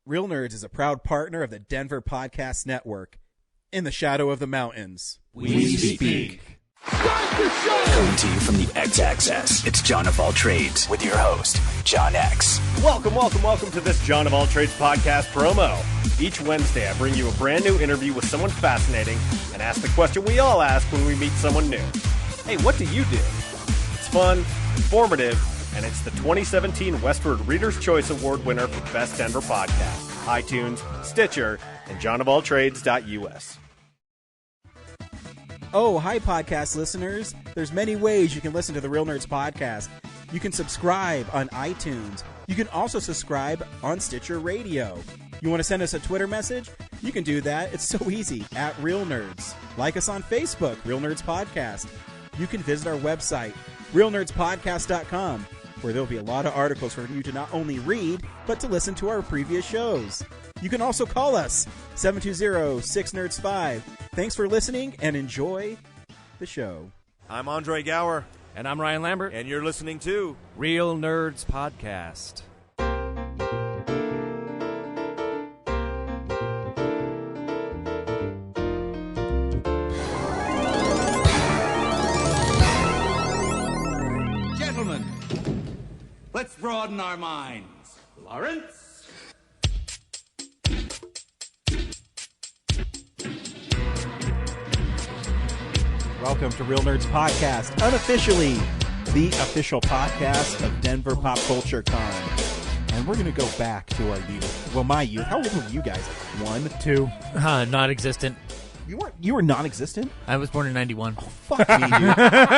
Real Nerds is a proud partner of the Denver Podcast Network. In the shadow of the mountains, we speak. Coming to you from the X-Axis, it's John of All Trades with your host, John X. Welcome to this John of All Trades podcast promo. Each Wednesday, I bring you a brand new interview with someone fascinating and ask the question we all ask when we meet someone new. Hey, what do you do? It's fun, informative, and it's the 2017 Westward Reader's Choice Award winner for Best Denver Podcast, iTunes, Stitcher, and johnofalltrades.us. Oh, hi, podcast listeners. There's many ways you can listen to the Real Nerds podcast. You can subscribe on iTunes. You can also subscribe on Stitcher Radio. You want to send us a Twitter message? You can do that. It's so easy, at Real Nerds. Like us on Facebook, Real Nerds Podcast. You can visit our website, realnerdspodcast.com, where there'll be a lot of articles for you to not only read, but to listen to our previous shows. You can also call us, 720-6nerds5. Thanks for listening, and enjoy the show. I'm Andre Gower. And I'm Ryan Lambert. And you're listening to Real Nerds Podcast. Gentlemen, let's broaden our minds. Lawrence? Welcome to Real Nerds Podcast, unofficially the official podcast of Denver Pop Culture Con. And we're going to go back to our youth. Well, my youth. How old were you guys? 1, 2? Non-existent. You were non-existent? I was born in 91. Oh, fuck me, dude.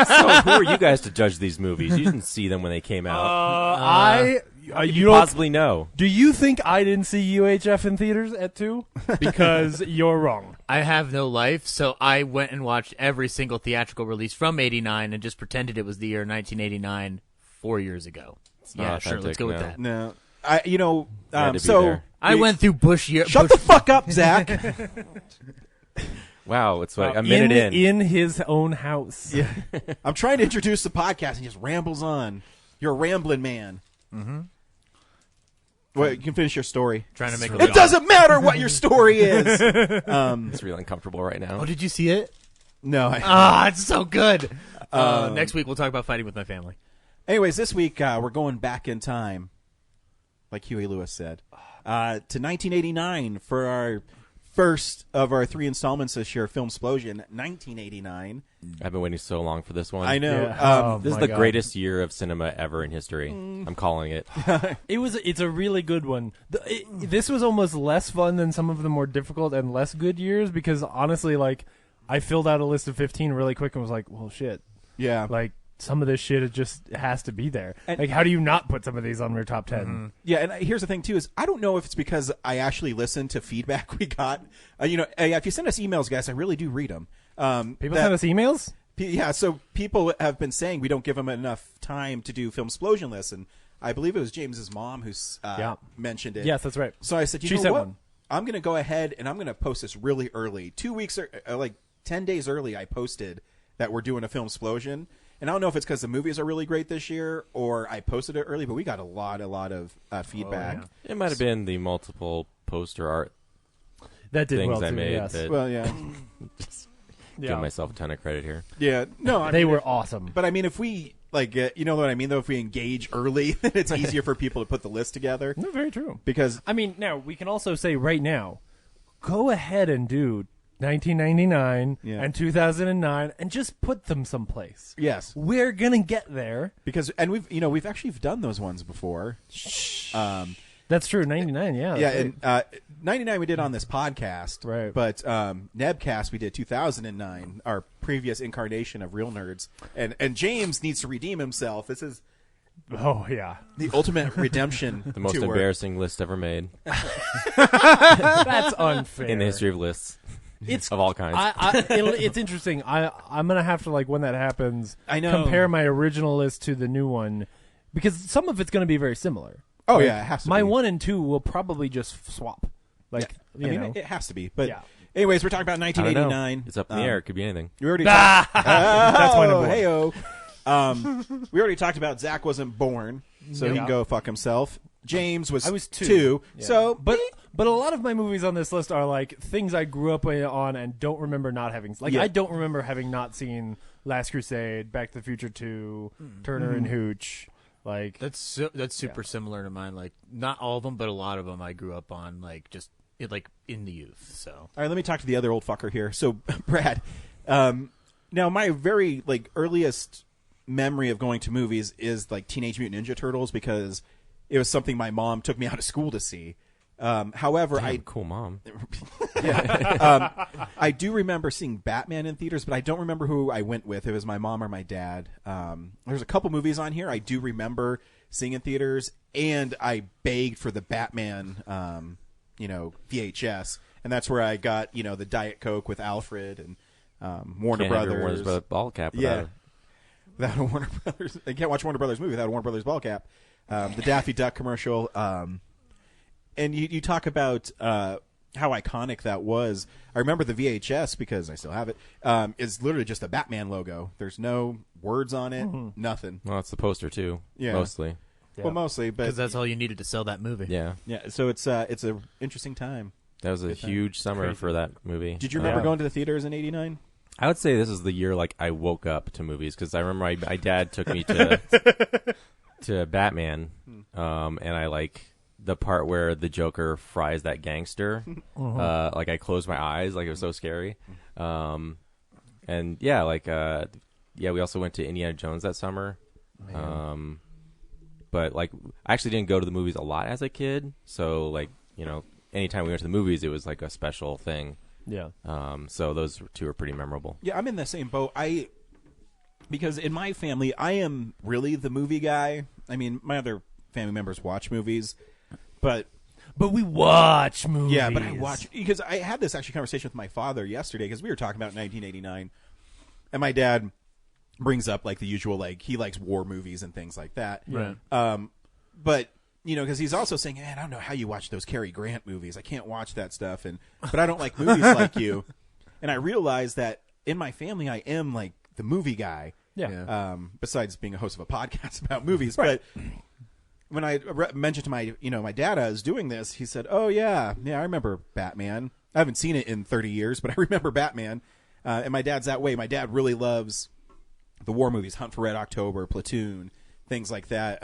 So who are you guys to judge these movies? You didn't see them when they came out. You possibly know. Do you think I didn't see UHF in theaters at 2? Because you're wrong. I have no life, so I went and watched every single theatrical release from 89 and just pretended it was the year 1989 4 years ago. Yeah, sure, let's go with that. No. I went through Bush year. Shut the fuck up, Zach. Wow, it's like a minute in. In his own house. Yeah. I'm trying to introduce the podcast and he just rambles on. You're a rambling man. Mm-hmm. Well, you can finish your story. Trying to make it doesn't matter what your story is. It's really uncomfortable right now. Oh, did you see it? No. It's so good. Next week we'll talk about fighting with my family. Anyways, this week we're going back in time, like Huey Lewis said, to 1989 for our first of our 3 installments this year, Filmsplosion, 1989. I've been waiting so long for this one. I know. Yeah. This is the greatest year of cinema ever in history. I'm calling it. It's a really good one. This was almost less fun than some of the more difficult and less good years because honestly, like, I filled out a list of 15 really quick and was like, well, shit. Yeah. Like, some of this shit, it just has to be there. And like, how do you not put some of these on your top 10? Mm-hmm. Yeah, and here's the thing, too, is I don't know if it's because I actually listened to feedback we got. If you send us emails, guys, I really do read them. People send us emails? Yeah, so people have been saying we don't give them enough time to do Filmsplosion lists, and I believe it was James's mom who mentioned it. Yes, that's right. So I said, She said what? one. I'm going to go ahead and I'm going to post this really early. 2 weeks, like 10 days early, I posted that we're doing a Filmsplosion. And I don't know if it's because the movies are really great this year or I posted it early, but we got a lot of feedback. Oh, yeah. It might have been the multiple poster art that did things well I too, made. yes. That well, yeah. Just give myself a ton of credit here. Yeah. No, they were awesome. But I mean, if we, you know what I mean, though? If we engage early, then it's easier for people to put the list together. No, very true. Because, I mean, now, we can also say right now, go ahead and do 1999 and 2009 and just put them someplace. Yes. We're going to get there. Because, and we've actually done those ones before. That's true. 99, yeah. Yeah, and 99 we did on this podcast. Right. But Nebcast we did 2009, our previous incarnation of Real Nerds. And James needs to redeem himself. This is Oh, yeah. The ultimate redemption The most tour. embarrassing list ever made That's unfair. in the history of lists. It's of all kinds. It's interesting. I'm gonna have to, like, when that happens, I know. compare my original list to the new one because some of it's gonna be very similar. Oh, Like, yeah, it has to my be. 1 and 2 will probably just swap. Like, I mean, know. it has to be. But Yeah. anyways, we're talking about I don't know. 1989. It's up in the air. It could be anything. We already talked. That's my number one. Hey-o. We already talked about Zach wasn't born, so he can go fuck himself. James was I was 2. Yeah. So, but a lot of my movies on this list are like things I grew up on and don't remember not having. Like I don't remember having not seen Last Crusade, Back to the Future 2, Turner and Hooch. Like that's super similar to mine. Like not all of them, but a lot of them I grew up on. Like just in the youth. So all right, let me talk to the other old fucker here. So Brad, now my very earliest memory of going to movies is like Teenage Mutant Ninja Turtles because it was something my mom took me out of school to see. However, cool mom. I do remember seeing Batman in theaters, but I don't remember who I went with. It was my mom or my dad. There's a couple movies on here I do remember seeing in theaters, and I begged for the Batman, VHS, and that's where I got the Diet Coke with Alfred and Warner Brothers. Ball cap. Without a Warner Brothers. I can't watch Warner Brothers movie without a Warner Brothers ball cap. The Daffy Duck commercial. And you talk about how iconic that was. I remember the VHS because I still have it. Is literally just a Batman logo. There's no words on it. Nothing. Well, it's the poster too. Yeah. Mostly. Yeah. Well, mostly, but because that's all you needed to sell that movie. Yeah. Yeah. So it's a interesting time. That was a huge summer for that movie. Did you remember going to the theaters in '89? I would say this is the year I woke up to movies because I remember my dad took me to to Batman, and I the part where the Joker fries that gangster. I closed my eyes, it was so scary. And we also went to Indiana Jones that summer. But I actually didn't go to the movies a lot as a kid, so anytime we went to the movies, it was a special thing. Yeah. So those two are pretty memorable. Yeah, I'm in the same boat. Because in my family, I am really the movie guy. I mean, my other family members watch movies, but we watch movies. Yeah, but I watch because I had this conversation with my father yesterday because we were talking about 1989, and my dad brings up the usual he likes war movies and things like that. Right. But because he's also saying, I don't know how you watch those Cary Grant movies. I can't watch that stuff, but I don't like movies like you. And I realized that in my family, I am the movie guy. Yeah. Besides being a host of a podcast about movies, right. But when I mentioned to my my dad I was doing this, he said, "Oh yeah, I remember Batman. I haven't seen it in 30 years, but I remember Batman." And my dad's that way. My dad really loves the war movies, Hunt for Red October, Platoon, things like that.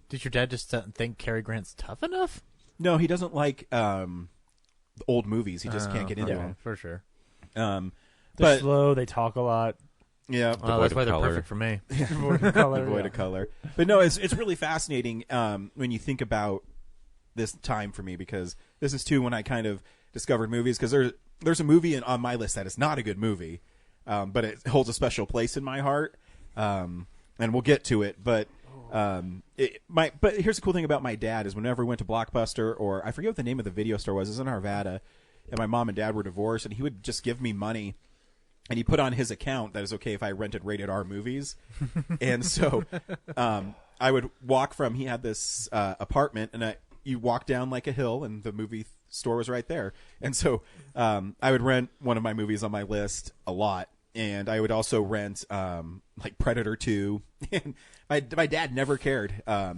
Did your dad just think Cary Grant's tough enough? No, he doesn't like old movies. He just can't get into them for sure. They're slow. They talk a lot. Yeah, that's why they're perfect for me. Devoid of color. Devoid of color. But no, it's really fascinating when you think about this time for me because this is too when I kind of discovered movies because there's a movie on my list that is not a good movie, but it holds a special place in my heart, and we'll get to it. But but here's the cool thing about my dad is whenever we went to Blockbuster or I forget what the name of the video store was, it was in Arvada, and my mom and dad were divorced, and he would just give me money. And he put on his account that it's okay if I rented rated R movies. And so I would walk from, he had this apartment, and you walk down like a hill, and the movie store was right there. And so I would rent one of my movies on my list a lot. And I would also rent Predator 2. And my dad never cared. My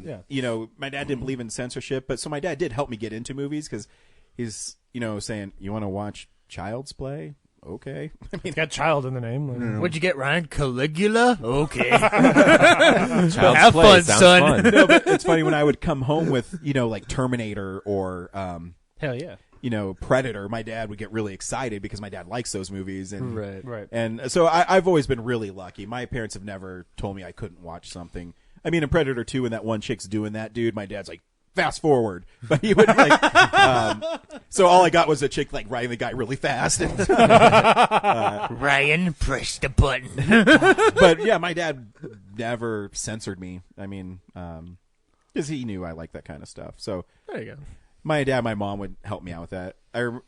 dad didn't believe in censorship. But so my dad did help me get into movies because he's, saying, you want to watch Child's Play? Okay. It's got child in the name. What'd you get, Ryan? Caligula? Okay. Child's Have Play fun, sounds son. fun. No, but it's funny when I would come home with, Terminator or, hell yeah, Predator. My dad would get really excited because my dad likes those movies. And, right. And so I've always been really lucky. My parents have never told me I couldn't watch something. I mean, in Predator 2, when that one chick's doing that, dude, my dad's like, fast forward, but he would so all I got was a chick riding the guy really fast. Ryan, press the button. But yeah, my dad never censored me. I mean, because he knew I liked that kind of stuff. So there you go. My dad, my mom would help me out with that. And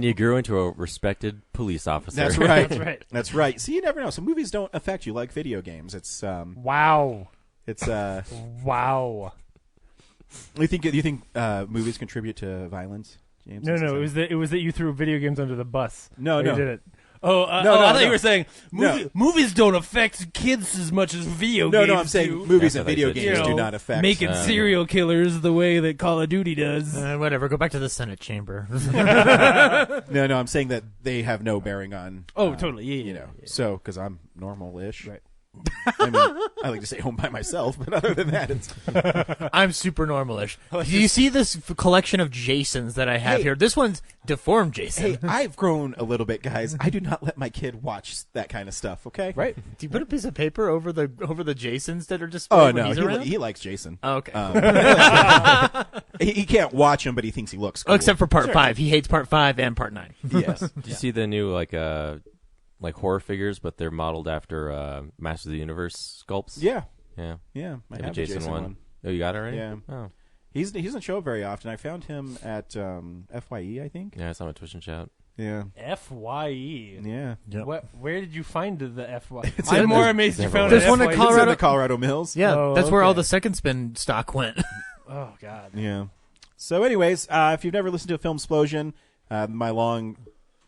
you grew into a respected police officer. That's right. That's right. That's right. See, you never know. Some movies don't affect you like video games. It's wow. It's wow. You think movies contribute to violence, James? No. It was that you threw video games under the bus. No. You did it. I thought you were saying movies don't affect kids as much as video games. No, I'm saying do. movies and video games do not affect making serial killers the way that Call of Duty does. Whatever, go back to the Senate chamber. No, I'm saying that they have no bearing on. Totally. Yeah, you know, so because I'm normal-ish. Right. I mean, I like to stay home by myself, but other than that, it's. I'm super normalish. Do you see this collection of Jasons that I have here? This one's deformed Jason. Hey, I've grown a little bit, guys. I do not let my kid watch that kind of stuff. Okay, right? Do you put a piece of paper over the Jasons that are just? Oh no, he likes Jason. Oh, okay. He can't watch him, but he thinks he looks cool. Oh, except for part 5. He hates part 5 and part 9. Yes. Did you see the new like horror figures, but they're modeled after Masters of the Universe sculpts? Yeah. Yeah. I Like have a Jason one. Oh, you got it already? Yeah. Oh. He doesn't show up very often. I found him at FYE, I think. Yeah, I saw him at Twitch and Shout. Yeah. FYE. Yeah. What? Where did you find the FYE? I'm more amazed you found it. There's one in It's Colorado. in the Colorado Mills. Yeah, that's where all the second spin stock went. Oh God. Yeah. So, anyways, if you've never listened to Filmsplosion, my long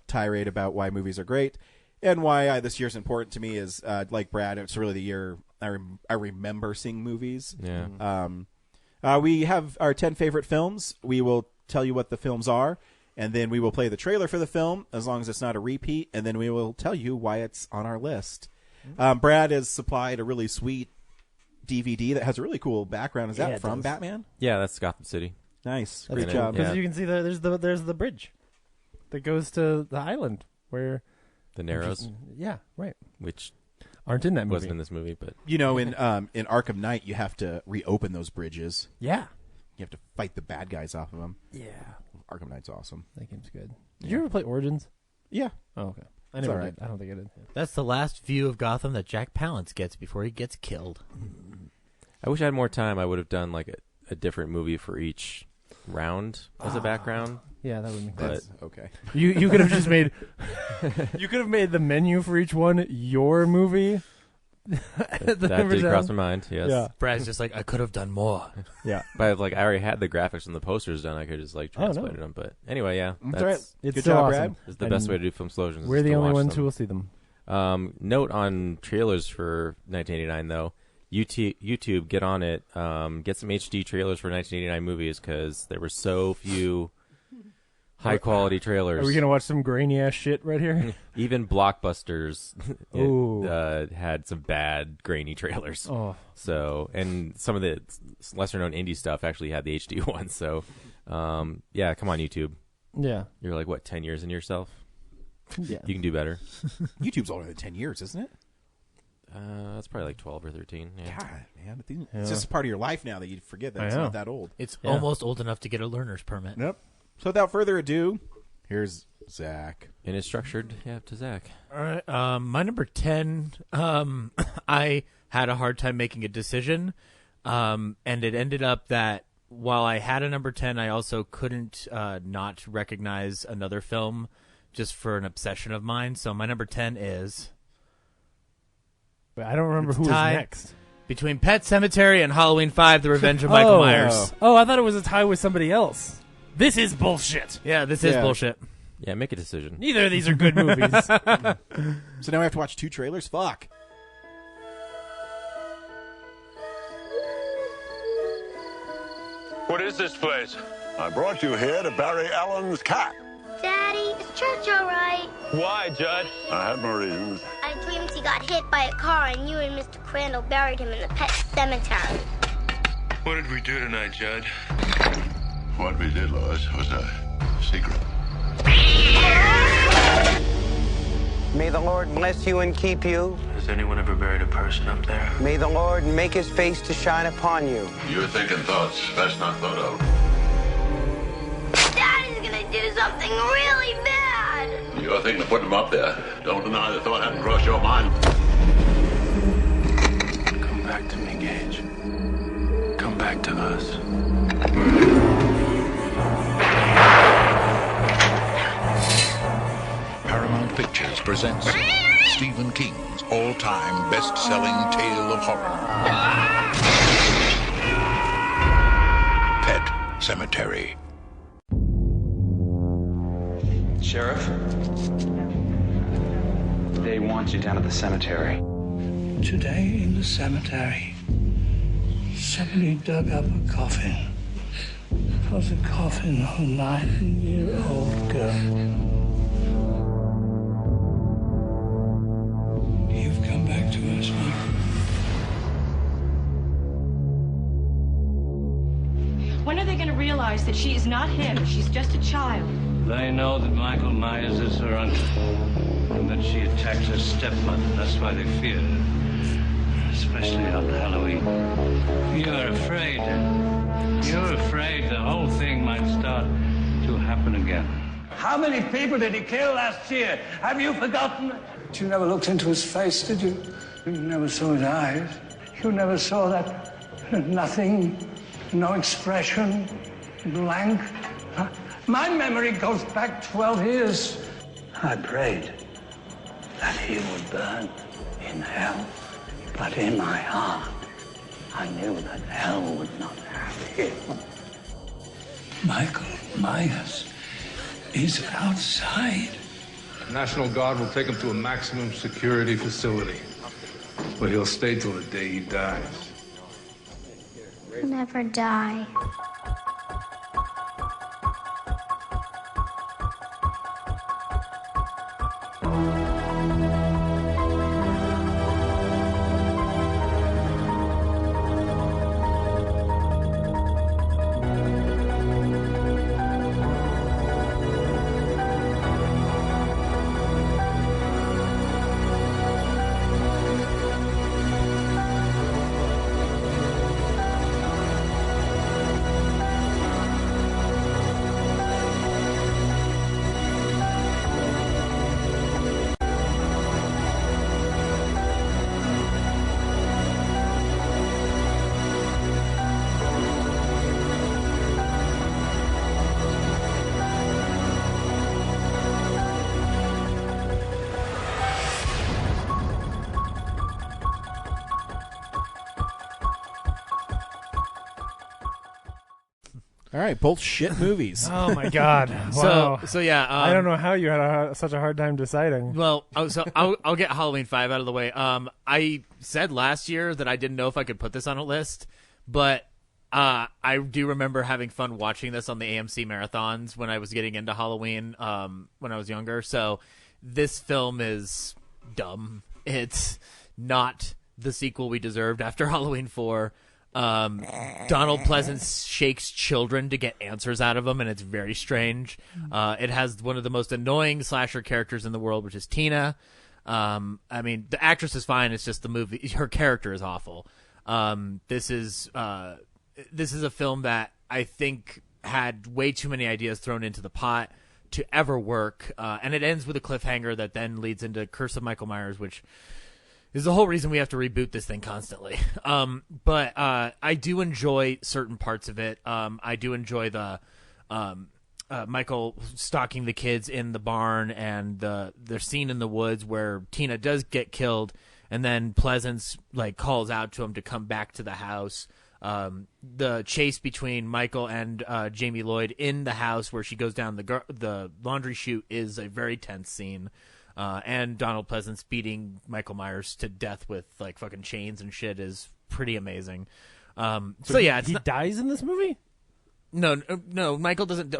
tirade about why movies are great and why this year's important to me is, like Brad, it's really the year I remember seeing movies. Yeah. We have our 10 favorite films. We will tell you what the films are, and then we will play the trailer for the film, as long as it's not a repeat, and then we will tell you why it's on our list. Brad has supplied a really sweet DVD that has a really cool background. Is that from Batman? Yeah, that's Gotham City. Nice. Great Great job. Because Yeah. you can see there's the bridge that goes to the island where The Narrows, yeah, right, which aren't in that movie. wasn't in this movie, but You know, in Arkham Knight, you have to reopen those bridges. Yeah. You have to fight the bad guys off of them. Yeah. Arkham Knight's awesome. That game's good. Did you ever play Origins? Yeah. Oh, okay. I It's never all right. did. I don't think I did. That's the last view of Gotham that Jack Palance gets before he gets killed. I wish I had more time. I would have done like a different movie for each round as a background. Yeah, that would make But sense. Okay. You could have just made you could have made the menu for each one your movie. that did cross my mind. Yes. Yeah. Brad's just like, I could have done more. Yeah. But like I already had the graphics and the posters done. I could just like translate them. But anyway, yeah, That's all right. It's Good so job, awesome. Brad. It's the best way to do Filmsplosions. We're the only ones who will see them. Note on trailers for 1989 though. YouTube, get on it. Get some HD trailers for 1989 movies because there were so few high quality trailers. Are we gonna watch some grainy ass shit right here? Even Blockbusters Ooh. had some bad grainy trailers. Oh. So, and some of the lesser known indie stuff actually had the HD ones. So, yeah, come on, YouTube. Yeah. You're like, what, 10 years into yourself? Yeah. You can do better. YouTube's older than 10 years, isn't it? That's probably like 12 or 13. Yeah. God, man. It's just part of your life now that you forget that I it's know. not that old. It's almost old enough to get a learner's permit. Yep. So without further ado, here's Zach. And it's structured, to Zach. All right. My number 10, I had a hard time making a decision, and it ended up that while I had a number 10, I also couldn't not recognize another film just for an obsession of mine. So my number 10 is... But I don't remember who was tied next. Between Pet Sematary and Halloween 5, The Revenge of Michael Myers. Oh, I thought it was a tie with somebody else. This is bullshit. Yeah, this is bullshit. Yeah, make a decision. Neither of these are good movies. So now we have to watch 2 trailers? Fuck. What is this place? I brought you here to bury Alan's cat. Daddy, is church all right? Why, Judd? I have no reasons. I dreamed he got hit by a car and you and Mr. Crandall buried him in the pet cemetery. What did we do tonight, Judd? What we did, Lois, was a secret. May the Lord bless you and keep you. Has anyone ever buried a person up there? May the Lord make his face to shine upon you. You're thinking thoughts best not thought of. Daddy's gonna do something really bad. You're thinking of putting them up there. Don't deny the thought hadn't crossed your mind. Come back to me, Gage. Come back to us. Paramount Pictures presents Stephen King's all-time best-selling tale of horror. Pet Cemetery. Sheriff? They want you down at the cemetery. Today in the cemetery, somebody dug up a coffin. It was a coffin of a 9-year-old girl. You've come back to us, Michael. When are they going to realize that she is not him? She's just a child. They know that Michael Myers is her uncle, and that she attacked her stepmother. That's why they fear her, especially on Halloween. You're afraid. You're afraid the whole thing might start to happen again. How many people did he kill last year? Have you forgotten? You never looked into his face, did you? You never saw his eyes. You never saw that nothing, no expression, blank. Huh? My memory goes back 12 years. I prayed that he would burn in hell, but in my heart, I knew that hell would not have him. Michael Myers is outside. The National Guard will take him to a maximum security facility, where he'll stay till the day he dies. Never die. All right, both shit movies. Oh my god! Wow. So yeah, I don't know how you had such a hard time deciding. Well, I'll get Halloween 5 out of the way. I said last year that I didn't know if I could put this on a list, but I do remember having fun watching this on the AMC marathons when I was getting into Halloween when I was younger. So this film is dumb. It's not the sequel we deserved after Halloween 4. Donald Pleasance shakes children to get answers out of them, and it's very strange. It has one of the most annoying slasher characters in the world, which is Tina. I mean, the actress is fine. It's just the movie. Her character is awful. This is a film that I think had way too many ideas thrown into the pot to ever work. And it ends with a cliffhanger that then leads into Curse of Michael Myers, which is the whole reason we have to reboot this thing constantly. But I do enjoy certain parts of it. I do enjoy the Michael stalking the kids in the barn and the scene in the woods where Tina does get killed, and then Pleasance calls out to him to come back to the house. The chase between Michael and Jamie Lloyd in the house where she goes down the laundry chute is a very tense scene. And Donald Pleasance beating Michael Myers to death with fucking chains and shit is pretty amazing. So yeah, he dies in this movie? No, Michael doesn't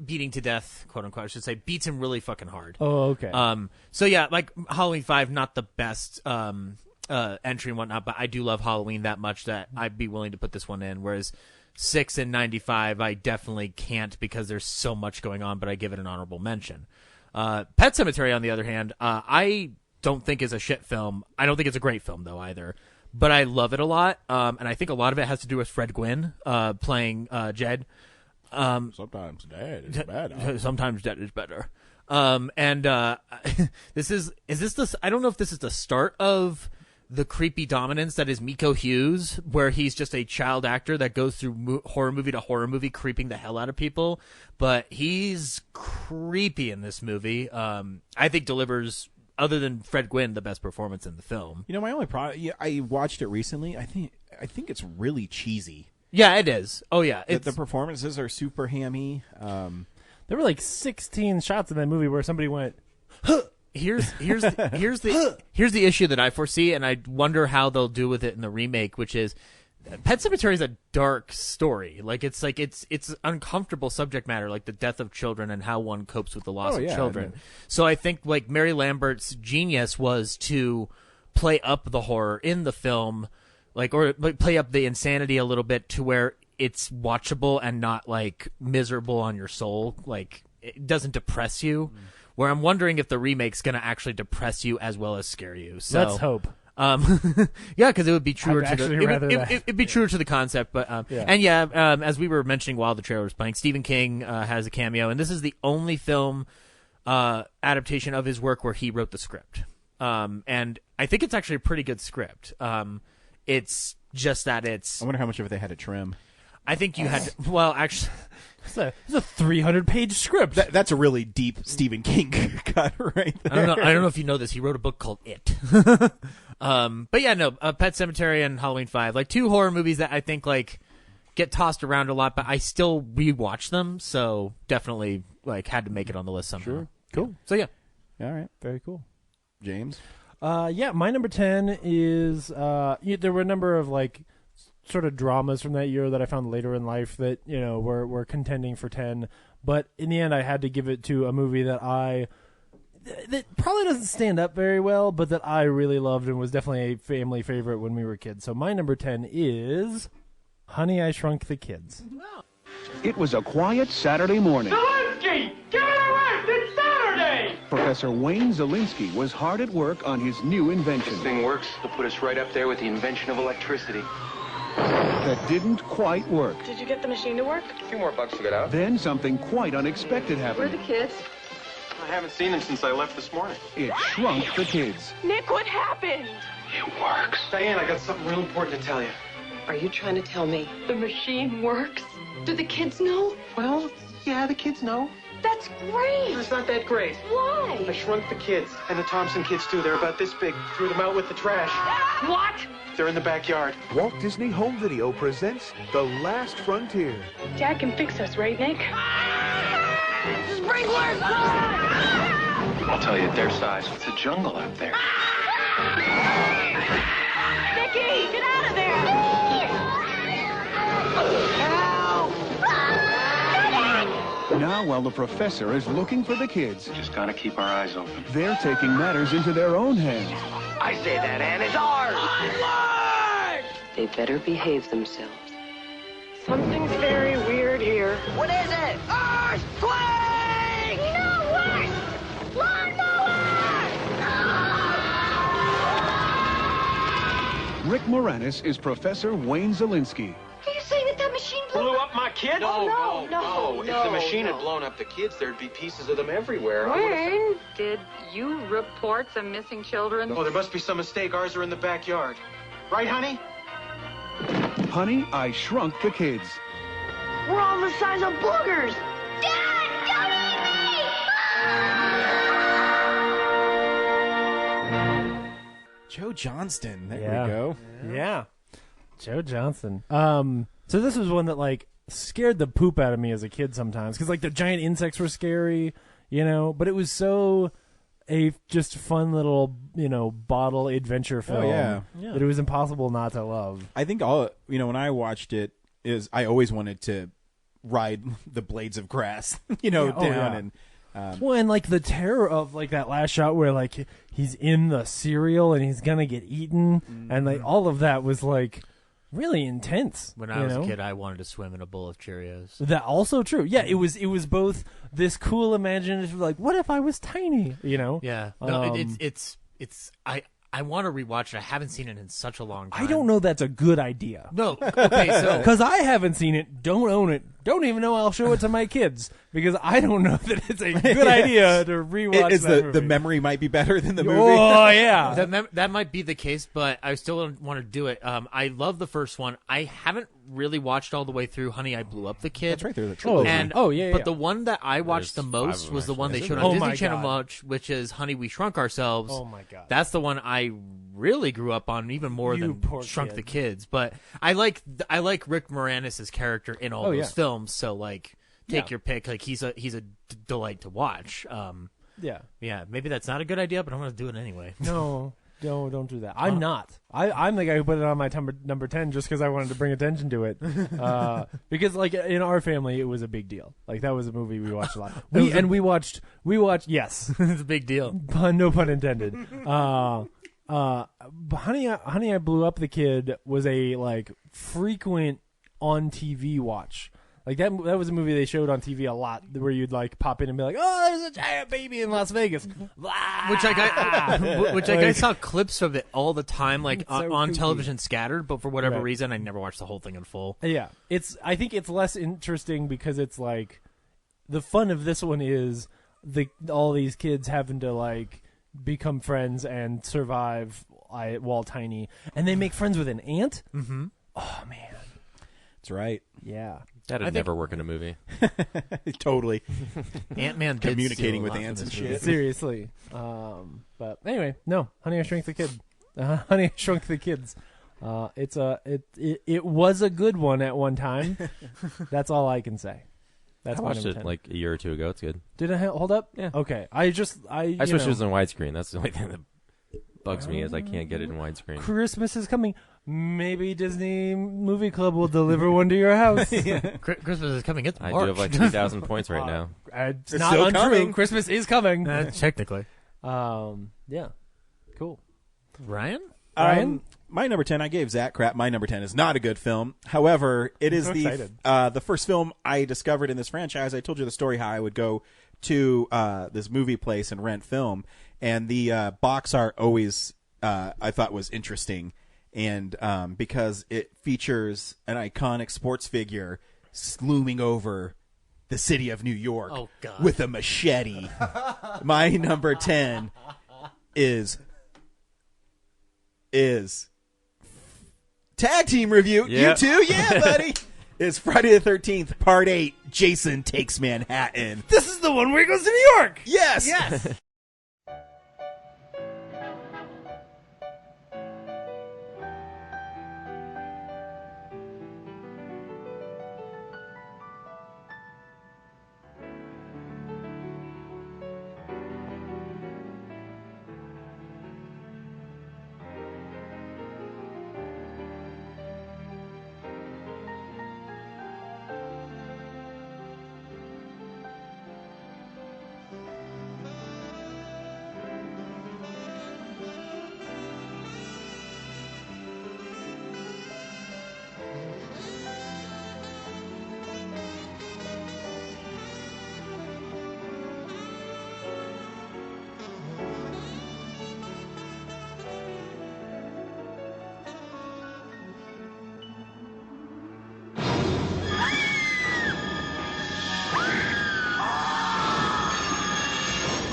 beating to death, quote unquote. I should say beats him really fucking hard. Oh, okay. So yeah, Halloween 5, not the best entry and whatnot, but I do love Halloween that much that I'd be willing to put this one in. Whereas 6 and 95, I definitely can't because there's so much going on, but I give it an honorable mention. Pet Sematary, on the other hand, I don't think is a shit film. I don't think it's a great film, though, either. But I love it a lot, and I think a lot of it has to do with Fred Gwynn playing Jed. Sometimes Dad is better. Sometimes Dad is better. This is this? I don't know if this is the start of the creepy dominance that is Miko Hughes, where he's just a child actor that goes through horror movie to horror movie, creeping the hell out of people. But he's creepy in this movie. I think delivers, other than Fred Gwynn, the best performance in the film. You know, my only problem. Yeah, I watched it recently. I think it's really cheesy. Yeah, it is. Oh yeah, the performances are super hammy. There were 16 shots in that movie where somebody went, huh, Here's the issue that I foresee, and I wonder how they'll do with it in the remake, which is Pet Sematary is a dark story. It's uncomfortable subject matter, like the death of children and how one copes with the loss of children. So I think like Mary Lambert's genius was to play up the horror in the film, or play up the insanity a little bit to where it's watchable and not like miserable on your soul. Like it doesn't depress you. Where I'm wondering if the remake's going to actually depress you as well as scare you. So let's hope. Yeah, because it would be truer to the it'd be truer to the concept. But as we were mentioning while the trailer was playing, Stephen King has a cameo, and this is the only film adaptation of his work where he wrote the script. And I think it's actually a pretty good script. It's just that I wonder how much of it they had to trim. I think you had to, well, actually. It's a 300-page script. That's a really deep Stephen King cut right there. I don't know if you know this. He wrote a book called It. But yeah, no, Pet Sematary and Halloween 5, like 2 horror movies that I think like get tossed around a lot, but I still rewatch them. So definitely like had to make it on the list somehow. Sure, cool. So yeah, all right, very cool. James, my number 10 is there were a number of like sort of dramas from that year that I found later in life that were contending for 10, but in the end I had to give it to a movie that probably doesn't stand up very well, but that I really loved and was definitely a family favorite when we were kids. So my number 10 is Honey, I Shrunk the Kids. It was a quiet Saturday morning. Zelensky, give it a rest! It's Saturday! Professor Wayne Zelensky was hard at work on his new invention. This thing works. It'll put us right up there with the invention of electricity. That didn't quite work. Did you get the machine to work? A few more bucks to get out. Then something quite unexpected Where are happened. the kids? I haven't seen them since I left this morning. It shrunk the kids. Nick, what happened? It works. Diane, I got something real important to tell you. Are you trying to tell me? The machine works? Do the kids know? Well, yeah, the kids know. That's great! It's not that great. Why? I shrunk the kids, and the Thompson kids too. They're about this big. Threw them out with the trash. What? They're in the backyard. Walt Disney Home Video presents The Last Frontier. Dad can fix us, right, Nick? Sprinklers! I'll tell you, their size. It's a jungle out there. Nicky, get out of there! Now, while the professor is looking for the kids, Just gotta keep our eyes open. they're taking matters into their own hands. I say that hand is ours! They better behave themselves. Something's very weird here. What is it? Earthquake! No worse! Lawnmower! Rick Moranis is Professor Wayne Zelensky. Are you saying that machine Blew up my kid? No. If the machine had blown up the kids, there'd be pieces of them everywhere. Wayne, did you report some missing children? Oh, there must be some mistake. Ours are in the backyard. Right, honey? Honey, I Shrunk the Kids. We're all the size of boogers! Dad, don't eat me! Joe Johnston. There Yeah. we go. Yeah. Joe Johnston. So this was one that like scared the poop out of me as a kid sometimes because like the giant insects were scary, but it was so a just fun little bottle adventure film. yeah. That it was impossible not to love. I think when I watched it is I always wanted to ride the blades of grass, down and. Well, and like the terror of like that last shot where like he's in the cereal and he's gonna get eaten, and like all of that was like really intense. When I was a kid, I wanted to swim in a bowl of Cheerios. That also true. Yeah, it was both this cool imaginative, like, what if I was tiny? Yeah. No, it's I want to rewatch it. I haven't seen it in such a long time. I don't know that's a good idea. No. Okay, so because I haven't seen it, don't own it, don't even know I'll show it to my kids because I don't know that it's a good idea to rewatch that movie. The memory might be better than the movie. Oh, yeah. That might be the case, but I still don't want to do it. I love the first one. I haven't really watched all the way through Honey, I Blew Up the Kid. That's right, there's a trilogy. But the one that I watched the most was the one they showed on Disney Channel much, which is Honey, We Shrunk Ourselves. Oh, my God. That's the one I really grew up on, even more than Shrunk the Kids. But I like Rick Moranis' character in all those films, so like take your pick. Like he's a delight to watch. Yeah, maybe that's not a good idea, but I'm going to do it anyway. No, don't do that. I'm not. I'm the guy who put it on my number 10 just because I wanted to bring attention to it. Because like in our family, it was a big deal. Like that was a movie we watched a lot. We watched. Yes, it's a big deal. No pun intended. Honey, I Blew Up the Kid was a like frequent on TV watch. Like that was a movie they showed on TV a lot, where you'd like pop in and be like, "Oh, there's a giant baby in Las Vegas," which I saw clips of it all the time, like on kooky. television scattered. But for whatever reason, I never watched the whole thing in full. Yeah, I think it's less interesting because it's like the fun of this one is all these kids having to like become friends and survive while tiny, and they make friends with an ant. Mm-hmm. Oh man, that's right. Yeah. That'd never work in a movie. Totally. Ant-Man communicating with ants and shit. Seriously. But anyway, no. Honey, I Shrunk the Kid. Honey, I Shrunk the Kids. It was a good one at one time. That's all I can say. That's I my watched number it 10. like a year or two ago. It's good. Did it hold up? Yeah. Okay. I wish it was in widescreen. That's the only thing that bugs me is I can't get it in widescreen. Christmas is coming. Maybe Disney Movie Club will deliver one to your house. Christmas is coming. It's March. I do have like 3,000 points right now. It's not untrue. Coming. Christmas is coming. Technically. Yeah. Cool. Ryan? My number 10, I gave Zach crap. My number 10 is not a good film. However, it is the first film I discovered in this franchise. I told you the story how I would go to this movie place and rent film, and the box art always I thought was interesting, and because it features an iconic sports figure looming over the city of New York with a machete. My number 10 is tag team review. Yep. You too? Yeah, buddy. It's Friday the 13th, Part 8, Jason Takes Manhattan. This is the one where he goes to New York. Yes. Yes.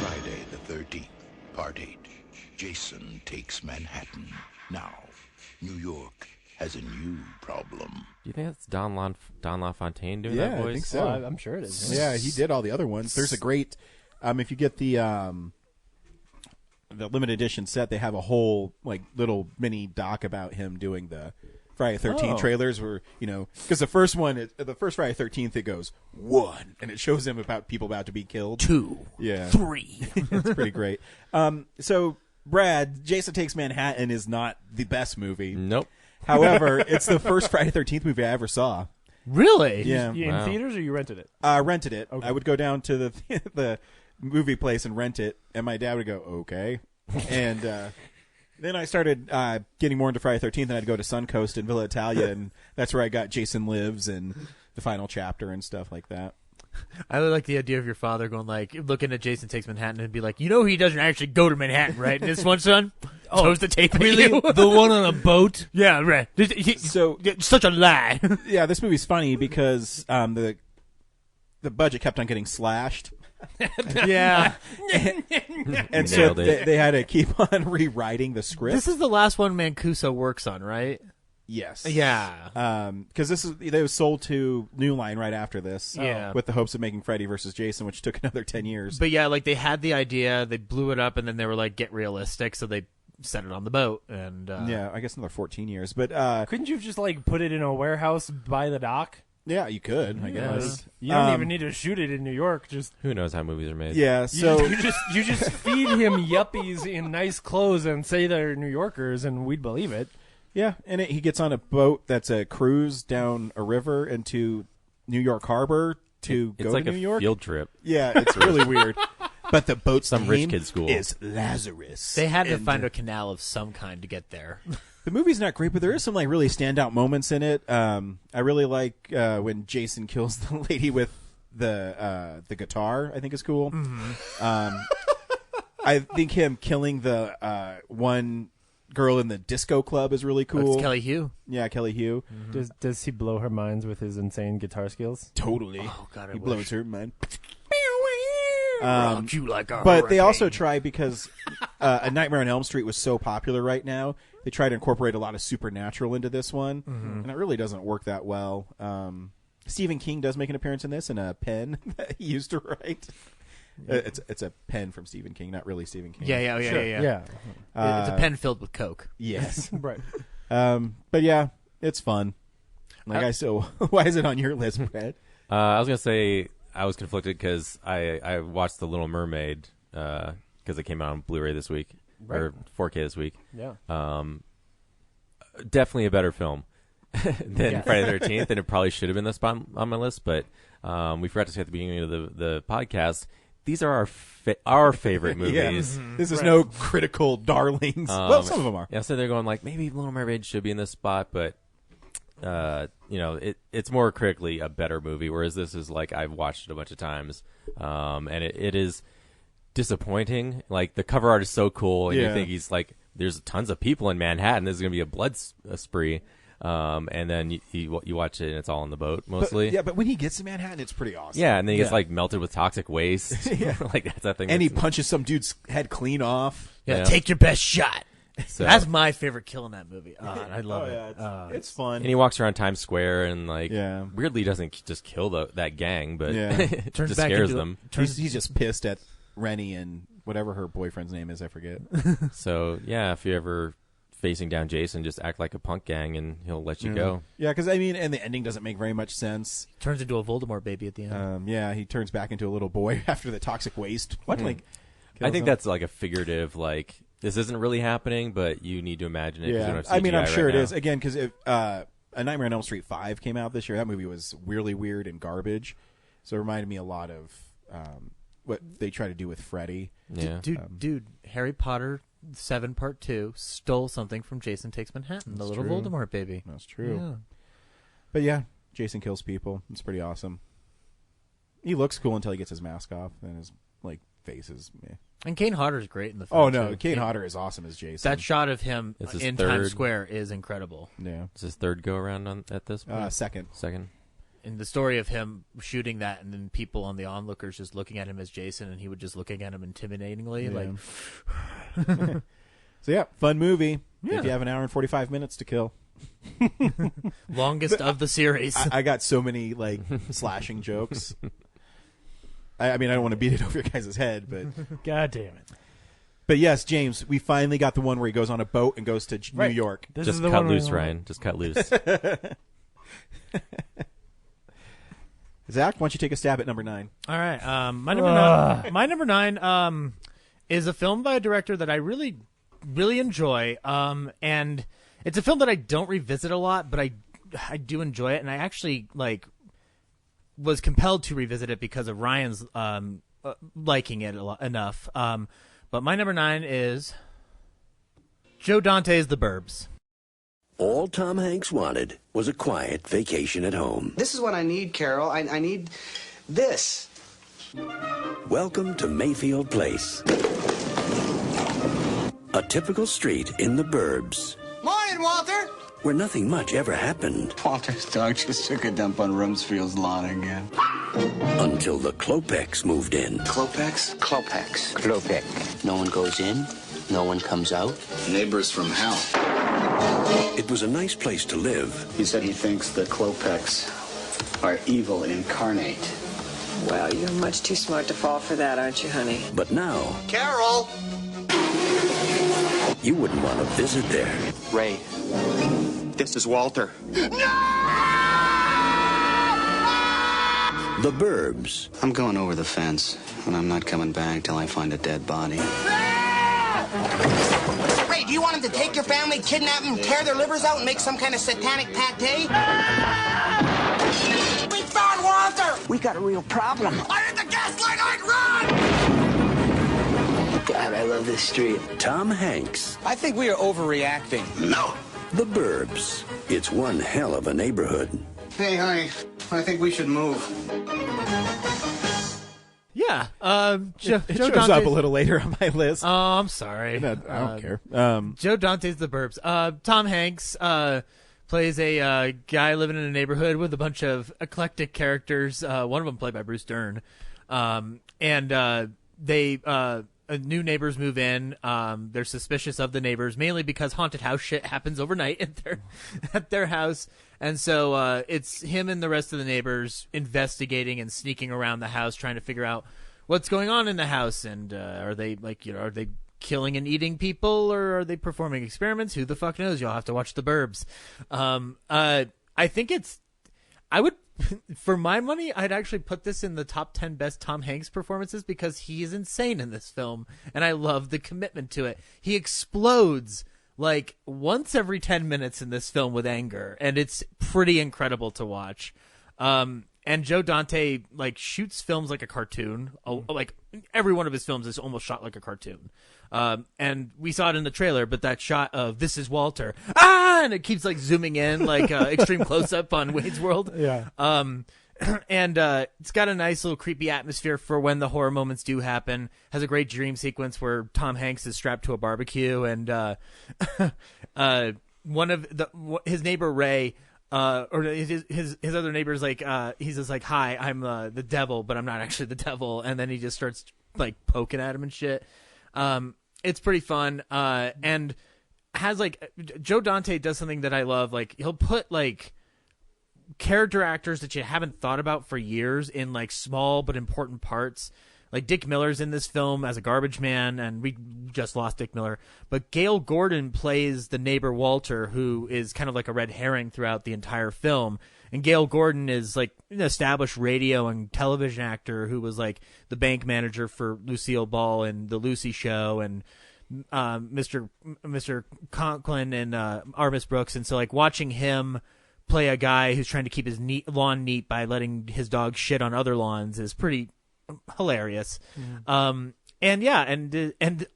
Friday the 13th, Part 8. Jason Takes Manhattan. Now, New York has a new problem. Do you think that's Don LaFontaine doing that voice? I think so. I'm sure it is. Yeah, he did all the other ones. There's a great, if you get the limited edition set, they have a whole like little mini doc about him doing the Friday the 13th trailers, where because the first one, the first Friday the 13th, it goes 1, and it shows him about people about to be killed. 2, 3. It's pretty great. So Brad, Jason Takes Manhattan is not the best movie. Nope. However, it's the first Friday the 13th movie I ever saw. Really? Yeah. You in theaters or you rented it? Rented it. Okay. I would go down to the movie place and rent it, and my dad would go, okay. And then I started getting more into Friday the 13th, and I'd go to Suncoast in Villa Italia, and that's where I got Jason Lives and the final chapter and stuff like that. I really like the idea of your father going like, looking at Jason Takes Manhattan and be like, he doesn't actually go to Manhattan, right? This one, son? Shows the tape at Really? you. The one on a boat? Yeah, right. So such a lie. Yeah, this movie's funny because the budget kept on getting slashed. Yeah. And so they had to keep on rewriting the script. This is the last one Mancuso works on, right? Yes. Yeah. Because they was sold to New Line right after this. Yeah. With the hopes of making Freddy versus Jason, which took another 10 years. But yeah, like they had the idea, they blew it up, and then they were like, get realistic, so they set it on the boat. And yeah, I guess another 14 years. But couldn't you have just like put it in a warehouse by the dock? Yeah, you could, I guess. You don't even need to shoot it in New York. Just Who knows how movies are made? Yeah, so you just feed him yuppies in nice clothes and say they're New Yorkers, and we'd believe it. Yeah, and he gets on a boat that's a cruise down a river into New York Harbor to It's go like to New York. Field trip. Yeah, it's really weird. But the boat's Some name rich kid school is Lazarus. They had to And, find a canal of some kind to get there. The movie's not great, but there is some like really standout moments in it. I really like when Jason kills the lady with the guitar. I think is cool. Mm-hmm. I think him killing the one girl in the disco club is really cool. It's Kelly Hugh. Yeah, Kelly Hugh. Does he blow her minds with his insane guitar skills? Totally. Oh God, I He wish. blows her mind. Rock you like a But they hurricane. also try because A Nightmare on Elm Street was so popular right now. They try to incorporate a lot of supernatural into this one, and it really doesn't work that well. Stephen King does make an appearance in this in a pen that he used to write. It's a pen from Stephen King, not really Stephen King. Yeah. It's a pen filled with Coke. Yes, Right. but yeah, it's fun. Like I so, why is it on your list, Brett? I was gonna say I was conflicted because I watched The Little Mermaid because it came out on Blu-ray this week or 4K this week. Yeah. Definitely a better film than Friday the 13th, and it probably should have been the spot on my list. But we forgot to say at the beginning of the podcast, these are our favorite movies. Yeah. This is no critical darlings. Well, some of them are. Yeah, so they're going like maybe Little Mermaid should be in this spot, but it's more critically a better movie. Whereas this is like I've watched it a bunch of times, and it is disappointing. Like the cover art is so cool, and you think he's like, there's tons of people in Manhattan. This is gonna be a blood spree. And then you watch it and it's all on the boat mostly. But when he gets to Manhattan, it's pretty awesome. Yeah, and then he gets like melted with toxic waste. Like that's that thing. And he punches some dude's head clean off. Yeah, take your best shot. So, that's my favorite kill in that movie. I love it. It's fun. And he walks around Times Square and like weirdly doesn't just kill that gang, but it just scares them. He's just pissed at Rennie and whatever her boyfriend's name is. I forget. So yeah, if you're ever facing down Jason, just act like a punk gang and he'll let you go. Yeah, because I mean, and the ending doesn't make very much sense. Turns into a Voldemort baby at the end. Yeah, he turns back into a little boy after the toxic waste. Like, I think that's like a figurative, like this isn't really happening, but you need to imagine it. 'cause you don't have I mean, I'm CGI sure right it now. is. Again, because A Nightmare on Elm Street 5 came out this year. That movie was really weird and garbage. So it reminded me a lot of what they try to do with Freddy. Yeah, dude, Harry Potter 7 Part 2 stole something from Jason Takes Manhattan, the little Voldemort baby. That's true. Yeah. But yeah, Jason kills people. It's pretty awesome. He looks cool until he gets his mask off, and his like face is meh. And Kane Hodder's great in the film. Oh no, too. Kane Hodder is awesome as Jason. That shot of him It's his in third- Times Square is incredible. Yeah, it's his third go around at this point. Second. And the story of him shooting that, and then people on the onlookers just looking at him as Jason, and he would just looking at him intimidatingly, like. So yeah, fun movie. If you have an hour and 45 minutes to kill. Longest of the series. I got so many like slashing jokes. I mean, I don't want to beat it over your guys' head, but God damn it. But yes, James, we finally got the one where he goes on a boat and goes to New York. This Just is the cut one loose, Ryan. Just cut loose. Zach, why don't you take a stab at number 9? All right, my number nine is a film by a director that I really enjoy, and it's a film that I don't revisit a lot, but I do enjoy it, and I actually was compelled to revisit it because of Ryan's liking it enough. But my number 9 is Joe Dante's The Burbs. All Tom Hanks wanted was a quiet vacation at home. This is what I need, Carol. I need this. Welcome to Mayfield Place. A typical street in the burbs Morning, Walter. where nothing much ever happened Walter's dog just took a dump on Rumsfield's lawn again. until the Klopeks moved in. Klopex? Klopex. Klopek. No one goes in, no one comes out. Neighbors from hell. It was a nice place to live. He said he thinks the Klopeks are evil incarnate. Well, you're much too smart to fall for that, aren't you, honey? But now, Carol! you wouldn't want to visit there. Ray, this is Walter. The Burbs. I'm going over the fence, and I'm not coming back till I find a dead body. Ray, do you want him to take your family, kidnap them, tear their livers out, and make some kind of satanic pate? We found Walter! We got a real problem. I hit the gas line, I'd run! God, I love this street. Tom Hanks. I think we are overreacting. No. The Burbs. It's one hell of a neighborhood. Hey, honey, I think we should move. Yeah, It shows up a little later on my list. Oh, I'm sorry. I don't care. Joe Dante's The Burbs. Tom Hanks plays a guy living in a neighborhood with a bunch of eclectic characters. One of them played by Bruce Dern. New neighbors move in. They're suspicious of the neighbors, mainly because haunted house shit happens overnight at their house. And so it's him and the rest of the neighbors investigating and sneaking around the house, trying to figure out what's going on in the house. And are they killing and eating people, or are they performing experiments? Who the fuck knows? You'll have to watch The Burbs. I think I would, for my money, I'd actually put this in the top 10 best Tom Hanks performances because he is insane in this film, and I love the commitment to it. He explodes like once every 10 minutes in this film with anger, and it's pretty incredible to watch. And Joe Dante shoots films like a cartoon. Like every one of his films is almost shot like a cartoon. And we saw it in the trailer, but that shot of "This is Walter," and it keeps zooming in like extreme close up on Wayne's World. Yeah. And it's got a nice little creepy atmosphere for when the horror moments do happen. Has a great dream sequence where Tom Hanks is strapped to a barbecue, and one of his neighbor Ray, or his other neighbor's he's just like, "Hi, I'm the devil, but I'm not actually the devil," and then he just starts poking at him and shit. It's pretty fun, and has Joe Dante does something that I love. He'll put character actors that you haven't thought about for years in small but important parts. Dick Miller's in this film as a garbage man, and we just lost Dick Miller. But Gale Gordon plays the neighbor Walter, who is kind of like a red herring throughout the entire film. And Gale Gordon is an established radio and television actor who was the bank manager for Lucille Ball and The Lucy Show, and Mr. Conklin and Armis Brooks. And so watching him play a guy who's trying to keep his lawn neat by letting his dog shit on other lawns is pretty hilarious. And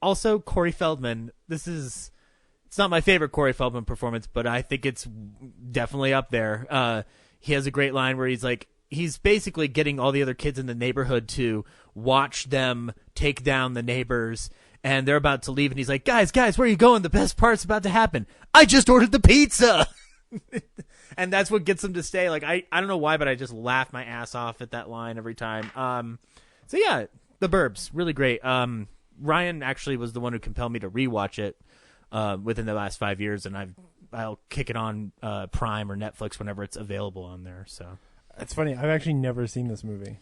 also Corey Feldman. It's not my favorite Corey Feldman performance, but I think it's definitely up there. He has a great line where he's basically getting all the other kids in the neighborhood to watch them take down the neighbors, and they're about to leave, and he's like, guys, where are you going? The best part's about to happen. I just ordered the pizza. And that's what gets them to stay. I don't know why, but I just laugh my ass off at that line every time. So yeah, The Burbs, really great. Ryan actually was the one who compelled me to rewatch it within the last 5 years, and I'll kick it on Prime or Netflix whenever it's available on there. So it's funny. I've actually never seen this movie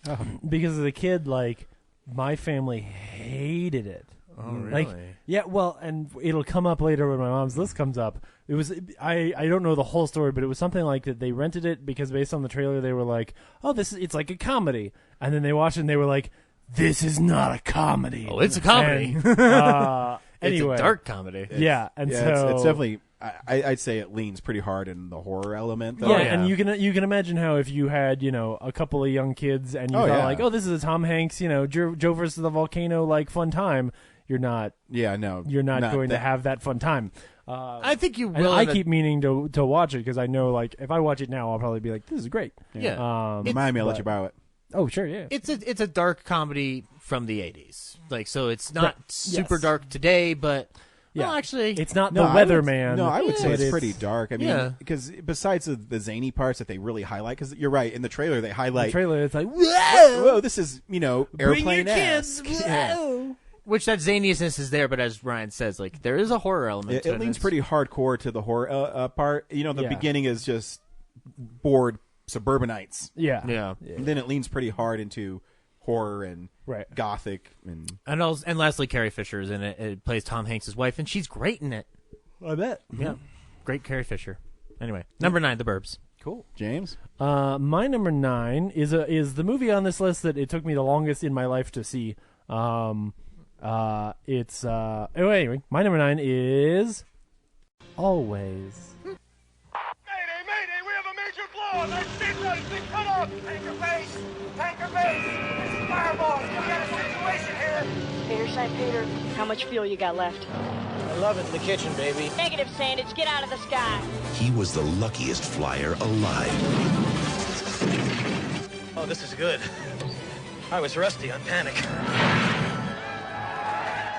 because as a kid, my family hated it. Oh, really? Yeah, well, and it'll come up later when my mom's list comes up. It was I don't know the whole story, but it was something like that. They rented it because based on the trailer, they were like, "Oh, it's like a comedy," and then they watched it and they were like, "This is not a comedy." Oh, it's a comedy. And, anyway, it's a dark comedy. Yeah, and so it's definitely. I'd say it leans pretty hard in the horror element. Though. Yeah, and you can imagine how if you had a couple of young kids and you thought this is a Tom Hanks Joe versus the volcano fun time. You're not. Yeah, no. You're not going to have that fun time. I think you will. I keep meaning to watch it because I know if I watch it now, I'll probably be like, "This is great." Yeah. Remind me, I'll let you borrow it. Oh, sure, yeah. It's a dark comedy from the 80s. So it's not super dark today, but well, actually, it's not the Weatherman. I would say it's pretty dark. I mean, because besides the zany parts that they really highlight, because you're right, in the trailer they highlight. The trailer, it's like, whoa, this is Bring airplane-esque. your kids. Whoa. Which that zaniness is there, but as Ryan says, there is a horror element. It leans pretty hardcore to the horror part. The beginning is just bored suburbanites. Yeah. And then it leans pretty hard into horror and gothic and lastly, Carrie Fisher is in it. It plays Tom Hanks' wife, and she's great in it. I bet. Yeah, great Carrie Fisher. Anyway, number 9, The Burbs. Cool. James? My number 9 is the movie on this list that it took me the longest in my life to see. Anyway, my number 9 is Always. Mayday, we have a major blow! That seatbelt's been cut off! Tanker base! Tanker base! This is Fireball! We got a situation here! Peter, St. Peter, how much fuel you got left? I love it in the kitchen, baby. Negative, Sandage. Get out of the sky. He was the luckiest flyer alive. Oh, this is good. I was rusty on panic.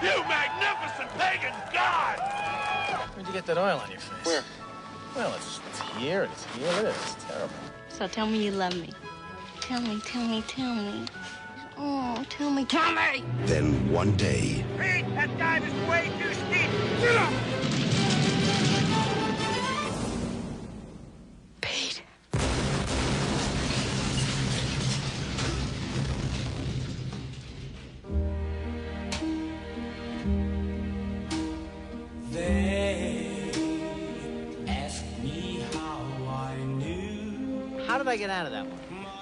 You magnificent pagan god! Where'd you get that oil on your face? Where? Well, it's here, and it's here. Look at it. It's terrible. So tell me you love me. Tell me. Oh, tell me. Then one day, Pete, that dive is way too steep! Get up! Pete. How did I get out of that one?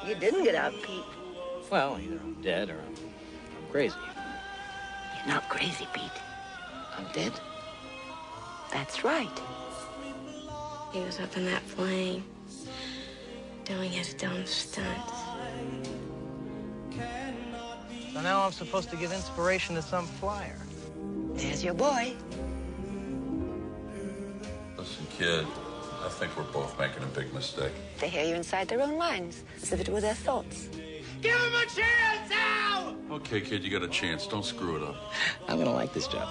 You didn't get out, Pete. Well, either I'm dead or I'm crazy. You're not crazy, Pete. I'm dead? That's right. He was up in that plane, doing his dumb stunts. So now I'm supposed to give inspiration to some flyer. There's your boy. Listen, kid, I think we're both making a big mistake. They hear you inside their own minds, as if it were their thoughts. Give him a chance, Al! Okay, kid, you got a chance. Don't screw it up. I'm gonna like this job.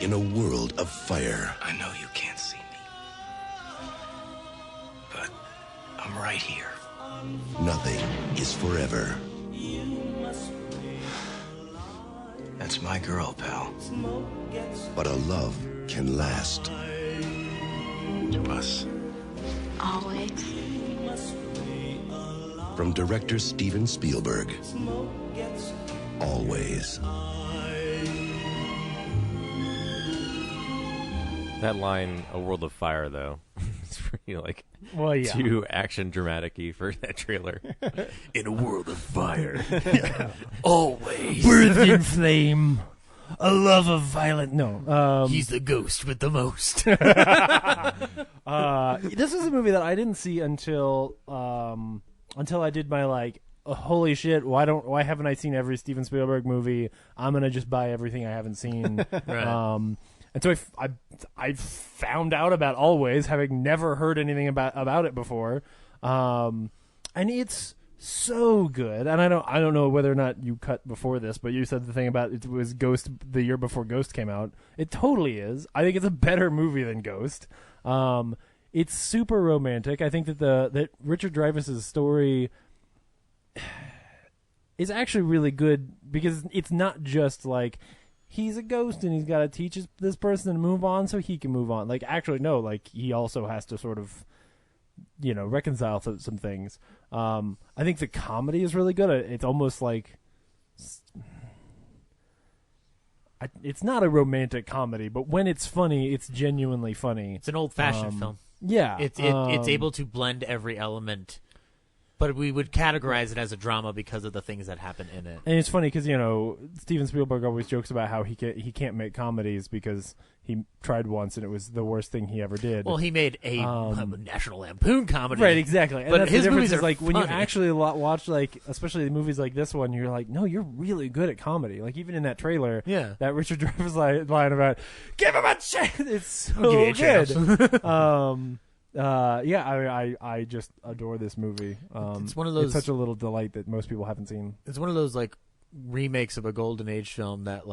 in a world of fire. I know you can't see me, but I'm right here. Nothing is forever. That's my girl, pal. But a love can last. To us. Always. From director Steven Spielberg. Always. That line, "A World of Fire," though, it's pretty like yeah. too action dramatic-y for that trailer. In a world of fire, always birthed in flame, a love of violent. No, he's the ghost with the most. This is a movie that I didn't see until I did my holy shit, why haven't I seen every Steven Spielberg movie? I'm gonna just buy everything I haven't seen. Right. And so I found out about Always, having never heard anything about it before, and it's so good. And I don't know whether or not you cut before this, but you said the thing about it was Ghost the year before Ghost came out. It totally is. I think it's a better movie than Ghost. It's super romantic. I think that Richard Dreyfuss's story is actually really good because it's not just like he's a ghost and he's got to teach this person to move on so he can move on. Actually, no, he also has to sort of, reconcile some things. I think the comedy is really good. It's almost like it's not a romantic comedy, but when it's funny, it's genuinely funny. It's an old-fashioned film. Yeah. It's able to blend every element. But we would categorize it as a drama because of the things that happen in it. And it's funny because, Steven Spielberg always jokes about how he can't make comedies because he tried once and it was the worst thing he ever did. Well, he made a National Lampoon comedy. Right, exactly. And but that's his the difference movies is are when you funny. actually watch, especially the movies like this one, you're like, no, you're really good at comedy. Even in that trailer, yeah, that Richard Dreyfuss line about, give him a chance! It's so I'll give you a good. chance. I just adore this movie. It's one of those. It's such a little delight that most people haven't seen. It's one of those remakes of a golden age film that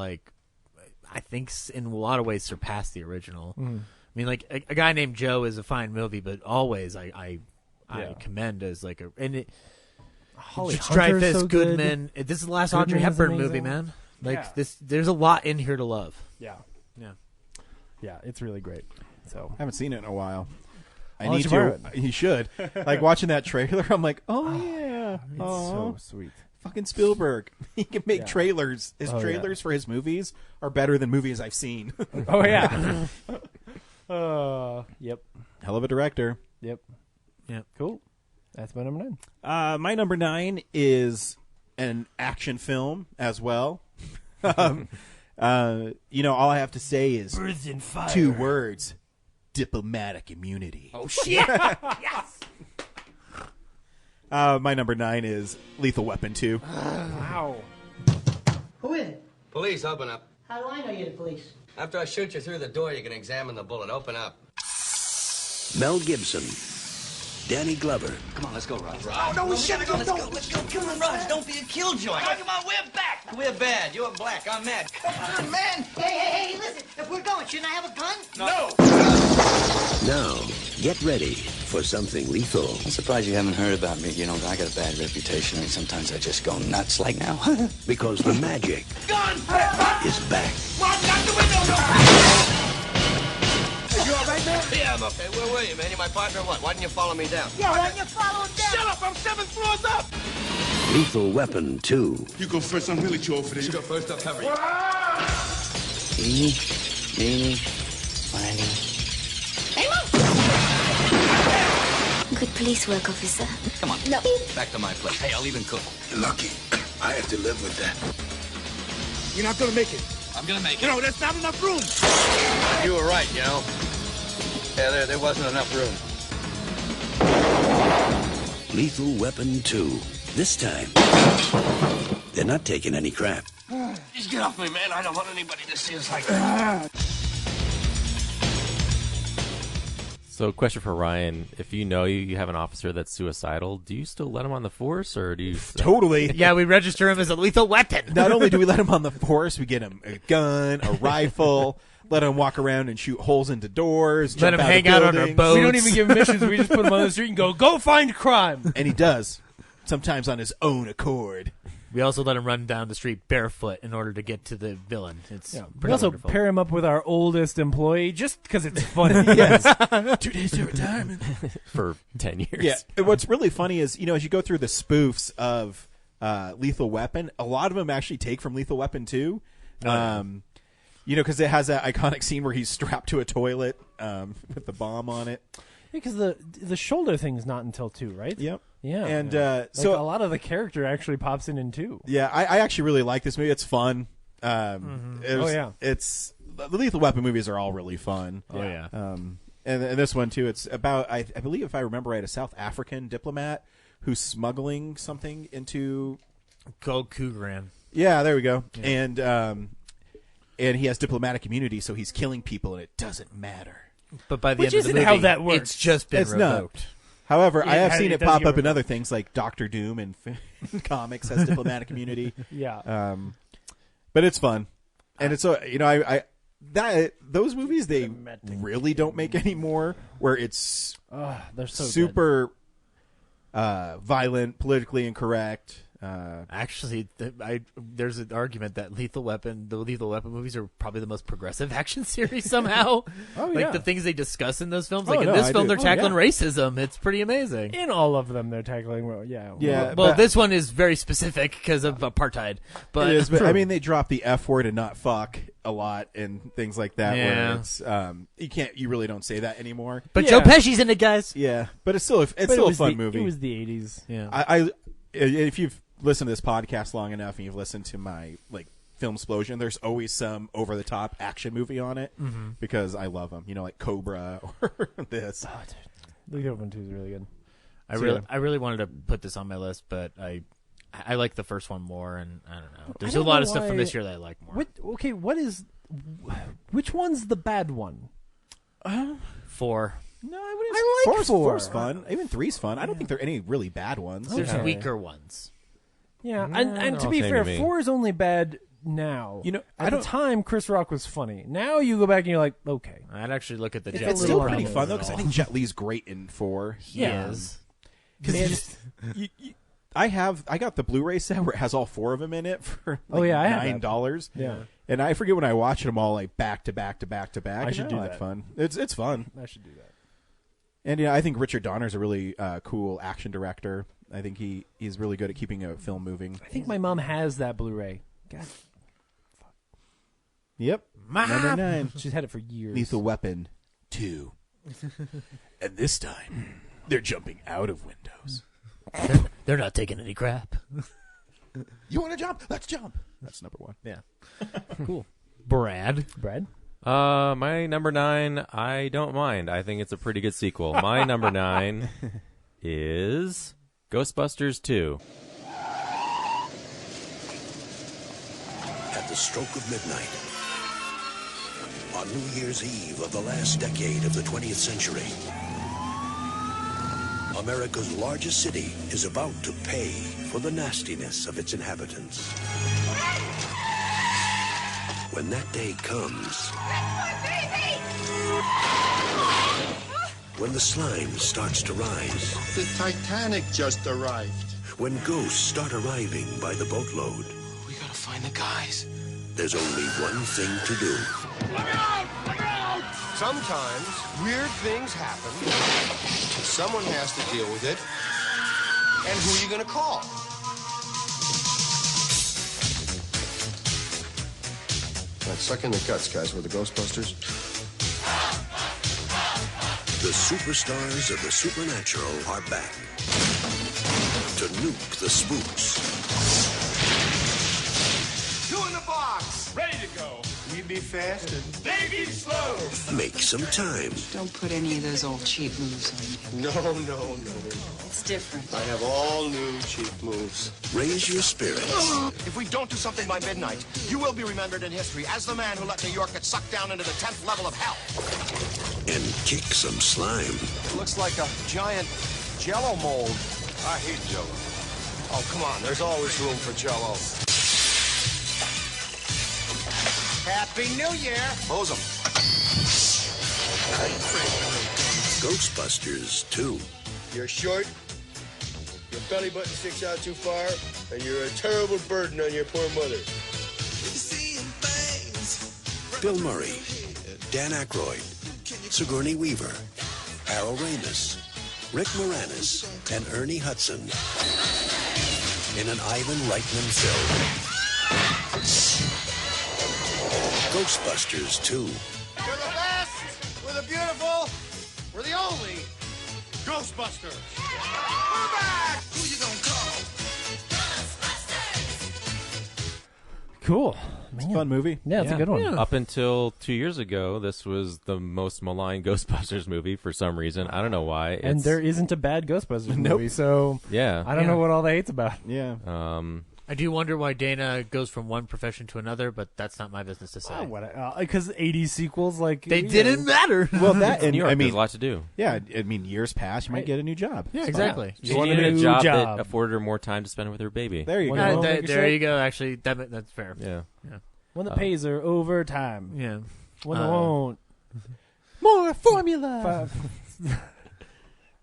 I think in a lot of ways surpassed the original. Mm. I mean, a guy named Joe is a fine movie, but Always I commend as Holly Dreyfuss, so Goodman. This is the last Audrey Hepburn movie, man. This, there's a lot in here to love. Yeah, yeah, yeah. It's really great. So I haven't seen it in a while. I I'll need let you borrow to. it. He should. Watching that trailer, I'm like, oh yeah, it's so sweet. Fucking Spielberg. He can make Yeah. trailers. His trailers for his movies are better than movies I've seen. Oh yeah. Yep. Hell of a director. Yep. Yeah. Cool. That's my number 9. My number 9 is an action film as well. All I have to say is Birds in fire. 2 words: diplomatic immunity. Oh shit! Yes. My number 9 is Lethal Weapon 2. Wow. Who is it? Police, open up. How do I know you're the police? After I shoot you through the door, you can examine the bullet. Open up. Mel Gibson, Danny Glover, Come on, let's go, Raj. Oh, no, we shouldn't go. Let's go. Come on, Raj. Don't be a killjoy. Come on, we're back. We're bad. You're black. I'm mad. Come on, man. Hey, listen. If we're going, shouldn't I have a gun? No. Now, get ready for something lethal. I'm surprised you haven't heard about me. You know, I got a bad reputation, and sometimes I just go nuts like now. Because the magic Gun! is back. Run out the window! You all right, man? Yeah, I'm okay. Where were you, man? You my partner or what? Why didn't you follow me down? Yeah, why don't you follow him down? Shut up! I'm 7 floors up! Lethal Weapon 2. You go first. I'm really too old for this. You go first. I'll cover you. Eeny, meeny, miny. Good police work, officer. Come on. No. Back to my place. Hey, I'll even cook. You're lucky. I have to live with that. You're not gonna make it. I'm gonna make it. You know, there's not enough room. You were right, you know. Yeah, there wasn't enough room. Lethal Weapon 2. This time, they're not taking any crap. Just get off me, man. I don't want anybody to see us like that. So, question for Ryan: if you know you have an officer that's suicidal, do you still let him on the force, or do you Totally. Yeah, we register him as a lethal weapon. Not only do we let him on the force, we get him a gun, a rifle, let him walk around and shoot holes into doors, Let jump him out hang of out on our buildings. boats. We don't even give him missions. We just put him on the street and go find crime. And he does, sometimes on his own accord. We also let him run down the street barefoot in order to get to the villain. It's We pretty also wonderful. pair him up with our oldest employee just because it's funny. Yes. 2 days to retirement. for 10 years? Yeah. And what's really funny is, as you go through the spoofs of Lethal Weapon, a lot of them actually take from Lethal Weapon 2. Because it has that iconic scene where he's strapped to a toilet with the bomb on it. Because the shoulder thing's not until 2, right? Yep. Yeah. And so a lot of the character actually pops in 2. Yeah, I actually really like this movie. It's fun. It's the Lethal Weapon movies are all really fun. Oh, yeah. And this one too. It's about I believe, if I remember right, a South African diplomat who's smuggling something into Gold Kugran. Yeah, there we go. Yeah. And he has diplomatic immunity, so he's killing people, and it doesn't matter. But by the Which end of the isn't movie, how that works. it's just been It's not. revoked. However, Yeah, I have seen it it does pop get up in revoked. other things, like Doctor Doom and comics has diplomatic immunity. Yeah. But it's fun, and it's those movies they really don't make anymore, where it's they're so super violent, politically incorrect. Actually, there's an argument that the Lethal Weapon movies are probably the most progressive action series somehow. Yeah. The things they discuss in those films. Oh, Like in no, this I film, do. they're tackling racism. It's pretty amazing. In all of them, they're tackling. Yeah. Well, but- this one is very specific because of apartheid. But, it is, but I mean, they drop the F word and not fuck a lot and things like that. Yeah. Where it's you really don't say that anymore. But Joe Pesci's in it, guys. Yeah, but it's still a fun movie. It was the 80s. Yeah, if you've listened to this podcast long enough and you've listened to my Filmsplosion, there's always some over the top action movie on it because I love them. Like Cobra or this. Oh, dude. Lethal Weapon 2 is really good. I really wanted to put this on my list, but I like the first one more, and I don't know. There's I don't a lot know of stuff from why- this year that I like more. Which one's the bad one? 4. No, I like 4. Four's fun. Even 3's fun. I don't think there are any really bad ones. There's weaker ones. Yeah, No, and to all be same fair, to me. 4 is only bad now. I At the don't- time, Chris Rock was funny. Now you go back and you're like, okay. I'd actually look at the Jet It's Li still problem pretty fun though, at because I all. think Jet Li's great in 4. He is. Because I got the Blu-ray set where it has all 4 of them in it for Oh, yeah, I have that. $9. Yeah. And I forget when I watched them all back to back to back to back. I should and do I like that. fun. It's fun. I should do that. And I think Richard Donner's a really cool action director. I think he's really good at keeping a film moving. I think my mom has that Blu-ray. God. Yep. Mom! Number 9. She's had it for years. Lethal Weapon 2. And this time, They're jumping out of windows. They're not taking any crap. You want to jump? Let's jump. That's number 1. Yeah. Cool. Brad? My number 9, I don't mind. I think it's a pretty good sequel. My number 9 is Ghostbusters 2. At the stroke of midnight, on New Year's Eve of the last decade of the 20th century, America's largest city is about to pay for the nastiness of its inhabitants. When that day comes, when the slime starts to rise, the Titanic just arrived. When ghosts start arriving by the boatload, We gotta find the guys. there's only one thing to do. Look out! Look out! Sometimes weird things happen. Someone has to deal with it. And who are you gonna call? Right, suck in the guts, guys. We're the Ghostbusters. The superstars of the supernatural are back to nuke the spooks. 2 in the box! Ready to go. We be fast and they be slow. Make some time. Don't put any of those old cheap moves on me. No. It's different. I have all new cheap moves. Raise your spirits. If we don't do something by midnight, you will be remembered in history as the man who let New York get sucked down into the 10th level of hell. And kick some slime. Looks like a giant Jell-O mold. I hate Jell-O. Oh, come on. There's always room for Jell-O. Happy New Year. Hose 'em. Ghostbusters 2. You're short, your belly button sticks out too far, and you're a terrible burden on your poor mother. Bill Murray, Dan Aykroyd, Sigourney Weaver, Harold Ramis, Rick Moranis, and Ernie Hudson in an Ivan Reitman film. Ghostbusters 2. We're the best, we're the beautiful, we're the only Ghostbusters. We're back! Who you gonna call? Cool. It's a fun movie. Yeah, it's a good one. Yeah. Up until 2 years ago, this was the most maligned Ghostbusters movie for some reason. I don't know why. And there isn't a bad Ghostbusters Nope. movie, so Yeah. I don't know what all the hate's about. Yeah. I do wonder why Dana goes from one profession to another, but that's not my business to say. Because 80s sequels, like They didn't matter. Well, that and New York, I mean, there's a lot to do. Yeah, I mean, years pass, you might get a new job. Yeah, It's exactly. fine. She wanted a job that afforded her more time to spend with her baby. There you go. There you go. Actually, that's fair. Yeah. When the pays are overtime. Yeah. When they won't. More formula.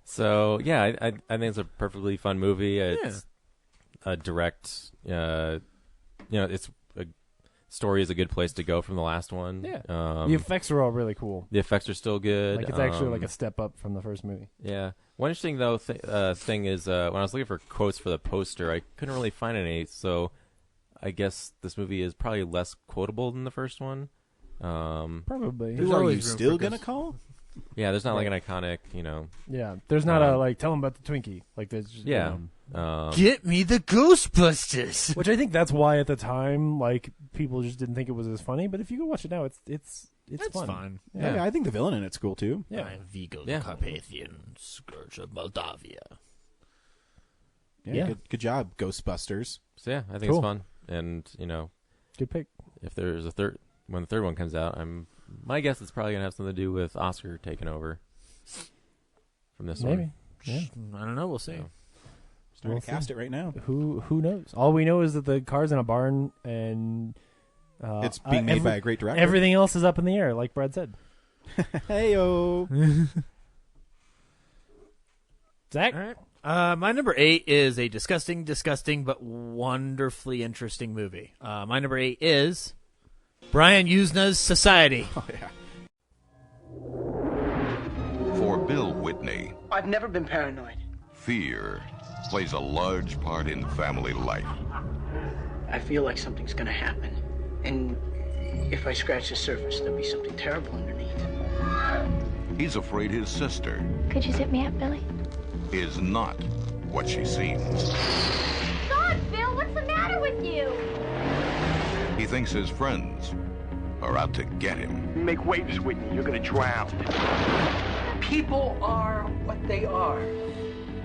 So yeah, I think it's a perfectly fun movie. It's a direct, it's a story is a good place to go from the last one. Yeah. The effects are all really cool. The effects are still good. Like it's actually like a step up from the first movie. Yeah. One interesting though thing is when I was looking for quotes for the poster, I couldn't really find any. So I guess this movie is probably less quotable than the first one. Probably. Who are you still gonna call? Yeah, there's not like an iconic, Yeah, there's not a like tell them about the Twinkie. Like there's just, Yeah. Get me the Ghostbusters. Which I think that's why at the time like people just didn't think it was as funny. But if you go watch it now, it's fun. Yeah, I think the villain in it's cool too. Yeah. I am Vigo the Carpathian, Scourge of Moldavia. Yeah. Good job, Ghostbusters. So yeah, I think it's fun, and good pick. If there's when the third one comes out, my guess it's probably gonna have something to do with Oscar taking over from this one. Maybe. Yeah. I don't know. We'll see. Starting to cast it right now. Who knows? All we know is that the car's in a barn and it's being made by a great director. Everything else is up in the air, like Brad said. Heyo. Zach? All right. My number 8 is a disgusting but wonderfully interesting movie. My number 8 is Brian Yuzna's Society. Oh, yeah. For Bill Whitney, I've never been paranoid. fear plays a large part in family life. I feel like something's gonna happen. And if I scratch the surface, there'll be something terrible underneath. He's afraid his sister Could you zip me up, Billy? is not what she seems. God, Bill, what's the matter with you? He thinks his friends are out to get him. Make waves, Whitney. You're gonna drown. People are what they are.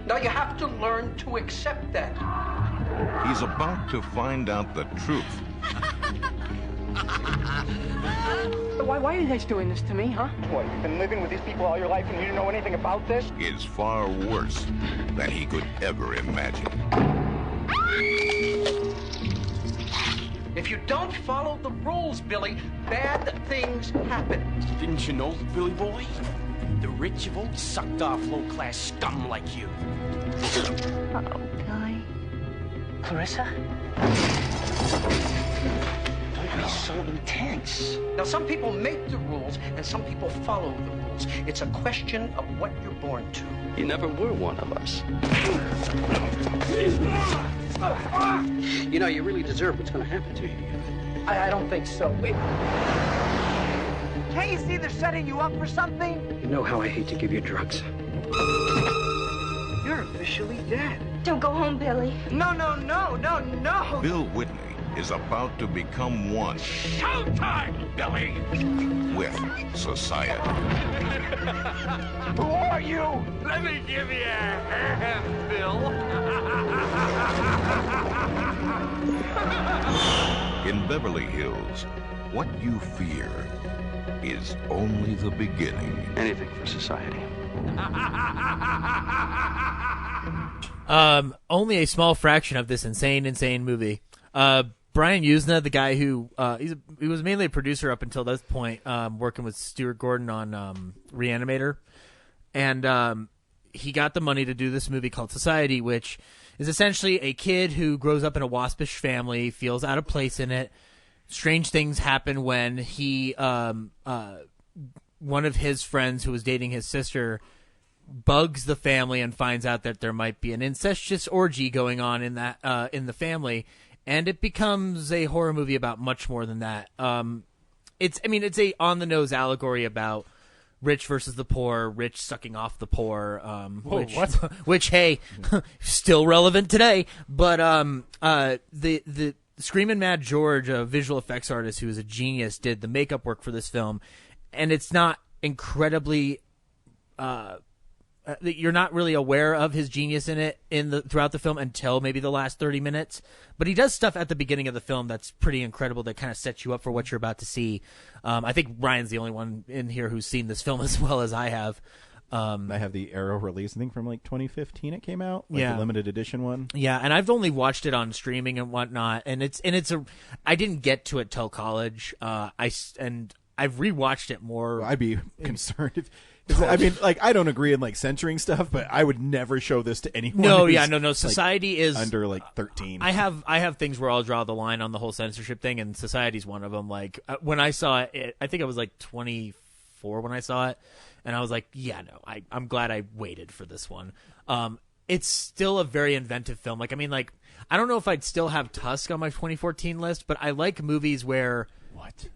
Now you have to learn to accept that. He's about to find out the truth. Why are you guys doing this to me, huh? What, you've been living with these people all your life and you didn't know anything about this? Is far worse than he could ever imagine. If you don't follow the rules, Billy, bad things happen. Didn't you know, Billy boy? The rich have always sucked off low-class scum like you. Uh-oh, Billy. Clarissa? Don't be so intense. Now, some people make the rules, and some people follow the rules. It's a question of what you're born to. You never were one of us. You know, you really deserve what's going to happen to you. I don't think so. Wait. Can't you see they're setting you up for something? You know how I hate to give you drugs. You're officially dead. Don't go home, Billy. No. Bill Whitney is about to become one Showtime, Billy! with society. Who are you? Let me give you a hand, Bill. In Beverly Hills, what you fear is only the beginning. Anything for society. Only a small fraction of this insane movie. Brian Usna, the guy who he was mainly a producer up until this point, working with Stuart Gordon on Reanimator, and he got the money to do this movie called Society, which is essentially a kid who grows up in a waspish family, feels out of place in it. Strange things happen when he, one of his friends who was dating his sister, bugs the family and finds out that there might be an incestuous orgy going on in that in the family, and it becomes a horror movie about much more than that. It's a on the nose allegory about rich versus the poor, rich sucking off the poor, which hey, still relevant today. But the Screamin' Mad George, a visual effects artist who is a genius, did the makeup work for this film, and it's not incredibly. You're not really aware of his genius in it throughout the film until maybe the last 30 minutes. But he does stuff at the beginning of the film that's pretty incredible that kind of sets you up for what you're about to see. I think Ryan's the only one in here who's seen this film as well as I have. I have the Arrow release. I think from like 2015 it came out, the limited edition one. Yeah, and I've only watched it on streaming and whatnot, and I didn't get to it till college. I've rewatched it more. Well, I'd be concerned if. I mean, like, I don't agree in like censoring stuff, but I would never show this to anyone. No. Society is under like 13. I have things where I'll draw the line on the whole censorship thing, and Society's one of them. Like when I saw it, I think I was like 24 when I saw it, and I was like, I'm glad I waited for this one. It's still a very inventive film. Like, I mean, like, I don't know if I'd still have Tusk on my 2014 list, but I like movies where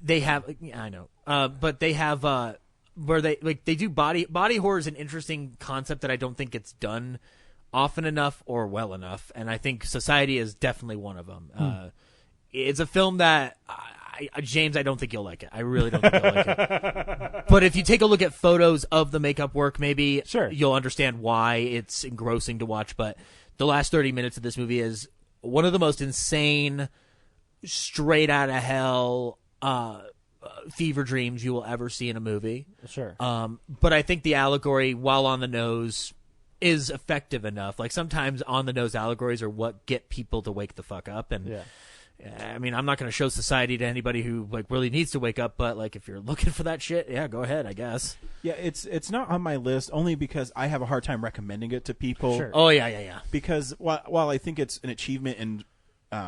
they have. I know, but they have. Where they do body horror is an interesting concept that I don't think gets done often enough or well enough, and I think Society is definitely one of them. It's a film that James, I don't think you'll like it. I really don't think you'll like it. But if you take a look at photos of the makeup work, maybe you'll understand why it's engrossing to watch. But the last 30 minutes of this movie is one of the most insane, straight out of hell. Fever dreams you will ever see in a movie. Sure. But I think the allegory, while on the nose, is effective enough. Like, sometimes on the nose allegories are what get people to wake the fuck up. And I mean, I'm not going to show Society to anybody who like really needs to wake up, but like if you're looking for that shit, go ahead, I guess. Yeah, it's not on my list only because I have a hard time recommending it to people. Sure. Oh yeah. Because while I think it's an achievement in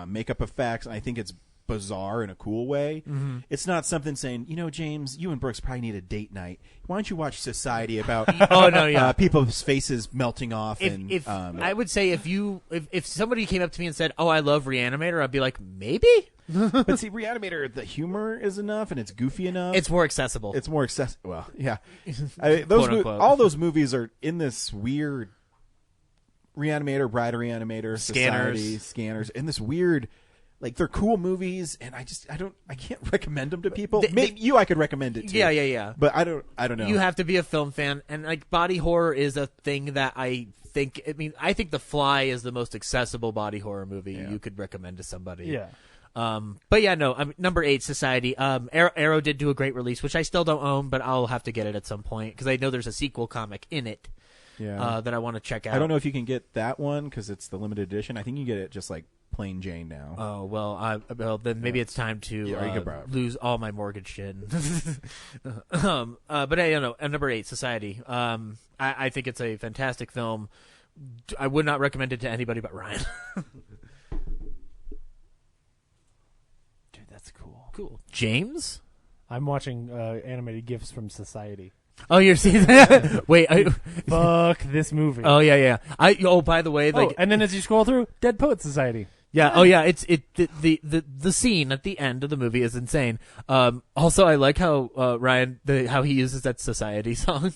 makeup effects, and I think it's bizarre in a cool way. Mm-hmm. It's not something saying, James, you and Brooks probably need a date night. Why don't you watch Society about people's faces melting off? I would say if somebody came up to me and said, "Oh, I love Reanimator," I'd be like, maybe. But see, Reanimator, the humor is enough and it's goofy enough. It's more accessible. It's more accessible. Well, yeah. All those movies are in this weird Reanimator, Bride of Reanimator, Society, Scanners, in this weird, like, they're cool movies, and I can't recommend them to people. Maybe I could recommend it to. Yeah. But I don't know. You have to be a film fan, and like body horror is a thing that I think The Fly is the most accessible body horror movie you could recommend to somebody. Yeah. But yeah, no. Number 8, Society. Arrow did do a great release, which I still don't own, but I'll have to get it at some point because I know there's a sequel comic in it. Yeah. That I want to check out. I don't know if you can get that one because it's the limited edition. I think you can get it just like plain Jane now. Oh well, then maybe it's time to lose all my mortgage shit. But I don't know. Number 8, Society. I think it's a fantastic film. I would not recommend it to anybody but Ryan. Dude, that's cool. Cool. James? I'm watching animated GIFs from Society. Oh, you're seeing that? Wait, fuck this movie. Oh yeah. By the way, and then as you scroll through, Dead Poet Society. Yeah. Oh yeah. The scene at the end of the movie is insane. Also, I like how Ryan how he uses that Society song,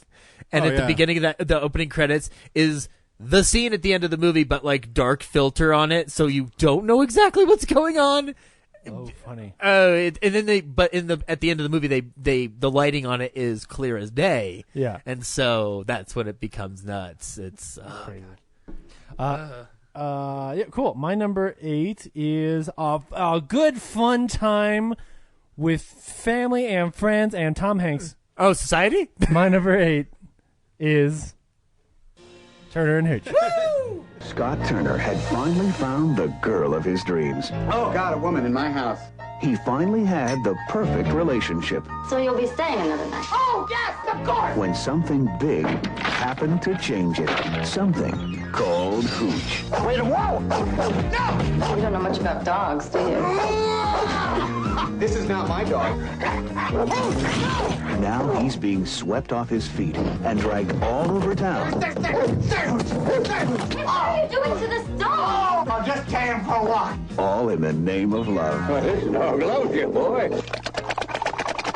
and the beginning of the opening credits is the scene at the end of the movie, but like dark filter on it, so you don't know exactly what's going on. Oh, funny. And then at the end of the movie, the lighting on it is clear as day. Yeah. And so that's when it becomes nuts. It's crazy. Yeah, cool. My number 8 is a good fun time with family and friends and Tom Hanks. Oh, Society? My number 8 is Turner and Hooch. Woo! Scott Turner had finally found the girl of his dreams. Oh, God, a woman in my house. He finally had the perfect relationship. So you'll be staying another night? Oh, yes, of course! When something big happened to change it. Something called Hooch. Wait, whoa! No! You don't know much about dogs, do you? This is not my dog. Now he's being swept off his feet and dragged all over town. What are you doing to this dog? I'll just take him for a walk. All in the name of love. This dog loves you, boy.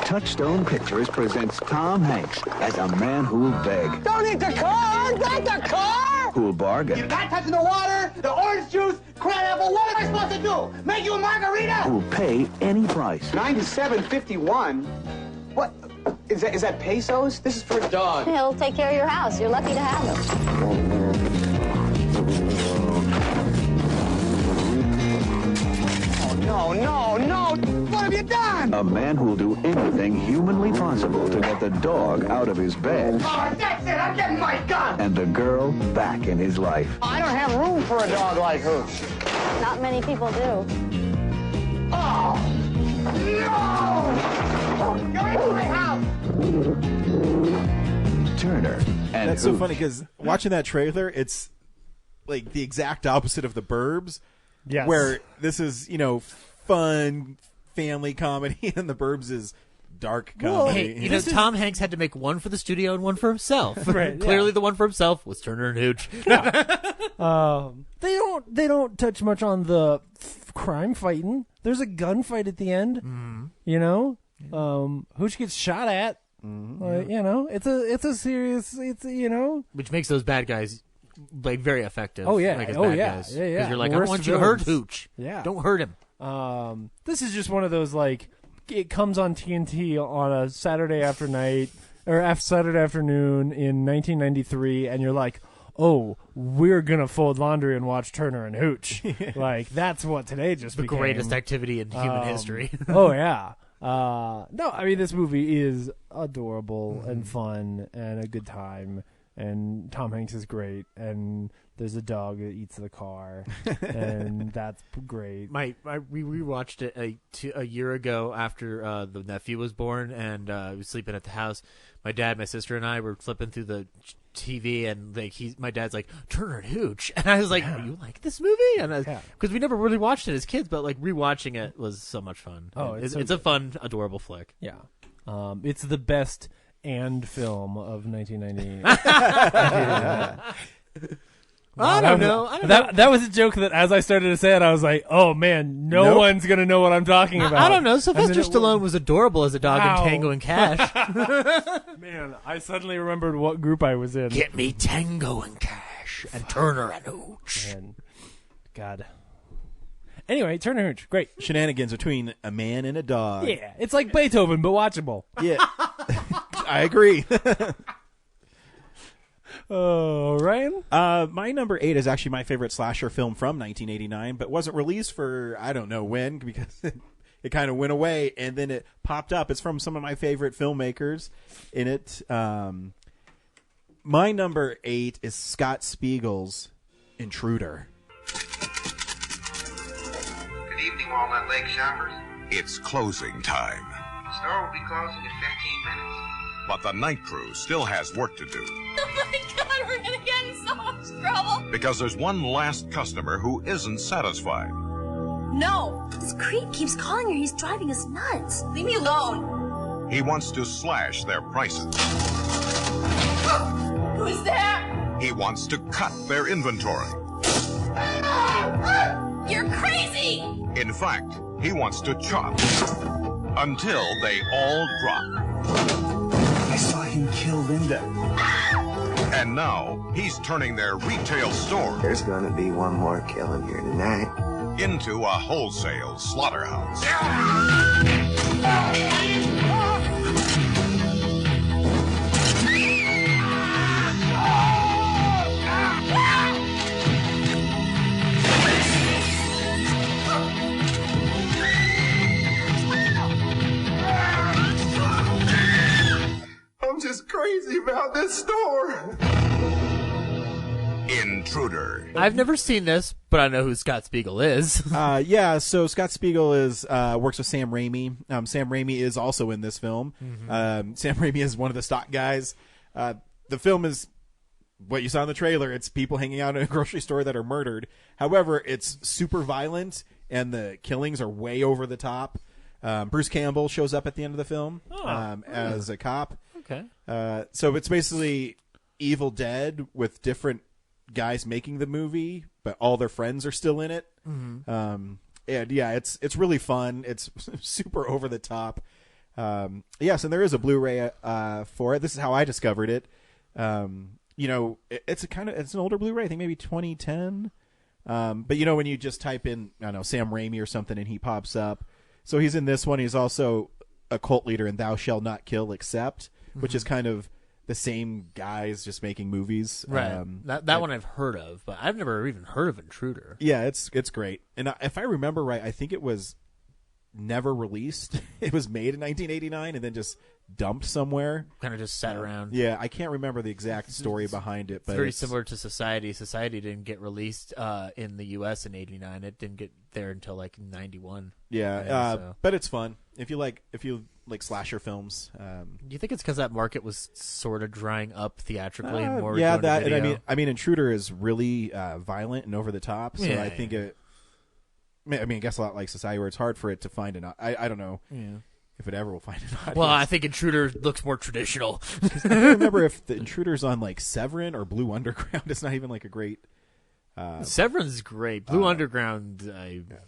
Touchstone Pictures presents Tom Hanks as a man who'll beg. Don't eat the car! Not the car! Who'll bargain. You're not touching the water, the orange juice, crab-apple. What am I supposed to do? Make you a margarita? Who'll pay any price. 97.51. What? Is that pesos? This is for a dog. He'll take care of your house. You're lucky to have him. No! What have you done? A man who'll do anything humanly possible to get the dog out of his bed. Oh, that's it! I'm getting my gun! And the girl back in his life. I don't have room for a dog like Hooch. Not many people do. Oh! No! You're in my house! Turner and That's so funny because watching that trailer, it's like the exact opposite of The Burbs. Yes. Where this is, fun family comedy, and The Burbs is dark comedy. Hey, Tom Hanks had to make one for the studio and one for himself. Right, Clearly, the one for himself was Turner and Hooch. They don't touch much on the crime fighting. There's a gunfight at the end. Hooch gets shot at. It's a serious. Which makes those bad guys like very effective. Oh yeah, like, as bad guys. 'Cause you're like, I don't want you to hurt Hooch. Yeah, don't hurt him. This is just one of those like it comes on TNT on a Saturday afternoon in 1993, and you're like, oh, we're gonna fold laundry and watch Turner and Hooch. Like that's what today just the became. Greatest activity in human history. Oh yeah. No, I mean this movie is adorable and fun and a good time. and Tom Hanks is great, and there's a dog that eats the car, and that's great. We rewatched it a year ago after the nephew was born, and we was sleeping at the house. My dad, my sister, and I were flipping through the TV, and like my dad's like, Turner and Hooch, and I was like, you like this movie? And because we never really watched it as kids, but like rewatching it was so much fun. Oh, it's a fun, adorable flick. Yeah, it's the best and film of 1990. I don't know. That was a joke that as I started to say it, I was like, oh man, no one's going to know what I'm talking about. I don't know. Sylvester Stallone was adorable as a dog in Tango and Cash. Man, I suddenly remembered what group I was in. Get me Tango and Cash and Turner and Hooch. Man. God. Anyway, Turner and Hooch, great. Shenanigans between a man and a dog. Yeah, it's like Beethoven, but watchable. Yeah. I agree. Oh, Ryan? My number 8 is actually my favorite slasher film from 1989, but wasn't released for I don't know when because it kind of went away and then it popped up. It's from some of my favorite filmmakers in it. My number 8 is Scott Spiegel's Intruder. Good evening, Walnut Lake shoppers. It's closing time, The store will be closing in 15 minutes. but the night crew still has work to do. Oh my God, we're gonna get in so much trouble. Because there's one last customer who isn't satisfied. No, this creep keeps calling her. He's driving us nuts. Leave me alone. He wants to slash their prices. Who's there? He wants to cut their inventory. You're crazy. In fact, he wants to chop until they all drop. I saw him kill Linda. And now he's turning their retail store There's gonna be one more killing here tonight. into a wholesale slaughterhouse. I'm just crazy about this store. Intruder. I've never seen this, but I know who Scott Spiegel is. Yeah, so Scott Spiegel works with Sam Raimi. Sam Raimi is also in this film. Sam Raimi is one of the stock guys. The film is what you saw in the trailer. It's people hanging out in a grocery store that are murdered. However, it's super violent, and the killings are way over the top. Bruce Campbell shows up at the end of the film as a cop. Okay. So it's basically Evil Dead with different guys making the movie, but all their friends are still in it. And yeah, it's really fun. It's super over the top. Yes, and there is a Blu-ray for it. This is how I discovered it. It's an older Blu-ray. I think maybe 2010. But when you just type in, I don't know, Sam Raimi or something, and he pops up. So he's in this one. He's also a cult leader in Thou Shalt Not Kill Except, which is kind of the same guys just making movies. Right. That one I've heard of, but I've never even heard of Intruder. Yeah, it's great. And if I remember right, I think it was never released. It was made in 1989 and then just dumped somewhere. Kind of just sat around. Yeah, I can't remember the exact story behind it. But it's very similar to Society. Society didn't get released in the U.S. in '89. It didn't get there until like '91. Yeah, but it's fun if you like slasher films. Do you think it's because that market was sort of drying up theatrically and more? Yeah, going to that. video? And I mean, Intruder is really violent and over the top. So Yeah, I think it. I guess a lot like Society, where it's hard for it to find an. I don't know. Yeah. If it ever will find an audience. Well, I think Intruder looks more traditional. I can't remember if the Intruder's on like Severin or Blue Underground. It's not even like a great. Severin's great. Blue Underground,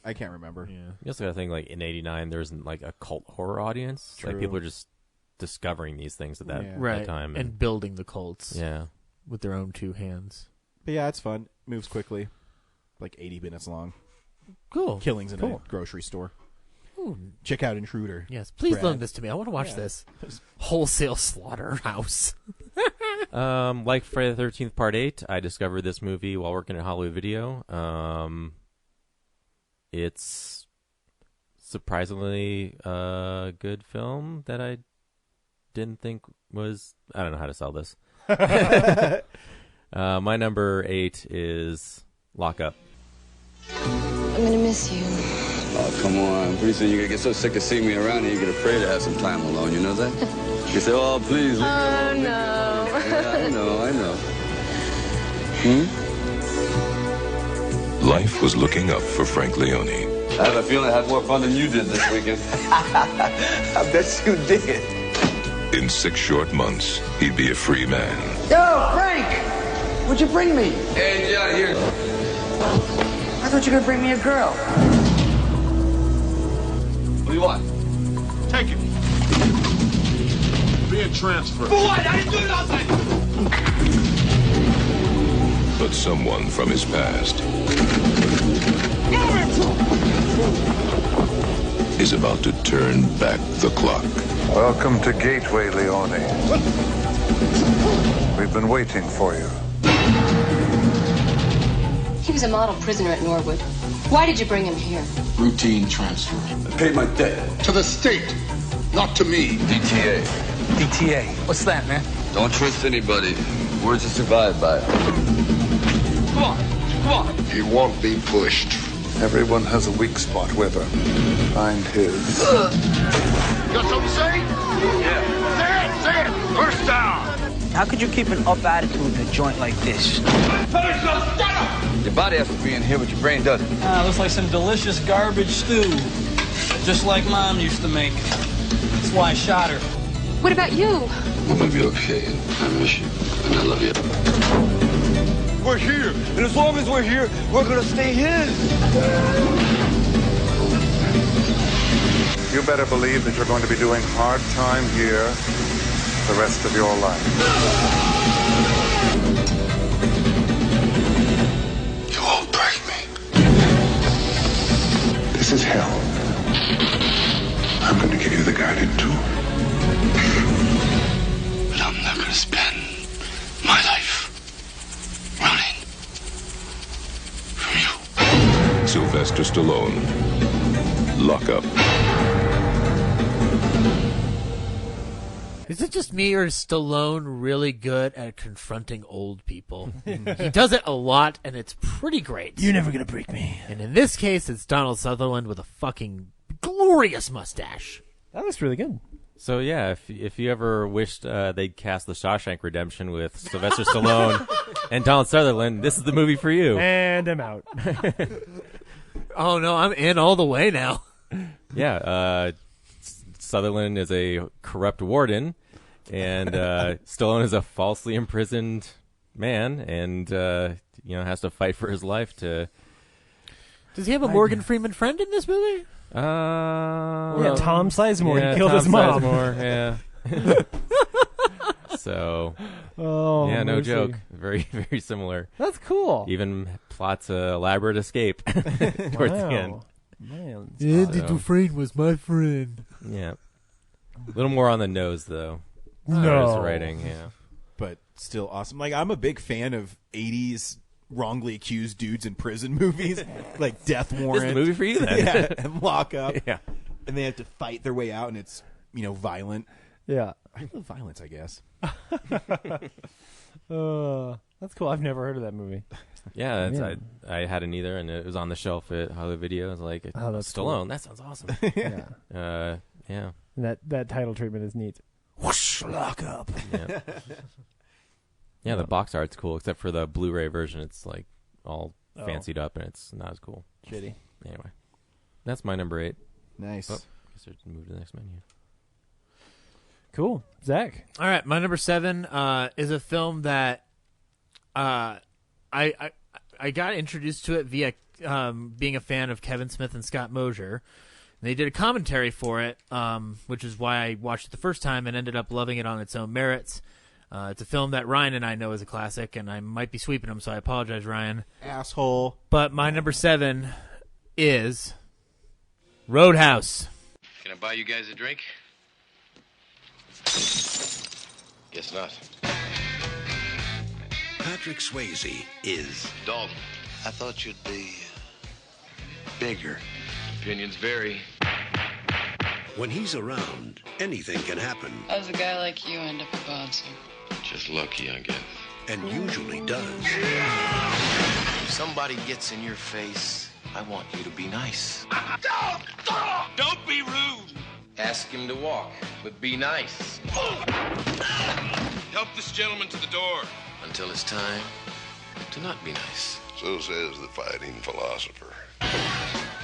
I can't remember. Yeah. You also got to think like in '89, there wasn't like a cult horror audience. True. Like people are just discovering these things at that, that time and building the cults. Yeah, with their own two hands. But yeah, it's fun. Moves quickly, like 80 minutes long. Cool. Killings in a grocery store. Ooh. Check out Intruder. Yes, please Brad. loan this to me. I want to watch this. Wholesale slaughterhouse. Like Friday the 13th Part 8, I discovered this movie while working at Hollywood Video. It's surprisingly a good film that I didn't think was... I don't know how to sell this. My number 8 is Lock Up. I'm gonna miss you. Oh, come on. Pretty soon you're going to get so sick of seeing me around here, you get afraid to have some time alone. You know that? You say, oh, please. Oh, no. Yeah, I know. Life was looking up for Frank Leone. I have a feeling I had more fun than you did this weekend. I bet you did. In 6 short months, he'd be a free man. Yo, Frank! What'd you bring me? Hey, get out of here. I thought you were gonna bring me a girl. What do you want? Take it. Be a transfer. For what? I didn't do nothing! But someone from his past is about to turn back the clock. Welcome to Gateway, Leone. We've been waiting for you. He was a model prisoner at Norwood. Why did you bring him here? Routine transfer. I paid my debt. To the state, not to me. DTA. DTA. What's that, man? Don't trust anybody. Words are survived by. Come on. He won't be pushed. Everyone has a weak spot, Weber. Find his. Got something to say? Yeah. Say it. First down. How could you keep an up attitude in a joint like this? Your body has to be in here, but your brain doesn't. Looks like some delicious garbage stew. Just like Mom used to make. That's why I shot her. What about you? I'm gonna be okay. I miss you, and I love you. We're here, and as long as we're here, we're gonna stay his. You better believe that you're going to be doing hard time here the rest of your life. You won't break me. This is hell. I'm going to give you the guided tool. But I'm not going to spend my life running from you. Sylvester Stallone. Lock Up. Is it just me, or is Stallone really good at confronting old people? He does it a lot, and it's pretty great. You're never gonna break me. And in this case, it's Donald Sutherland with a fucking glorious mustache. That looks really good. So yeah, if you ever wished they'd cast The Shawshank Redemption with Sylvester Stallone and Donald Sutherland, this is the movie for you. And I'm out. Oh no, I'm in all the way now. Yeah, Sutherland is a corrupt warden, and Stallone is a falsely imprisoned man, and has to fight for his life to. Does he have a Morgan Freeman friend in this movie? Yeah, Tom Sizemore. Yeah, he killed Tom his mom. Sizemore, yeah. So. Oh, yeah, no mercy. joke. Very, very similar. That's cool. Even plots a elaborate escape towards the end. Man, Andy Dufresne was my friend. Yeah. A little more on the nose, though. No. As writing, yeah. But still awesome. Like, I'm a big fan of 80s wrongly accused dudes in prison movies. Like Death Warrant. This is the movie for you, then. Yeah, and Lock Up. Yeah. And they have to fight their way out, and it's, violent. Yeah. I love violence, I guess. That's cool. I've never heard of that movie. Yeah, I hadn't either, and it was on the shelf at Hollywood Video. I was like, oh, that's Stallone. Cool. That sounds awesome. Yeah. Yeah. And that title treatment is neat. Whoosh, Lock Up. Yeah. Yeah, the box art's cool, except for the Blu-ray version. It's like all fancied up, and it's not as cool. Shitty. Anyway, that's my number 8. Nice. Oh, I guess I move to the next menu. Cool. Zach. All right, my number 7 is a film that I got introduced to it via being a fan of Kevin Smith and Scott Mosier. They did a commentary for it, which is why I watched it the first time and ended up loving it on its own merits. It's a film that Ryan and I know is a classic, and I might be sweeping him, so I apologize, Ryan. Asshole. But my number 7 is Roadhouse. Can I buy you guys a drink? Guess not. Patrick Swayze is Dalton. I thought you'd be bigger. Opinions vary. When he's around, anything can happen. How's a guy like you end up a bouncer? Just lucky, I guess. And usually does. If somebody gets in your face, I want you to be nice. Don't be rude. Ask him to walk, but be nice. Help this gentleman to the door. Until it's time to not be nice. So says the fighting philosopher.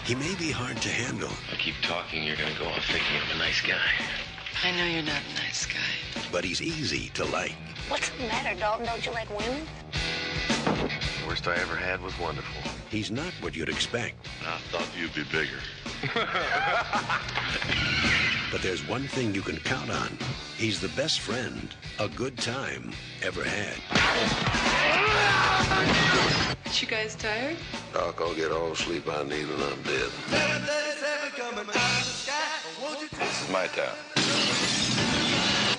He may be hard to handle. I keep talking, you're gonna go on thinking I'm a nice guy. I know you're not a nice guy. But he's easy to like. What's the matter, Dalton? Don't you like women? Worst I ever had was wonderful. He's not what you'd expect. I thought you'd be bigger. But there's one thing you can count on. He's the best friend a good time ever had. You guys tired? Doc, I'll get all the sleep I need and I'm dead. This is my town.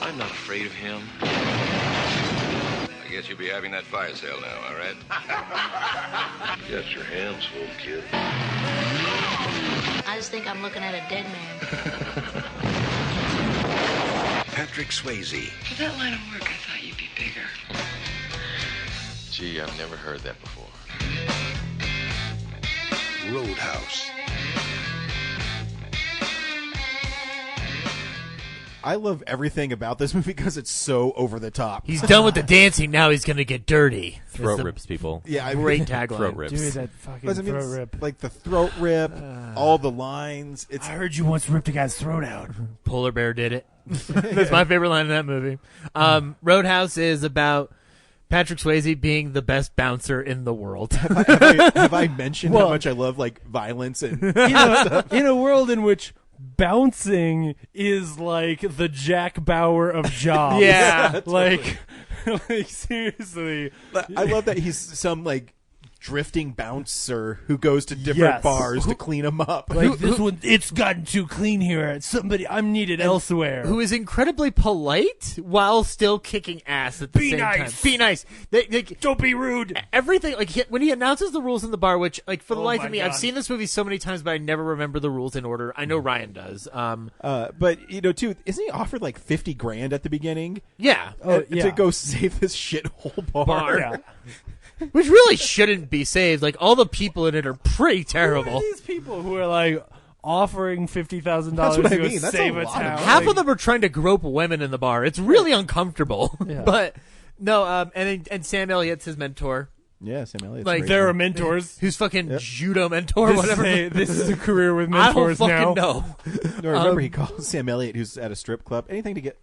I'm not afraid of him. I guess you'll be having that fire sale now, all right? You got your hands full, kid. I just think I'm looking at a dead man. Patrick Swayze. For that line of work, I thought you'd be bigger. Gee, I've never heard that before. Roadhouse. I love everything about this movie because it's so over the top. He's done with the dancing. Now he's going to get dirty. Throat rips people. Yeah, great tagline. Throat rips. Dude, that fucking throat rip. Like the throat rip, all the lines. I heard you once ripped a guy's throat out. Polar Bear did it. That's my favorite line in that movie. Roadhouse is about Patrick Swayze being the best bouncer in the world. Have I mentioned how much I love like violence and stuff? In a world in which bouncing is like the Jack Bauer of jobs. Yeah, like seriously. I love that he's some like drifting bouncer who goes to different bars to clean them up. Like this one, it's gotten too clean here. I'm needed elsewhere. Who is incredibly polite while still kicking ass at the same time. Be nice. Don't be rude. Everything when he announces the rules in the bar, which like for the life of me, I've seen this movie so many times, but I never remember the rules in order. I know Ryan does. But too, isn't he offered like $50,000 at the beginning? Yeah. To go save this shithole bar. Yeah. Which really shouldn't be saved. Like all the people in it are pretty terrible. Who are these people who are like offering $50,000 That's what I to mean. That's save a a lot of town? Half of them are trying to grope women in the bar. It's really uncomfortable. Yeah. But no, and Sam Elliott's his mentor. Yeah, Sam Elliott's Like great. There are mentors. Who's fucking judo mentor, whatever. This is a career with mentors I now. don't fucking know. No, remember he calls Sam Elliott, who's at a strip club, anything to get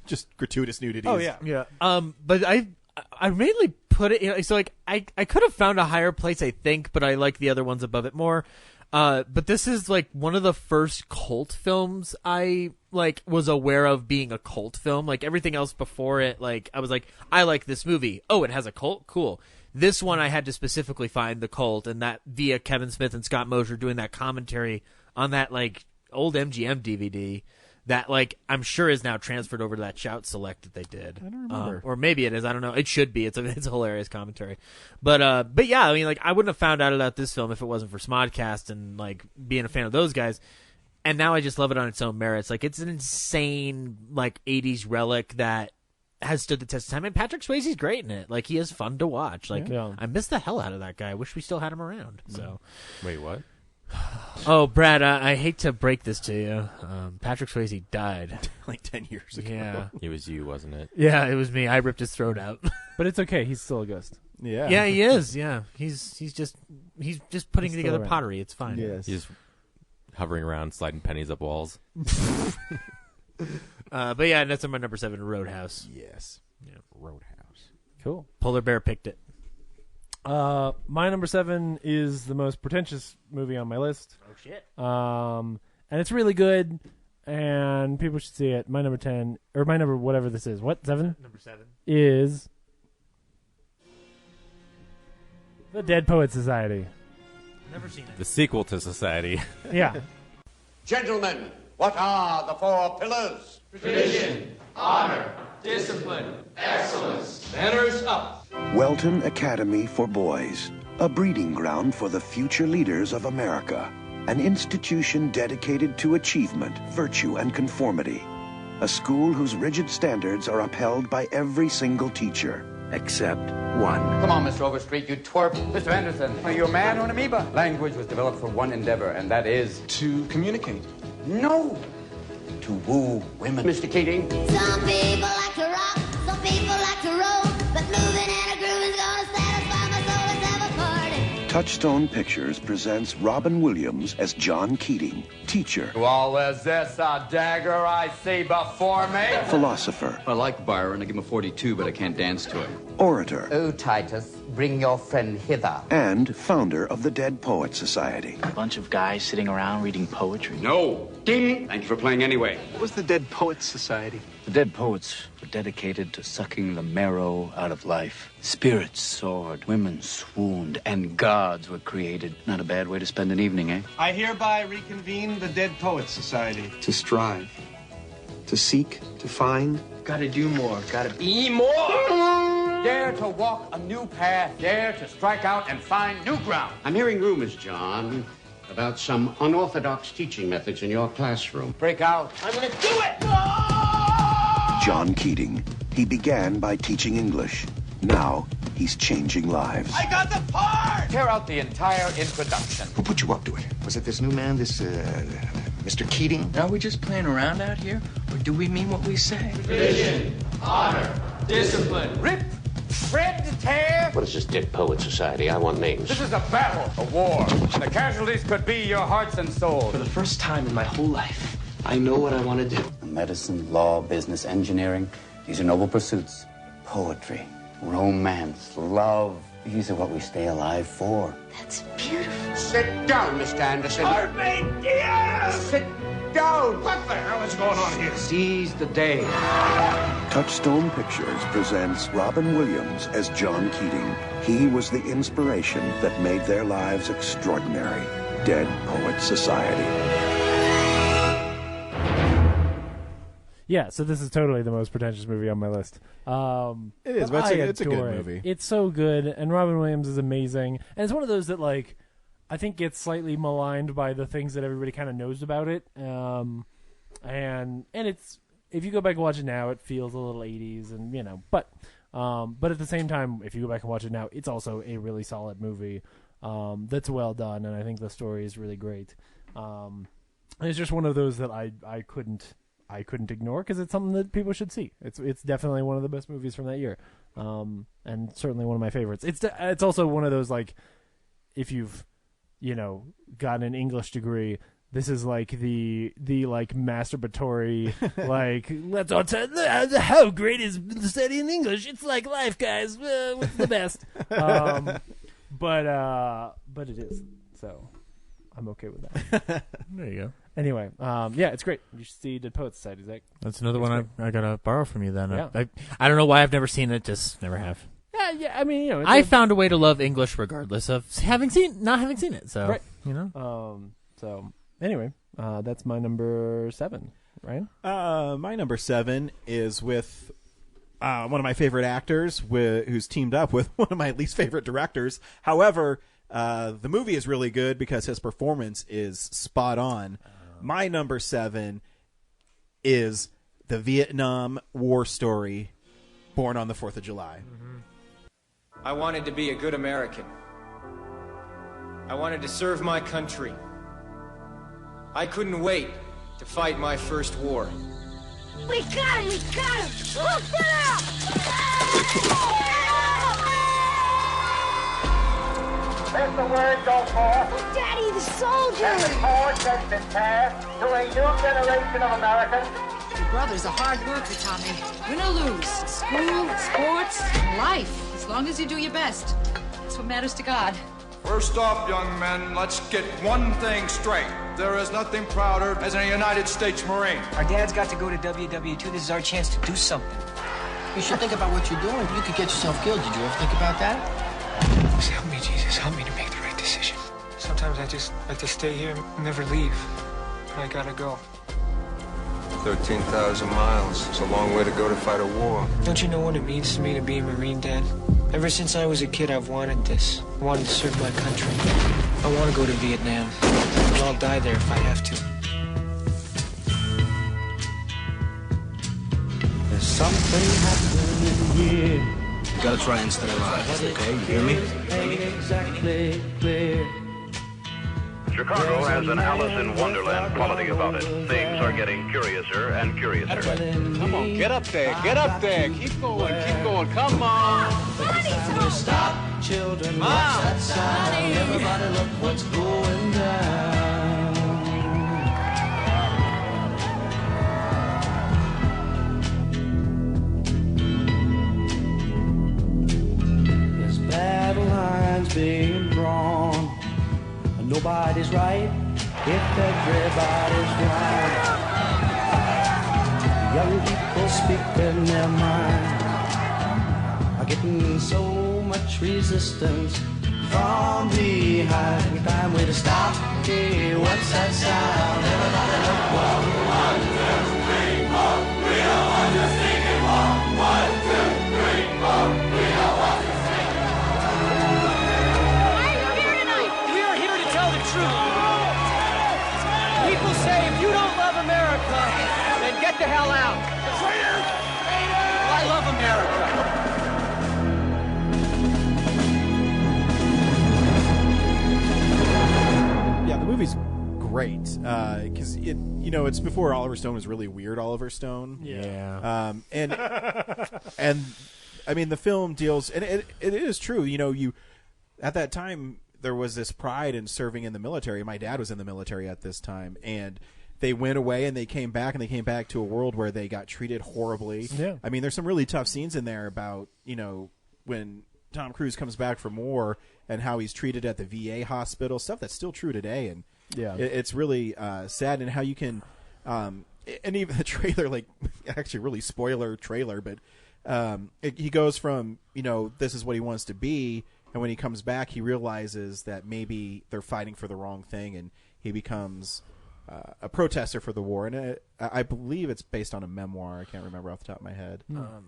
just gratuitous nudity. Oh yeah. But I mainly put it so like I could have found a higher place, I think, but I like the other ones above it more. But this is like one of the first cult films I like was aware of being a cult film. Like everything else before it, like I was like, I like this movie. Oh, it has a cult? Cool. This one I had to specifically find the cult, and that via Kevin Smith and Scott Mosier doing that commentary on that like old MGM DVD that like I'm sure is now transferred over to that Shout Select that they did. I don't remember. Or maybe it is. I don't know. It should be. It's a hilarious commentary. But yeah, I mean, like I wouldn't have found out about this film if it wasn't for Smodcast and like being a fan of those guys. And now I just love it on its own merits. Like it's an insane like 80s relic that has stood the test of time. And Patrick Swayze's great in it. Like he is fun to watch. Like I miss the hell out of that guy. I wish we still had him around. So Wait, what? Oh, Brad, I hate to break this to you. Patrick Swayze died like 10 years ago. Yeah. It was you, wasn't it? Yeah, it was me. I ripped his throat out. But it's okay. He's still a ghost. Yeah. Yeah, he is. Yeah. He's just putting He's together still around. pottery. It's fine. Yes. He's hovering around, sliding pennies up walls. But yeah, that's my number 7, Roadhouse. Yes. Yeah. Roadhouse. Cool. Polar Bear picked it. My number 7 is the most pretentious movie on my list. Oh shit. And it's really good, and people should see it. My number 10, or my number whatever this is. What 7? Number 7 is The Dead Poets Society. Never seen it. The sequel to Society. Yeah. Gentlemen, what are the 4 pillars? Tradition, honor, discipline, excellence. Manners up. Welton Academy for Boys, a breeding ground for the future leaders of America. An institution dedicated to achievement, virtue, and conformity. a school whose rigid standards are upheld by every single teacher, except one. Come on, Mr. Overstreet, you twerp. Mr. Anderson. Are you a man or an amoeba? Language was developed for one endeavor, and that is... To communicate. No! To woo women. Mr. Keating. Some people like to rock, some people like to roll, but moving in a groove is gonna satisfy my soul. Let's have a party. Touchstone Pictures presents Robin Williams as John Keating, teacher, Well, is this a dagger I see before me? philosopher, I like Byron. I give him a 42, but I can't dance to him. orator, Oh, Titus, bring your friend hither. and founder of the Dead Poets Society. A bunch of guys sitting around reading poetry. No! Ding! Thank you for playing anyway. What was the Dead Poets Society? The dead poets were dedicated to sucking the marrow out of life. Spirits soared, women swooned, and gods were created. Not a bad way to spend an evening, eh? I hereby reconvene the Dead Poets Society. To strive, to seek, to find. Gotta do more, gotta be more. Dare to walk a new path. Dare to strike out and find new ground. I'm hearing rumors, John, about some unorthodox teaching methods in your classroom. Break out. I'm gonna do it! John Keating. He began by teaching English. Now he's changing lives. I got the part! Tear out the entire introduction. Who put you up to it? Was it this new man, this, Mr. Keating? Are we just playing around out here? Or do we mean what we say? Vision, honor, discipline, rip, shred, tear. What is this Dead Poet Society? I want names. This is a battle, a war. The casualties could be your hearts and souls. For the first time in my whole life, I know what I want to do. Medicine, law, business, engineering. These are noble pursuits. Poetry, romance, love. These are what we stay alive for. That's beautiful. Sit down, Mr. Anderson. Sit down. What the hell is going on here? Seize the day. Touchstone Pictures presents Robin Williams as John Keating. He was the inspiration that made their lives extraordinary. Dead Poets Society. Yeah, so this is totally the most pretentious movie on my list. It is, but it's a good movie. It's so good, and Robin Williams is amazing. And it's one of those that, like, I think gets slightly maligned by the things that everybody kind of knows about it. And it's, if you go back and watch it now, it feels a little 80s, and you know, but at the same time, if you go back and watch it now, it's also a really solid movie that's well done, and I think the story is really great. And it's just one of those that I couldn't ignore because it's something that people should see. It's definitely one of the best movies from that year, and certainly one of my favorites. It's also one of those, like, if you've gotten an English degree, this is like the like masturbatory like let's all how great is studying English? It's like life, guys. What's the best? But it is, so I'm okay with that. There you go. Anyway, yeah, it's great. You should see Dead Poets Society, Zach. That's another one I gotta borrow from you then. Yeah. I don't know why I've never seen it, just never have. Yeah. I mean, I found a way to love English regardless of not having seen it. So, right. So anyway, that's my number 7. Ryan? My number 7 is with one of my favorite actors who's teamed up with one of my least favorite directors. However, the movie is really good because his performance is spot on. My number 7 is the Vietnam War story, Born on the 4th of July. I wanted to be a good American. I wanted to serve my country. I couldn't wait to fight my first war. We got him! We got him! Look out! Let the word go forth. Daddy, the soldier! And the torch has been passed to a new generation of Americans. Your brother's a hard worker, Tommy. Win or lose. School, sports, life. As long as you do your best. That's what matters to God. First off, young men, let's get one thing straight. There is nothing prouder as a United States Marine. Our dad's got to go to WW2. This is our chance to do something. You should think about what you're doing. You could get yourself killed. Did you ever think about that? Help me, Jesus. Help me to make the right decision. Sometimes I just like to stay here and never leave. But I gotta go. 13,000 miles. It's a long way to go to fight a war. Don't you know what it means to me to be a Marine, Dad? Ever since I was a kid, I've wanted this. I wanted to serve my country. I want to go to Vietnam. And I'll die there if I have to. something happening here. You gotta try and stay alive, okay? You hear me? Ain't exactly clear. Chicago has an Alice in Wonderland quality about it. Things are getting curiouser and curiouser. Come on, get up there, get up there. Keep going, come on. Stop, children, watch that sound. Everybody look what's going down. There's battle lines being drawn. Nobody's right if everybody's wrong. Young people speaking their mind are getting so much resistance from behind. Time way to stop. Hey, what's that sound? Everybody look what's going on. 1, 2, 3, 4. We are one to sing it more. 1, 2, 3, 4. We are one to sing it more. People say if you don't love America, then get the hell out. Traitors! I love America. Yeah, the movie's great because it's before Oliver Stone was really weird. Oliver Stone, and I mean the film deals, and it is true. You at that time. There was this pride in serving in the military. My dad was in the military at this time, and they went away and they came back, and they came back to a world where they got treated horribly. Yeah. I mean, there's some really tough scenes in there about, when Tom Cruise comes back from war and how he's treated at the VA hospital, stuff that's still true today. And it's really sad, and how you can, and even the trailer, actually really spoiler trailer, but he goes from, this is what he wants to be. And when he comes back, he realizes that maybe they're fighting for the wrong thing, and he becomes a protester for the war. And I believe it's based on a memoir. I can't remember off the top of my head.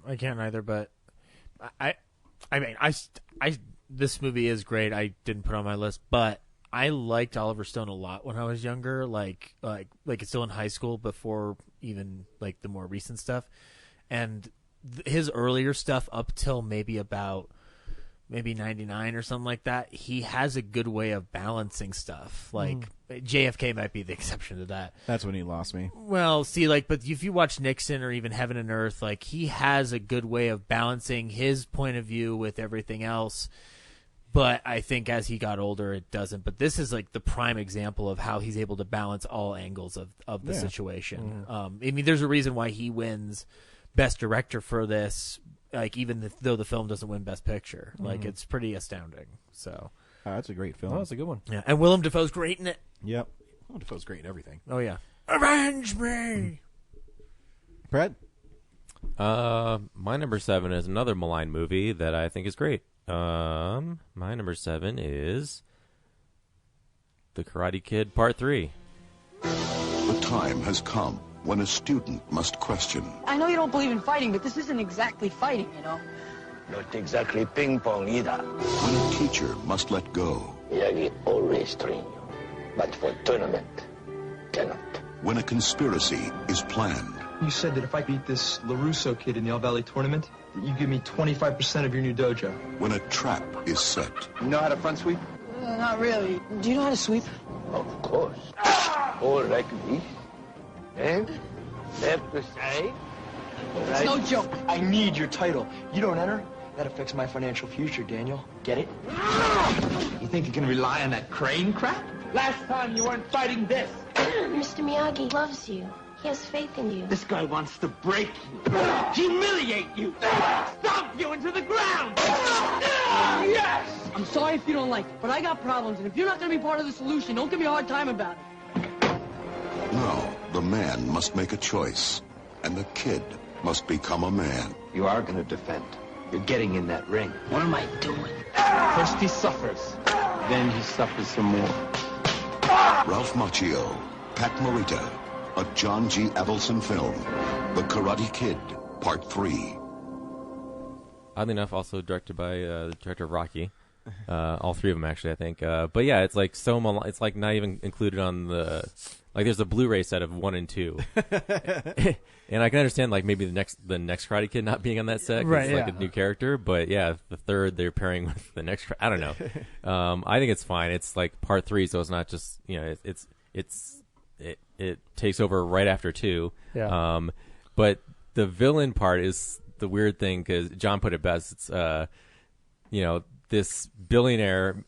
I can't either, but I mean, this movie is great. I didn't put it on my list, but I liked Oliver Stone a lot when I was younger, like it's still in high school before even the more recent stuff, and his earlier stuff up till maybe 99 or something like that, he has a good way of balancing stuff. JFK might be the exception to that. That's when he lost me. Well, see, but if you watch Nixon or even Heaven and Earth, he has a good way of balancing his point of view with everything else. But I think as he got older, it doesn't. But this is the prime example of how he's able to balance all angles of the situation. I mean, there's a reason why he wins Best Director for this. Even though the film doesn't win Best Picture, it's pretty astounding. So that's a great film. Oh, that's a good one. Yeah, and Willem Dafoe's great in it. Yep, Willem Dafoe's great in everything. Oh yeah, avenge me, Brad. My number 7 is another maligned movie that I think is great. My number 7 is The Karate Kid Part 3. The time has come when a student must question. I know you don't believe in fighting, but this isn't exactly fighting, Not exactly ping pong either. When a teacher must let go. Miyagi always train you, but for tournament, cannot. When a conspiracy is planned. You said that if I beat this LaRusso kid in the All Valley tournament, that you give me 25% of your new dojo. When a trap is set. You know how to front sweep? Not really. Do you know how to sweep? Of course. Or like this. And left to side. It's no joke. I need your title. You don't enter, that affects my financial future, Daniel. Get it? You think you can rely on that crane crap? Last time you weren't fighting this. Mr. Miyagi loves you. He has faith in you. This guy wants to break you, humiliate you, stomp you into the ground. Yes! I'm sorry if you don't like it, but I got problems, and if you're not going to be part of the solution, don't give me a hard time about it. Now, the man must make a choice, and the kid must become a man. You are going to defend. You're getting in that ring. What am I doing? First he suffers, then he suffers some more. Ralph Macchio, Pat Morita, a John G. Avildsen film, The Karate Kid, Part 3. Oddly enough, also directed by the director of Rocky. All three of them, actually, I think. But yeah, it's like it's like not even included on the. Like, there's a Blu-ray set of 1 and 2, and I can understand like maybe the next Karate Kid not being on that set, 'cause right? It's like a new character. But yeah, the third they're pairing with the next. I don't know. I think it's fine. It's like part 3, so it's not just it takes over right after 2. Yeah. But the villain part is the weird thing because John put it best. It's this billionaire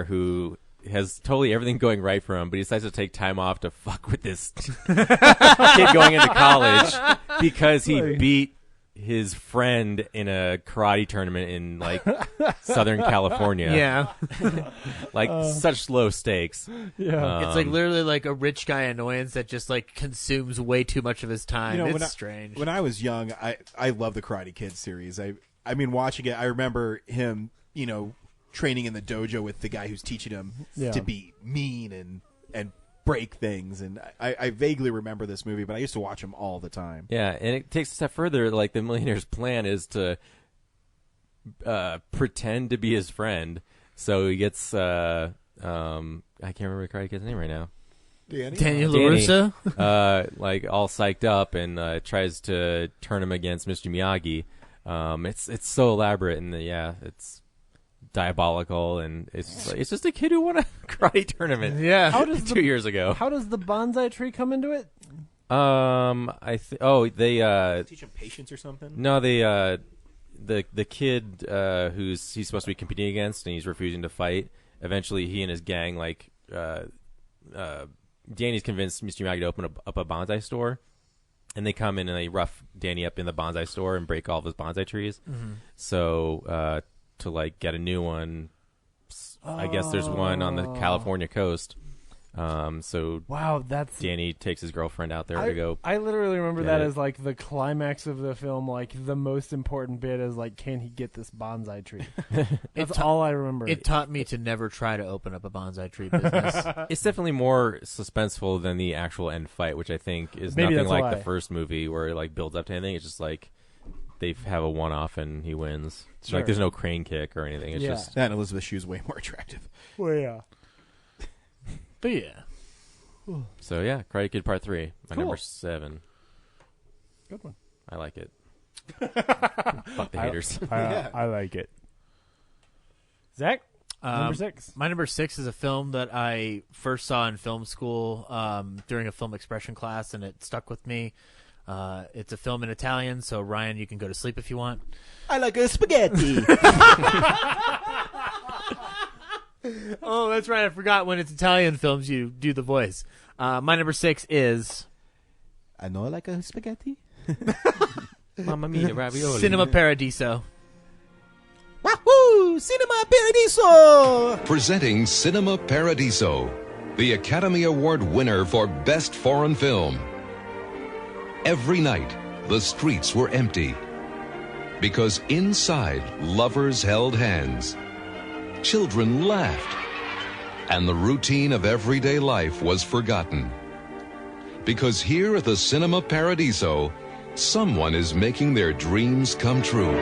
who has totally everything going right for him, but he decides to take time off to fuck with this kid going into college because he beat his friend in a karate tournament in like Southern California. Yeah. Like such low stakes. Yeah. It's like literally like a rich guy annoyance that just like consumes way too much of his time. It's strange. When I was young, I love the Karate Kid series. I mean, watching it, I remember him, training in the dojo with the guy who's teaching him to be mean and break things. And I vaguely remember this movie, but I used to watch him all the time. Yeah, and it takes a step further. Like, the millionaire's plan is to pretend to be his friend. So he gets, I can't remember the Karate Kid's name right now. Daniel LaRusso? Like, all psyched up and tries to turn him against Mr. Miyagi. It's so elaborate, and it's diabolical, and it's just a kid who won a karate tournament. Yeah, 2 years ago. How does the bonsai tree come into it? They teach him patience or something. No, the kid he's supposed to be competing against, and he's refusing to fight. Eventually, he and his gang, Danny's convinced Mr. Miyagi to open up a bonsai store. And they come in and they rough Danny up in the bonsai store and break all of his bonsai trees. Mm-hmm. So to get a new one, I guess there's one on the California coast. So wow, that's Danny takes his girlfriend out there to go. I literally remember that as like the climax of the film. Like the most important bit is like, can he get this bonsai tree? That's all I remember. It taught me to never try to open up a bonsai tree business. It's definitely more suspenseful than the actual end fight, which I think is Maybe nothing that's like why. the first movie where it like builds up to anything. It's just like they have a one-off and he wins. Sure. Like there's no crane kick or anything. It's just and Elizabeth Shue's way more attractive. Well, yeah. But yeah. So yeah, Karate Kid Part 3, my Cool. number 7. Good one. I like it. Fuck the haters. I like it. Zach, number 6. My number 6 is a film that I first saw in film school during a film expression class, and it stuck with me. It's a film in Italian, so Ryan, you can go to sleep if you want. I like a spaghetti. Oh, that's right. I forgot when it's Italian films you do the voice. My number 6 is... I know I like a spaghetti. Mamma mia, ravioli. Cinema Paradiso. Wahoo! Cinema Paradiso! Presenting Cinema Paradiso, the Academy Award winner for Best Foreign Film. Every night, the streets were empty. Because inside, lovers held hands. Children laughed. And the routine of everyday life was forgotten. Because here at the Cinema Paradiso, someone is making their dreams come true.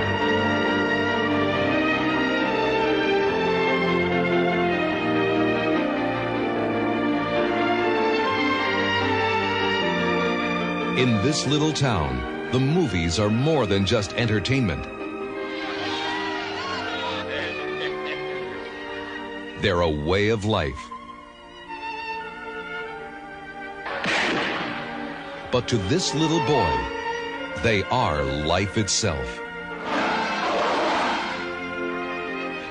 In this little town, the movies are more than just entertainment. They're a way of life. But to this little boy, they are life itself.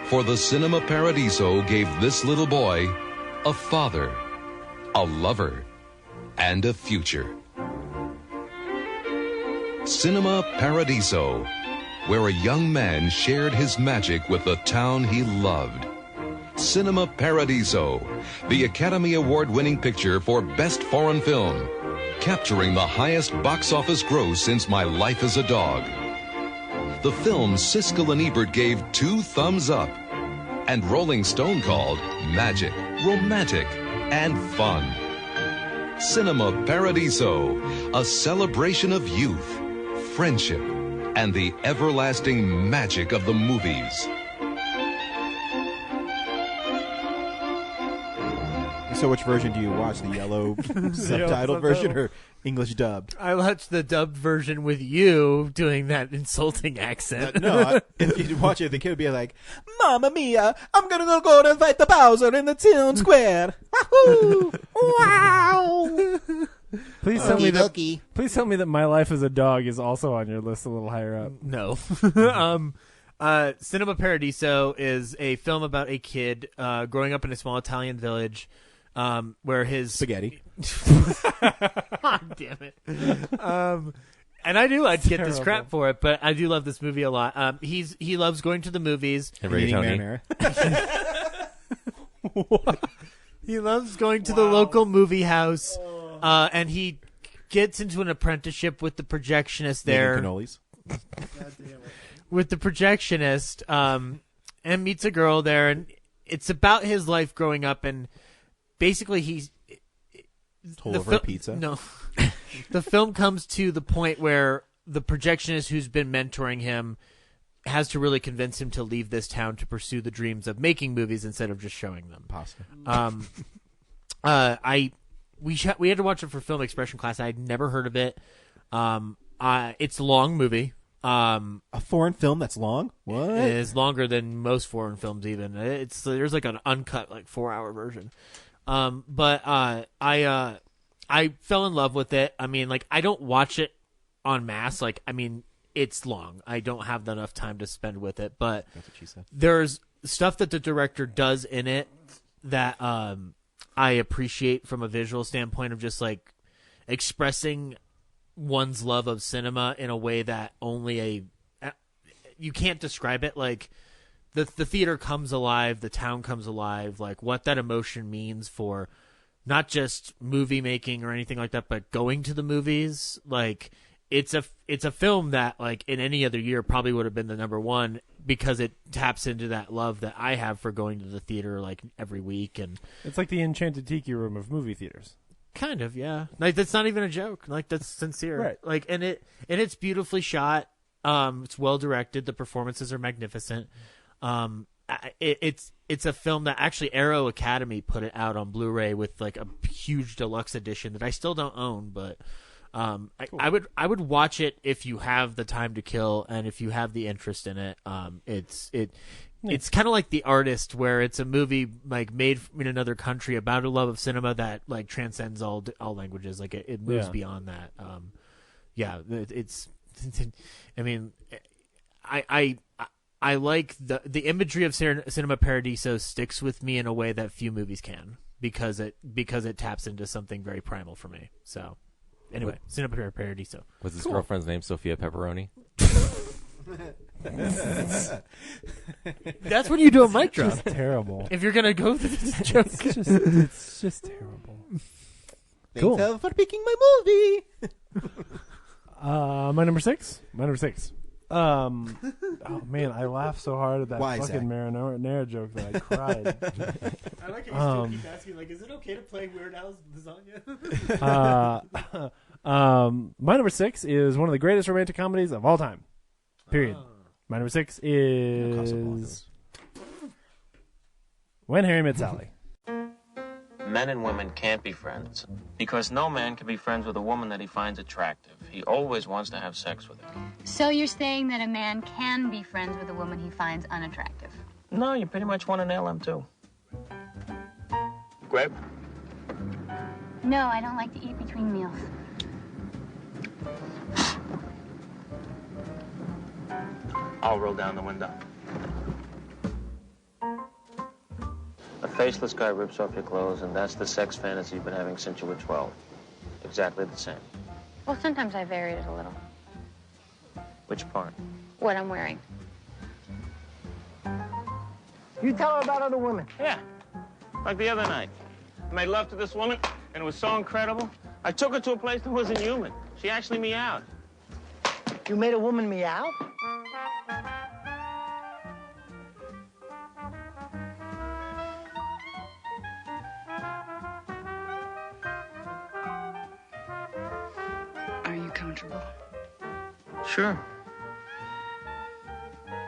For the Cinema Paradiso gave this little boy a father, a lover, and a future. Cinema Paradiso, where a young man shared his magic with the town he loved. Cinema Paradiso, the Academy Award-winning picture for Best Foreign Film, capturing the highest box office gross since My Life as a Dog. The film Siskel and Ebert gave 2 thumbs up, and Rolling Stone called magic, romantic, and fun. Cinema Paradiso, a celebration of youth, friendship, and the everlasting magic of the movies. So which version do you watch? The yellow subtitled version or English dubbed? I watched the dubbed version with you doing that insulting accent. If you watch it, the kid would be like, "Mamma mia, I'm gonna go and fight the Bowser in the town square." Wahoo! Wow! Please tell me that My Life as a Dog is also on your list a little higher up. No. Cinema Paradiso is a film about a kid growing up in a small Italian village where his spaghetti. God damn it. And I'd get this crap for it, but I do love this movie a lot. He loves going to the movies. And Tony. He loves going to the local movie house, and he gets into an apprenticeship with the projectionist there. Making cannolis. God damn it. With the projectionist, and meets a girl there, and it's about his life growing up, and basically he's told over a pizza. No, the film comes to the point where the projectionist who's been mentoring him has to really convince him to leave this town to pursue the dreams of making movies instead of just showing them. Possible. We had to watch it for film expression class. I had never heard of it. It's a long movie. A foreign film that's long? What? It is longer than most foreign films. Even there's like an uncut 4-hour version. But I fell in love with it. I mean, I don't watch it en masse. It's long. I don't have enough time to spend with it. But that's what she said. There's stuff that the director does in it that I appreciate from a visual standpoint of just expressing one's love of cinema in a way that only you can't describe it. The theater comes alive, the town comes alive, what that emotion means for not just movie making or anything like that, but going to the movies. It's a film that in any other year probably would have been the number one because it taps into that love that I have for going to the theater every week. And it's like the Enchanted Tiki Room of movie theaters. Kind of, yeah. That's not even a joke. That's sincere. Right. And it's beautifully shot. It's well directed. The performances are magnificent. It's a film that actually Arrow Academy put it out on Blu-ray with a huge deluxe edition that I still don't own, but cool. I would watch it if you have the time to kill and if you have the interest in it. It's kind of like The Artist, where it's a movie made in another country about a love of cinema that transcends all languages. It moves beyond that. It's. I mean, I like the imagery of Cinema Paradiso sticks with me in a way that few movies can because it taps into something very primal for me. So anyway, Cinema Paradiso. Was his girlfriend's name Sophia Pepperoni? That's when you do a mic drop. It's just terrible. If you're gonna go through this joke, it's just terrible. Cool. Thanks for picking my movie. My number six. Oh man, I laughed so hard at that fucking marinara joke that I cried. I like how you still keep asking, is it okay to play Weird Al's Lasagna? My number 6 is one of the greatest romantic comedies of all time. Period. My number 6 is When Harry Met Sally. Men and women can't be friends because no man can be friends with a woman that he finds attractive. He always wants to have sex with her. So you're saying that a man can be friends with a woman he finds unattractive? No, you pretty much want to nail him, too. Grape? No, I don't like to eat between meals. I'll roll down the window. A faceless guy rips off your clothes, and that's the sex fantasy you've been having since you were 12. Exactly the same. Well, sometimes I varied it a little. Which part? What I'm wearing. You tell her about other women. Yeah. Like the other night. I made love to this woman, and it was so incredible. I took her to a place that wasn't human. She actually meowed. You made a woman meow? Are you comfortable? Sure.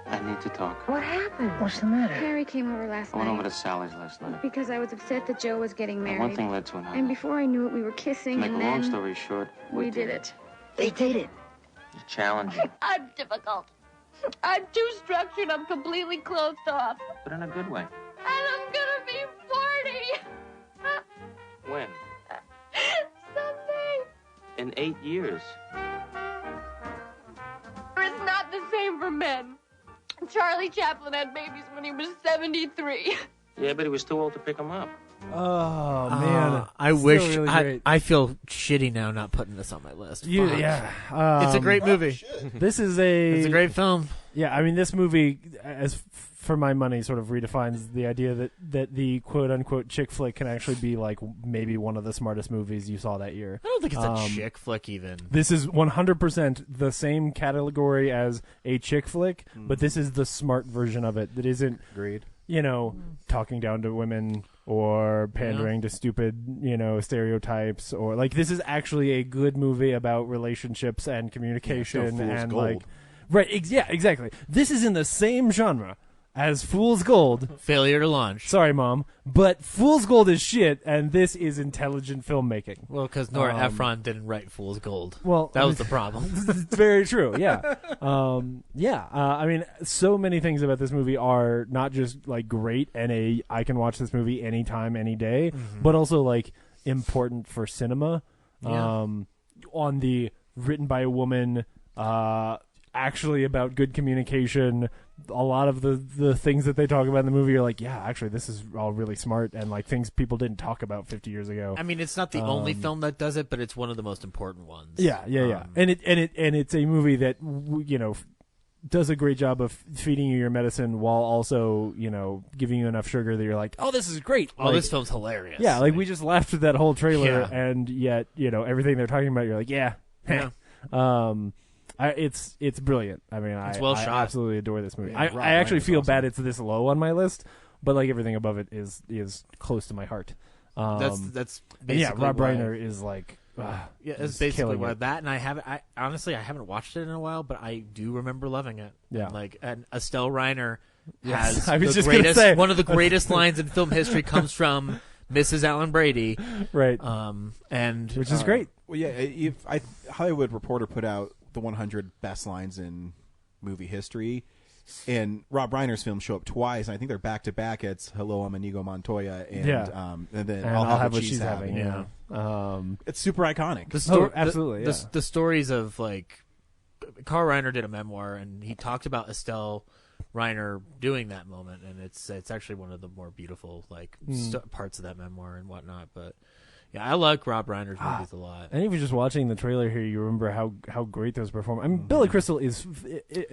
I Dad need to talk. What happened? What's the matter? Harry came over last I went night. over to Sally's last night. Because I was upset that Joe was getting married. One thing led to another. And before I knew it, we were kissing, To make and a long then story short, we did it. They dated. You're challenging, I'm difficult. I'm too structured. I'm completely closed off. but in a good way. And I'm gonna be 40. When? Someday. In 8 years. It's not the same for men. Charlie Chaplin had babies when he was 73. Yeah, but he was too old to pick them up. Oh man, I Still wish really I, great. I feel shitty now not putting this on my list. Fuck. It's a Um, great movie. This is it's a great film. Yeah, I mean, this movie, as for my money, sort of redefines the idea that the quote unquote chick flick can actually be like maybe one of the smartest movies you saw that year. I don't think it's a chick flick even. This is 100% the same category as a chick flick, but this is the smart version of it that isn't, Agreed. talking down to women or pandering to stupid, stereotypes, or like this is actually a good movie about relationships and communication Fool's and Gold. like exactly. This is in the same genre as Fool's Gold. Failure to launch. Sorry, Mom, but Fool's Gold is shit, and this is intelligent filmmaking. Well, because Nora Ephron didn't write Fool's Gold. Well, that was the problem. It's very true. Yeah. I mean, so many things about this movie are not just like great and I can watch this movie anytime, any day, but also like important for cinema. Yeah. On the written by a woman, actually about good communication. A lot of the things that they talk about in the movie are like, yeah, actually, this is all really smart and like things people didn't talk about 50 years ago. I mean, it's not the only film that does it, but it's one of the most important ones. Yeah. And it's a movie that does a great job of feeding you your medicine while also giving you enough sugar that you're like, oh, this is great. Oh, this film's hilarious. Yeah, like we just laughed at that whole trailer, Yeah. and yet everything they're talking about, you're like, yeah. It's brilliant. I mean, It's well I shot. absolutely adore this movie. Yeah, Rob I actually Reiner's feel awesome. bad it's this low on my list, but like everything above it is close to my heart. That's And basically yeah, Rob why- Reiner is like Yeah, he's it's basically killing why it. that, and I haven't watched it in a while, but I do remember loving it. Yeah. And Estelle Reiner Yes, has I was the just gonna greatest, say. one of the greatest lines in film history comes from Mrs. Alan Brady, right? And Which is great. Well, yeah, Hollywood Reporter put out the 100 best lines in movie history, and Rob Reiner's films show up twice, and I think they're back to back. It's Hello, I'm Inigo Montoya, and and then And I'll have what she's having. Yeah. It's super iconic. Absolutely. The stories of like Carl Reiner did a memoir, and he talked about Estelle Reiner doing that moment, and it's actually one of the more beautiful parts of that memoir and whatnot. But yeah, I like Rob Reiner's movies a lot. And even just watching the trailer here, you remember how great those perform. I mean, Billy Crystal is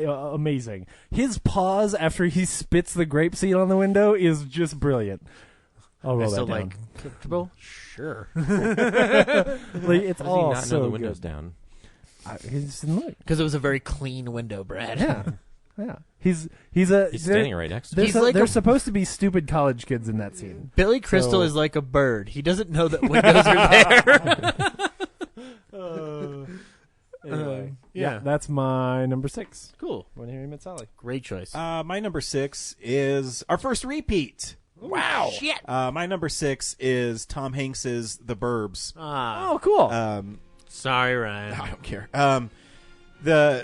amazing. His pause after he spits the grape seed on the window is just brilliant. I'll roll that down. Comfortable? Sure. Like, it's How does he all not so know the windows good. down? Because it was a very clean window, Brad. Yeah. He's standing right next to me. They're supposed to be stupid college kids in that scene. Billy Crystal is like a bird. He doesn't know that windows are there. Anyway, Yeah. that's my number 6. Cool. When Harry Met Sally. Great choice. My number 6 is our first repeat. Wow. Shit. My number 6 is Tom Hanks's The Burbs. Oh, cool. Sorry, Ryan. I don't care.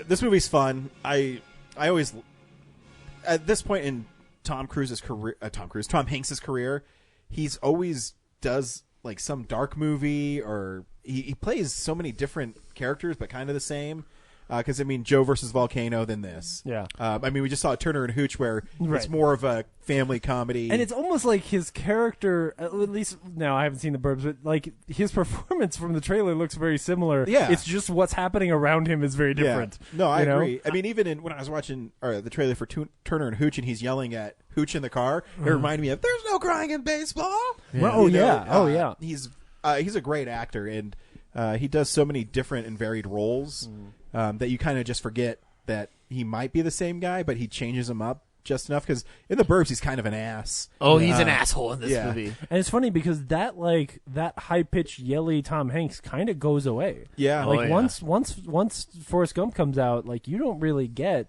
This movie's fun. I always, at this point in Tom Hanks's career, he's always does like some dark movie, or he plays so many different characters, but kind of the same. Because Joe versus Volcano, then this. Yeah. We just saw Turner and Hooch, where Right. it's more of a family comedy, And it's almost like his character, at least now I haven't seen The Burbs, but like his performance from the trailer looks very similar. Yeah. It's just what's happening around him is very different. Yeah. No, I you know? agree. Even when I was watching the trailer for Turner and Hooch, and he's yelling at Hooch in the car, it reminded me of "There's no crying in baseball." Yeah. Well, yeah. He's a great actor, and he does so many different and varied roles that you kind of just forget that he might be the same guy, but he changes them up just enough. Because in The Burbs, he's kind of an ass. Oh, he's an asshole in this movie. And it's funny because that high pitched yelly Tom Hanks kind of goes away. Yeah. Like once Forrest Gump comes out, like you don't really get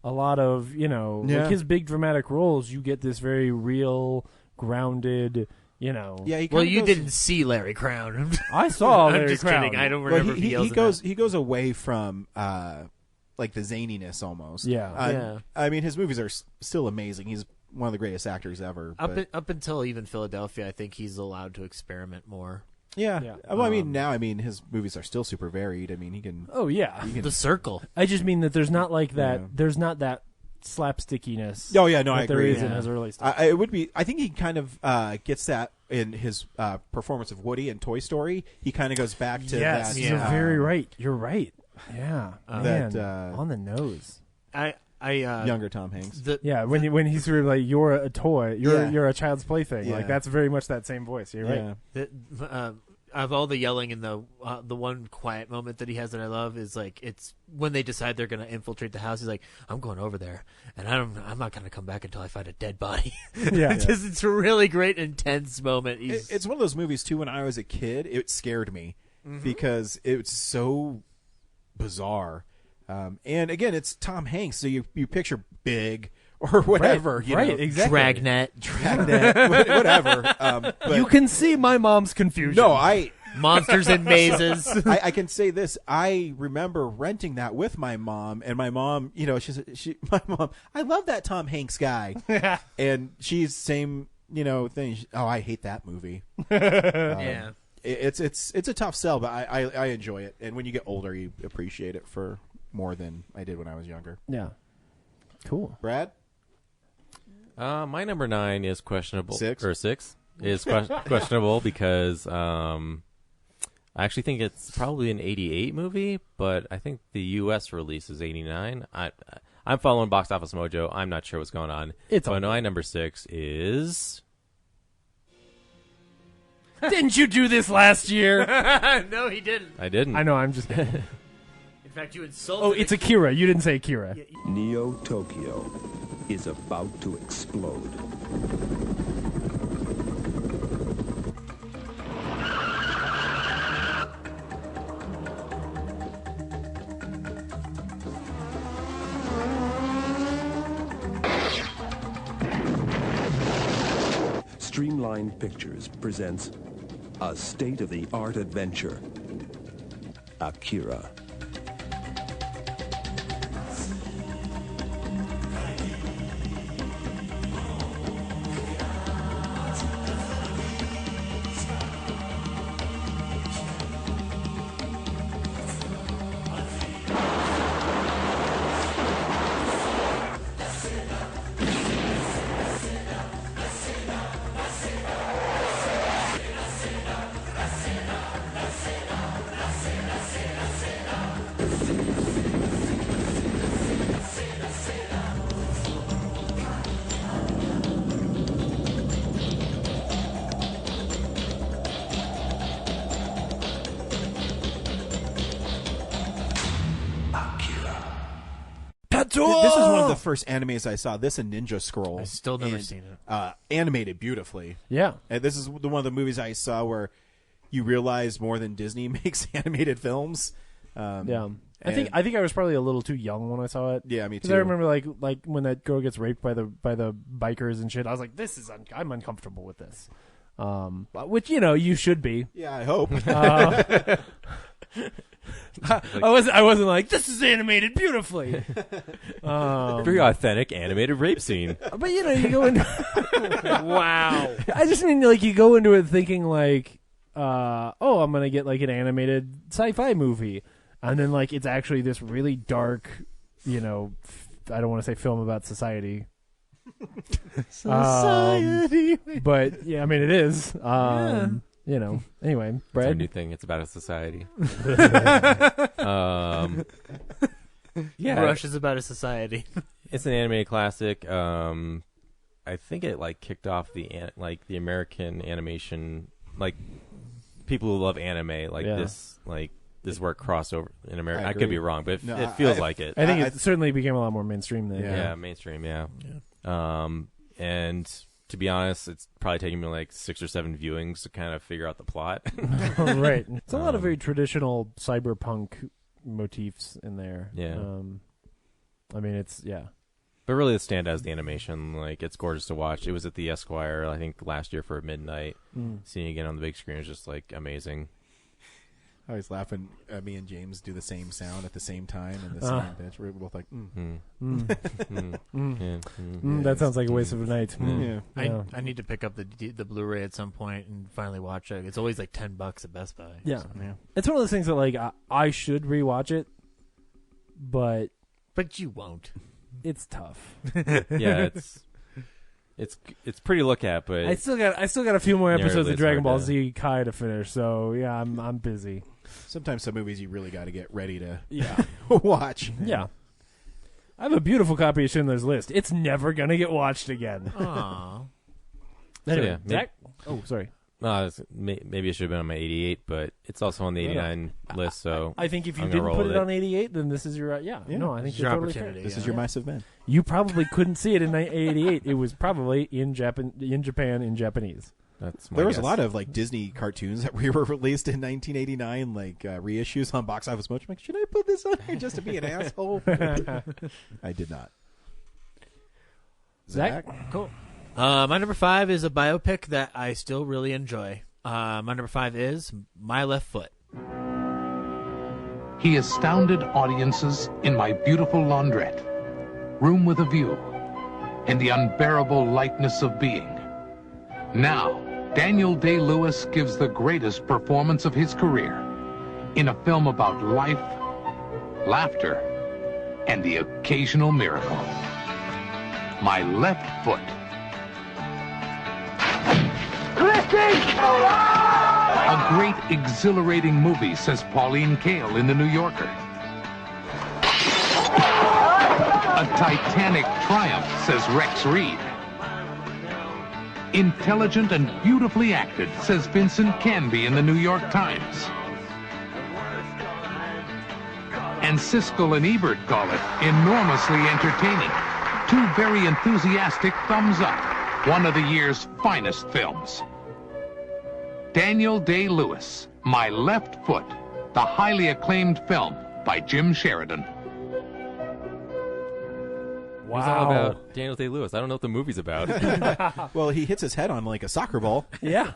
a lot of, like his big dramatic roles, you get this very real, grounded, Yeah, you didn't see Larry Crown. I saw Larry I'm just Crown. kidding. I don't remember. He goes away from like the zaniness almost. Yeah. I mean, his movies are still amazing. He's one of the greatest actors ever. Up until even Philadelphia, I think he's allowed to experiment more. Yeah. Well, I mean, now his movies are still super varied. I mean, he can. Oh yeah, The Circle. I just mean that there's not like that. Yeah. There's not that slapstickiness. Oh yeah, no, I agree. There is in his early stuff. It would be. I think he kind of gets that in his performance of Woody in Toy Story. He kind of goes back to that. You're very right. You're right. Yeah, man, on the nose. Younger Tom Hanks. When he's sort of like, you're a toy, you're a child's plaything. Yeah. Like that's very much that same voice. You're right. Of all the yelling in the one quiet moment that he has that I love is like it's when they decide they're going to infiltrate the house. He's like, I'm going over there, and I'm not going to come back until I find a dead body. It's a really great intense moment. It's one of those movies too. When I was a kid, it scared me because it's so bizarre. And again, it's Tom Hanks, so you picture big or whatever. Right, exactly. Dragnet, whatever. But you can see my mom's confusion. No, monsters and mazes. I can say this. I remember renting that with my mom, and my mom, my mom, I love that Tom Hanks guy. And she's same, thing. I hate that movie. Yeah. It's a tough sell, but I enjoy it. And when you get older, you appreciate it for more than I did when I was younger. Yeah. Cool. Brad? My number 9 is questionable. 6 is questionable because I actually think it's probably an 88 movie, but I think the U.S. release is 89. I'm following Box Office Mojo. I'm not sure what's going on. So my number 6 is... Didn't you do this last year? No, he didn't. I didn't. I know, I'm just kidding. In fact, you insulted. Oh, it's Akira. You didn't say Akira. Neo Tokyo is about to explode. Streamline Pictures presents a state-of-the-art adventure, Akira. This is one of the first animes I saw. This and Ninja Scroll. I still never seen it. Animated beautifully. Yeah. And this is one of the movies I saw where you realize more than Disney makes animated films. Yeah. I think I was probably a little too young when I saw it. Yeah, me too. Because I remember like when that girl gets raped by the bikers and shit. I was like, I'm uncomfortable with this. Which you should be. Yeah, I hope. I wasn't like, this is animated beautifully. Very authentic animated rape scene. But you go into wow. I just mean like you go into it thinking like, I'm gonna get like an animated sci-fi movie, and then like it's actually this really dark, I don't want to say film about society. But yeah, I mean it is. Anyway, Brad. It's our new thing. It's about a society. Yeah, Rush is about a society. It's an animated classic. I think it kicked off the American animation, people who love anime this this work crossover in America. I could be wrong, but it feels like it. I think it certainly became a lot more mainstream then. Yeah, mainstream. Yeah. And to be honest, it's probably taking me 6 or 7 viewings to kind of figure out the plot. Right. It's a lot of very traditional cyberpunk motifs in there. Yeah. I mean, it's But really, the standout is the animation. Like, it's gorgeous to watch. It was at the Esquire, I think, last year for midnight. Seeing it again on the big screen was just like amazing. I was laughing. Me and James do the same sound at the same time and the same pitch. We're both like, that sounds like a waste of a night. I need to pick up the Blu-ray at some point and finally watch it. It's always like $10 at Best Buy. Yeah. It's one of those things that like I should rewatch it, but you won't. It's tough. Yeah, it's pretty to look at, but I still got a few more episodes of Dragon Ball to... Z Kai to finish. So yeah, I'm busy. Sometimes some movies you really got to get ready to watch. Yeah. I have a beautiful copy of Schindler's List. It's never gonna get watched again. Aww. Anyway, Zach? Oh, sorry. No, maybe it should have been on my 88, but it's also on the 89 list. So I think if you didn't put it on 88, then this is your No, I think your totally opportunity. This is your massive man. You probably couldn't see it in 88. It was probably in Japan in Japanese. There was a lot of like Disney cartoons that were released in 1989, like reissues on Box Office Mojo. Like, should I put this on here just to be an asshole? I did not. Zach? Cool. My number 5 is a biopic that I still really enjoy. My number 5 is My Left Foot. He astounded audiences in My Beautiful Laundrette, Room with a View, and The Unbearable Lightness of Being. Now, Daniel Day-Lewis gives the greatest performance of his career in a film about life, laughter, and the occasional miracle. My Left Foot. A great, exhilarating movie, says Pauline Kael in The New Yorker. A titanic triumph, says Rex Reed. Intelligent and beautifully acted, says Vincent Canby in The New York Times. And Siskel and Ebert call it enormously entertaining. 2 very enthusiastic thumbs up. One of the year's finest films. Daniel Day-Lewis, My Left Foot, the highly acclaimed film by Jim Sheridan. What's all about Daniel Day-Lewis? I don't know what the movie's about. Well, he hits his head on like a soccer ball. Yeah.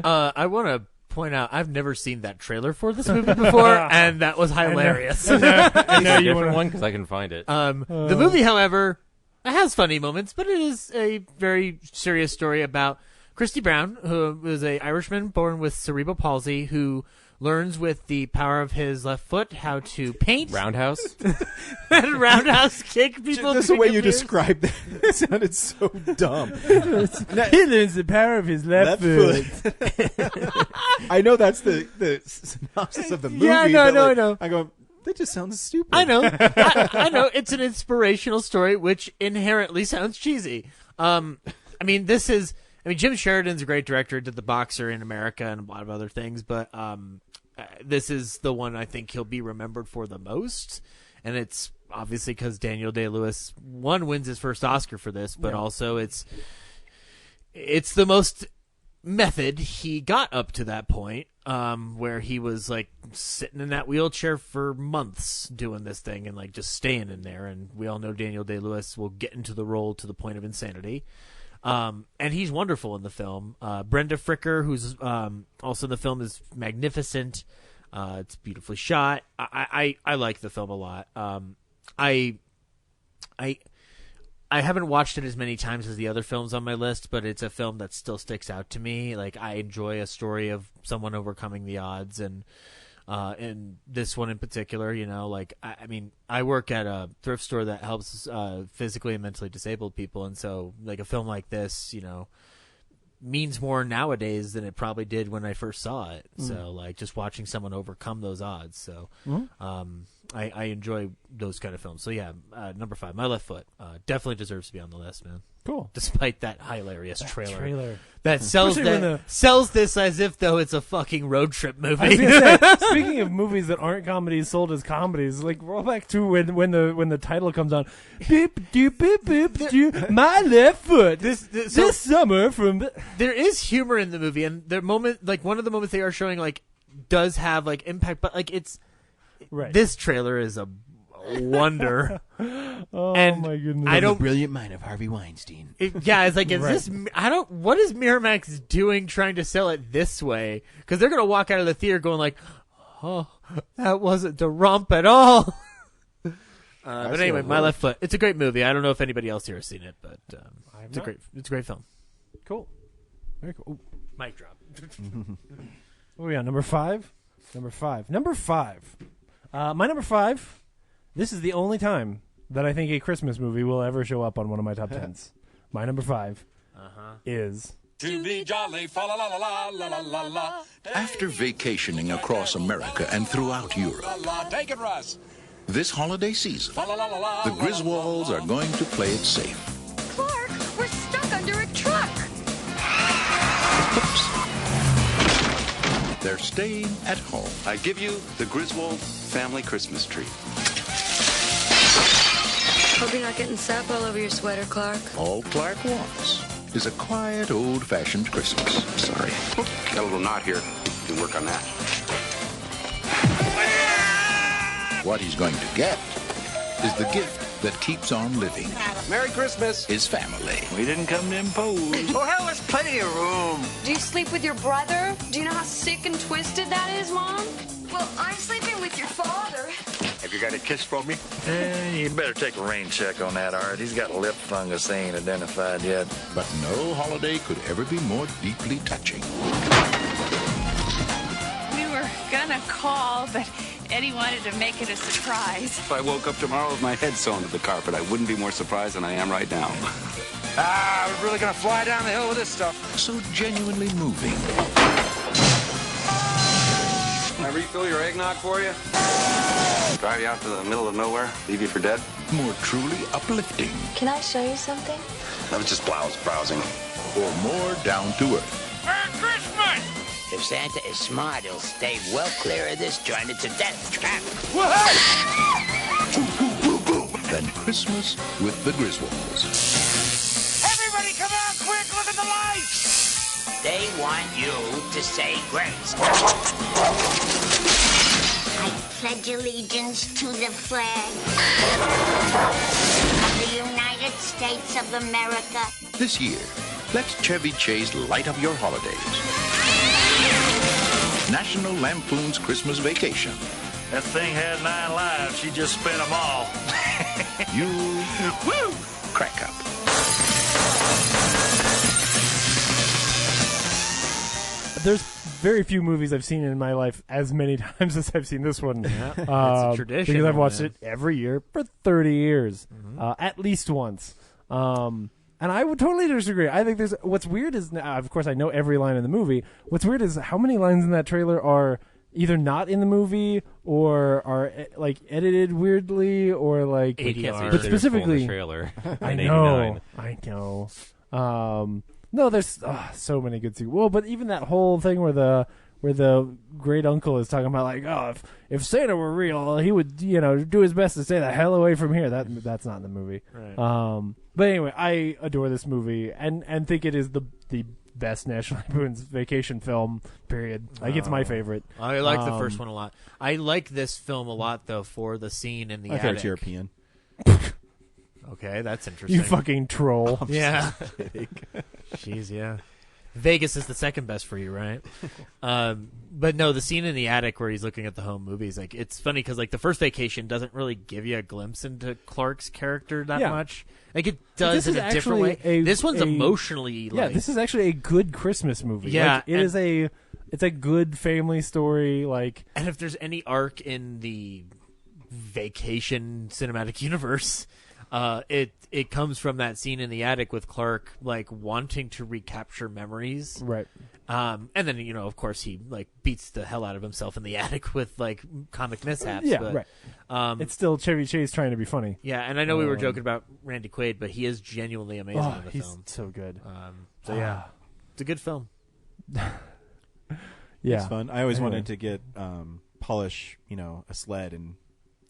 I want to point out I've never seen that trailer for this movie before, and that was hilarious. I know you different one because I can find it. The movie, however, has funny moments, but it is a very serious story about Christy Brown, who is an Irishman born with cerebral palsy, who learns with the power of his left foot how to paint. Roundhouse? And roundhouse kick people. Just the way you described that, it sounded so dumb. He learns the power of his left foot. I know that's the synopsis of the movie. Yeah, I know. I go, that just sounds stupid. I know. I know. It's an inspirational story, which inherently sounds cheesy. Jim Sheridan's a great director, did The Boxer in America and a lot of other things, but this is the one I think he'll be remembered for the most. And it's obviously because Daniel Day-Lewis, wins his first Oscar for this, but also it's the most method he got up to that point, where he was like sitting in that wheelchair for months doing this thing and like just staying in there. And we all know Daniel Day-Lewis will get into the role to the point of insanity. And he's wonderful in the film. Brenda Fricker, who's also in the film, is magnificent. It's beautifully shot. I like the film a lot. I haven't watched it as many times as the other films on my list, but it's a film that still sticks out to me. Like, I enjoy a story of someone overcoming the odds, and this one in particular, I work at a thrift store that helps physically and mentally disabled people, and so like a film like this, means more nowadays than it probably did when I first saw it. So like just watching someone overcome those odds. So I enjoy those kind of films. So yeah, number 5, My Left Foot, definitely deserves to be on the list, man. Cool. Despite that hilarious trailer that sells this as if though it's a fucking road trip movie. I was gonna say, speaking of movies that aren't comedies sold as comedies, like roll back to when the title comes on, beep doop beep beep doop, My Left Foot. This summer from. There is humor in the movie, and the moment, like one of the moments they are showing, like does have like impact, but like it's. Right. This trailer is a wonder. Oh And my goodness! I don't. The brilliant mind of Harvey Weinstein. Yeah, it's like, is this? I don't. What is Miramax doing trying to sell it this way? Because they're gonna walk out of the theater going like, "Oh, that wasn't the romp at all." But anyway, My Left Foot. It's a great movie. I don't know if anybody else here has seen it, but it's a great film. Cool. Very cool. Ooh. Mic drop. What are we on? Number 5. Number 5. My number 5. This is the only time that I think a Christmas movie will ever show up on one of my top 10s. My number 5 is To be jolly, fa la la la la la la la. After vacationing across America and throughout Europe, Take it, Russ. this holiday season, the Griswolds are going to play it safe. Clark, we're stuck under a truck. They're staying at home. I give you the Griswold family Christmas tree. Hope you're not getting sap all over your sweater, Clark. All Clark wants is a quiet, old-fashioned Christmas. Sorry. Got a little knot here. You can work on that. What he's going to get is the gift that keeps on living. Merry Christmas. His family. We didn't come to impose. Oh, hell, there's plenty of room. Do you sleep with your brother? Do you know how sick and twisted that is, Mom? Well, I'm sleeping with your father. Have you got a kiss for me? You'd better take a rain check on that, Art. He's got lip fungus they ain't identified yet. But no holiday could ever be more deeply touching. We were gonna call, but Eddie wanted to make it a surprise. If I woke up tomorrow with my head sewn to the carpet, I wouldn't be more surprised than I am right now. We're really gonna fly down the hill with this stuff. So genuinely moving. Can I refill your eggnog for you? Drive you out to the middle of nowhere? Leave you for dead? More truly uplifting. Can I show you something? I was just browsing. Or more down to earth. Merry Christmas! If Santa is smart, he'll stay well clear of this joint. It's a death trap. Than Christmas with the Griswolds. Everybody come out quick, look at the lights! They want you to say grace. I pledge allegiance to the flag of the United States of America. This year, let Chevy Chase light up your holidays. National Lampoon's Christmas Vacation. That thing had 9 lives. She just spent them all. You woo, crack up. There's very few movies I've seen in my life as many times as I've seen this one. Yeah, it's a tradition. Because I've watched it every year for 30 years, at least once. And I would totally disagree. I think what's weird is, of course, I know every line in the movie. What's weird is how many lines in that trailer are either not in the movie or are like edited weirdly or like ADR. But specifically, trailer. I know. No, there's so many good sequels. Well, but even that whole thing where the great uncle is talking about like, oh, if Santa were real, he would do his best to stay the hell away from here. That's not in the movie. Right. But anyway, I adore this movie and think it is the best National Lampoon's Vacation film. Period. Like it's my favorite. I like the first one a lot. I like this film a lot though for the scene in the attic. I thought it's European. Okay, that's interesting. You fucking troll. Yeah. Jeez, yeah. Vegas is the second best for you, right? But no, the scene in the attic where he's looking at the home movies, like it's funny because like the first Vacation doesn't really give you a glimpse into Clark's character that much. Like it does in a different way. This one's emotionally. Yeah, this is actually a good Christmas movie. Yeah, like, it's a good family story. Like, and if there's any arc in the Vacation cinematic universe. It comes from that scene in the attic with Clark like wanting to recapture memories, right? And then of course he like beats the hell out of himself in the attic with like comic mishaps. Yeah, but, right. It's still Chevy Chase trying to be funny. Yeah, and I know we were joking about Randy Quaid, but he is genuinely amazing in the he's film. So good. So yeah, it's a good film. Yeah, it's fun. I always wanted to get polish a sled and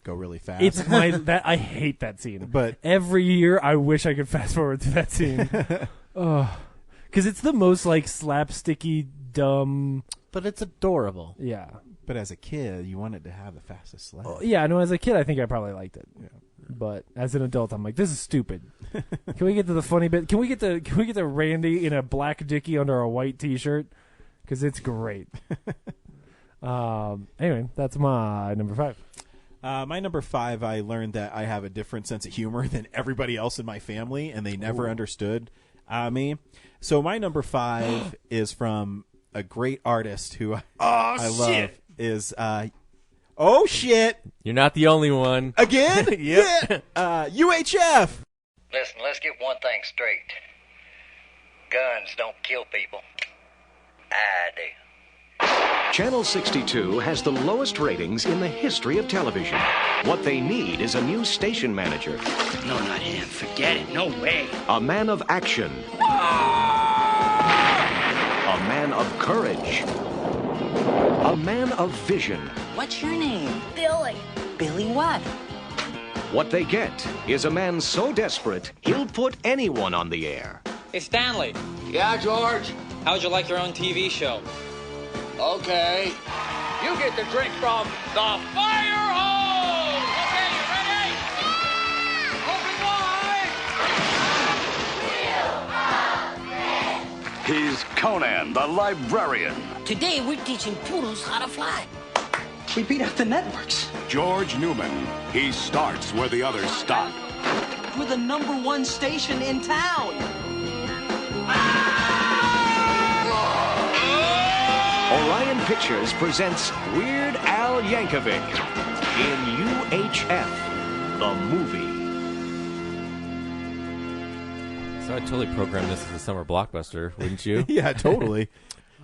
go really fast. It's I hate that scene. But every year I wish I could fast forward to that scene. Because it's the most like slapsticky, dumb. But it's adorable. Yeah. But as a kid, you wanted to have the fastest sled. Yeah, no, as a kid I think I probably liked it. Yeah. but as an adult, I'm like, this is stupid. Can we get to the funny bit? Can we get to Randy in a black dickie under a white T-shirt? Because it's great. Anyway, that's my number 5. My number 5, I learned that I have a different sense of humor than everybody else in my family, and they never understood me. So my number 5 is from a great artist who I love. Is oh shit! You're not the only one. Again? Yep. UHF. Listen, let's get one thing straight. Guns don't kill people. I do. Channel 62 has the lowest ratings in the history of television. What they need is a new station manager. No, not him. Forget it. No way. A man of action. A man of courage. A man of vision. What's your name? Billy. Billy what? What they get is a man so desperate, he'll put anyone on the air. Hey, Stanley. Yeah, George? How'd you like your own TV show? Okay. You get the drink from the fire hose! Okay, you ready? Yeah! Open wide! He's Conan, the librarian. Today we're teaching poodles how to fly. We beat out the networks. George Newman. He starts where the others stop. We're the #1 station in town. Orion Pictures presents Weird Al Yankovic in UHF, the movie. So I'd totally program this as a summer blockbuster, wouldn't you? Yeah, totally.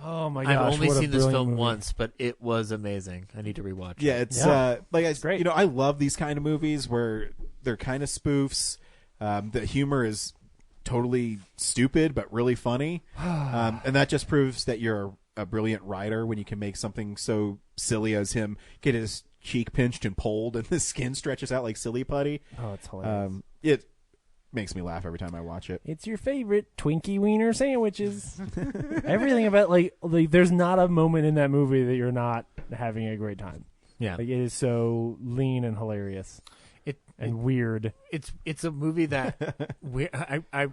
Oh my gosh! I've only what a seen this brilliant film movie. once, but it was amazing. I need to rewatch Yeah, it. it's like great. You know, I love these kind of movies where they're kind of spoofs. The humor is totally stupid but really funny, and that just proves that you're a brilliant writer when you can make something so silly as him get his cheek pinched and pulled, and the skin stretches out like silly putty. Oh, it's hilarious. It makes me laugh every time I watch it. It's your favorite Twinkie Wiener sandwiches. Everything about like there's not a moment in that movie that you're not having a great time. Yeah, like it is so lean and hilarious. Weird. It's a movie that I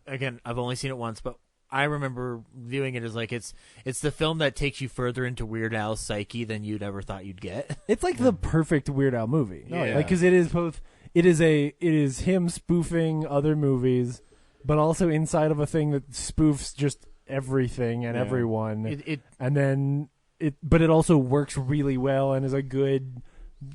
again I've only seen it once, but I remember viewing it as like it's the film that takes you further into Weird Al's psyche than you'd ever thought you'd get. It's like the perfect Weird Al movie. Yeah. Like because it is both. It is him spoofing other movies, but also inside of a thing that spoofs just everything and everyone. But it also works really well and is a good,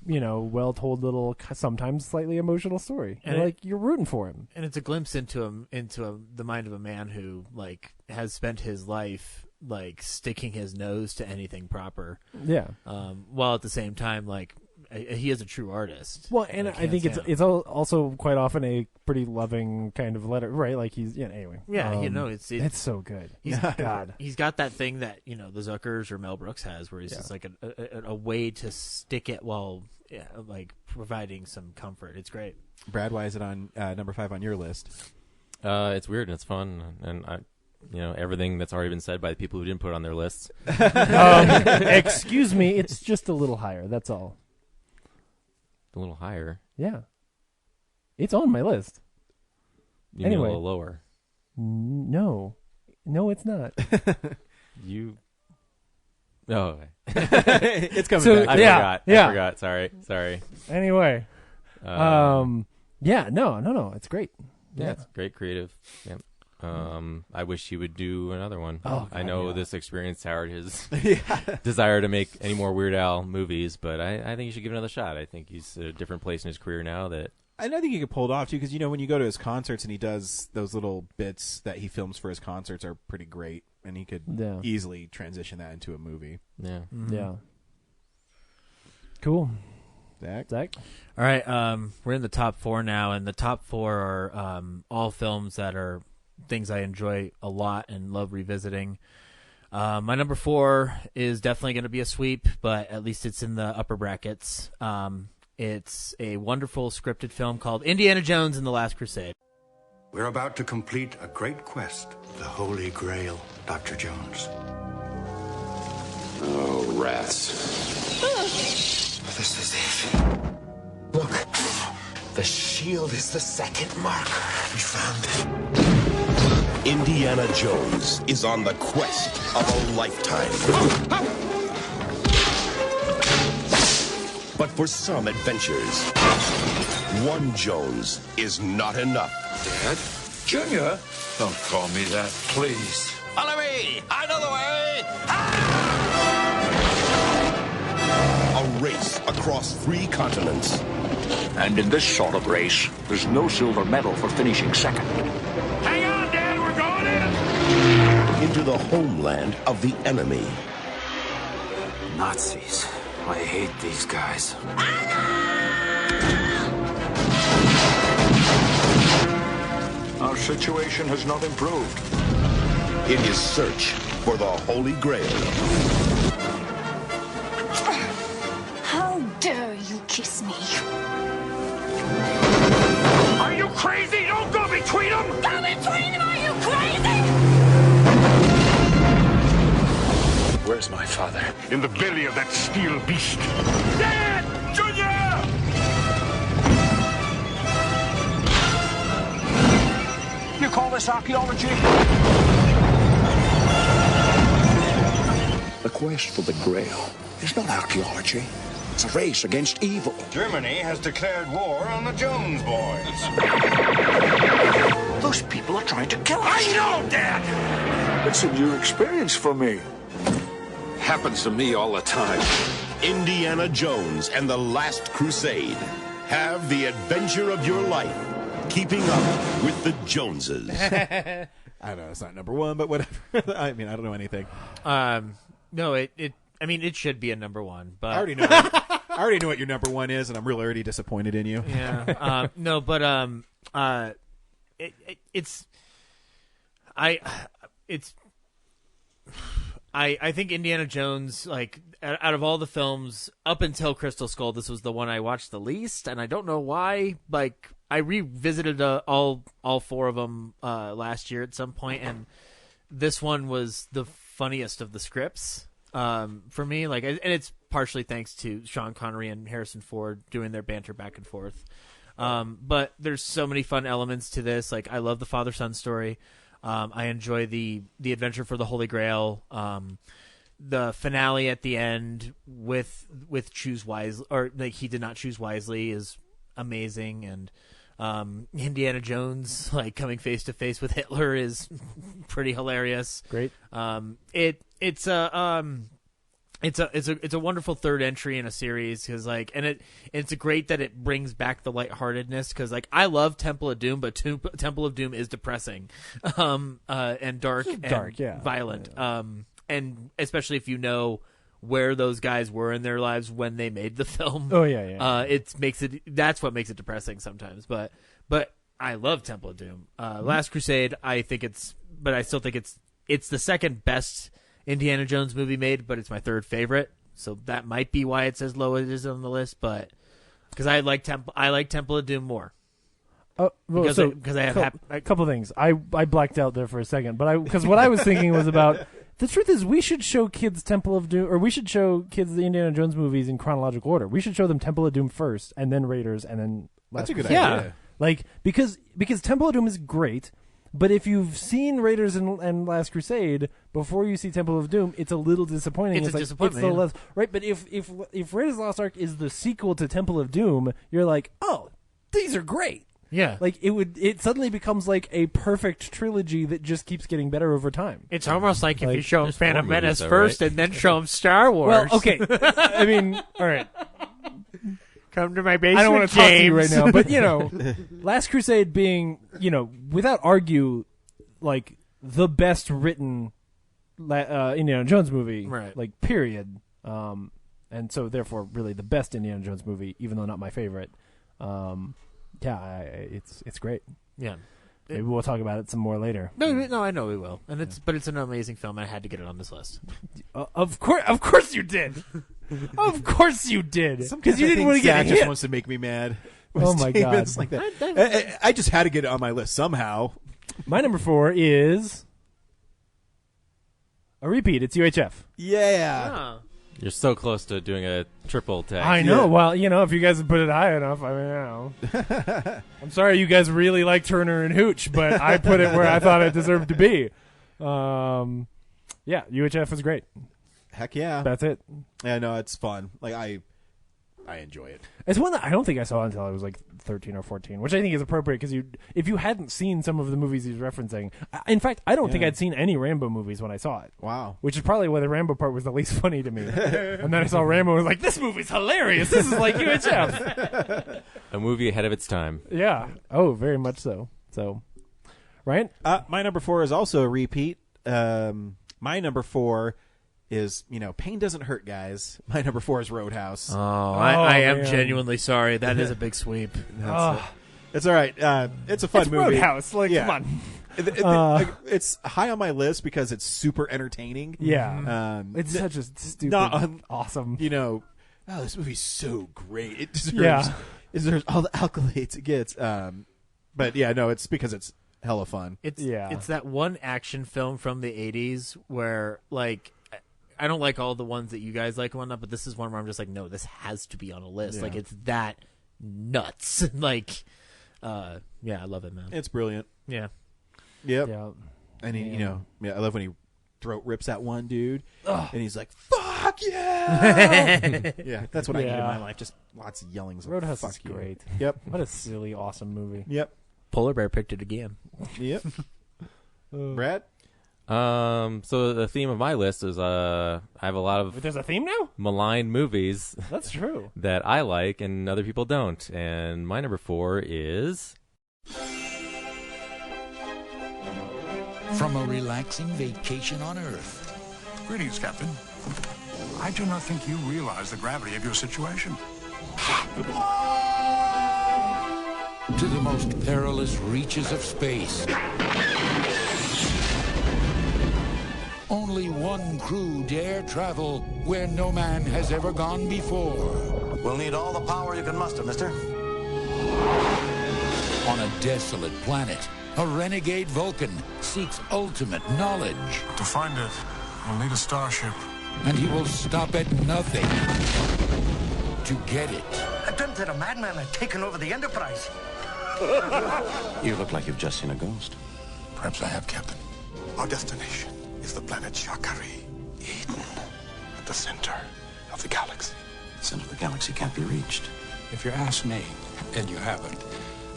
well told little, sometimes slightly emotional story. And you're rooting for him. And it's a glimpse into the mind of a man who like has spent his life like sticking his nose to anything proper. Yeah. While at the same time like. He is a true artist. Well, and I think it's also quite often a pretty loving kind of letter, right? Like he's anyway. Yeah, it's so good. He's got that thing that the Zuckers or Mel Brooks has, where he's just like a way to stick it while like providing some comfort. It's great. Brad, why is it on number 5 on your list? It's weird and it's fun, and I. Everything that's already been said by the people who didn't put it on their lists. Excuse me, it's just a little higher. That's all. A little higher. Yeah. It's on my list. You mean a little lower? No, it's not. Oh, it's coming back. I forgot. Sorry. Anyway, no, it's great. Yeah, it's great, creative. Yeah. I wish he would do another one. Oh, God, I know this experience soured his desire to make any more Weird Al movies, but I think he should give it another shot. I think he's at a different place in his career now that. And I think he could pull it off too, because when you go to his concerts and he does those little bits that he films for his concerts are pretty great, and he could easily transition that into a movie. Yeah, yeah. Cool. Zach? All right, we're in the top 4 now, and the top 4 are all films that are things I enjoy a lot and love revisiting. My number 4 is definitely going to be a sweep, but at least it's in the upper brackets. It's a wonderful scripted film called Indiana Jones and the Last Crusade. We're about to complete a great quest, the Holy Grail, Dr. Jones. Oh, rats. This is it. Look. The shield is the second marker. We found it. Indiana Jones is on the quest of a lifetime. But for some adventures, one Jones is not enough. Dad? Junior? Don't call me that, please. Follow me! I know the way! A race across 3 continents. And in this sort of race, there's no silver medal for finishing second. Hang on, Dad, we're going in! Into the homeland of the enemy. Nazis. I hate these guys. Our situation has not improved. In his search for the Holy Grail. How dare you kiss me? Are you crazy? Don't go between them! Go between them, are you crazy? Where's my father? In the belly of that steel beast. Dad! Junior! You call this archaeology? The quest for the Grail is not archaeology. It's a race against evil. Germany has declared war on the Jones boys. Those people are trying to kill us. I know, Dad! It's a new experience for me. Happens to me all the time. Indiana Jones and the Last Crusade. Have the adventure of your life. Keeping up with the Joneses. I don't know. It's not number 1, but whatever. I mean, I don't know anything. No, it should be a number 1, but I already know. I already know what your number 1 is, and I'm really already disappointed in you. Yeah. No, but I think Indiana Jones, like, out of all the films up until Crystal Skull, this was the one I watched the least, and I don't know why. Like, I revisited all 4 of them last year at some point, and this one was the funniest of the scripts for me. Like, and it's partially thanks to Sean Connery and Harrison Ford doing their banter back and forth. But there's so many fun elements to this. Like, I love the father-son story. I enjoy the adventure for the Holy Grail. The finale at the end with choose wisely, or like he did not choose wisely, is amazing. And Indiana Jones, like, coming face to face with Hitler is pretty hilarious. Great. It's a wonderful third entry in a series, because like, and it's great that it brings back the lightheartedness, because like, I love Temple of Doom, but Temple of Doom is depressing, and dark, and violent, and especially if you know where those guys were in their lives when they made the film. Oh yeah. That's what makes it depressing sometimes, but I love Temple of Doom. Last Crusade, I still think it's the second best Indiana Jones movie made, but it's my third favorite, so that might be why it's as low as it is on the list. But because I like Temple of Doom more. Because I have a couple things. I blacked out there for a second, but because what I was thinking was about, the truth is, we should show kids Temple of Doom, or we should show kids the Indiana Jones movies in chronological order. We should show them Temple of Doom first, and then Raiders, and then That's a good idea. Like, because Temple of Doom is great. But if you've seen Raiders and Last Crusade before you see Temple of Doom, it's a little disappointing. It's a disappointment, it's right. But if Raiders of the Lost Ark is the sequel to Temple of Doom, you're like, oh, these are great. Yeah, like it suddenly becomes like a perfect trilogy that just keeps getting better over time. It's almost like if you show them Phantom Menace first, right? And then show them Star Wars. Well, okay. I mean, all right. Come to my basement, I don't want to talk to you right now, but Last Crusade being, without argue, like the best written Indiana Jones movie, right? Like, period. And so therefore, really the best Indiana Jones movie, even though not my favorite. It's great. Yeah. Maybe we'll talk about it some more later. No, I know we will. And it's an amazing film. I had to get it on this list. Of course you did. Of course you did. Because you didn't want to get Zach hit. just wants to make me mad. Oh my God! Like that. I just had to get it on my list somehow. My number 4 is a repeat. It's UHF. Yeah. You're so close to doing a triple tag. I know. Well, if you guys had put it high enough, I'm sorry you guys really like Turner and Hooch, but I put it where I thought it deserved to be. UHF is great. Heck yeah. That's it. Yeah, no, it's fun. Like, I enjoy it. It's one that I don't think I saw until I was like 13 or 14, which I think is appropriate because if you hadn't seen some of the movies he's referencing, in fact, I don't think I'd seen any Rambo movies when I saw it. Wow. Which is probably why the Rambo part was the least funny to me. And then I saw Rambo and was like, this movie's hilarious. This is like UHF. A movie ahead of its time. Yeah. Oh, very much so. So, Ryan? My number 4 is also a repeat. My number 4 is, pain doesn't hurt, guys. My number 4 is Roadhouse. I am genuinely sorry. That is a big sweep. It's all right. It's a fun movie. Roadhouse. Like, come on. It's high on my list because it's super entertaining. Yeah. It's such a stupid, awesome. This movie's so great. It deserves all the accolades it gets. But yeah, no, it's because it's hella fun. It's that one action film from the 80s where, like, I don't like all the ones that you guys like and whatnot, but this is one where I'm just like, no, this has to be on a list. Yeah. Like, it's that nuts. Like, I love it, man. It's brilliant. Yeah. Yep. Yeah. And he, I love when he throat rips that one dude, and he's like, "Fuck yeah!" Yeah, that's what I need in my life. Just lots of yellings. Roadhouse Fuck is you. great. Yep. What a silly, awesome movie. Yep. Polar Bear picked it again. Yep. Brad? So the theme of my list is I have a lot of There's a theme now? maligned movies. That's true. That I like and other people don't. And my number 4 is From a relaxing vacation on Earth. Greetings, Captain. I do not think you realize the gravity of your situation. To the most perilous reaches of space. Only one crew dare travel where no man has ever gone before. We'll need all the power you can muster, mister. On a desolate planet, a renegade Vulcan seeks ultimate knowledge. To find it, we'll need a starship. And he will stop at nothing to get it. I dreamt that a madman had taken over the Enterprise. You look like you've just seen a ghost. Perhaps I have, Captain. Our destination is the planet Shakari, Eden, at the center of the galaxy. The center of the galaxy can't be reached. If you ask me, and you haven't,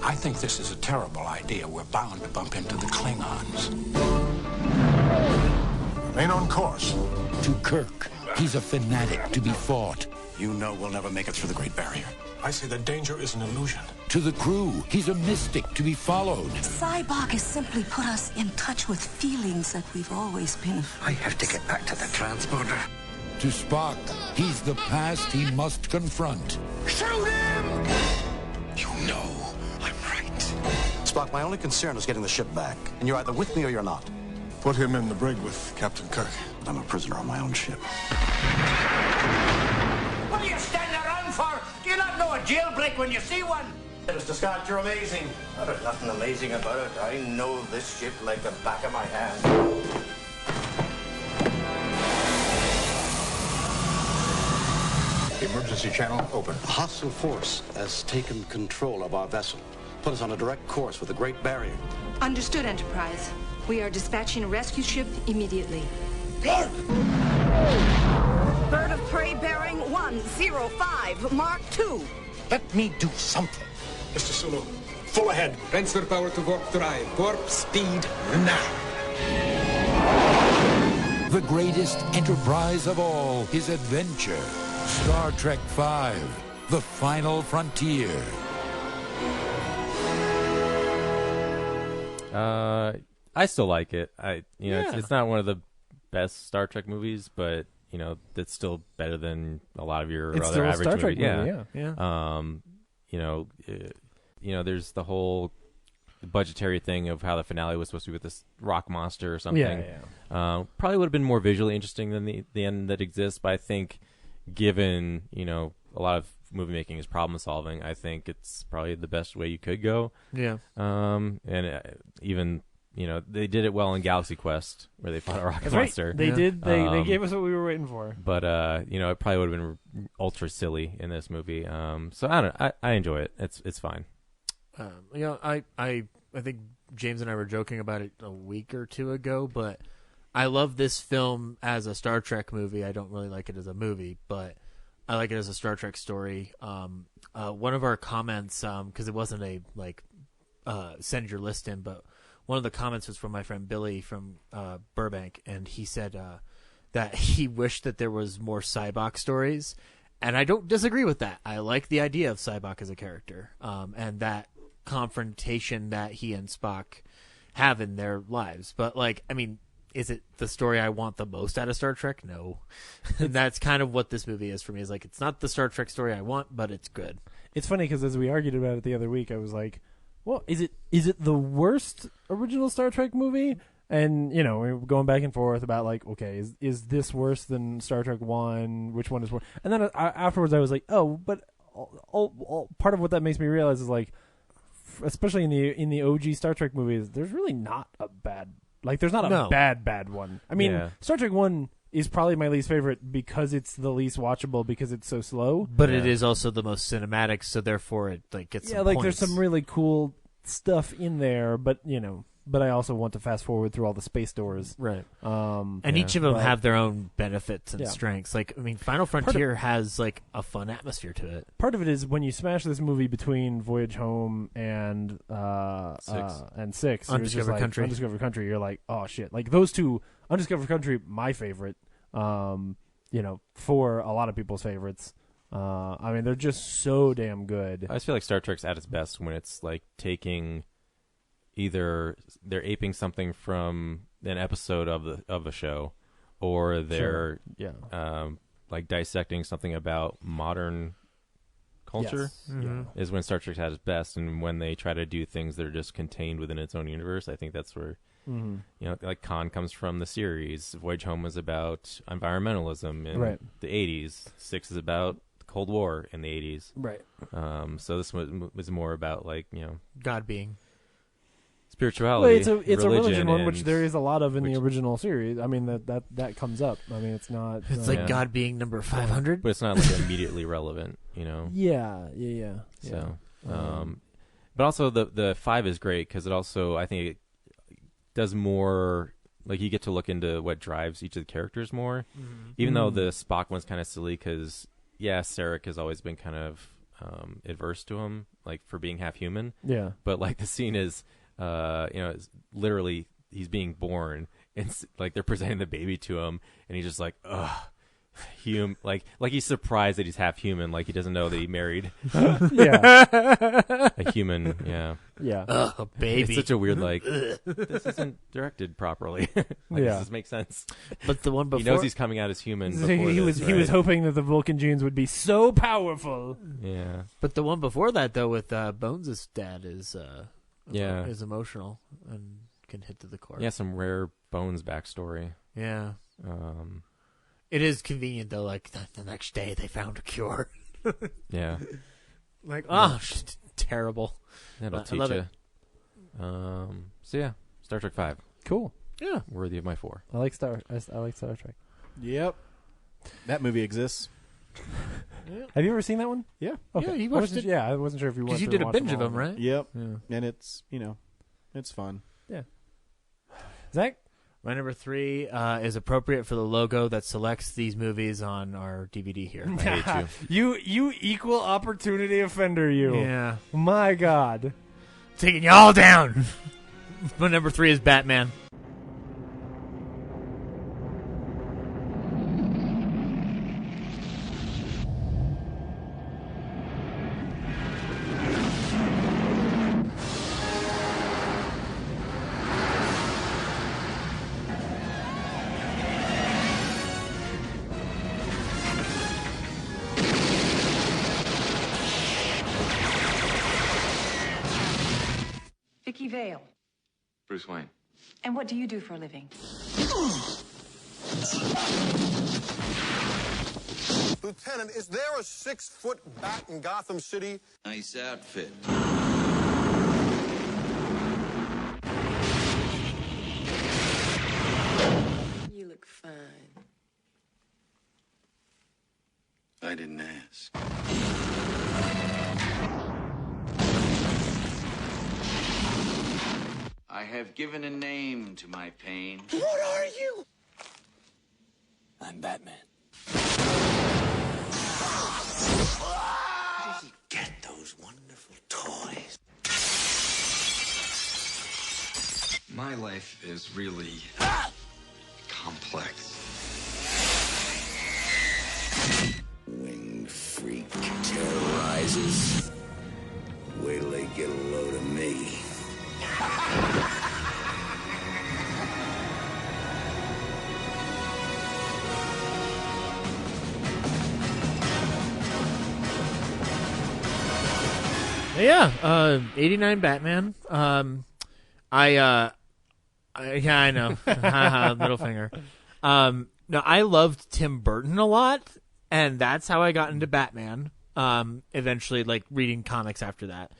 I think this is a terrible idea. We're bound to bump into the Klingons. Remain on course. To Kirk, he's a fanatic to be fought. You know we'll never make it through the Great Barrier. I say the danger is an illusion. To the crew, he's a mystic to be followed. Cybok has simply put us in touch with feelings that we've always been afraid. I have to get back to the transporter. To Spock, he's the past he must confront. Shoot him! You know I'm right. Spock, my only concern is getting the ship back. And you're either with me or you're not. Put him in the brig with Captain Kirk. I'm a prisoner on my own ship. What are you standing around for? Do you not know a jailbreak when you see one? Mr. Scott, you're amazing. There's nothing amazing about it. I know this ship like the back of my hand. Emergency channel open. A hostile force has taken control of our vessel. Put us on a direct course with the Great Barrier. Understood, Enterprise. We are dispatching a rescue ship immediately. Clark! Bird of prey bearing 105, Mark II. Let me do something. Mr. Sulu, full ahead. Transfer power to warp drive. Warp speed now. The greatest enterprise of all is adventure. Star Trek V, The Final Frontier. I still like it. It's not one of the best Star Trek movies, but it's still better than a lot of your It's other still a average Star Trek movies. movie, There's the whole budgetary thing of how the finale was supposed to be with this rock monster or something. Probably would have been more visually interesting than the end that exists, but I think given a lot of movie making is problem solving, I think it's probably the best way you could go. Yeah. And even they did it well in Galaxy Quest where they fought a rocket That's right. monster. They did. They gave us what we were waiting for. But it probably would have been ultra silly in this movie. So I don't know. I enjoy it. It's fine. I think James and I were joking about it a week or two ago, but I love this film as a Star Trek movie. I don't really like it as a movie, but I like it as a Star Trek story. One of our comments, because it wasn't a send your list in, but one of the comments was from my friend Billy from Burbank, and he said that he wished that there was more Cybok stories, and I don't disagree with that. I like the idea of Cybok as a character, and that confrontation that he and Spock have in their lives. But is it the story I want the most out of Star Trek? No. And that's kind of what this movie is for me. Is it's not the Star Trek story I want, but it's good. It's funny because as we argued about it the other week, I was like, well, is it the worst original Star Trek movie? And, we were going back and forth about, okay, is this worse than Star Trek 1? Which one is worse? And then afterwards I was like, oh, but all part of what that makes me realize is, especially in the OG Star Trek movies, there's really not a bad... there's not a bad one. I mean, Star Trek 1 is probably my least favorite because it's the least watchable because it's so slow. But it is also the most cinematic, so therefore it gets some points. There's some really cool stuff in there, but but I also want to fast forward through all the space doors. Right. And each of them have their own benefits and strengths. Final Frontier has a fun atmosphere to it. Part of it is when you smash this movie between Voyage Home and Six, Undiscovered Country. Undiscovered Country, you're like, oh shit. Those two, Undiscovered Country, my favorite, for a lot of people's favorites. They're just so damn good. I just feel like Star Trek's at its best when it's taking either they're aping something from an episode of a show, or they're dissecting something about modern culture. Yes. Mm-hmm. Is when Star Trek at its best, and when they try to do things that are just contained within its own universe. I think that's where Khan comes from the series. Voyage Home was about environmentalism in the 80s. Six is about the Cold War in the 80s. Right. So this was more about God being. Spirituality. Well, it's a religion one, and which there is a lot of in the original series. That comes up. It's not. It's God being number 500, but it's not immediately relevant. Yeah. So, but also the 5 is great because it also I think it does more. You get to look into what drives each of the characters more, even though the Spock one's kind of silly because Sarek has always been kind of adverse to him, for being half human. Yeah. But the scene is. It's literally he's being born and they're presenting the baby to him and he's just he's surprised that he's half human, he doesn't know that he married a human. A baby. It's such a weird this isn't directed properly. Does this make sense? But the one before he knows he's coming out as human. He was hoping that the Vulcan genes would be so powerful. Yeah. But the one before that though with Bones' dad is is emotional and can hit to the core. Yeah, some rare Bones backstory. Yeah. It is convenient though. The next day they found a cure. Yeah. Terrible. That'll teach you. So yeah, Star Trek 5. Cool. Yeah. Worthy of my 4. I like Star Trek. Yep. That movie exists. Yeah. Have you ever seen that one? Yeah. Okay. Yeah, he watched it. Yeah, I wasn't sure if you watched it. Because you did a binge of them, right? Yep. Yeah. And it's, it's fun. Yeah. Zach? My number 3 is appropriate for the logo that selects these movies on our DVD here. I hate you. You equal opportunity offender, you. Yeah. My God. Taking you all down. My number 3 is Batman. Vicky Vale. Bruce Wayne. And what do you do for a living? Lieutenant, is there a 6-foot bat in Gotham City? Nice outfit. look fine. I didn't ask. I have given a name to my pain. What are you? I'm Batman. Where did he get those wonderful toys? My life is really complex. Winged freak terrorizes. Wait till they get a load of me. Yeah, 89 Batman. I know. Middle finger. No, I loved Tim Burton a lot, and that's how I got into Batman. Eventually, like, reading comics after that.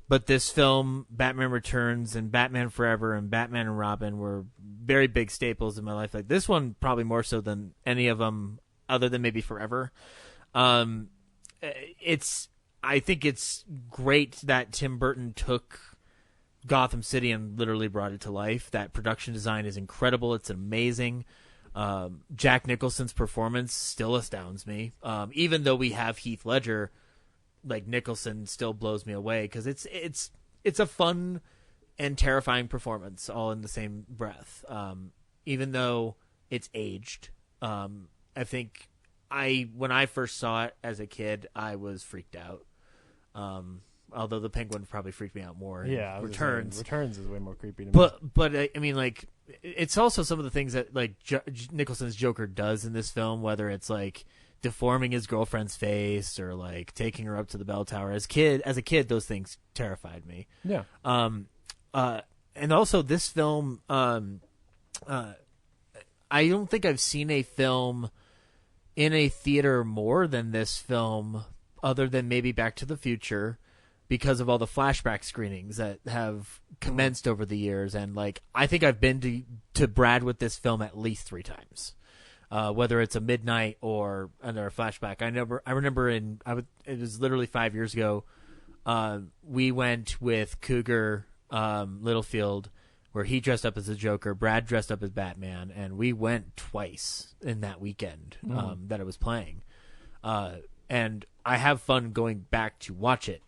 But this film, Batman Returns and Batman Forever and Batman and Robin were very big staples in my life. Like, this one probably more so than any of them other than maybe Forever. I think it's great that Tim Burton took Gotham City and literally brought it to life. That production design is incredible. It's amazing. Jack Nicholson's performance still astounds me. Even though we have Heath Ledger, like, Nicholson still blows me away because it's a fun and terrifying performance all in the same breath. Even though it's aged, I think when I first saw it as a kid, I was freaked out. Although the Penguin probably freaked me out more. Yeah, Returns. Returns is way more creepy to me. But I mean, like, it's also some of the things that, like, Nicholson's Joker does in this film, whether it's like deforming his girlfriend's face or like taking her up to the bell tower. As a kid, those things terrified me. Yeah. And also this film, I don't think I've seen a film in a theater more than this film, other than maybe Back to the Future, because of all the flashback screenings that have commenced over the years. And, like, I think I've been to Brad with this film at least 3 times, whether it's a midnight or another flashback. I remember it was literally 5 years ago. We went with Cougar Littlefield, where he dressed up as a Joker, Brad dressed up as Batman, and we went twice in that weekend that it was playing. And I have fun going back to watch it,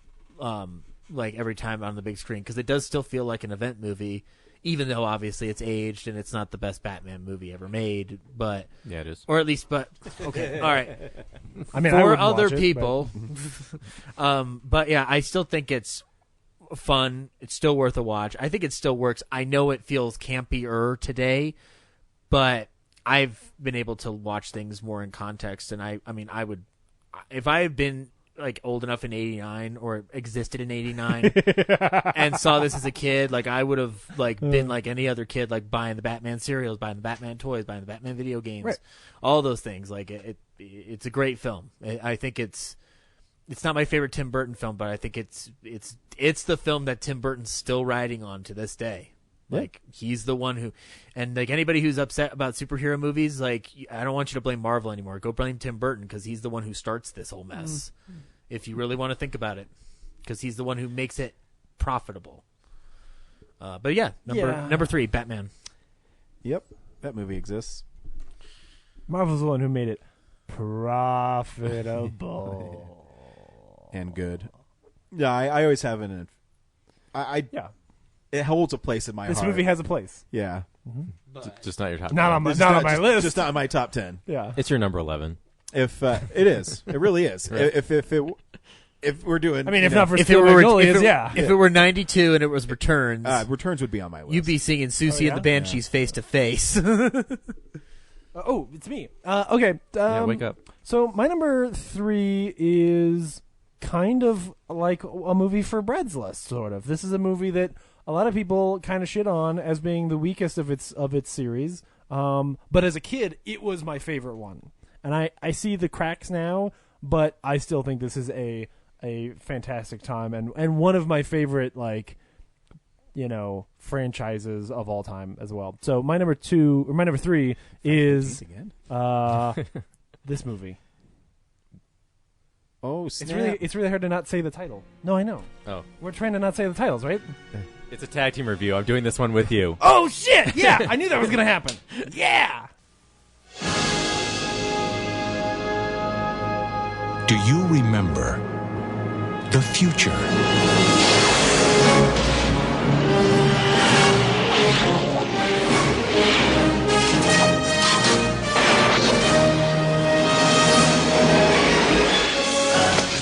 like, every time on the big screen, because it does still feel like an event movie, even though obviously it's aged and it's not the best Batman movie ever made. But yeah, it is. Or at least, but okay, all right. I mean, for I other watch it, people, but yeah, I still think it's fun. It's still worth a watch. I think it still works. I know it feels campier today, but I've been able to watch things more in context, and I mean, I would, if I had been like old enough in '89 or existed in '89 and saw this as a kid, like, I would have like been like any other kid, like buying the Batman cereals, buying the Batman toys, buying the Batman video games, right. All those things. Like, it's a great film. I think it's not my favorite Tim Burton film, but I think it's the film that Tim Burton's still riding on to this day. Like, he's the one who, and like anybody who's upset about superhero movies, like, I don't want you to blame Marvel anymore. Go blame Tim Burton, because he's the one who starts this whole mess. If you really want to think about it, because he's the one who makes it profitable. But yeah, number 3, Batman. Yep, that movie exists. Marvel's the one who made it profitable and good. Yeah, I always have an. Yeah. It holds a place in my heart. This movie has a place. Yeah. Just not your top 10. Not on my list. Just not on my top 10. Yeah. It's your number 11. If it is. It really is. Right. If we're doing, I mean, if not for if Steel it were Magnolias, if it were 92 and it was Returns, Returns would be on my list. You'd be singing Susie and the Banshees face to face. Oh, it's me. Okay. Yeah, wake up. So my number 3 is kind of like a movie for Brad's list, sort of. This is a movie that a lot of people kind of shit on as being the weakest of its series. But as a kid, it was my favorite one. And I see the cracks now, but I still think this is a fantastic time and one of my favorite, like, franchises of all time as well. So my number 3 is this movie. Oh, snap. It's really hard to not say the title. No, I know. Oh. We're trying to not say the titles, right? It's a tag team review. I'm doing this one with you. Oh, shit! Yeah, I knew that was going to happen. Yeah! Do you remember the future?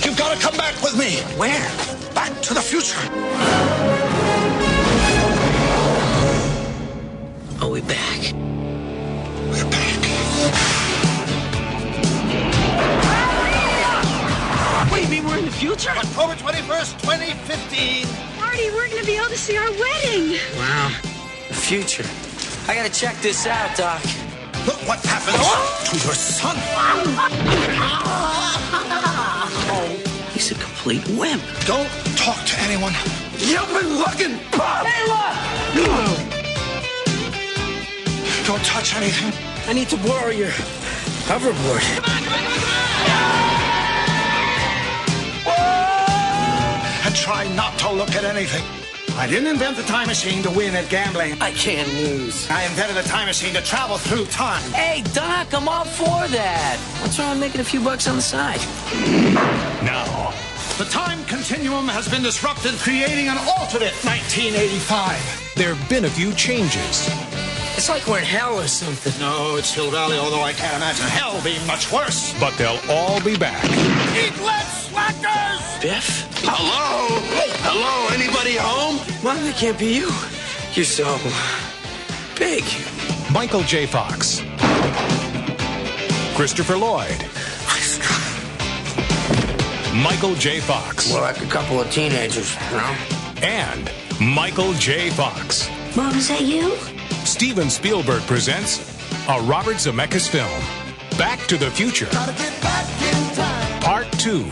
You've got to come back with me. Where? Back to the future. Are we back? We're back. What do you mean we're in the future? October 21st, 2015. Marty, we're going to be able to see our wedding. Wow. The future. I gotta check this out, Doc. Look what happens to your son. Oh, he's a complete wimp. Don't talk to anyone. You've been looking, Bob. Hey, look! Don't touch anything. I need to borrow your hoverboard. And try not to look at anything. I didn't invent the time machine to win at gambling. I can't lose. I invented a time machine to travel through time. Hey, Doc, I'm all for that. What's wrong with making a few bucks on the side? Now, the time continuum has been disrupted, creating an alternate 1985. There have been a few changes. It's like we're in hell or something. No, it's Hill Valley, although I can't imagine hell being much worse. But they'll all be back. Eat less, slackers! Biff? Hello? Hello, anybody home? Well, that can't be you. You're so big. Michael J. Fox. Christopher Lloyd. Michael J. Fox. We're like a couple of teenagers, you know? And Michael J. Fox. Mom, is that you? Steven Spielberg presents a Robert Zemeckis film, Back to the Future, Part 2.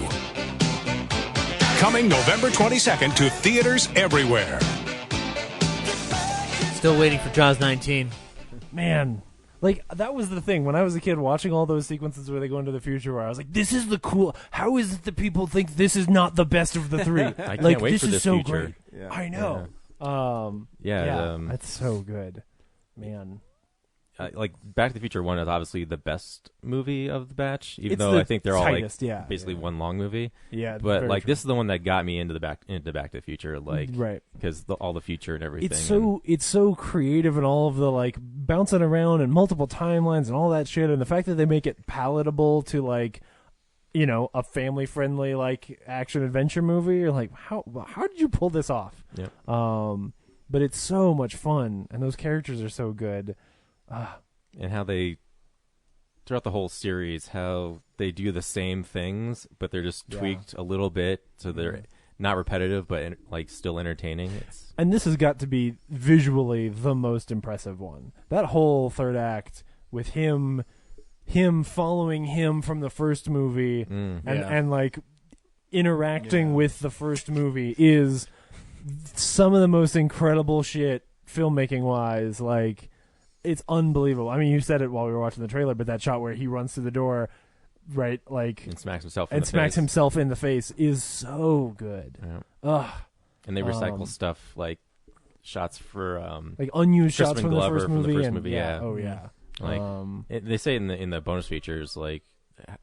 Coming November 22nd to theaters everywhere. Still waiting for Jaws 19. Man, like, that was the thing. When I was a kid watching all those sequences where they go into the future, where I was like, this is the cool... How is it that people think this is not the best of the three? I can't like, wait this for is this so future. great. I know. That's so good. Man. Like, Back to the Future 1 is obviously the best movie of the batch, even It's though the I think they're all tightest, like basically one long movie. Yeah, but very like true. this is the one that got me into Back to the Future, like right, because all the future and everything. It's so creative and all of the like bouncing around and multiple timelines and all that shit, and the fact that they make it palatable to like, you know, a family friendly like action adventure movie. You're like, how did you pull this off? Yeah. But it's so much fun, and those characters are so good. And how they, throughout the whole series, how they do the same things, but they're just tweaked a little bit, so they're not repetitive, but like still entertaining. And this has got to be visually the most impressive one. That whole third act with him following him from the first movie and like interacting with the first movie is some of the most incredible shit filmmaking wise. Like, it's unbelievable. I mean, you said it while we were watching the trailer, but that shot where he runs through the door, right, like, and smacks himself in the face is so good. Yeah. Ugh. And they recycle stuff like shots for like unused Crispin shots from Glover the first movie. Yeah. Oh yeah. Like they say in the bonus features, like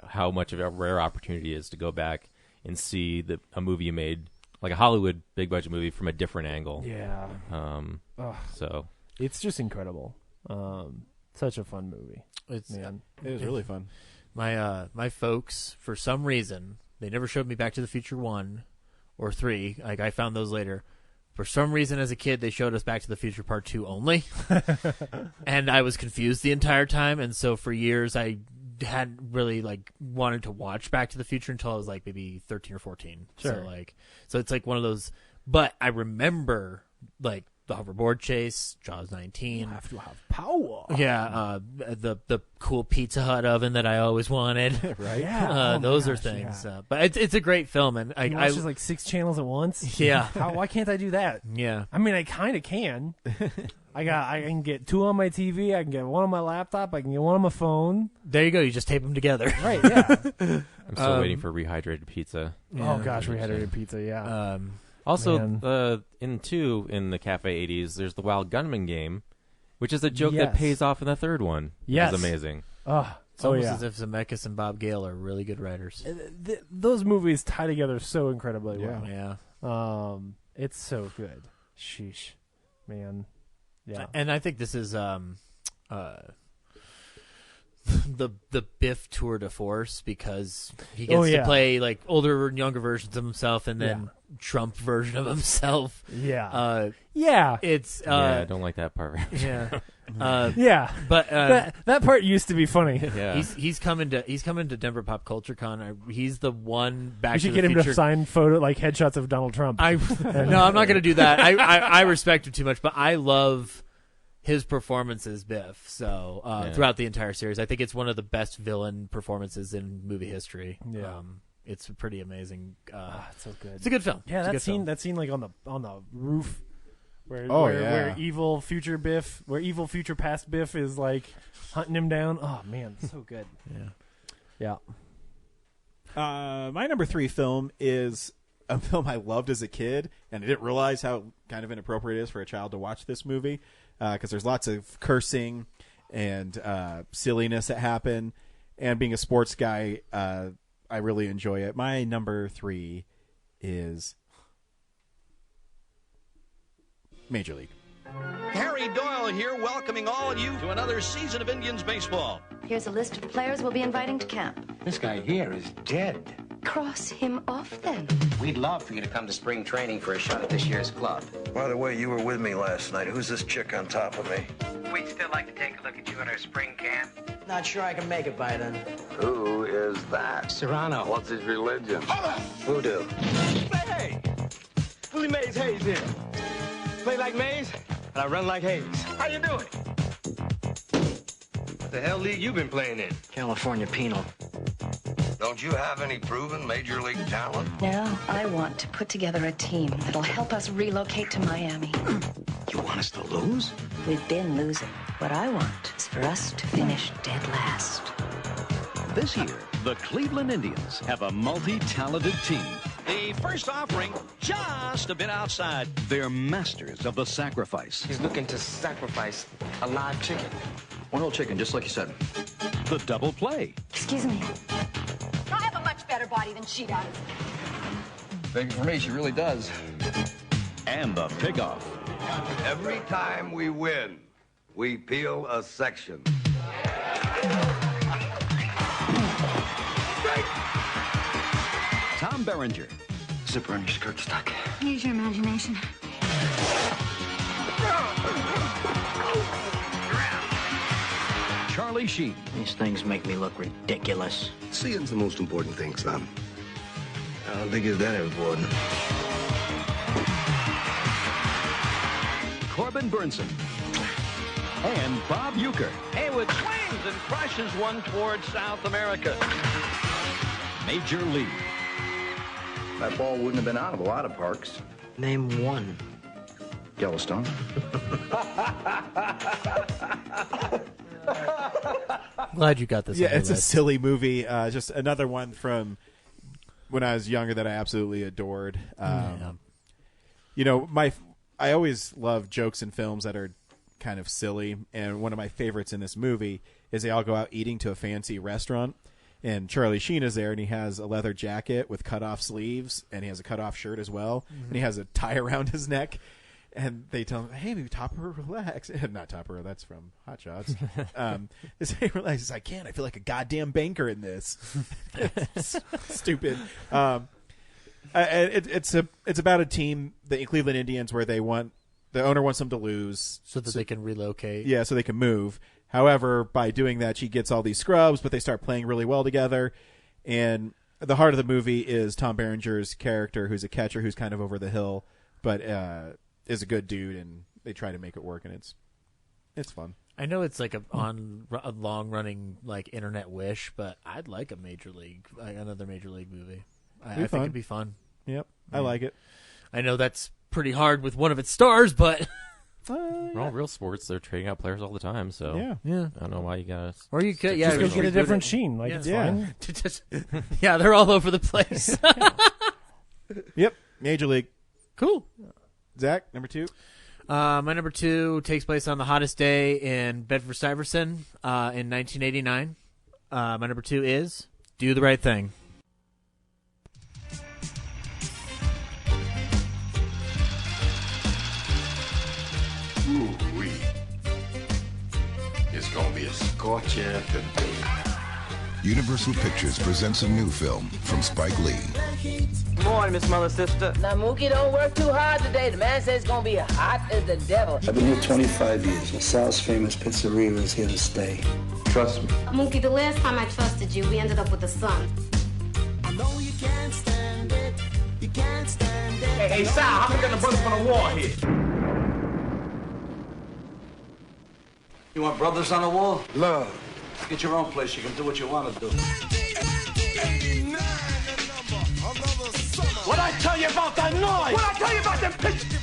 how much of a rare opportunity it is to go back and see a movie you made, like a Hollywood big budget movie, from a different angle. Yeah. So it's just incredible. Such a fun movie. It was really fun. My folks, for some reason, they never showed me Back to the Future 1 or 3. Like, I found those later. For some reason, as a kid, they showed us Back to the Future Part 2 only. And I was confused the entire time. And so for years, I hadn't really like wanted to watch Back to the Future until I was like maybe 13 or 14. Sure. So it's like one of those. But I remember like hoverboard chase, Jaws 19. You have to have power. Yeah, the cool Pizza Hut oven that I always wanted. Right? Yeah. Those are gosh, things. yeah. But it's a great film, and You watch just like 6 channels at once. Yeah. Why can't I do that? Yeah. I mean, I kind of can. I can get 2 on my TV. I can get 1 on my laptop. I can get 1 on my phone. There you go. You just tape them together. Right? Yeah. I'm still waiting for rehydrated pizza. Oh gosh, rehydrated pizza. Yeah. Also, Man. in the Cafe 80s, there's the Wild Gunman game, which is a joke that Yes. pays off in the third one. Yes. Which is amazing. It's almost as if Zemeckis and Bob Gale are really good writers. Those movies tie together so incredibly well. Yeah. It's so good. Sheesh, man. Yeah. And I think this is the Biff tour de force, because he gets to play like older and younger versions of himself, and then Trump version of himself. Yeah. It's I don't like that part. Yeah. But that part used to be funny. Yeah. He's coming to Denver Pop Culture Con. He's the one back. You should to get the him future. to sign headshots of Donald Trump. No, I'm not going to do that. I respect him too much, but I love his performance as Biff. So throughout the entire series, I think it's one of the best villain performances in movie history. Yeah. It's pretty amazing. It's so good. It's a good film. Yeah, It's a good that scene like on the roof where evil future past Biff is like hunting him down. Oh man, so good. Yeah. My number 3 film is a film I loved as a kid, and I didn't realize how kind of inappropriate it is for a child to watch this movie, because there's lots of cursing and silliness that happen. And being a sports guy, I really enjoy it. My number 3 is Major League. Harry Doyle here, welcoming all of you to another season of Indians baseball. Here's a list of players we'll be inviting to camp. This guy here is dead. Cross him off, then. We'd love for you to come to spring training for a shot at this year's club. By the way, you were with me last night. Who's this chick on top of me? We'd still like to take a look at you at our spring camp. Not sure I can make it by then. Who is that? Serrano. What's his religion? Voodoo. Hey! Willie Mays Hayes here. Play like Mays, and I run like Hayes. How you doing? What the hell league you been playing in? California Penal. Don't you have any proven major league talent? Now, I want to put together a team that'll help us relocate to Miami. You want us to lose? We've been losing. What I want is for us to finish dead last. This year, the Cleveland Indians have a multi-talented team. The first offering just a bit outside. They're masters of the sacrifice. He's looking to sacrifice a live chicken. One whole chicken, just like you said. The double play. Excuse me. I have a much better body than she does. Thank you for me, she really does. And the pickoff. Every time we win, we peel a section. Tom Berenger. Zipper on your skirt stuck. Use your imagination. Charlie Sheen. These things make me look ridiculous. Seeing's the most important thing, son. I don't think it's that important. Corbin Burnson. And Bob Uecker. Haywood swings and crushes one towards South America. Major League. That ball wouldn't have been out of a lot of parks. Name one. Yellowstone. Glad you got this. Yeah, on your it's a list. silly movie. Just another one from when I was younger that I absolutely adored. You know, I always love jokes in films that are kind of silly, and one of my favorites in this movie is they all go out eating to a fancy restaurant, and Charlie Sheen is there, and he has a leather jacket with cut-off sleeves, and he has a cut-off shirt as well, and he has a tie around his neck. And they tell him, "Hey, maybe Topper, relax." Not Topper, that's from Hot Shots. They say, "Relax." He's, "I can't. I feel like a goddamn banker in this." It's stupid. It's about a team, the Cleveland Indians, where the owner wants them to lose so that they can relocate. Yeah, so they can move. However, by doing that, she gets all these scrubs, but they start playing really well together. And the heart of the movie is Tom Berenger's character, who's a catcher who's kind of over the hill, but is a good dude, and they try to make it work, and it's fun. I know it's like a long running like internet wish, but I'd like another Major League movie. I think it'd be fun. Yep, I like it. I know that's pretty hard with one of its stars, but We're all real sports. They're trading out players all the time, so yeah. I don't know why you got to. Or you could just go get a different Sheen. Like it's fine. Yeah, they're all over the place. Yep, Major League. Cool. Zach, number 2. My number 2 takes place on the hottest day in Bedford-Stuyvesant in 1989. My number 2 is Do the Right Thing. Ooh-wee. It's gonna be a scorcher today. Universal Pictures presents a new film from Spike Lee. Good morning, Miss Mother Sister. Now, Mookie, don't work too hard today. The man says it's gonna be hot as the devil. I've been here 25 years. The South's famous pizzeria is here to stay. Trust me. Mookie, the last time I trusted you, we ended up with a son. I know you can't stand it. You can't stand it. Hey, Sal, I'm looking the brothers from the wall here. You want brothers on the wall? Love. Get your own place. You can do what you want to do. What I tell you about that noise? What I tell you about them pictures?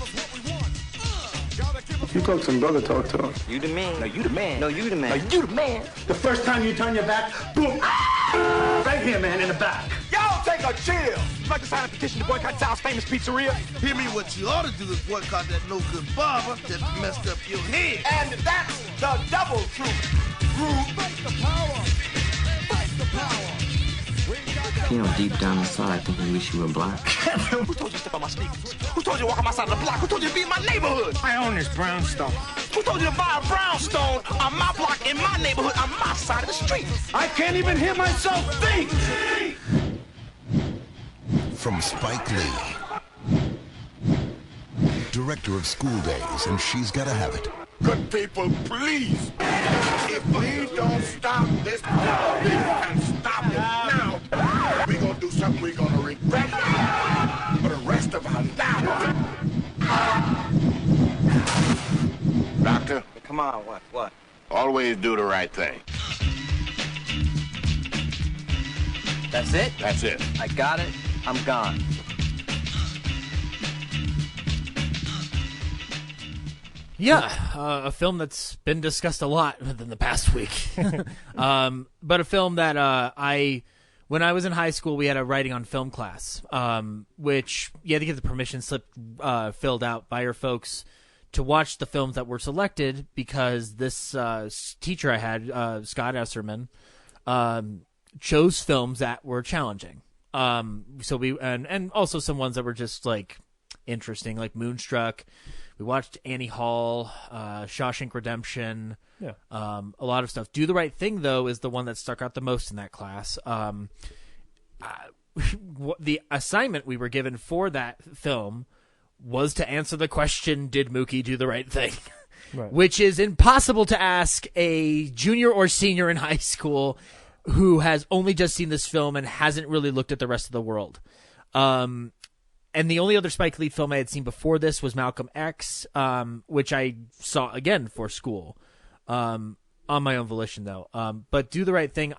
You talk to some brother, talk to him. You the man. No, you the man. No, you the man. No, you the man. The first time you turn your back, boom. Ah! Right here, man, in the back. Y'all take a chill. You'd like to sign a petition to boycott Sal's famous pizzeria? Hear me, what you ought to do is boycott that no-good barber that messed up your head. And that's the double truth. Fight the power. Fight the power. You know, deep down inside, I think we wish you were black. Who told you to step on my sneakers? Who told you to walk on my side of the block? Who told you to be in my neighborhood? I own this brownstone. Who told you to buy a brownstone on my block, in my neighborhood, on my side of the street? I can't even hear myself think! From Spike Lee, director of School Days and She's Gotta Have It. Good people, please. If we don't stop this, we can stop it now. We're going to do something we're going to regret for the rest of our lives. Doctor? Come on, what? Always do the right thing. That's it? That's it. I got it. I'm gone. Yeah, a film that's been discussed a lot within the past week. But a film that when I was in high school, we had a writing on film class, which you had to get the permission slip filled out by your folks to watch the films that were selected, because this teacher I had, Scott Esserman, chose films that were challenging. So we and also some ones that were just like interesting, like Moonstruck. We watched Annie Hall, Shawshank Redemption, a lot of stuff. Do the Right Thing, though, is the one that stuck out the most in that class. The assignment we were given for that film was to answer the question, did Mookie do the right thing? Right. Which is impossible to ask a junior or senior in high school who has only just seen this film and hasn't really looked at the rest of the world. And the only other Spike Lee film I had seen before this was Malcolm X, which I saw again for school, on my own volition though. But Do the Right Thing,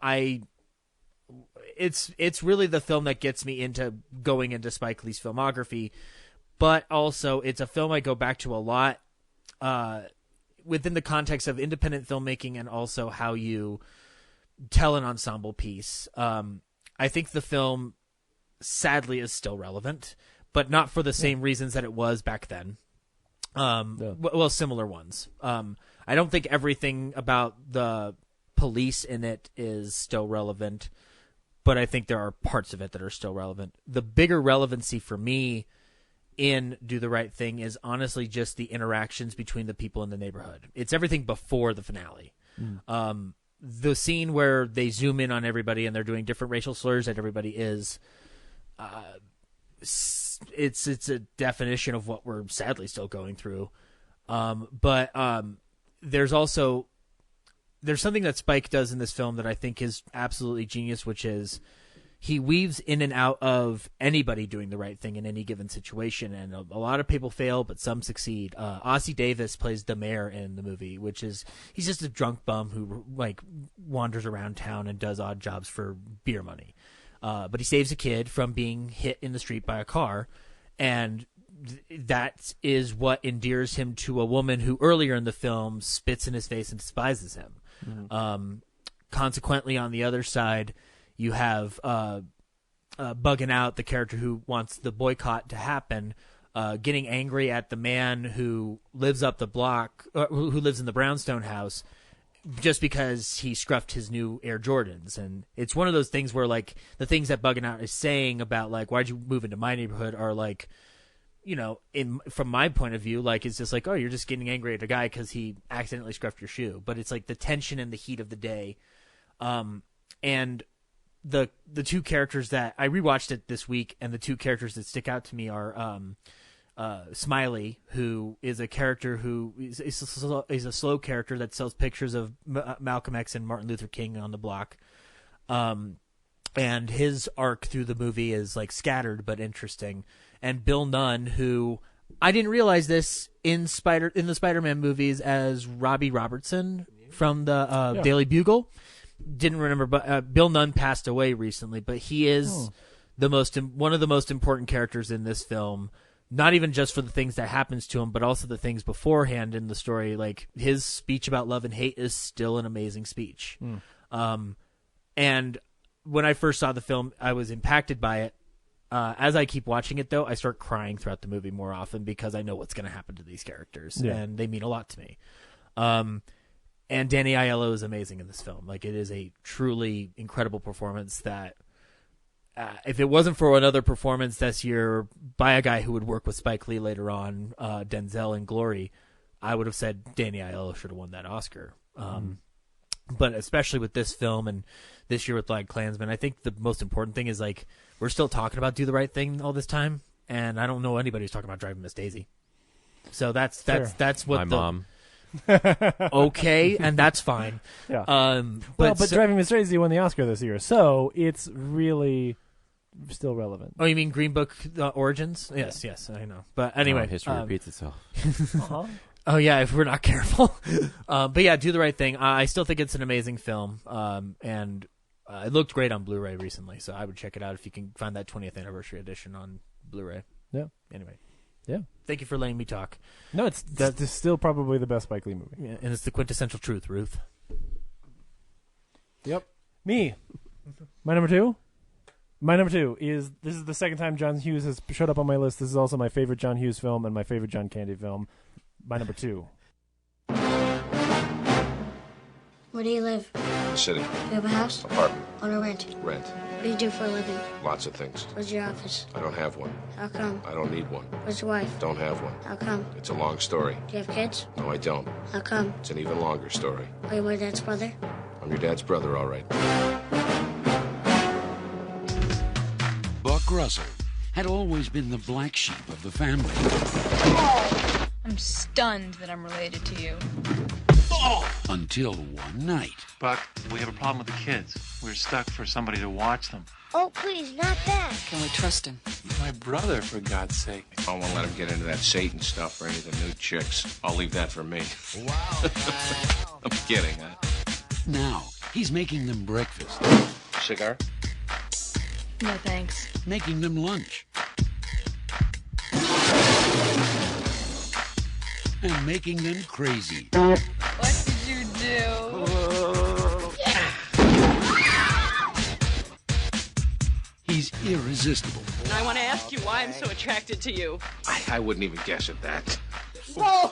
it's really the film that gets me into going into Spike Lee's filmography, but also it's a film I go back to a lot, within the context of independent filmmaking and also how you tell an ensemble piece. I think the film sadly is still relevant, but not for the same reasons that it was back then. Well, similar ones. I don't think everything about the police in it is still relevant, but I think there are parts of it that are still relevant. The bigger relevancy for me in Do the Right Thing is honestly just the interactions between the people in the neighborhood. It's everything before the finale. The scene where they zoom in on everybody and they're doing different racial slurs that everybody is, it's a definition of what we're sadly still going through. But there's something that Spike does in this film that I think is absolutely genius, which is he weaves in and out of anybody doing the right thing in any given situation, and a lot of people fail, but some succeed. Ossie Davis plays the mayor in the movie, which is he's just a drunk bum who like wanders around town and does odd jobs for beer money. But he saves a kid from being hit in the street by a car, and that is what endears him to a woman who earlier in the film spits in his face and despises him. Mm-hmm. Consequently, on the other side, you have Bugging Out, the character who wants the boycott to happen, getting angry at the man who lives up the block, who lives in the brownstone house, just because he scruffed his new Air Jordans. And it's one of those things where, like, the things that Bugging Out is saying about, like, why'd you move into my neighborhood are, like, you know, from my point of view, like, it's just like, oh, you're just getting angry at a guy because he accidentally scruffed your shoe. But it's like the tension and the heat of the day. And the two characters that I rewatched it this week, and the two characters that stick out to me are Smiley, who is a character who is a slow character that sells pictures of Malcolm X and Martin Luther King on the block. And his arc through the movie is like scattered but interesting. And Bill Nunn, who I didn't realize this in the Spider-Man movies as Robbie Robertson from the Daily Bugle. Didn't remember, but Bill Nunn passed away recently. But he is one of the most important characters in this film. Not even just for the things that happens to him, but also the things beforehand in the story. Like his speech about love and hate is still an amazing speech. And when I first saw the film, I was impacted by it. As I keep watching it, though, I start crying throughout the movie more often because I know what's going to happen to these characters, and they mean a lot to me. And Danny Aiello is amazing in this film. Like, it is a truly incredible performance that, if it wasn't for another performance this year by a guy who would work with Spike Lee later on, Denzel in Glory, I would have said Danny Aiello should have won that Oscar. But especially with this film and this year with BlacKkKlansman, I think the most important thing is, like, we're still talking about Do the Right Thing all this time, and I don't know anybody who's talking about Driving Miss Daisy. So that's what my mom. Okay, and that's fine. Yeah. But Driving Miss Daisy won the Oscar this year, so it's really still relevant. Oh, you mean Green Book Origins? Yes, I know. But anyway, history repeats itself. Oh yeah, if we're not careful. But yeah, Do the Right Thing. I still think it's an amazing film, and it looked great on Blu-ray recently, so I would check it out if you can find that 20th anniversary edition on Blu-ray. Yeah. Anyway. Yeah. Thank you for letting me talk. No, it's still probably the best Spike Lee movie. Yeah, and it's the quintessential truth, Ruth. Yep. Me. My number two? My number two is, this is the second time John Hughes has showed up on my list. This is also my favorite John Hughes film and my favorite John Candy film. My number two. Where do you live? City. Do you have a house? Apartment. Own or rent? Rent. What do you do for a living? Lots of things. Where's your office? I don't have one. How come? I don't need one. Where's your wife? Don't have one. How come? It's a long story. Do you have kids? No, I don't. How come? It's an even longer story. Are you my dad's brother? I'm your dad's brother, all right. Buck Russell had always been the black sheep of the family. I'm stunned that I'm related to you. Until one night. Buck, we have a problem with the kids. We're stuck for somebody to watch them. Oh, please, not that. Can we trust him? My brother, for God's sake. I won't let him get into that Satan stuff or any of the new chicks. I'll leave that for me. Wow. I'm kidding, huh? Now, he's making them breakfast. Cigar? No, thanks. Making them lunch. And making them crazy. What did you do? He's irresistible. And I want to ask you why I'm so attracted to you. I wouldn't even guess at that. Whoa!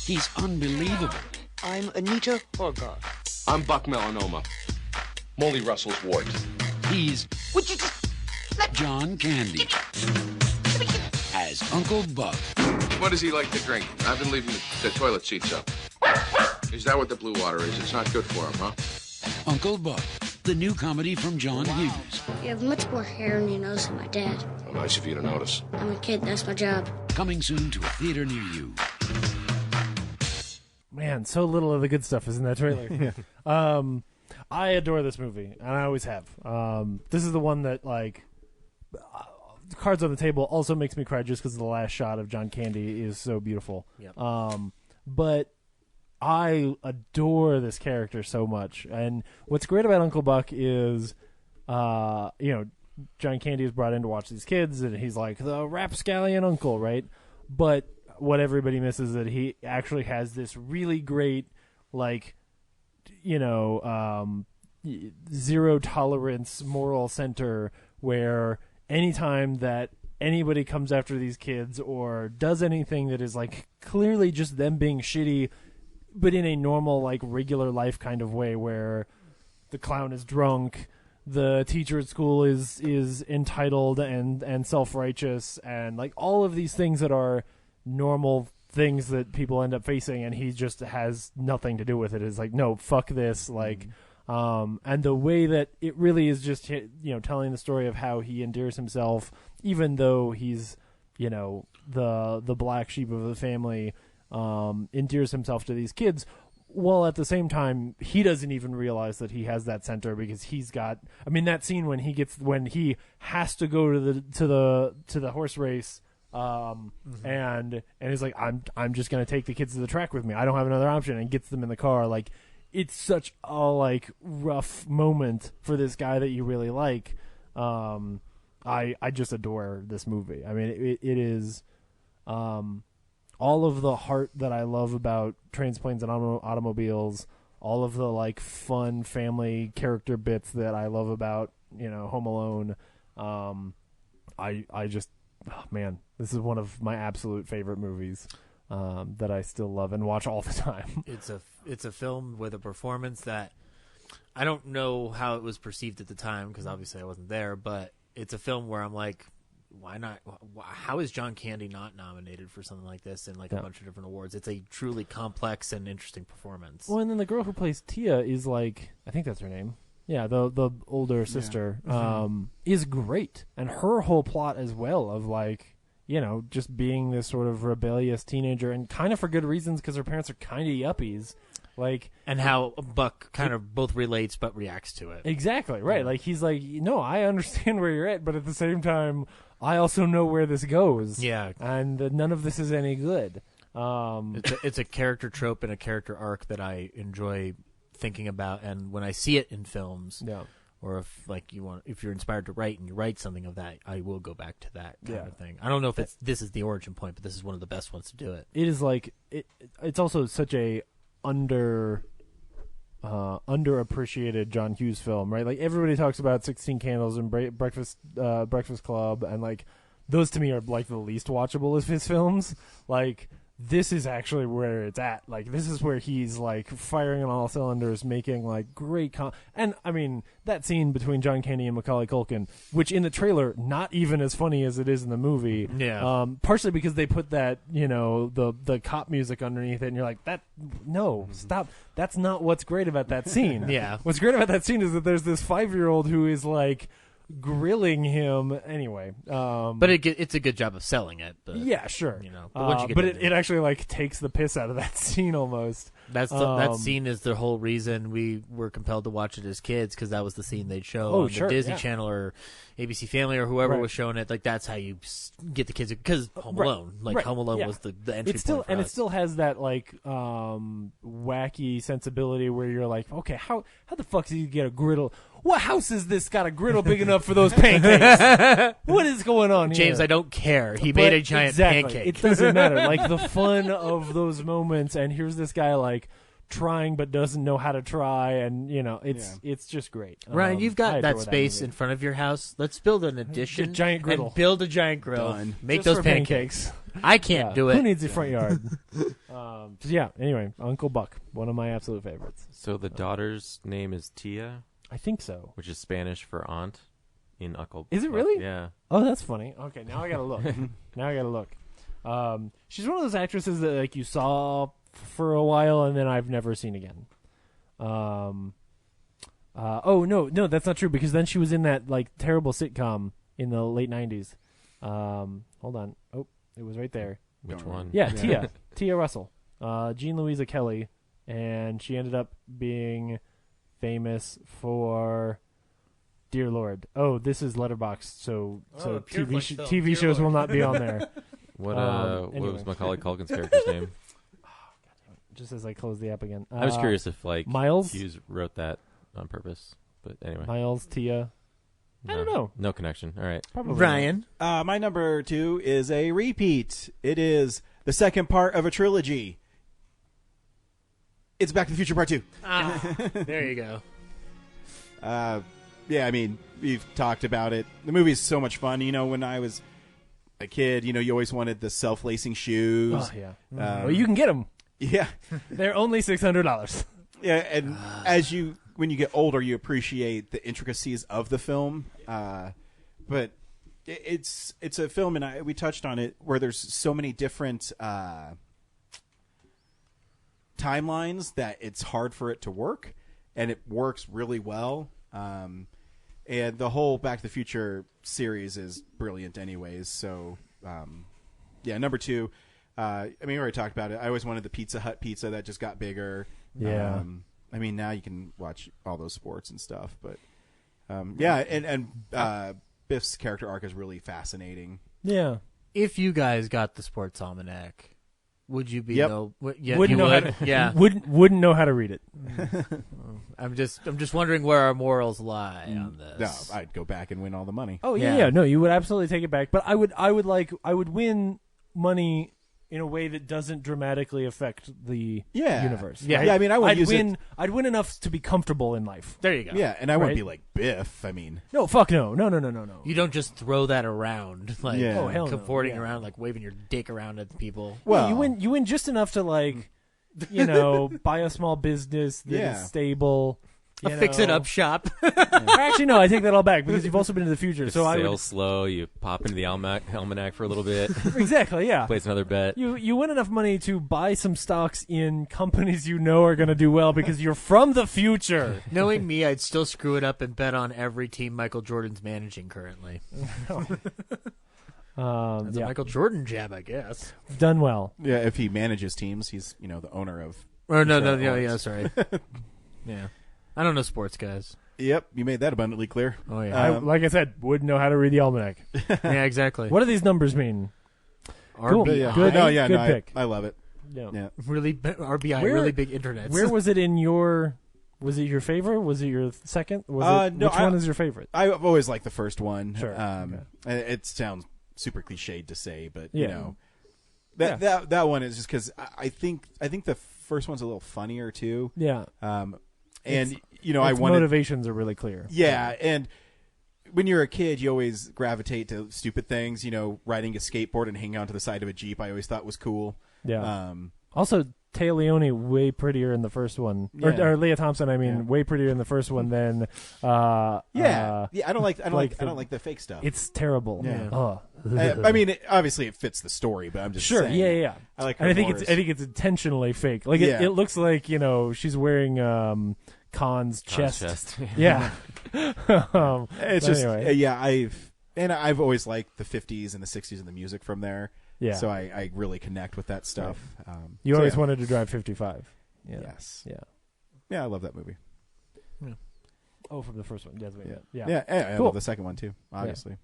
He's unbelievable. I'm Anita Horgar. I'm Buck Melanoma. Molly Russell's ward. He's Would you just John Candy. As Uncle Buck. What does he like to drink? I've been leaving the toilet seats up. Is that what the blue water is? It's not good for him, huh? Uncle Buck, the new comedy from John Hughes. You have much more hair on your nose than my dad. How nice of you to notice. I'm a kid, that's my job. Coming soon to a theater near you. Man, so little of the good stuff is in that trailer. I adore this movie, and I always have. This is the one that, like, Cards on the Table also makes me cry just because the last shot of John Candy is so beautiful. Yep. But I adore this character so much. And what's great about Uncle Buck is, John Candy is brought in to watch these kids, and he's like the rapscallion uncle, right? But what everybody misses is that he actually has this really great, like, zero tolerance moral center where anytime that anybody comes after these kids or does anything that is like clearly just them being shitty, but in a normal, like, regular life kind of way, where the clown is drunk, the teacher at school is entitled and self-righteous, and like all of these things that are normal things that people end up facing, and he just has nothing to do with it. It's like, no, fuck this, like. And the way that it really is just, telling the story of how he endears himself, even though he's, the black sheep of the family, endears himself to these kids, while at the same time he doesn't even realize that he has that center, because he's got, that scene when he has to go to the horse race, and he's like, I'm just gonna take the kids to the track with me. I don't have another option, and gets them in the car. Like, it's such a, like, rough moment for this guy that you really like. I just adore this movie. It is all of the heart that I love about Trains, Planes, and Automobiles, all of the, like, fun family character bits that I love about, Home Alone. I just, oh man, this is one of my absolute favorite movies. That I still love and watch all the time. It's a film with a performance that I don't know how it was perceived at the time, because obviously I wasn't there, but it's a film where I'm like, why not? How is John Candy not nominated for something like this in, like, a bunch of different awards? It's a truly complex and interesting performance. Well, and then the girl who plays Tia is, like, I think that's her name. Yeah, the older sister, is great, and her whole plot as well of, like, just being this sort of rebellious teenager, and kind of for good reasons, because her parents are kind of yuppies. Like, and how Buck kind of both relates but reacts to it. Exactly, right. Yeah. Like, he's like, no, I understand where you're at, but at the same time, I also know where this goes. Yeah. And none of this is any good. It's a character trope and a character arc that I enjoy thinking about, and when I see it in films, or if you're inspired to write and you write something of that, I will go back to that kind of thing. I don't know if this is the origin point, but this is one of the best ones to do it. It is like it's also such a underappreciated John Hughes film, right? Like, everybody talks about 16 Candles and Breakfast Club, and, like, those to me are, like, the least watchable of his films. Like, this is actually where it's at. Like, this is where he's, like, firing on all cylinders, making, like, great and that scene between John Candy and Macaulay Culkin, which in the trailer not even as funny as it is in the movie. Yeah. Partially because they put that, the cop music underneath it, and you're like, stop. That's not what's great about that scene. Yeah. What's great about that scene is that there's this 5-year-old who is, like, grilling him anyway, but it's a good job of selling it. But, yeah, sure. But it actually, like, takes the piss out of that scene almost. That scene is the whole reason we were compelled to watch it as kids, because that was the scene they'd show on the Disney Channel or ABC Family or whoever was showing it. Like, that's how you get the kids, because Home Alone, Home Alone was the entry point for us. It still has that, like, wacky sensibility where you're like, okay, how the fuck did you get a griddle? What house is this got a griddle big enough for those pancakes? What is going on here? James, I don't care. He made a giant pancake. It doesn't matter. Like, the fun of those moments, and here's this guy, like, trying but doesn't know how to try, and it's just great. Ryan, you've got that space in front of your house. Let's build an addition. A giant griddle. And build a giant grill. Done. Make Just those for pancakes. I can't do it. Who needs a front yard? Anyway, Uncle Buck, one of my absolute favorites. So the daughter's name is Tia? I think so. Which is Spanish for aunt in Uncle. Is it really? Yeah. Oh, that's funny. Okay, now I gotta look. She's one of those actresses that, like, you saw for a while and then I've never seen again. No, that's not true, because then she was in that, like, terrible sitcom in the late 90s. Hold on. Oh, it was right there. Which one? Yeah, Tia. Tia Russell. Jean Louisa Kelly, and she ended up being famous for. Dear Lord. Oh, this is Letterboxd, so TV shows will not be on there. What anyway. was Macaulay Culkin's character's name? Just as I close the app again. I was curious if Miles Hughes wrote that on purpose, but anyway. Miles, Tia. I don't know. No connection. All right. Probably Ryan. My number 2 is a repeat. It is the second part of a trilogy. It's Back to the Future Part 2. There you go. Yeah, I mean, we've talked about it. The movie's so much fun. You know, when I was a kid, you know, you always wanted the self-lacing shoes. Oh, yeah. Well, you can get them. Yeah. They're only $600. Yeah, and when you get older, you appreciate the intricacies of the film. But it's a film, and we touched on it, where there's so many different timelines that it's hard for it to work, and it works really well. And the whole Back to the Future series is brilliant anyways. So, yeah, number 2. I mean, we already talked about it. I always wanted the Pizza Hut pizza that just got bigger. Yeah. I mean, now you can watch all those sports and stuff. But, yeah, and Biff's character arc is really fascinating. Yeah. If you guys got the Sports Almanac, would you be Yep. Wouldn't know how to, yeah. Wouldn't know how to read it. I'm just wondering where our morals lie on this. No, I'd go back and win all the money. Oh yeah. No, you would absolutely take it back. But I would win money in a way that doesn't dramatically affect the universe. Yeah, I mean, I'd win enough to be comfortable in life. There you go. Yeah, and I wouldn't be like Biff. I mean, no, fuck no. You don't just throw that around, like Yeah. Oh, hell no. cavorting Yeah. around, like waving your dick around at people. Well, you win just enough to buy a small business that is stable. A fix-it-up shop. Actually, no, I take that all back because you've also been to the future. If So I sales would slow, you pop into the almanac for a little bit. exactly, yeah. Place another bet. You win enough money to buy some stocks in companies you know are going to do well because you're from the future. Knowing me, I'd still screw it up and bet on every team Michael Jordan's managing currently. That's a Michael Jordan jab, I guess. Done well. Yeah, if he manages teams, he's the owner of. Or sorry. Yeah. I don't know sports, guys. Yep, you made that abundantly clear. Oh yeah. Like I said, wouldn't know how to read the almanac. Yeah, exactly. What do these numbers mean? Cool. Yeah. Good. Good pick. I love it. Yeah. Really, RBI. Really big internet. Where was it in your? Was it your favorite? Was it your second? Which one is your favorite? I've always liked the first one. Sure. It sounds super cliched to say, but Yeah. that one is just because I think the first one's a little funnier too. Yeah. And its motivations are really clear. Yeah, and when you're a kid, you always gravitate to stupid things. Riding a skateboard and hanging onto the side of a Jeep, I always thought was cool. Yeah. Also, Taya Leone way prettier in the first one, or Leah Thompson. Way prettier in the first one than. I don't like the fake stuff. It's terrible. Yeah. Obviously it fits the story, but I'm just saying. Yeah. I like her I think it's intentionally fake. Like it looks like she's wearing Khan's chest. Yeah. It's just anyway. I've always liked the 50s and the 60s and the music from there. Yeah. So I really connect with that stuff. Right. You always wanted to drive 55. Yeah. Yes. Yeah. Yeah, I love that movie. Yeah. Oh, from the first one. Yeah. I cool. love the second one too, obviously. Yeah.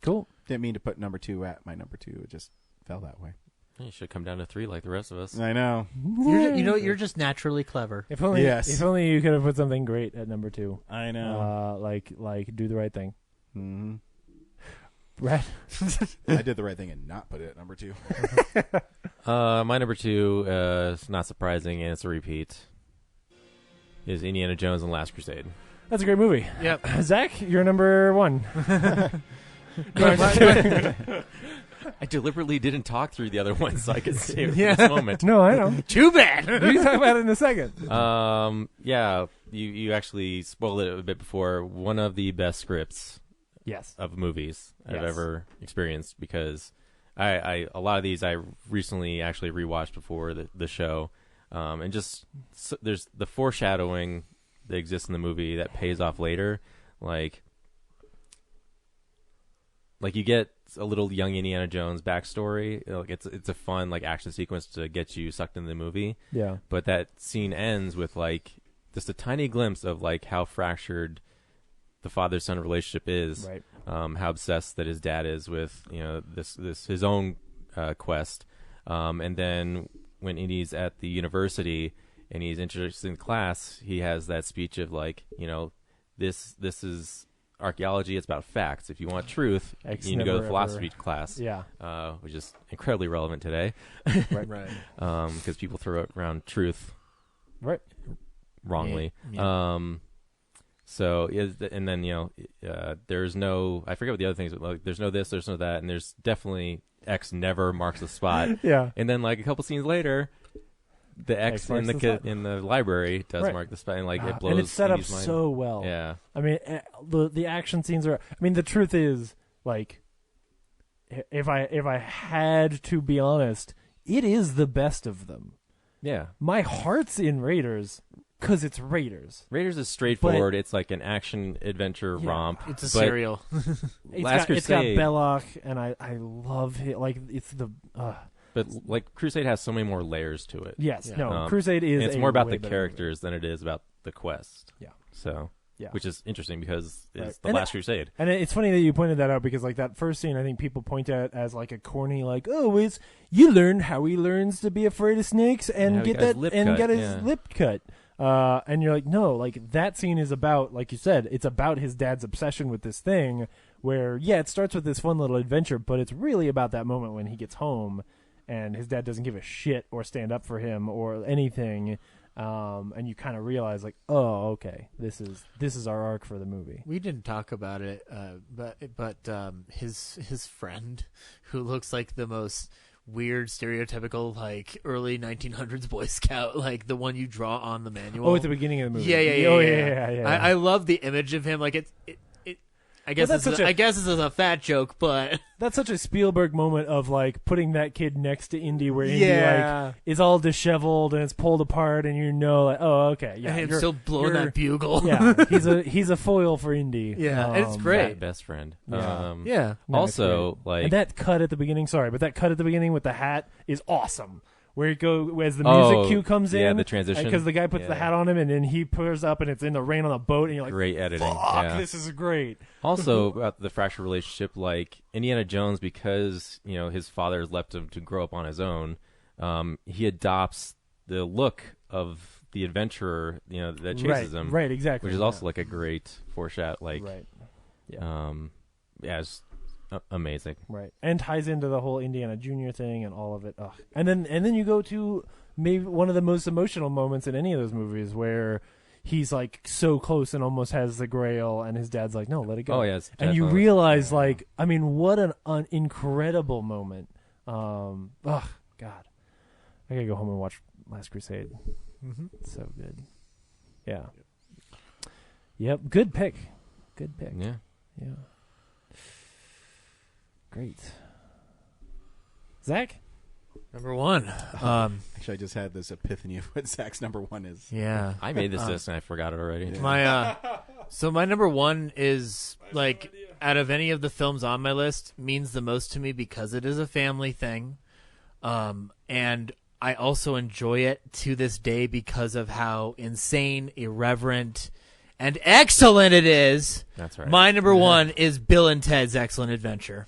Cool. Didn't mean to put number 2 at my number 2. It just fell that way. You should come down to 3 like the rest of us. I know. You're just naturally clever. If only you could have put something great at number 2. I know. Like do the right thing. Mm-hmm. Right. I did the right thing and not put it at number 2. My number 2 is not surprising, and it's a repeat. Is Indiana Jones and the Last Crusade. That's a great movie. Yep. Zach, you're number 1. I deliberately didn't talk through the other ones so I could save it for this moment. No, I know. Too bad. We can talk about it in a second. Yeah, you actually spoiled it a bit before. One of the best scripts of movies I've ever experienced, because I a lot of these I recently actually rewatched before the show, and just there's the foreshadowing that exists in the movie that pays off later, like you get a little young Indiana Jones backstory. Like it's a fun action sequence to get you sucked into the movie. Yeah. But that scene ends with just a tiny glimpse of like how fractured the father-son relationship is. Right. How obsessed that his dad is with this his own quest, and then when Indy's at the university and he's introduced in class, he has that speech of like, this is archaeology. It's about facts. If you want truth, you need to go to philosophy class. Yeah. Which is incredibly relevant today. Right. Because people throw around truth, right, wrongly. Yeah. So and then there's no, I forget what the other things, like there's no this, there's no that, and there's definitely X never marks the spot. Yeah. And then like a couple scenes later, the X in the library does mark the spot, and like it blows. And it's set up Indy's mind. so well. Yeah. I mean, the action scenes are. I mean, the truth is, like, if I had to be honest, it is the best of them. Yeah. My heart's in Raiders. Because it's Raiders. Raiders is straightforward. It's like an action adventure romp. It's a serial. It's got Belloc, and I love it. Like, it's the. But like Crusade has so many more layers to it. Yes, Crusade is. And it's more about the characters than it is about the quest. Yeah. So. Yeah. Which is interesting because it's the and Last Crusade. And it's funny that you pointed that out because like that first scene, I think people point at as like a corny, like, oh, it's you learn how he learns to be afraid of snakes and get that and get his lip cut. And you're like, no, like that scene is about, like you said, it's about his dad's obsession with this thing where, yeah, it starts with this fun little adventure, but it's really about that moment when he gets home and his dad doesn't give a shit or stand up for him or anything. And you kind of realize like, oh, okay, this is our arc for the movie. We didn't talk about it, but his friend who looks like the most weird stereotypical like early 1900s Boy Scout, like the one you draw on the manual. Oh, at the beginning of the movie. Yeah. I love the image of him. Like it I guess it's a fat joke, but that's such a Spielberg moment of like putting that kid next to Indy, where Indy like is all disheveled and it's pulled apart, and like, oh, okay, yeah, and still blowing that bugle. Yeah, he's a foil for Indy. Yeah, and it's great. Best friend. No, also, like, and that cut at the beginning. Sorry, but that cut at the beginning with the hat is awesome. Where it as the music cue comes in, the transition, because the guy puts the hat on him, and then he pulls up, and it's in the rain on the boat, and you're like, great editing. Fuck, this is great. Also, about the fractured relationship, like Indiana Jones, because his father has left him to grow up on his own. He adopts the look of the adventurer, that chases him. Right, exactly. Which is also like a great foreshadow. Like, right. It's amazing. Right. And ties into the whole Indiana Jr. thing and all of it. Ugh. And then you go to maybe one of the most emotional moments in any of those movies where he's like so close and almost has the grail, and his dad's like, no, let it go. Oh, yes. And you realize, like, I mean, what an incredible moment. God. I gotta go home and watch Last Crusade. Mm-hmm. It's so good. Yeah. Yep. Good pick. Yeah. Yeah. Great. Zach? Number one. Actually, I just had this epiphany of what Zach's number one is. Yeah. I made this list and I forgot it already. Yeah. My number one is, like, out of any of the films on my list, means the most to me because it is a family thing. And I also enjoy it to this day because of how insane, irreverent, and excellent it is. That's right. My number one is Bill and Ted's Excellent Adventure.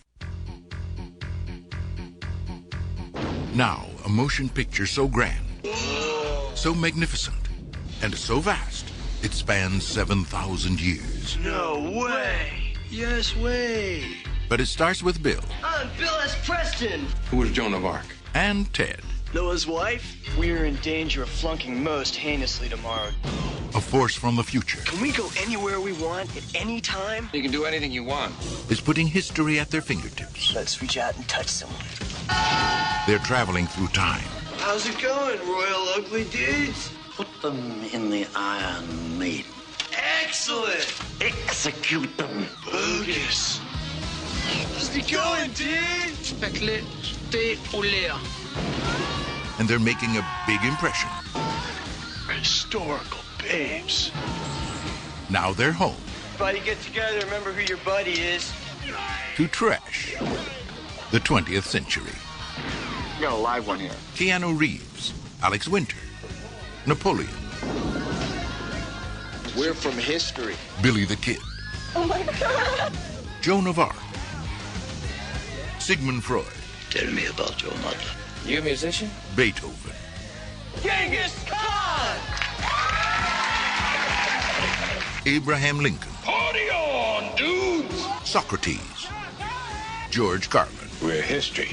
Now, a motion picture so grand, so magnificent, and so vast, it spans 7,000 years. No way. Yes way. But it starts with Bill. I'm Bill S. Preston. Who was Joan of Arc? And Ted. Noah's wife. We're in danger of flunking most heinously tomorrow. A force from the future. Can we go anywhere we want at any time? You can do anything you want. Is putting history at their fingertips. Let's reach out and touch someone. They're traveling through time. How's it going, Royal Ugly Dudes? Put them in the Iron Maiden. Excellent! Execute them. Bogus. How's it going, dude? Speclet, stay au l'air. And they're making a big impression. Historical babes. Now they're home. Everybody get together, remember who your buddy is. To trash the 20th century. We got a live one here. Keanu Reeves, Alex Winter, Napoleon, We're from history. Billy the Kid, Oh my God. Joan of Arc, Sigmund Freud, Tell me about your mother. You a musician? Beethoven, Genghis Khan! Abraham Lincoln, Party on, dudes! Socrates, George Carlin. We're history.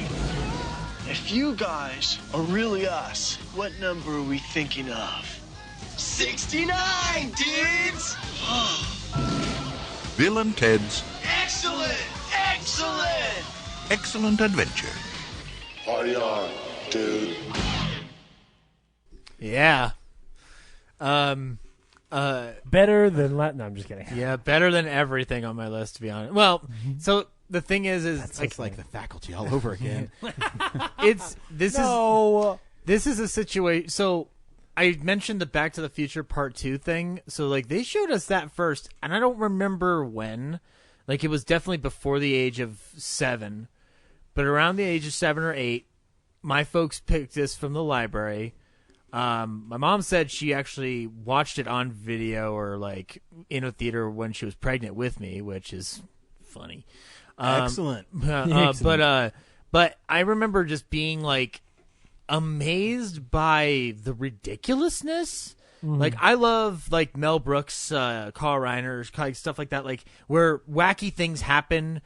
If you guys are really us, what number are we thinking of? 69, dudes! Bill and Ted's Excellent! Excellent! Excellent Adventure. Party on, dude. Yeah. Better than Latin. No, I'm just kidding. Yeah, better than everything on my list, to be honest. Well, so the thing is It's like The Faculty all over again. This is a situation. So I mentioned the Back to the Future Part 2 thing. So like they showed us that first, and I don't remember when. Like it was definitely before the age of 7, but around the age of 7 or 8, my folks picked this from the library. My mom said she actually watched it on video or like in a theater when she was pregnant with me, which is funny. Excellent. But I remember just being like amazed by the ridiculousness. Like I love like Mel Brooks, Carl Reiner, like stuff like that, like where wacky things happen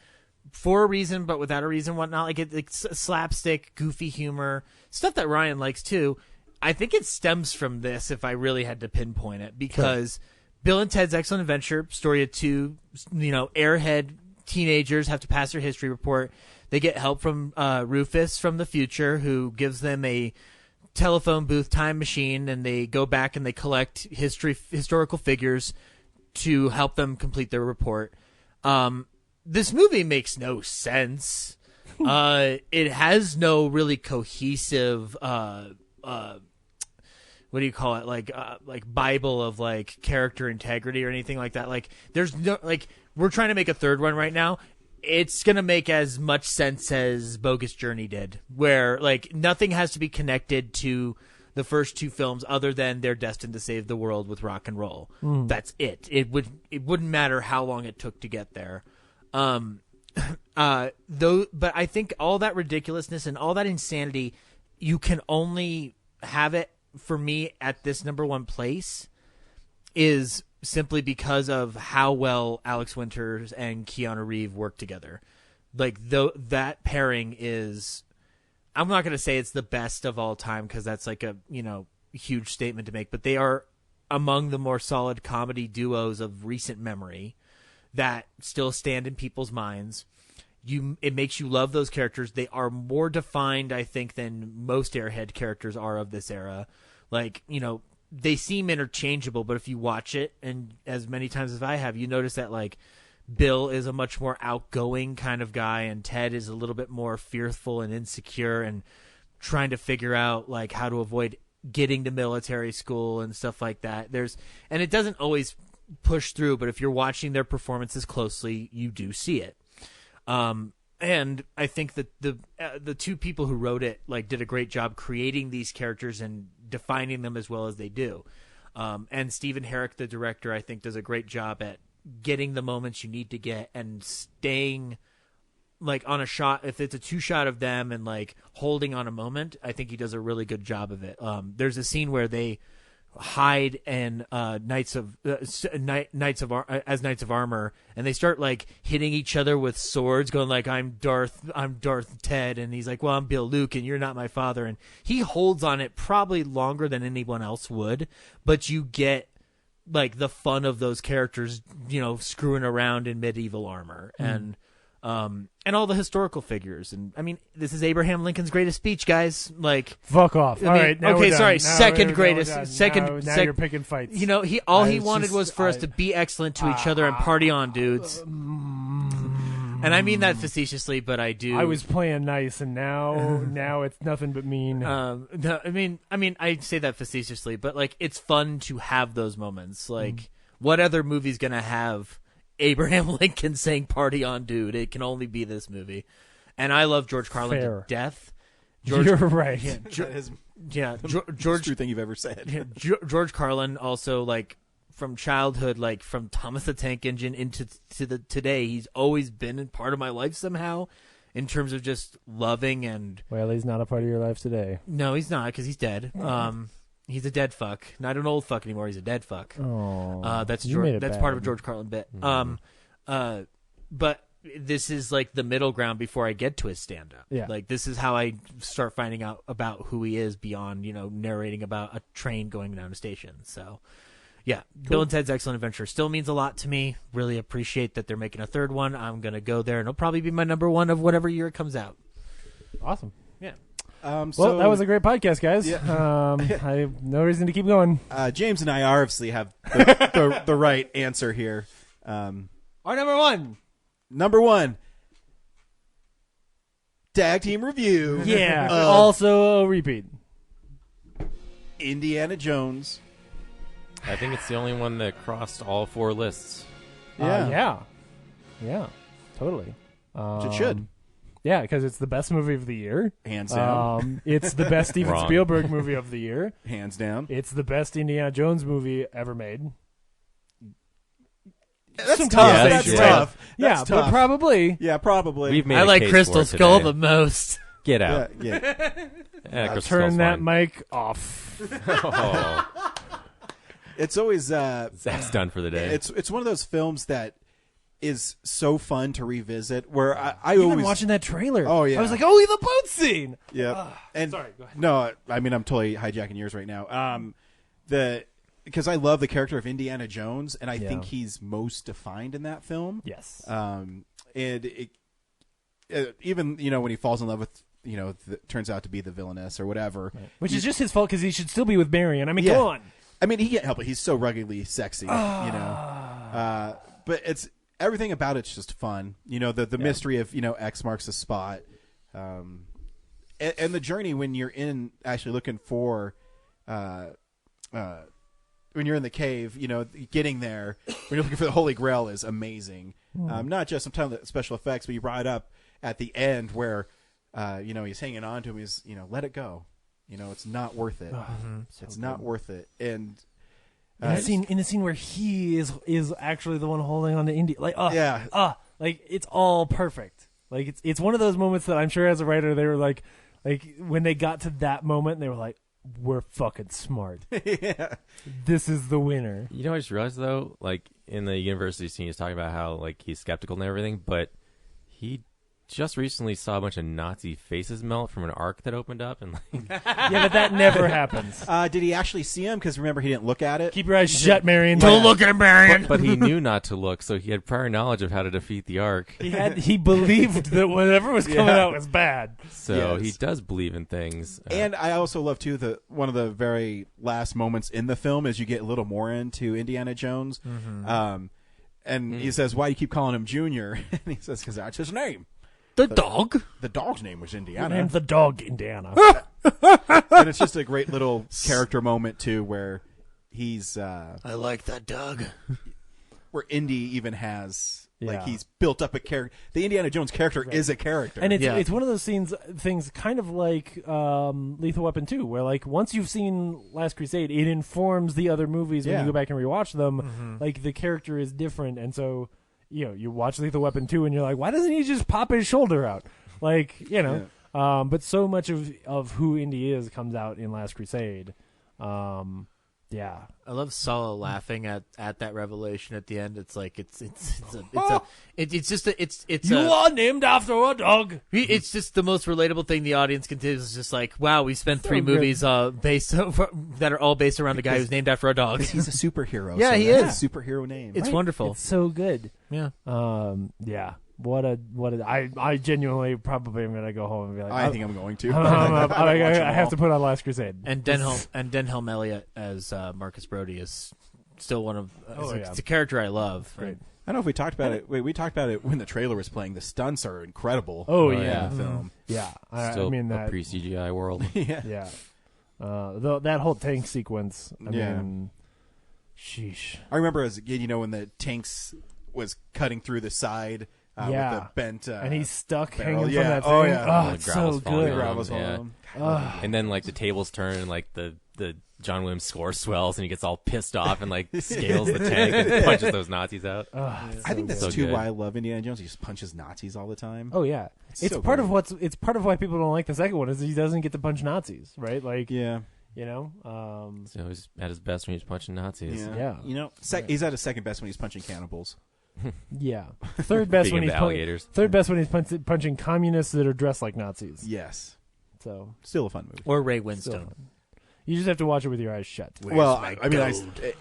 for a reason but without a reason, whatnot. Like it's slapstick, goofy humor, stuff that Ryan likes too. I think it stems from this, if I really had to pinpoint it, because Bill and Ted's Excellent Adventure, story of two, airhead teenagers have to pass their history report. They get help from Rufus from the future, who gives them a telephone booth time machine, and they go back and they collect historical figures to help them complete their report. This movie makes no sense. It has no really cohesive what do you call it? Like Bible of like character integrity or anything like that. Like there's no, like we're trying to make a third one right now. It's going to make as much sense as Bogus Journey did, where like nothing has to be connected to the first two films other than they're destined to save the world with rock and roll. That's it. It wouldn't matter how long it took to get there. But I think all that ridiculousness and all that insanity, you can only have it for me at this number one place is simply because of how well Alex Winters and Keanu Reeves work together. Like that pairing is, I'm not going to say it's the best of all time because that's like a, huge statement to make, but they are among the more solid comedy duos of recent memory that still stand in people's minds. It makes you love those characters. They are more defined, I think, than most Airhead characters are of this era. Like, they seem interchangeable, but if you watch it, and as many times as I have, you notice that, like, Bill is a much more outgoing kind of guy, and Ted is a little bit more fearful and insecure and trying to figure out, like, how to avoid getting to military school and stuff like that. And it doesn't always push through, but if you're watching their performances closely, you do see it. And I think that the two people who wrote it like did a great job creating these characters and defining them as well as they do. And Stephen Herrick, the director, I think does a great job at getting the moments you need to get and staying like on a shot. If it's a two shot of them and like holding on a moment, I think he does a really good job of it. There's a scene where they hide in Knights of Armor, and they start like hitting each other with swords, going like, I'm Darth Ted, and he's like, well, I'm Bill Luke, and you're not my father, and he holds on it probably longer than anyone else would, but you get like the fun of those characters, screwing around in medieval armor, and all the historical figures. And I mean, this is Abraham Lincoln's greatest speech, guys. Like, fuck off. All right, now okay, we're sorry, done. second greatest. Now you're picking fights. He wanted was for us to be excellent to each other and party on, dudes. And I mean that facetiously, but I do. I was playing nice, and now it's nothing but mean. I mean, I say that facetiously, but like, it's fun to have those moments. Like, what other movie's gonna have Abraham Lincoln saying "party on, dude"? It can only be this movie. And I love George Carlin to death. You're right. That is George, the most true thing you've ever said. George Carlin also like from childhood, like from Thomas the Tank Engine into the today, he's always been part of my life somehow, in terms of just loving and. Well, he's not a part of your life today. No, he's not, because he's dead. He's a dead fuck, not an old fuck anymore. He's a dead fuck. Oh, that's That's part of a George Carlin bit. But this is like the middle ground before I get to his stand-up. Yeah. Like this is how I start finding out about who he is beyond, narrating about a train going down a station. So, yeah, Cool. Bill and Ted's Excellent Adventure still means a lot to me. Really appreciate that they're making a third one. I'm gonna go there, and it'll probably be my number one of whatever year it comes out. Awesome. Yeah. Well, that was a great podcast, guys. Yeah. I have no reason to keep going. James and I obviously have the right answer here. Our number one. Number one. Tag team review. Yeah. Also a repeat. Indiana Jones. I think it's the only one that crossed all 4 lists. Yeah. Totally. Which it should. Yeah, because it's the best movie of the year. Hands down. It's the best Steven Wrong. Spielberg movie of the year. Hands down. It's the best Indiana Jones movie ever made. That's Some tough. conversation. That's Yeah. tough. Yeah, That's but tough. probably. Yeah, probably. We've made I a like case Crystal for it Skull today. the most. Get out. Yeah. Yeah, Crystal Turn Skull's that fine. mic off. Oh, It's always Zach's done for the day. it's one of those films that is so fun to revisit. Where I Even always watching that trailer. Oh yeah, I was like, oh, the boat scene. Yeah. And sorry, go ahead. No, I mean I'm totally hijacking yours right now. Because I love the character of Indiana Jones, and I think he's most defined in that film. Yes. And even when he falls in love with turns out to be the villainess or whatever, Which is just his fault because he should still be with Marion. I mean, Yeah. come on. I mean, he can't help it. He's so ruggedly sexy, But it's everything about it's just fun. The mystery of X marks the spot, and the journey when you're in actually looking for, when you're in the cave, getting there when you're looking for the Holy Grail is amazing. Not just sometimes the special effects, but you brought it up at the end where, he's hanging on to him. He's let it go. It's not worth it. It's not worth it. And in the scene where he is actually the one holding on to Indy, like it's all perfect. Like it's one of those moments that I'm sure as a writer they were like when they got to that moment they were like, we're fucking smart. Yeah. This is the winner. I just realized though, like in the university scene, he's talking about how like he's skeptical and everything, but he just recently saw a bunch of Nazi faces melt from an arc that opened up, and Yeah, but that never happens. Did he actually see him? Because remember, he didn't look at it. Keep your eyes shut, Marion. Don't look at him, Marion. but he knew not to look, so he had prior knowledge of how to defeat the arc. He believed that whatever was coming out was bad. So Yes. he does believe in things. And I also love too one of the very last moments in the film is you get a little more into Indiana Jones, and he says, "Why do you keep calling him Junior?" And he says, "Because that's his name." The dog. The dog's name was Indiana. And the dog Indiana. And it's just a great little character moment too, where he's I like that dog. where Indy even has Yeah. he's built up a character. The Indiana Jones character is a character, And it's one of those things kind of like Lethal Weapon 2, where like once you've seen Last Crusade, it informs the other movies when Yeah. you go back and rewatch them. Like the character is different, and so you watch Lethal Weapon 2 and you're like, why doesn't he just pop his shoulder out? Like but so much of who Indy is comes out in Last Crusade. Yeah. I love Solo laughing at that revelation at the end. It's like it's You are named after a dog. It's just the most relatable thing the audience can do. Is just like, wow, we spent So 3 good. movies that are all based around a guy who's named after a dog. he's a superhero. Yeah, so he that's is. a superhero name. It's wonderful. It's so good. Yeah. Yeah. I genuinely probably am gonna go home and be like, I think I'm going to. I have to put on Last Crusade. And Denholm Elliott as Marcus Brody is still one of it's a character I love. Right. I don't know if we talked about it. Wait, we talked about it when the trailer was playing. The stunts are incredible. Oh in yeah, the film. Yeah, Still I mean that a pre-CGI world. Yeah. That whole tank sequence. I Yeah. mean, sheesh. I remember as a kid, when the tanks was cutting through the side with the bent. And he's stuck barrel. hanging Yeah. from that thing. Oh, yeah. Oh, The it's gravel's so falling good. on him, Gravel's falling yeah. on him. And then like the tables turn and like the John Williams score swells and he gets all pissed off and like scales the tank and punches those Nazis out. I think that's so too good. why I love Indiana Jones. He just punches Nazis all the time. Oh yeah, it's so part great. of it's part of why people don't like the second one is he doesn't get to punch Nazis, right? Like Yeah. you know, So he's at his best when he's punching Nazis. Yeah. You know, he's at his second best when he's punching cannibals. yeah. Third best when Speaking he's of alligators. Third best when he's punching communists that are dressed like Nazis. Yes. So Still a fun movie. Or Ray still Winstone. fun. You just have to watch it with your eyes shut. Well, I mean,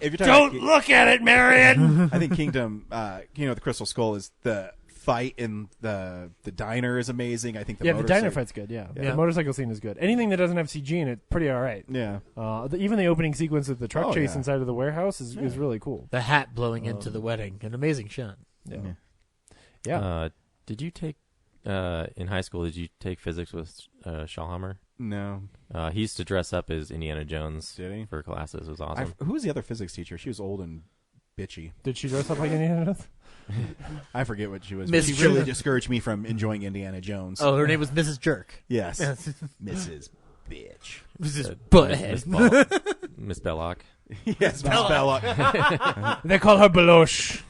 if you're talking Don't about, look at it, Marion. I think Kingdom, the Crystal Skull is the fight in the diner is amazing. I think the the motorcycle- diner fight's good. Yeah. Yeah. The motorcycle scene is good. Anything that doesn't have CG in it, pretty all right. Yeah. Even the opening sequence of the truck Oh, chase yeah. inside of the warehouse is really cool. The hat blowing into the wedding. An amazing shot. Yeah. Yeah. Did you take in high school? Did you take physics with Schallhammer? No. He used to dress up as Indiana Jones Did he? for classes. It was awesome. Who was the other physics teacher? She was old and bitchy. Did she dress up like Indiana Jones? I forget what she was. Miss She Jerk. really discouraged me from enjoying Indiana Jones. Oh, her name was Mrs. Jerk. Yes. Mrs. Bitch. Mrs. Butthead. Miss Belloc. Yes, Miss Belloc. They call her Beloche.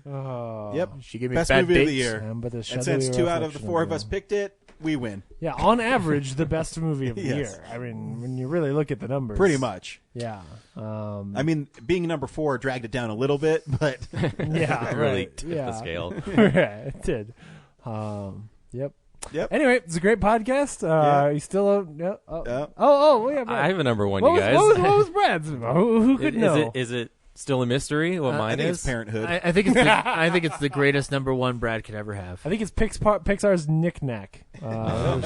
Yep. She gave me Best bad movie of the dates. year. But the And shadowy since 2 out of the reflection 4 of of us you. picked it, we win. Yeah, on average, the best movie of the Yes. year. I mean, when you really look at the numbers. Pretty much. Yeah. I mean, being number 4 dragged it down a little bit, but yeah, It really right. tipped the scale. Yeah, it did. Yep. Yep. Anyway, it's a great podcast. You still yeah. Yeah. Yeah. Brad. I have a number one, What you was- guys. What was Brad's? Who could know? Is it still a mystery what mine I think is? it's Parenthood. I think it's the greatest number one Brad could ever have. I think it's Pixar's Knick Knack.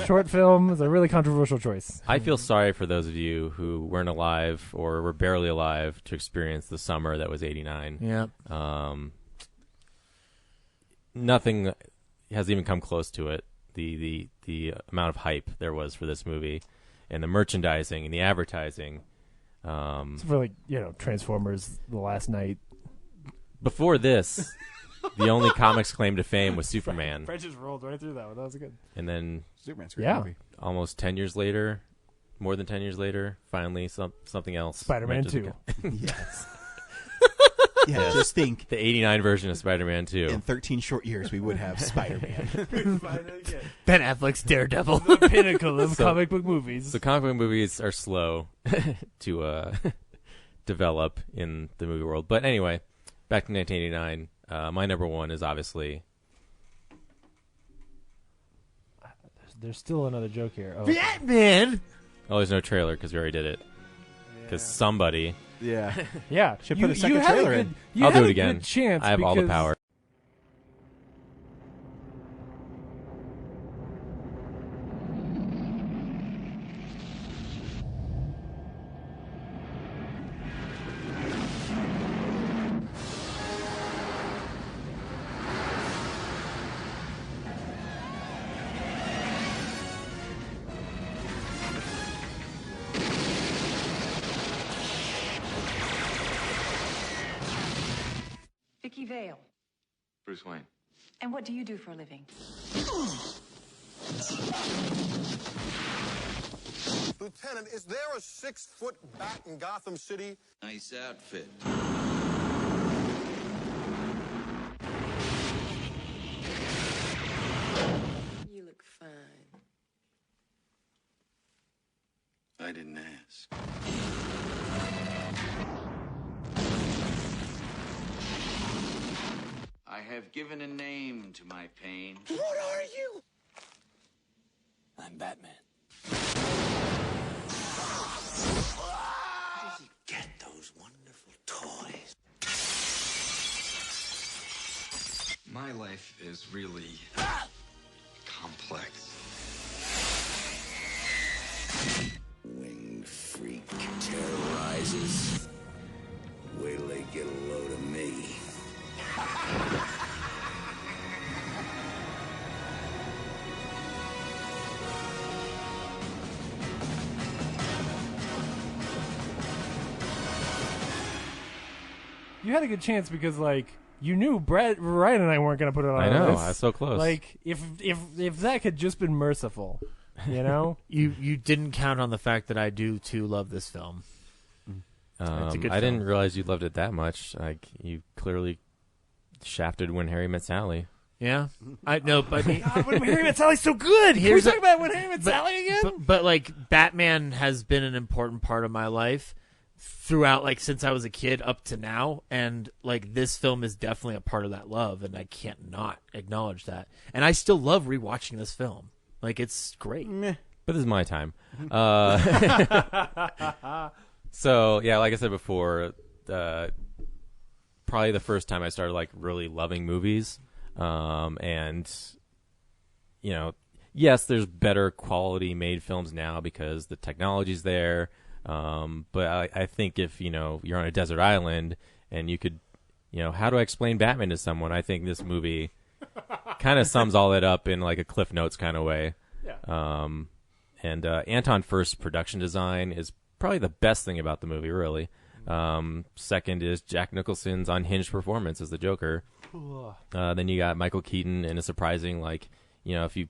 Short film is a really controversial choice. I feel sorry for those of you who weren't alive or were barely alive to experience the summer that was '89. Yeah. Nothing has even come close to it. The amount of hype there was for this movie, and the merchandising and the advertising. It's for Transformers: The Last Night. Before this, the only comics claim to fame was Superman, Fred just rolled right through that one. That was good. and then Superman's a great Yeah. movie. almost 10 years later, more than 10 years later, finally something else. Spider-Man Mentioned 2. Yes. Yeah, just think. The '89 version of Spider-Man 2. In 13 short years, we would have Spider-Man. Ben Affleck's Daredevil. The pinnacle of comic book movies. So comic book movies are slow to develop in the movie world. But anyway, back to 1989. My number one is obviously... There's still another joke here. Oh, Batman. Oh, there's no trailer because we already did it. Because somebody... Yeah. Yeah. Should put a second had trailer good, in. you I'll had do a it again. good chance I have all the because- power. Vicky Vale. Bruce Wayne. And what do you do for a living? Lieutenant, is there a 6-foot bat in Gotham City? Nice outfit. You look fine. I didn't ask. I have given a name to my pain. What are you? I'm Batman. Where did you get those wonderful toys? My life is really complex. Winged freak terrorizes. Wait till they get a load of me. You had a good chance because, like, you knew Ryan and I weren't going to put it on. I know, our list. I was so close. Like if that could just been merciful, you know. You didn't count on the fact that I do too love this film. It's a good I film. didn't realize you loved it that much. Like you clearly shafted When Harry Met Sally. Yeah, I know, but When Harry Met Sally's so good. Can we talk about When Harry Met Sally again? But like Batman has been an important part of my life throughout, like since I was a kid up to now, and like this film is definitely a part of that love, and I can't not acknowledge that. And I still love rewatching this film. Like it's great. But this is my time. So yeah, like I said before, probably the first time I started like really loving movies. And you know, yes, there's better quality made films now because the technology's there. But I think if, you know, you're on a desert island and you could, you know, how do I explain Batman to someone? I think this movie kind of sums all that up in like a Cliff Notes kind of way. Yeah. And Anton Furst's production design is probably the best thing about the movie, really. Second is Jack Nicholson's unhinged performance as the Joker. Then you got Michael Keaton in a surprising, like, you know, if you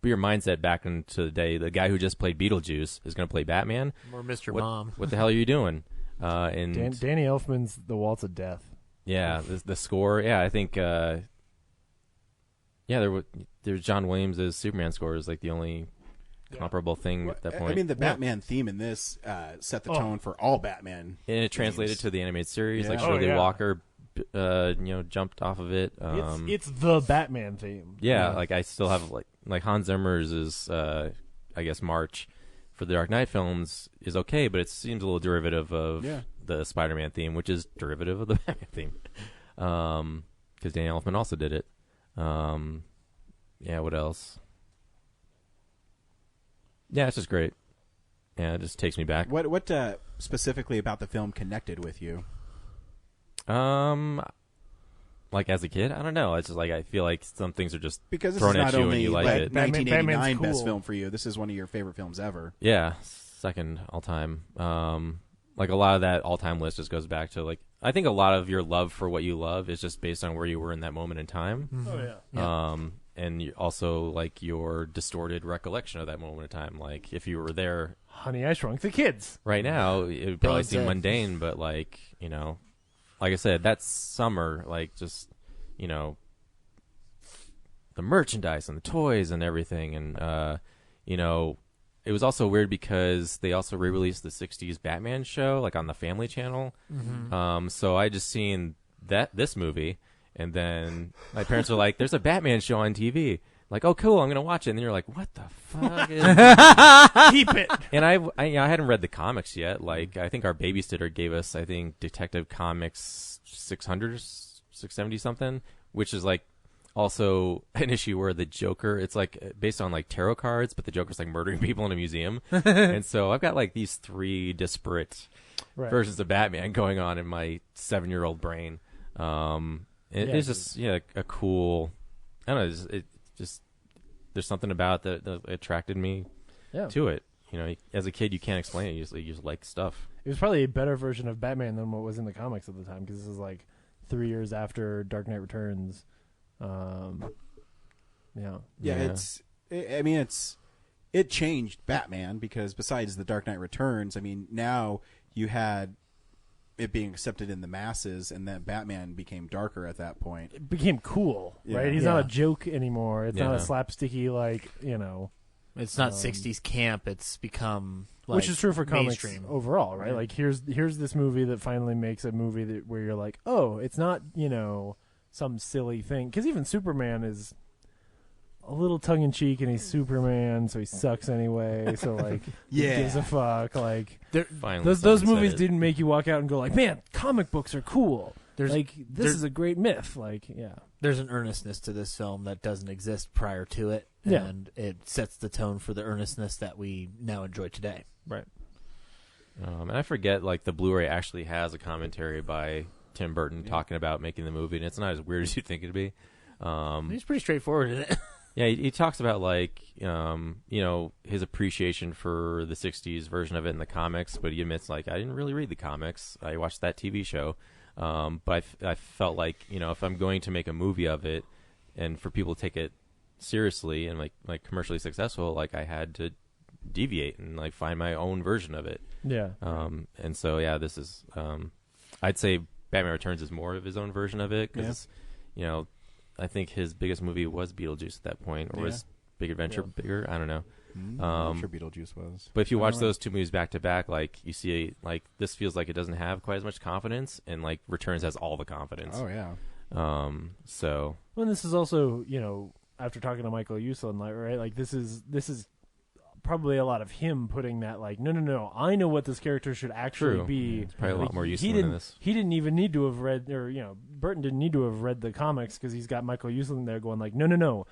put your mindset back into the day, the guy who just played Beetlejuice is going to play Batman. Or Mr. Mom. What the hell are you doing? And Danny Elfman's The Waltz of Death. Yeah, the score. Yeah, I think. There's John Williams' Superman score is like the only comparable thing at that point. I mean, the Batman theme in this set the tone for all Batman. And it translated themes. to the animated series. Yeah. Like Shirley Walker, jumped off of it. It's the Batman theme. Yeah, like I still have like Hans Zimmer's is I guess March for the Dark Knight films is okay, but it seems a little derivative of the Spider-Man theme, which is derivative of the Batman theme. Because Danny Elfman also did it. What else? Yeah, it's just great. Yeah, it just takes me back. What specifically about the film connected with you? Like as a kid, I don't know. It's just like I feel like some things are just because this thrown is at not you only and you like it. 1989 cool. best film for you. This is one of your favorite films ever. Yeah, second all time. Like a lot of that all time list just goes back to like I think a lot of your love for what you love is just based on where you were in that moment in time. Oh yeah. And you also like your distorted recollection of that moment in time. Like if you were there, Honey, I Shrunk the Kids. Right now, it would probably seem mundane, but like you know, like I said, that summer, like just you know, the merchandise and the toys and everything, and you know. It was also weird because they also re-released the 60s Batman show, like on the Family Channel. Mm-hmm. So I just seen this movie, and then my parents were like, there's a Batman show on TV. Like, oh, cool, I'm going to watch it. And then you're like, what the fuck is Keep it. And I hadn't read the comics yet. Like, I think our babysitter gave us, I think, Detective Comics 600, 670-something, which is like, also an issue where the Joker, it's like based on like tarot cards, but the Joker's like murdering people in a museum. And so I've got like these three disparate versions of Batman going on in my 7-year-old brain. It's just a cool, I don't know, it just there's something about that attracted me to it. You know, as a kid you can't explain it, you just like stuff. It was probably a better version of Batman than what was in the comics at the time, because this is like 3 years after Dark Knight Returns. It changed Batman because besides the Dark Knight Returns, I mean, now you had it being accepted in the masses, and then Batman became darker at that point. It became cool, right? He's not a joke anymore. It's not a slapsticky, like, you know. It's not 60s camp. It's become like which is true for comics mainstream overall, right? Like here's this movie that finally makes a movie where you're like, oh, it's not, you know, some silly thing, because even Superman is a little tongue-in-cheek, and he's Superman, so he sucks anyway, so like who gives a fuck. Like those movies didn't make you walk out and go like, man, comic books are cool. This is a great myth. Like, there's an earnestness to this film that doesn't exist prior to it, and it sets the tone for the earnestness that we now enjoy today. Right. And I forget, like, the Blu-ray actually has a commentary by Tim Burton talking about making the movie, and it's not as weird as you think it'd be. He's pretty straightforward in it. Yeah, he talks about, like, you know, his appreciation for the 60s version of it in the comics, but he admits, like, I didn't really read the comics. I watched that TV show. But I felt like, if I'm going to make a movie of it, and for people to take it seriously and like commercially successful, like I had to deviate and like find my own version of it. Yeah. And so this is I'd say Batman Returns is more of his own version of it because I think his biggest movie was Beetlejuice at that point, or was Big Adventure bigger? I don't know. I'm sure Beetlejuice was. But if you watch those two movies back to back, like you see, like this feels like it doesn't have quite as much confidence, and like Returns has all the confidence. Oh yeah. So. Well, this is also after talking to Michael Uslan, right? Like this is probably a lot of him putting that like no, I know what this character should actually be. It's probably a lot more useful than than this. He didn't even need to have read, or Burton didn't need to have read the comics because he's got Michael Uslan there going like no,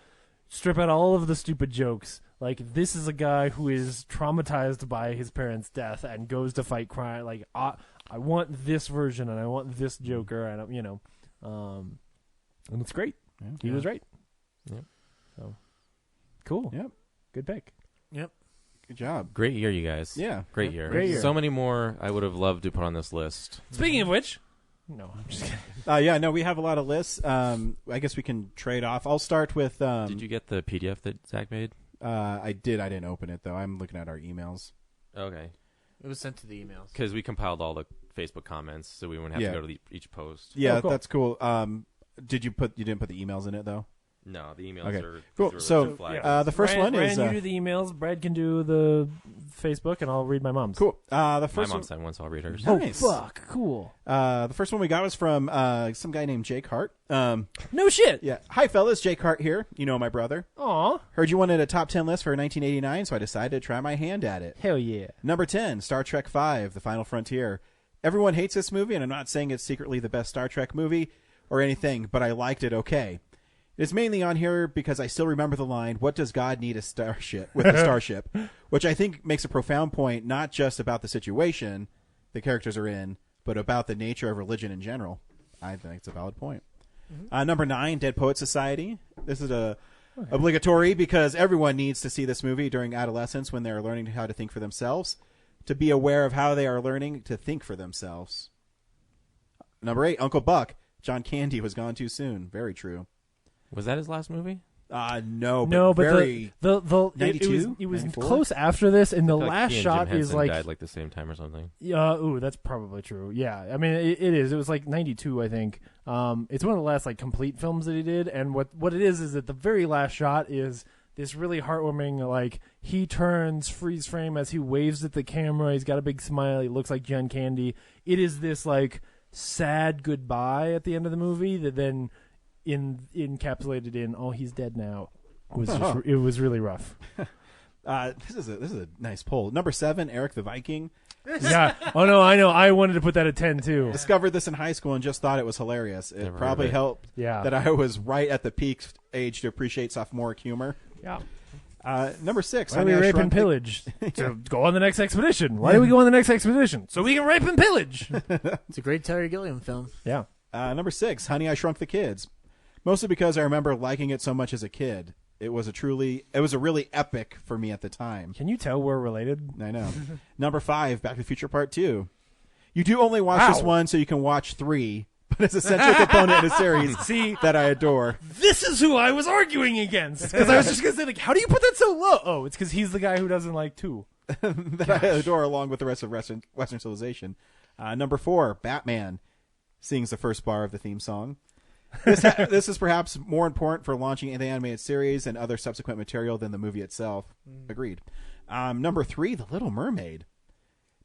strip out all of the stupid jokes. Like this is a guy who is traumatized by his parents' death and goes to fight crime. Like I want this version and I want this Joker and and it's great. Yeah. He was right. Yep. So cool. Yep. Good pick. Yep. Good job. Great year, you guys. Yeah. Great year. Great year. So many more I would have loved to put on this list. Speaking of which, no, I'm just kidding. We have a lot of lists. I guess we can trade off. I'll start with. Did you get the PDF that Zach made? I did. I didn't open it though. I'm looking at our emails. Okay. It was sent to the emails because we compiled all the Facebook comments, so we wouldn't have to go to each post. Yeah, cool. That's cool. You didn't put the emails in it though? No, the emails are cool. So the first one is you do the emails. Brad can do the Facebook, and I'll read my mom's. Cool. The my first mom sent one, so I'll read hers. Nice. Oh fuck, cool. The first one we got was from some guy named Jake Hart. No shit. Yeah. Hi fellas, Jake Hart here. You know my brother. Aw. Heard you wanted a top 10 list for 1989, so I decided to try my hand at it. Hell yeah. Number 10, Star Trek V: The Final Frontier. Everyone hates this movie, and I'm not saying it's secretly the best Star Trek movie or anything, but I liked it okay. It's mainly on here because I still remember the line, "What does God need a starship with a starship?" Which I think makes a profound point, not just about the situation the characters are in, but about the nature of religion in general. I think it's a valid point. Mm-hmm. Number 9, Dead Poets Society. This is obligatory because everyone needs to see this movie during adolescence when they're learning how to think for themselves, to be aware of how they are learning to think for themselves. Number 8, Uncle Buck. John Candy was gone too soon. Very true. Was that his last movie? No, but very the 92? it was 94? close after this, and the Like last he and shot Jim is Henson like died like the same time or something. Ooh, that's probably true. Yeah, I mean it is. It was like 92, I think. It's one of the last like complete films that he did, and what it is that the very last shot is this really heartwarming, like he turns freeze frame as he waves at the camera. He's got a big smile. He looks like John Candy. It is this like sad goodbye at the end of the movie that then encapsulated in he's dead now. It was really rough. This is a nice poll. Number 7, Eric the Viking. Yeah. Oh no, I know. I wanted to put that at 10 too. Discovered this in high school and just thought it was hilarious. It Never probably heard of it. helped Yeah. that I was right at the peak age to appreciate sophomoric humor. Yeah. Number 6, Why do we Honey, I rape and Shrunk the- pillage? To go on the next expedition. Why do we go on the next expedition? So we can rape and pillage. It's a great Terry Gilliam film. Yeah. Number 6, Honey, I Shrunk the Kids. Mostly because I remember liking it so much as a kid. It was a really epic for me at the time. Can you tell we're related? I know. Number 5, Back to the Future Part 2. You do only watch this one so you can watch 3, but it's a central component in a series that I adore. This is who I was arguing against. Because I was just going to say, like, how do you put that so low? Oh, it's because he's the guy who doesn't like 2. That I adore along with the rest of Western civilization. Number 4, Batman sings the first bar of the theme song. This is perhaps more important for launching the animated series and other subsequent material than the movie itself. Agreed. Number 3, The Little Mermaid.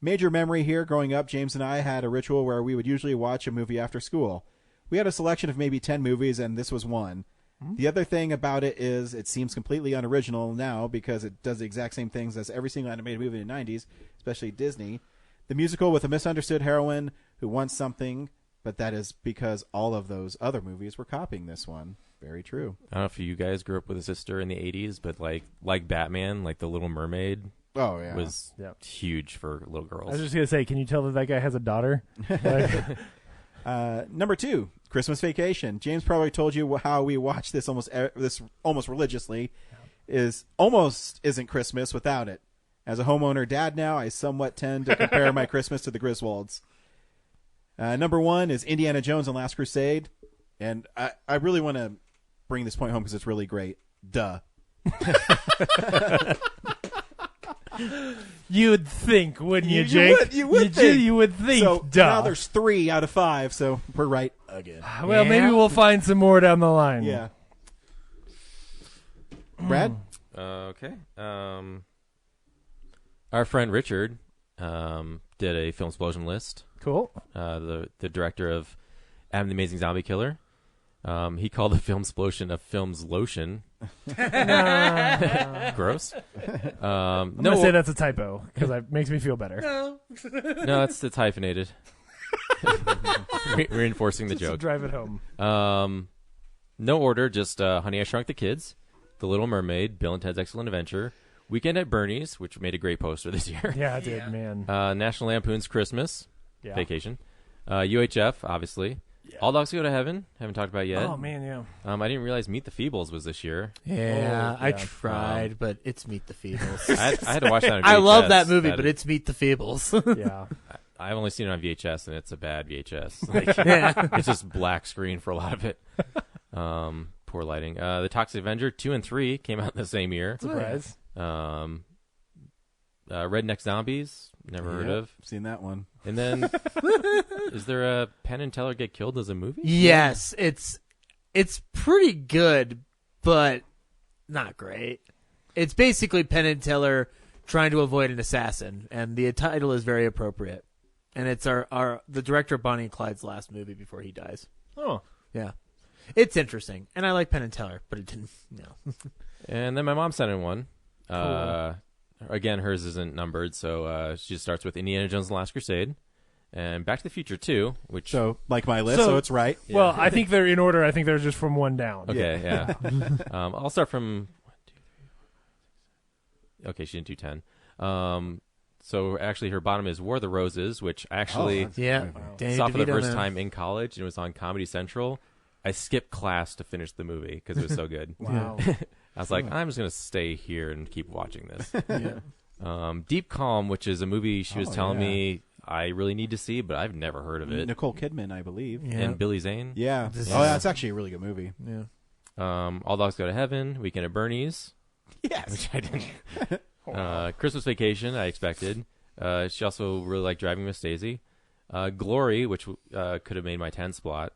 Major memory here. Growing up, James and I had a ritual where we would usually watch a movie after school. We had a selection of maybe 10 movies, and this was one. The other thing about it is it seems completely unoriginal now because it does the exact same things as every single animated movie in the 90s, especially Disney. The musical with a misunderstood heroine who wants something, but that is because all of those other movies were copying this one. Very true. I don't know if you guys grew up with a sister in the 80s, but like Batman, like The Little Mermaid was huge for little girls. I was just going to say, can you tell that guy has a daughter? Number 2, Christmas Vacation. James probably told you how we watch this almost religiously. Isn't Christmas without it. As a homeowner dad now, I somewhat tend to compare my Christmas to the Griswolds. Number 1 is Indiana Jones and Last Crusade. And I really want to bring this point home because it's really great. Duh. You would think, wouldn't you, Jake? You would think. You would think. So duh. now there's 3 out of 5, so we're right again. Well, maybe we'll find some more down the line. Yeah. Brad? Okay. Our friend Richard did a Filmsplosion list. Cool. The director of Adam the Amazing Zombie Killer. He called the Filmsplosion a film's lotion. Gross. I'm going to say that's a typo because it makes me feel better. No, it's hyphenated. Reinforcing the Just to joke. drive it home. No order, just Honey, I Shrunk the Kids, The Little Mermaid, Bill and Ted's Excellent Adventure, Weekend at Bernie's, which made a great poster this year. Yeah, it did, man. National Lampoon's Christmas Yeah. Vacation, UHF, obviously. Yeah. All Dogs Go to Heaven, haven't talked about yet. Oh, man, yeah. I didn't realize Meet the Feebles was this year. Yeah, I tried, but it's Meet the Feebles. I had to watch that on VHS. I love that movie, but it's Meet the Feebles. Yeah. I've only seen it on VHS, and it's a bad VHS. Like, it's just black screen for a lot of it. Poor lighting. The Toxic Avenger 2 and 3 came out the same year. Surprise. Redneck Zombies, never heard of. Seen that one. And then, is there a Penn and Teller Get Killed as a movie? Yes, it's pretty good, but not great. It's basically Penn and Teller trying to avoid an assassin, and the title is very appropriate. And it's the director of Bonnie and Clyde's last movie before he dies. Oh. Yeah. It's interesting, and I like Penn and Teller, but it didn't, And then my mom sent in one. Cool. Again, hers isn't numbered, so she starts with Indiana Jones and the Last Crusade, and Back to the Future 2, which... So, like my list, so it's right. Yeah. Well, I think they're in order. I think they're just from one down. Okay, yeah. I'll start from... 1, 2, 3, 4, 5, 6, 7. Okay, she didn't do 10. So, actually, her bottom is War of the Roses, which I actually saw for the first time in college, and it was on Comedy Central. I skipped class to finish the movie because it was so good. Wow. I was like, I'm just going to stay here and keep watching this. Deep Calm, which is a movie she was telling me I really need to see, but I've never heard of it. Nicole Kidman, I believe. And Billy Zane. Yeah. That's actually a really good movie. Yeah. All Dogs Go to Heaven, Weekend at Bernie's. Yes. Which I didn't. Christmas Vacation, I expected. She also really liked Driving Miss Daisy. Glory, which could have made my 10 spot.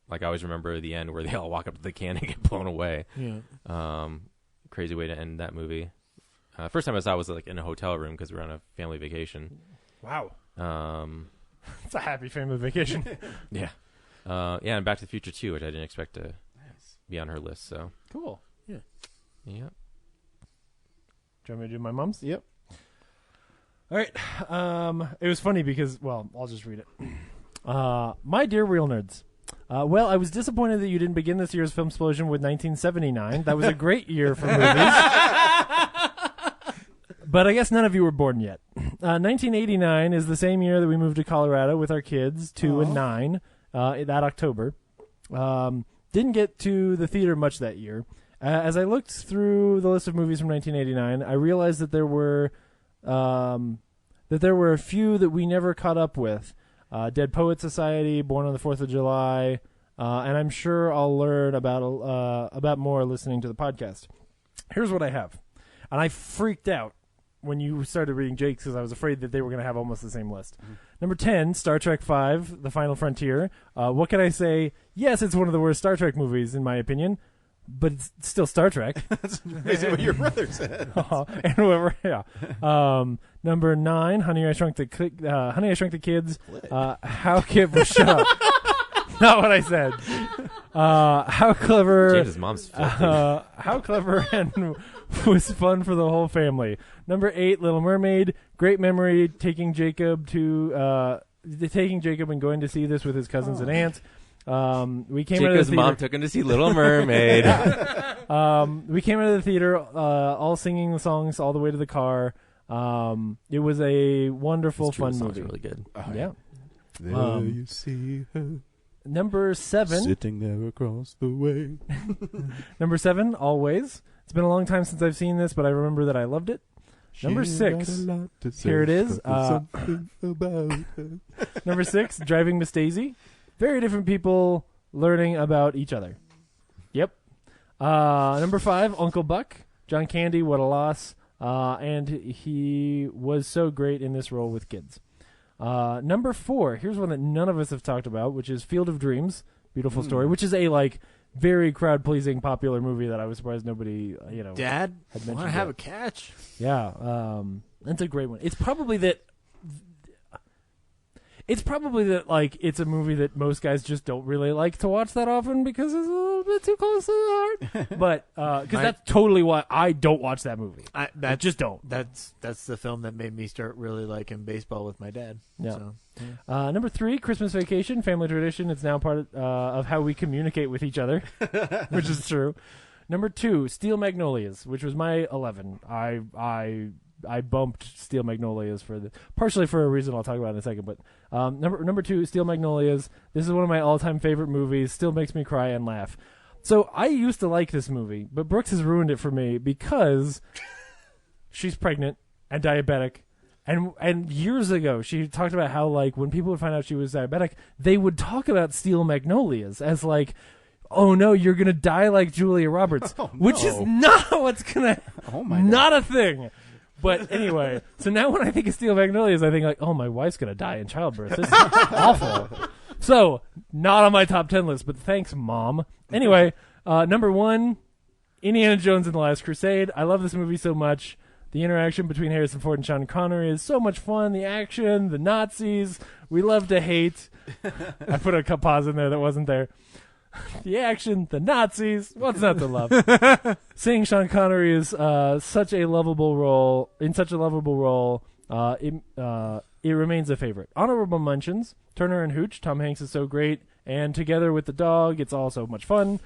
Like I always remember the end where they all walk up to the can and get blown away. Yeah. Crazy way to end that movie. First time I saw it was like in a hotel room because we were on a family vacation. Wow. It's a happy family vacation. Yeah. And Back to the Future 2, which I didn't expect to be on her list. So cool. Yeah. Do you want me to do my mom's? Yep. All right. It was funny because, well, I'll just read it. My dear Real Nerds. Well, I was disappointed that you didn't begin this year's Filmsplosion with 1979. That was a great year for movies. But I guess none of you were born yet. 1989 is the same year that we moved to Colorado with our kids, 2 and 9, that October. Didn't get to the theater much that year. As I looked through the list of movies from 1989, I realized that there were a few that we never caught up with. Dead Poets Society, Born on the 4th of July, and I'm sure I'll learn about more listening to the podcast. Here's what I have. And I freaked out when you started reading Jake's because I was afraid that they were going to have almost the same list. Mm-hmm. Number 10, Star Trek V, The Final Frontier. What can I say? Yes, it's one of the worst Star Trek movies, in my opinion. But it's still Star Trek. That's basically what your brother said. And whoever, yeah. Number 9, Honey, I Shrunk the Kids. How shut up. Not what I said. How clever. James's mom's filthy. How clever and was fun for the whole family. Number 8, Little Mermaid. Great memory taking Jacob and going to see this with his cousins and aunts. We came out of the Jacob's theater. mom took him to see Little Mermaid. We came out of the theater all singing the songs all the way to the car. It was a wonderful, fun movie. Really good. Yeah. There you see her. Number 7. Sitting there across the way. Number 7, Always. It's been a long time since I've seen this, but I remember that I loved it. Number She 6. got a lot to say, Here it is. but there's something about her. Number 6, Driving Miss Daisy. Very different people learning about each other. Yep. Number 5, Uncle Buck. John Candy, what a loss. And he was so great in this role with kids. Number 4, here's one that none of us have talked about, which is Field of Dreams, Beautiful Story, which is a very crowd-pleasing, popular movie that I was surprised nobody, Dad, had mentioned. want to have yet. a catch? Yeah, that's a great one. It's probably that. It's a movie that most guys just don't really like to watch that often because it's a little bit too close to the heart. But because that's totally why I don't watch that movie. I just don't. That's the film that made me start really liking baseball with my dad. Yeah. So. Number 3, Christmas Vacation, family tradition. It's now part of how we communicate with each other, which is true. Number 2, Steel Magnolias, which was my 11. I bumped Steel Magnolias partially for a reason I'll talk about in a second. But number 2, Steel Magnolias. This is one of my all-time favorite movies. Still makes me cry and laugh. So I used to like this movie, but Brooks has ruined it for me because she's pregnant and diabetic. And years ago, she talked about how when people would find out she was diabetic, they would talk about Steel Magnolias as oh no, you're gonna die like Julia Roberts, which is not what's gonna. Oh my not God. a thing. But anyway, so now when I think of Steel Magnolias, I think oh, my wife's gonna die in childbirth. This is awful. So not on my top 10 list, but thanks, Mom. Anyway, number 1, Indiana Jones and the Last Crusade. I love this movie so much. The interaction between Harrison Ford and Sean Connery is so much fun. The action, the Nazis, we love to hate. I put a pause in there that wasn't there. The action, the Nazis, what's not to love? Seeing Sean Connery is such a lovable role. It remains a favorite. Honorable mentions: Turner and Hooch. Tom Hanks is so great, and Together with the Dog. It's all so much fun.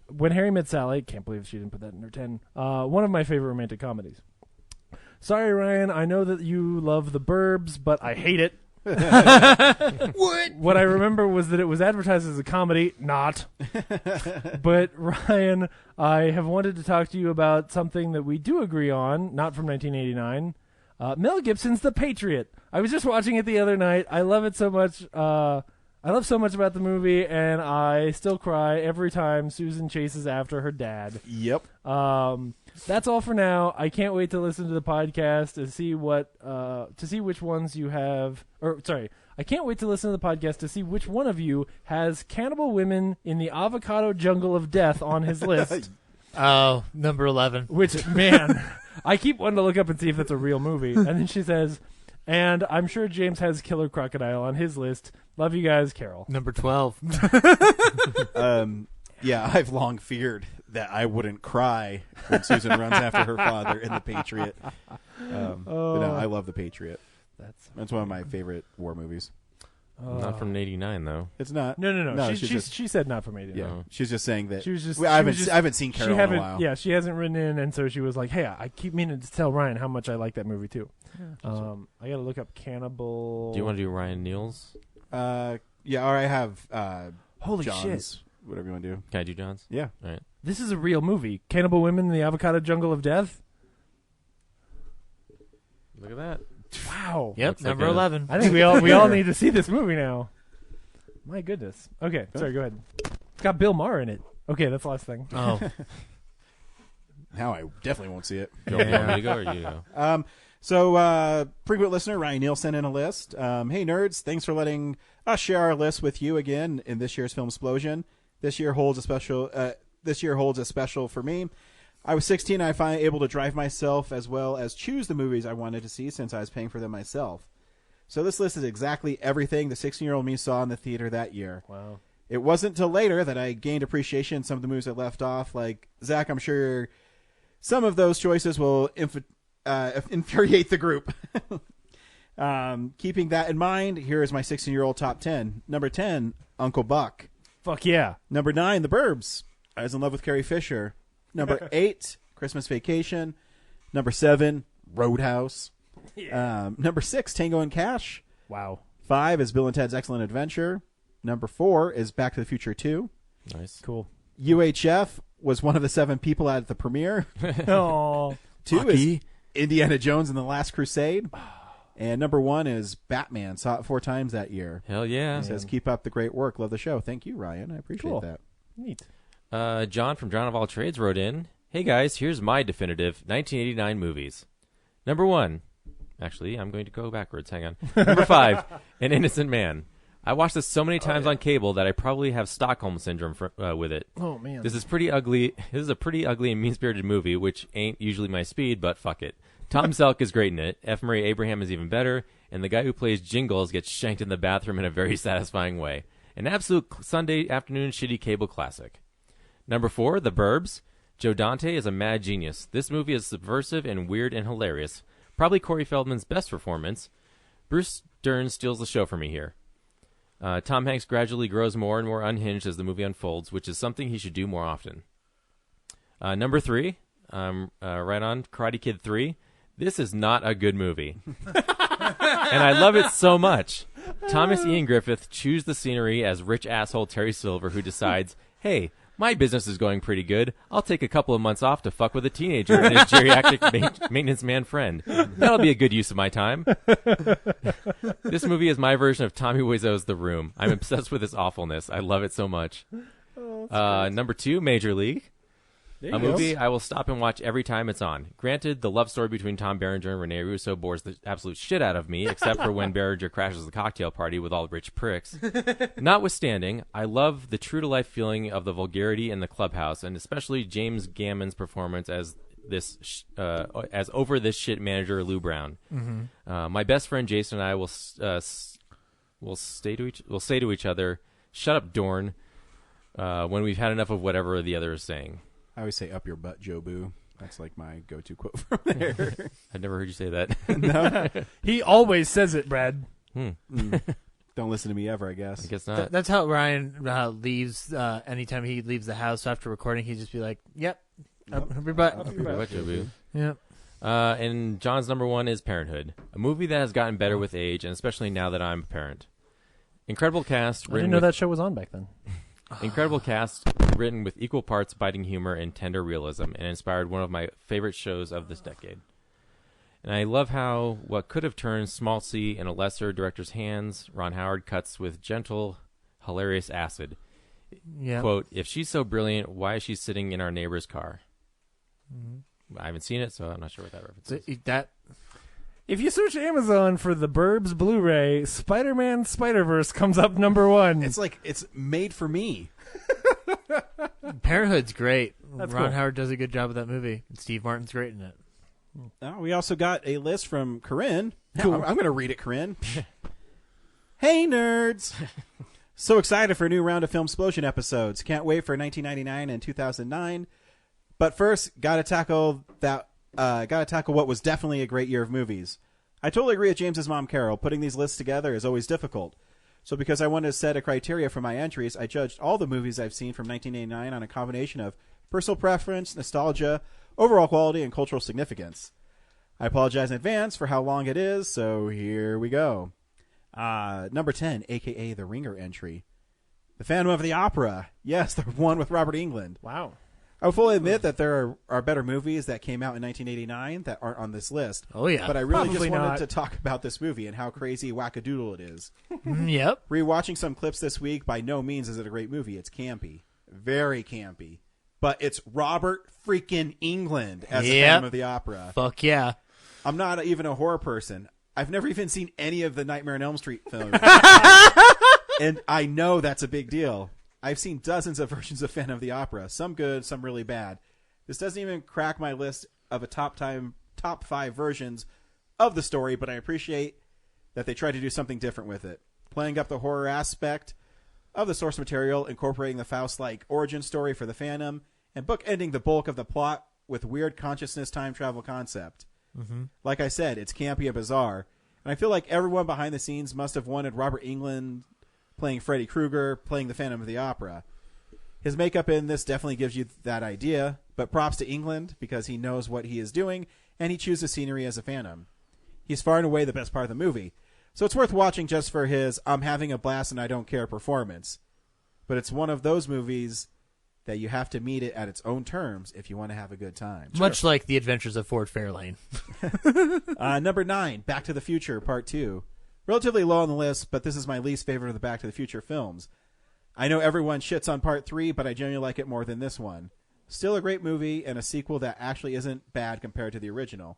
When Harry Met Sally. Can't believe she didn't put that in her 10. One of my favorite romantic comedies. Sorry, Ryan. I know that you love The Burbs, but I hate it. What I remember was that it was advertised as a comedy, not. But Ryan, I have wanted to talk to you about something that we do agree on, not from 1989. Mel Gibson's The Patriot. I was just watching it the other night. I love it so much. I love so much about the movie, and I still cry every time Susan chases after her dad. Yep. That's all for now. I can't wait to listen to the podcast to see which ones you have. I can't wait to listen to the podcast to see which one of you has Cannibal Women in the Avocado Jungle of Death on his list. Oh, number 11. Which, man, I keep wanting to look up and see if that's a real movie. And then she says, and I'm sure James has Killer Crocodile on his list. Love you guys, Carol. Number 12. Yeah, I've long feared that I wouldn't cry when Susan runs after her father in The Patriot. But no, I love The Patriot. That's one of my favorite war movies. Not from '89 though. It's not. No. She said not from 89. Yeah, she's just saying that. She was just. I haven't seen Carol in a while. Yeah, she hasn't written in, and so she was like, "Hey, I keep meaning to tell Ryan how much I like that movie too." Yeah, I got to look up Cannibal. Do you want to do Ryan Neal's? Yeah, or I have. Holy John's, shit! Whatever you want to do. Can I do John's? Yeah. All right. This is a real movie. Cannibal Women in the Avocado Jungle of Death. Look at that. Wow. Yep, Looks number like 11. I think we all need to see this movie now. My goodness. Okay, sorry, go ahead. It's got Bill Maher in it. Okay, that's the last thing. Oh. Now I definitely won't see it. You want me to go or you go? So, frequent listener Ryan Neal sent in a list. Hey, nerds, thanks for letting us share our list with you again in this year's Filmsplosion. This year holds a special for me. I was 16 and I finally able to drive myself as well as choose the movies I wanted to see since I was paying for them myself. So this list is exactly everything the 16-year-old me saw in the theater that year. Wow. It wasn't until later that I gained appreciation in some of the movies I left off. Like, Zach, I'm sure some of those choices will infuriate the group. Keeping that in mind, here is my 16-year-old top 10. Number 10, Uncle Buck. Fuck yeah. Number 9, The Burbs. I was in love with Carrie Fisher. Number 8, Christmas Vacation. Number 7, Roadhouse. Yeah. Number 6, Tango and Cash. Wow. 5 is Bill and Ted's Excellent Adventure. Number 4 is Back to the Future 2. Nice. Cool. UHF was one of the 7 people at the premiere. Oh. 2 is Indiana Jones and the Last Crusade. And number 1 is Batman. Saw it 4 times that year. Hell yeah. He says, keep up the great work. Love the show. Thank you, Ryan. I appreciate that. Neat. John from John of All Trades wrote in, hey guys, here's my definitive 1989 movies. Number 1. Actually, I'm going to go backwards. Hang on. Number 5, An Innocent Man. I watched this so many times on cable that I probably have Stockholm Syndrome with it. Oh, man. This is pretty ugly. This is a pretty ugly and mean-spirited movie, which ain't usually my speed, but fuck it. Tom Selleck is great in it. F. Murray Abraham is even better, and the guy who plays Jingles gets shanked in the bathroom in a very satisfying way. An absolute Sunday afternoon shitty cable classic. Number 4, The Burbs. Joe Dante is a mad genius. This movie is subversive and weird and hilarious. Probably Corey Feldman's best performance. Bruce Dern steals the show for me here. Tom Hanks gradually grows more and more unhinged as the movie unfolds, which is something he should do more often. Number 3, right on, Karate Kid 3. This is not a good movie. And I love it so much. Thomas Ian Griffith chews the scenery as rich asshole Terry Silver, who decides, hey, my business is going pretty good. I'll take a couple of months off to fuck with a teenager and his geriatric maintenance man friend. That'll be a good use of my time. This movie is my version of Tommy Wiseau's The Room. I'm obsessed with its awfulness. I love it so much. Number 2, Major League. A movie I will stop and watch every time it's on. Granted, the love story between Tom Berenger and Rene Russo bores the absolute shit out of me, except for when Berenger crashes the cocktail party with all rich pricks. Notwithstanding, I love the true-to-life feeling of the vulgarity in the clubhouse, and especially James Gammon's performance as as over this shit manager Lou Brown. Mm-hmm. My best friend Jason and I will say to each other, "Shut up, Dorn," when we've had enough of whatever the other is saying. I always say, up your butt, Joe Boo. That's like my go-to quote from there. I've never heard you say that. No? He always says it, Brad. Don't listen to me ever, I guess. I guess not. That's how Ryan leaves. Anytime he leaves the house after recording, he'd just be like, yep, up your butt. Up your butt, Joe Boo. Yep. And John's number 1 is Parenthood, a movie that has gotten better with age, and especially now that I'm a parent. Incredible cast. I didn't know that show was on back then. Incredible cast, written with equal parts biting humor and tender realism, and inspired one of my favorite shows of this decade. And I love how what could have turned Small C in a lesser director's hands, Ron Howard cuts with gentle, hilarious acid. Yeah. Quote, if she's so brilliant, why is she sitting in our neighbor's car? Mm-hmm. I haven't seen it, so I'm not sure what that reference is. If you search Amazon for The Burbs Blu-ray, Spider-Man Spider-Verse comes up number 1. It's like, it's made for me. Parenthood's great. That's Ron cool. Howard does a good job with that movie. And Steve Martin's great in it. We also got a list from Corinne. Cool. I'm going to read it, Corinne. Hey, nerds. So excited for a new round of Filmsplosion episodes. Can't wait for 1999 and 2009. But first, gotta tackle what was definitely a great year of movies. I totally agree with James's mom, Carol. Putting these lists together is always difficult. So because I wanted to set a criteria for my entries, I judged all the movies I've seen from 1989 on a combination of personal preference, nostalgia, overall quality, and cultural significance. I apologize in advance for how long it is, so here we go. Number 10, a.k.a. the Ringer entry. The Phantom of the Opera. Yes, the one with Robert Englund. Wow. I will fully admit that there are better movies that came out in 1989 that aren't on this list. Oh, yeah. But I really Probably just wanted not. to talk about this movie and how crazy wackadoodle it is. Yep. Rewatching some clips this week, by no means is it a great movie. It's campy. Very campy. But it's Robert freaking Englund as the Phantom of the Opera. Fuck yeah. I'm not even a horror person. I've never even seen any of the Nightmare on Elm Street films. And I know that's a big deal. I've seen dozens of versions of Phantom of the Opera. Some good, some really bad. This doesn't even crack my list of a top 5 versions of the story, but I appreciate that they tried to do something different with it. Playing up the horror aspect of the source material, incorporating the Faust-like origin story for the Phantom, and bookending the bulk of the plot with weird consciousness time travel concept. Mm-hmm. Like I said, it's campy and bizarre, and I feel like everyone behind the scenes must have wanted Robert Englund playing Freddy Krueger, playing the Phantom of the Opera. His makeup in this definitely gives you that idea, but props to Englund because he knows what he is doing, and he chooses scenery as a Phantom. He's far and away the best part of the movie, so it's worth watching just for his I'm having a blast and I don't care performance. But it's one of those movies that you have to meet it at its own terms if you want to have a good time. Much like The Adventures of Ford Fairlane. Number 9, Back to the Future Part 2. Relatively low on the list, but this is my least favorite of the Back to the Future films. I know everyone shits on Part 3, but I genuinely like it more than this one. Still a great movie and a sequel that actually isn't bad compared to the original.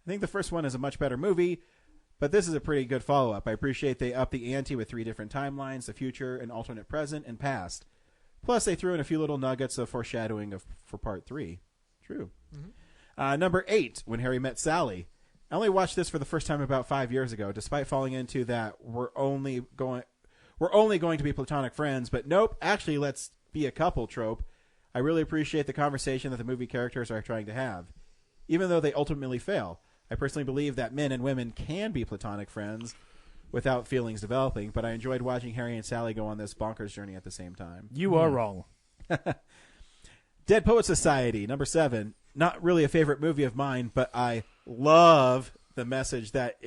I think the first one is a much better movie, but this is a pretty good follow-up. I appreciate they upped the ante with 3 different timelines, the future, an alternate present, and past. Plus, they threw in a few little nuggets of foreshadowing for Part 3. True. Mm-hmm. Number 8, When Harry Met Sally. I only watched this for the first time about 5 years ago, despite falling into that we're only going to be platonic friends, but nope, actually let's be a couple trope. I really appreciate the conversation that the movie characters are trying to have. Even though they ultimately fail, I personally believe that men and women can be platonic friends without feelings developing, but I enjoyed watching Harry and Sally go on this bonkers journey at the same time. You are wrong. Dead Poet Society, number 7. Not really a favorite movie of mine, but I love the message that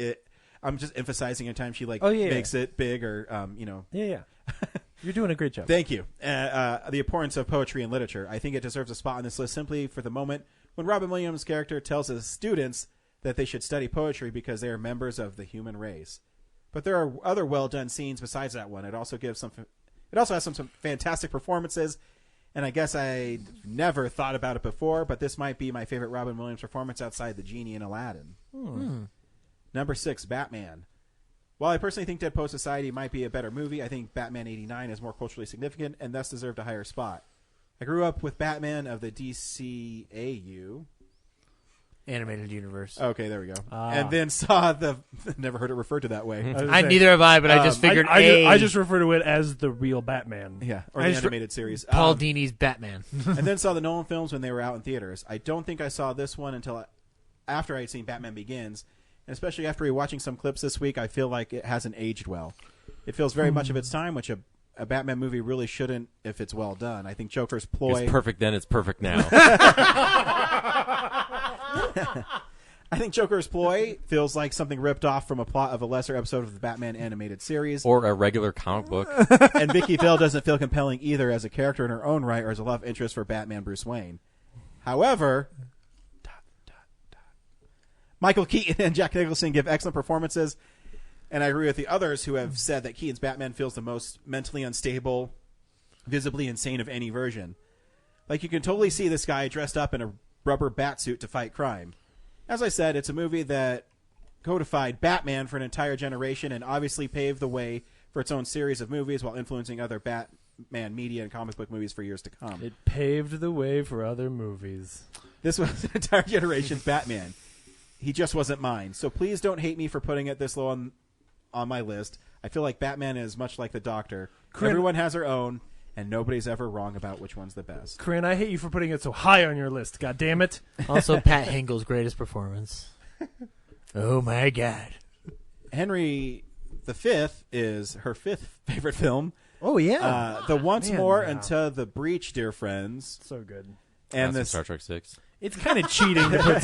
I'm just emphasizing every time she makes it big or, Yeah. You're doing a great job. Thank you. The importance of poetry and literature. I think it deserves a spot on this list simply for the moment when Robin Williams' character tells his students that they should study poetry because they are members of the human race. But there are other well-done scenes besides that one. It also has some fantastic performances, and I guess I never thought about it before, but this might be my favorite Robin Williams performance outside the genie in Aladdin. Number 6, Batman. While I personally think Dead Poet Society might be a better movie, I think Batman 89 is more culturally significant and thus deserved a higher spot. I grew up with Batman of the DCAU. Animated universe. Okay, there we go. And then saw never heard it referred to that way. Neither have I, but I just figured I just refer to it as the real Batman. Yeah, or the animated series. Paul Dini's Batman. And then saw the Nolan films when they were out in theaters. I don't think I saw this one until after I had seen Batman Begins. And especially after rewatching some clips this week, I feel like it hasn't aged well. It feels very much of its time, which a Batman movie really shouldn't if it's well done. I think Joker's ploy... It's perfect then, it's perfect now. I think Joker's ploy feels like something ripped off from a plot of a lesser episode of the Batman animated series. Or a regular comic book. And Vicky Vale doesn't feel compelling either as a character in her own right or as a love interest for Batman Bruce Wayne. However... Michael Keaton and Jack Nicholson give excellent performances, and I agree with the others who have said that Keaton's Batman feels the most mentally unstable, visibly insane of any version. Like, you can totally see this guy dressed up in a rubber bat suit to fight crime. As I said, it's a movie that codified Batman for an entire generation and obviously paved the way for its own series of movies while influencing other Batman media and comic book movies for years to come. It paved the way for other movies. This was an entire generation's Batman. He just wasn't mine. So please don't hate me for putting it this low on my list. I feel like Batman is much like the Doctor. Everyone has their own, and nobody's ever wrong about which one's the best. Corinne, I hate you for putting it so high on your list. God damn it. Also, Pat Hengel's greatest performance. Oh, my God. Henry V is her 5th favorite film. Oh, yeah. The Once More Until the Breach, dear friends. So good. And the Star Trek 6. It's kind of cheating to put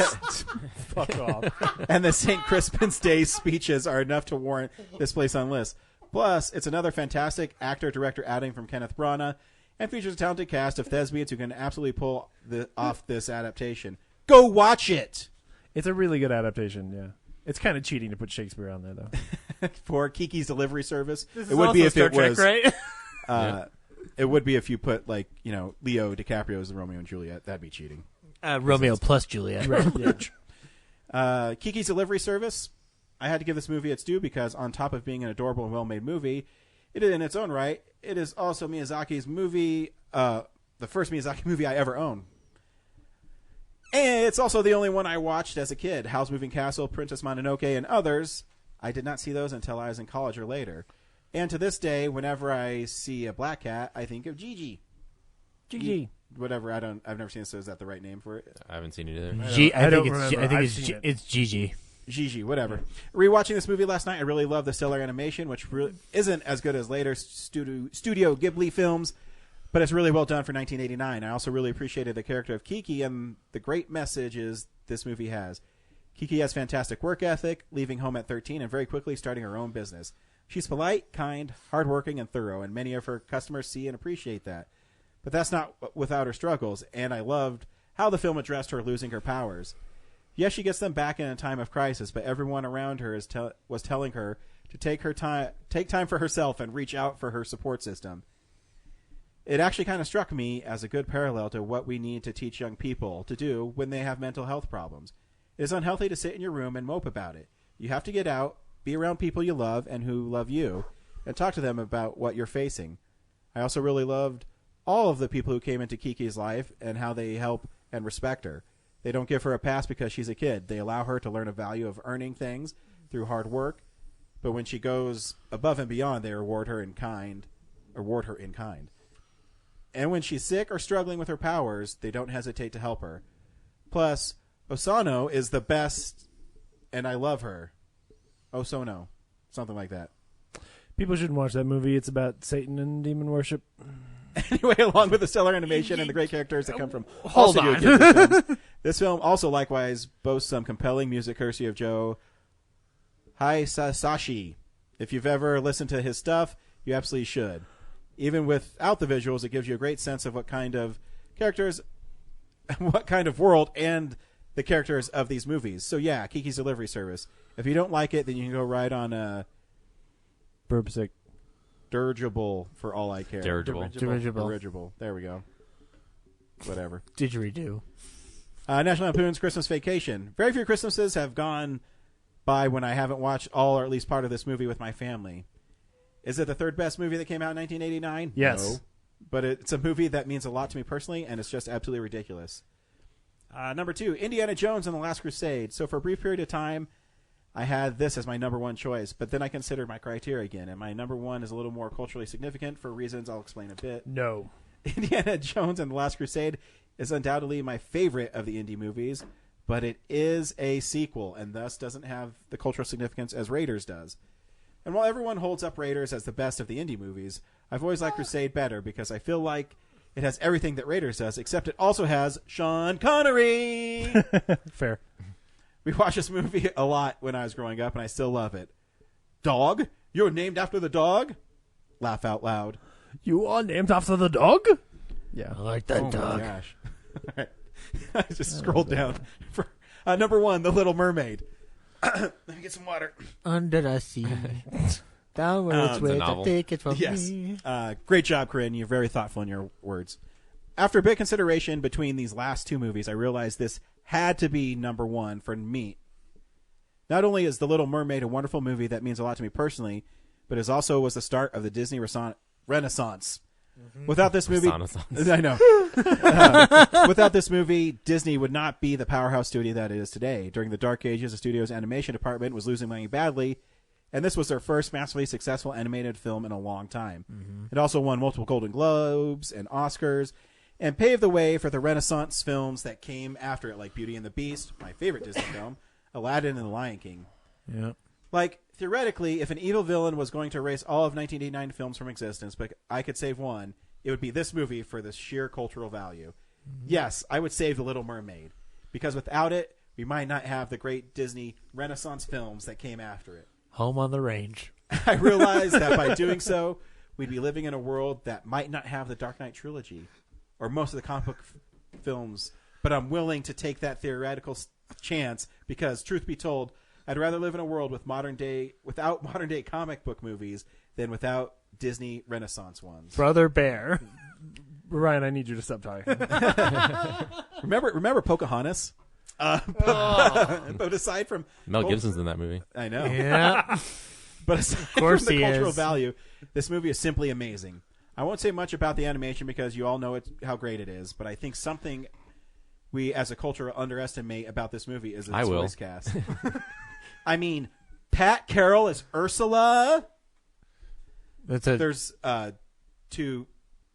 fuck off. And the St. Crispin's Day speeches are enough to warrant this place on list. Plus, it's another fantastic actor-director outing from Kenneth Branagh and features a talented cast of thespians who can absolutely pull off this adaptation. Go watch it! It's a really good adaptation, yeah. It's kind of cheating to put Shakespeare on there, though. For Kiki's Delivery Service. This is would be if Star Trek, right? It would be if you put, Leo DiCaprio as the Romeo and Juliet. That'd be cheating. Romeo plus Juliet. Right. Yeah. Kiki's Delivery Service. I had to give this movie its due because on top of being an adorable and well-made movie, it is in its own right. It is also Miyazaki's movie, the first Miyazaki movie I ever owned. And it's also the only one I watched as a kid. Howl's Moving Castle, Princess Mononoke, and others. I did not see those until I was in college or later. And to this day, whenever I see a black cat, I think of Gigi. Gigi. Whatever, I've never seen it, so is that the right name for it? I haven't seen it either. I think it's Gigi. Gigi, whatever. Rewatching this movie last night, I really love the stellar animation, which really isn't as good as later Studio Ghibli films, but it's really well done for 1989. I also really appreciated the character of Kiki and the great messages this movie has. Kiki has fantastic work ethic, leaving home at 13 and very quickly starting her own business. She's polite, kind, hardworking, and thorough, and many of her customers see and appreciate that. But that's not without her struggles, and I loved how the film addressed her losing her powers. Yes, she gets them back in a time of crisis, but everyone around her was telling her to take time for herself and reach out for her support system. It actually kind of struck me as a good parallel to what we need to teach young people to do when they have mental health problems. It is unhealthy to sit in your room and mope about it. You have to get out, be around people you love and who love you, and talk to them about what you're facing. I also really loved all of the people who came into Kiki's life and how they help and respect her. They don't give her a pass because she's a kid. They allow her to learn a value of earning things through hard work, but when she goes above and beyond, they reward her in kind. And when she's sick or struggling with her powers, they don't hesitate to help her. Plus, Osano is the best, and I love her. Osono. Something like that. People shouldn't watch that movie. It's about Satan and demon worship. Anyway, along with the stellar animation and the great characters that come from all Hold Studio on. Ghibli films, this film also likewise boasts some compelling music courtesy of Joe Hisashi. If you've ever listened to his stuff, you absolutely should. Even without the visuals, it gives you a great sense of what kind of characters, what kind of world, and the characters of these movies. So yeah, Kiki's Delivery Service. If you don't like it, then you can go right on Verb sick. Dirigible for all I care. Dirigible. There we go. Whatever. Didgeridoo. National Lampoon's Christmas Vacation. Very few Christmases have gone by when I haven't watched all or at least part of this movie with my family. Is it the third best movie that came out in 1989? Yes. No. But it's a movie that means a lot to me personally, and it's just absolutely ridiculous. Number 2, Indiana Jones and the Last Crusade. So for a brief period of time, I had this as my number one choice, but then I considered my criteria again, and my number one is a little more culturally significant for reasons I'll explain a bit. No. Indiana Jones and the Last Crusade is undoubtedly my favorite of the indie movies, but it is a sequel, and thus doesn't have the cultural significance as Raiders does. And while everyone holds up Raiders as the best of the indie movies, I've always liked Crusade better because I feel like it has everything that Raiders does, except it also has Sean Connery! Fair. We watched this movie a lot when I was growing up, and I still love it. Dog? You're named after the dog? Laugh out loud. You are named after the dog? Yeah. I like that dog. My gosh. All right. I just scrolled down. For, number 1, The Little Mermaid. Let me get some water. Under the sea. Downwards with a ticket from me. Great job, Corinne. You're very thoughtful in your words. After a bit of consideration between these last two movies, I realized this had to be number 1 for me. Not only is The Little Mermaid a wonderful movie that means a lot to me personally, but it also was the start of the Disney Renaissance. Without this movie, I know. Without this movie, Disney would not be the powerhouse studio that it is today. During the dark ages, the studio's animation department was losing money badly, and this was their first massively successful animated film in a long time. It also won multiple Golden Globes and Oscars, and paved the way for the Renaissance films that came after it, like Beauty and the Beast, my favorite Disney film, Aladdin, and The Lion King. Yeah. Like, theoretically, if an evil villain was going to erase all of 1989 films from existence, but I could save one, it would be this movie for the sheer cultural value. Yes, I would save The Little Mermaid, because without it, we might not have the great Disney Renaissance films that came after it. Home on the Range. I realized that by doing so, we'd be living in a world that might not have the Dark Knight trilogy, or most of the comic book films, but I'm willing to take that theoretical chance because, truth be told, I'd rather live in a world without modern day comic book movies than without Disney Renaissance ones. Brother Bear. Ryan, I need you to stop talking. remember Pocahontas? But aside from Mel Gibson's in that movie. I know. Yeah. But aside from the cultural value, this movie is simply amazing. I won't say much about the animation because you all know how great it is, but I think something we as a culture underestimate about this movie is its voice cast. I mean, Pat Carroll is Ursula. There's 2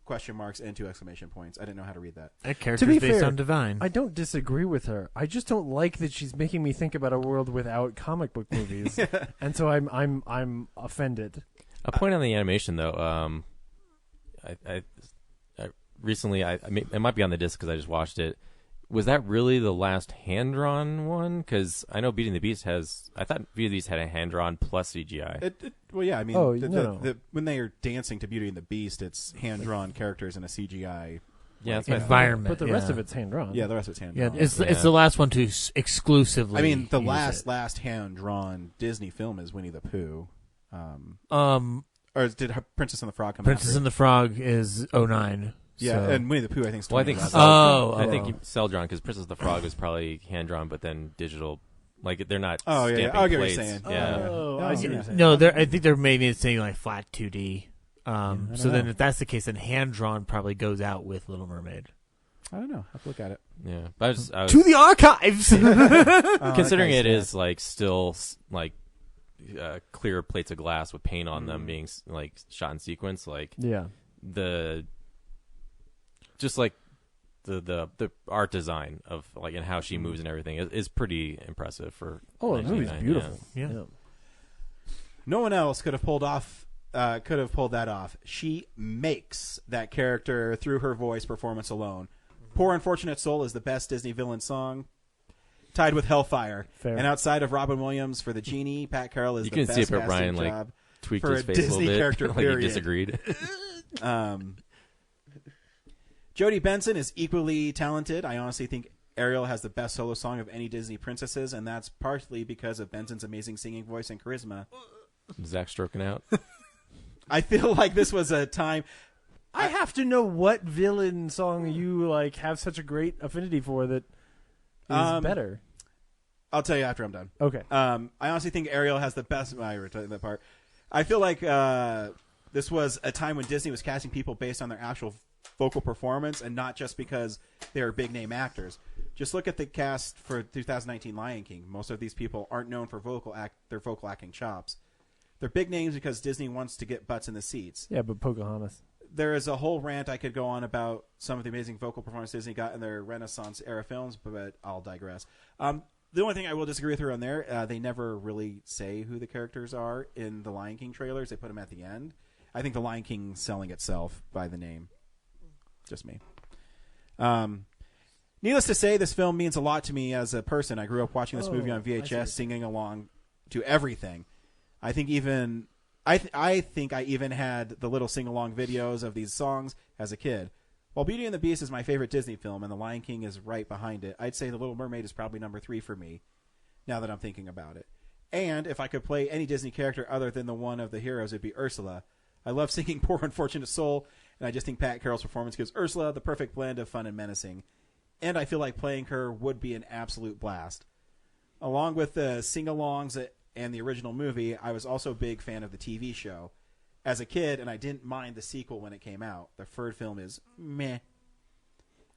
question marks and 2 exclamation points. I didn't know how to read that. That character's based on Divine. I don't disagree with her. I just don't like that she's making me think about a world without comic book movies, and so I'm offended. A point on the animation, though. I recently, it might be on the disc because I just watched it. was that really the last hand-drawn one? Because I know Beauty and the Beast I thought Beauty and the Beast had a hand-drawn plus CGI. Well, yeah, I mean, no. when they are dancing to Beauty and the Beast, it's hand-drawn characters in a CGI that's environment. But the rest of it's hand-drawn. Yeah, the rest of it's hand-drawn. Yeah, it's the last one to exclusively. I mean, the use last hand-drawn Disney film is Winnie the Pooh. Or did Princess and the Frog come Princess after? and the Frog is 09. Yeah, so. and Winnie the Pooh, I think. Well, I think I think cel-drawn because Princess of the Frog was probably hand-drawn, but then digital. Like they're not. Oh yeah, stamping I get what plates. you're saying. I see what you're saying. No, I think they're maybe saying like flat 2D. So then, if that's the case, then hand-drawn probably goes out with Little Mermaid. I don't know. I have to look at it. Yeah, but I was to the archives. Considering it is like still like clear plates of glass with paint on them being like shot in sequence, like the art design of like and how she moves and everything is pretty impressive for. Oh, the movie's beautiful. Yeah. No one else could have pulled that off. She makes that character through her voice performance alone. Poor Unfortunate Soul is the best Disney villain song, tied with Hellfire. Fair. And outside of Robin Williams for the Genie, Pat Carroll is the best see it, but casting Brian job tweaked for his a face Disney a little bit, character. like Period. he disagreed. Jodie Benson is equally talented. I honestly think Ariel has the best solo song of any Disney princesses, and that's partially because of Benson's amazing singing voice and charisma. Zach stroking out. I feel like this was a time. I have to know what villain song you like have such a great affinity for that is better. I'll tell you after I'm done. Okay. I honestly think Ariel has the best. I retarded that part. I feel like this was a time when Disney was casting people based on their actual vocal performance and not just because they are big name actors. Just look at the cast for 2019 Lion King. Most of these people aren't known for their vocal acting chops. They're big names because Disney wants to get butts in the seats. Yeah, but Pocahontas. There is a whole rant I could go on about some of the amazing vocal performances Disney got in their Renaissance era films, but I'll digress. The only thing I will disagree with her on there, they never really say who the characters are in the Lion King trailers. They put them at the end. I think the Lion King's selling itself by the name. Just me. Needless to say, this film means a lot to me as a person. I grew up watching this movie on VHS, singing along to everything. I think I even had the little sing-along videos of these songs as a kid. While Beauty and the Beast is my favorite Disney film and The Lion King is right behind it, I'd say The Little Mermaid is probably number 3 for me, now that I'm thinking about it. And if I could play any Disney character other than the one of the heroes, it'd be Ursula. I love singing Poor Unfortunate Soul, and I just think Pat Carroll's performance gives Ursula the perfect blend of fun and menacing. And I feel like playing her would be an absolute blast. Along with the sing-alongs and the original movie, I was also a big fan of the TV show as a kid, and I didn't mind the sequel when it came out. The third film is meh.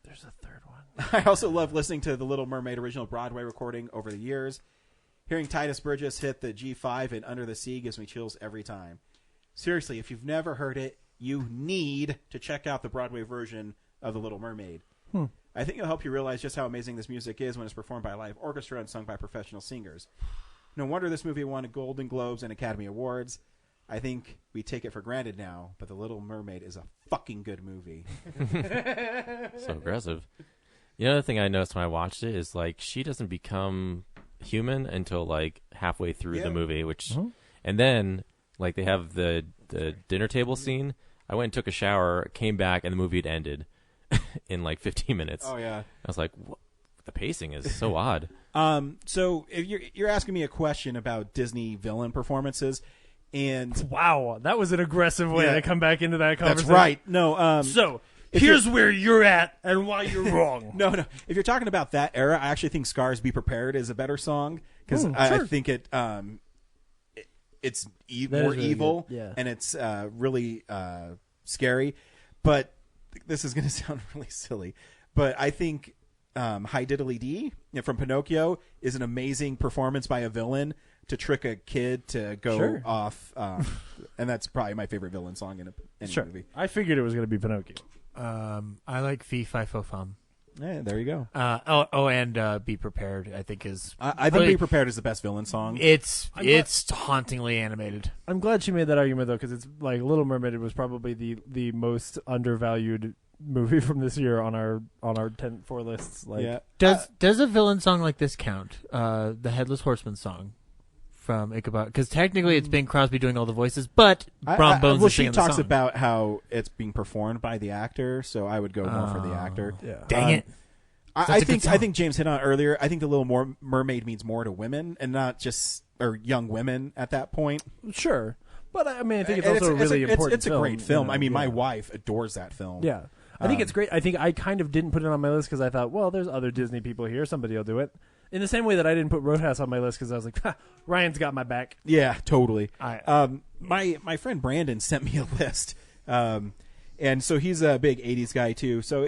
There's a third one. I also love listening to the Little Mermaid original Broadway recording over the years. Hearing Titus Burgess hit the G5 in Under the Sea gives me chills every time. Seriously, if you've never heard it, you need to check out the Broadway version of The Little Mermaid. I think it'll help you realize just how amazing this music is when it's performed by a live orchestra and sung by professional singers. No wonder this movie won Golden Globes and Academy Awards. I think we take it for granted now, but The Little Mermaid is a fucking good movie. So aggressive. The other thing I noticed when I watched it is like she doesn't become human until like halfway through the movie, which and then like they have the dinner table scene. I went and took a shower, came back, and the movie had ended in like 15 minutes. Oh yeah. I was like, what? The pacing is so odd. So if you're asking me a question about Disney villain performances, and wow, that was an aggressive way to come back into that conversation. That's right. No. So here's where you're at and why you're wrong. No. If you're talking about that era, I actually think "Scars Be Prepared" is a better song because I think it's more really evil good. and it's really scary. But this is going to sound really silly, but I think Hi Diddly Dee from Pinocchio is an amazing performance by a villain to trick a kid to go off. And that's probably my favorite villain song in any movie. I figured it was going to be Pinocchio. I like Fee Fi Fo Fum. Yeah, there you go. And Be Prepared, I think is. I think Be Prepared is the best villain song. It's hauntingly animated. I'm glad she made that argument though, because it's like Little Mermaid was probably the most undervalued movie from this year on our 4 lists. Like, yeah. Does a villain song like this count? The Headless Horseman song from Ichabod, because technically it's Bing Crosby doing all the voices, but Brom Bones is singing the talks song. about how it's being performed by the actor, so I would go more for the actor. Yeah. Dang it! I think James hit on it earlier. I think the Little Mermaid means more to women and not just young women at that point. Sure. But I mean, I think it's also a really important It's a great film. you know, I mean, my wife adores that film. Yeah. I think it's great. I think I kind of didn't put it on my list because I thought, well, there's other Disney people here. Somebody will do it. In the same way that I didn't put Roadhouse on my list because I was like, Ryan's got my back. Yeah, totally. My friend Brandon sent me a list. And so he's a big 80s guy, too. So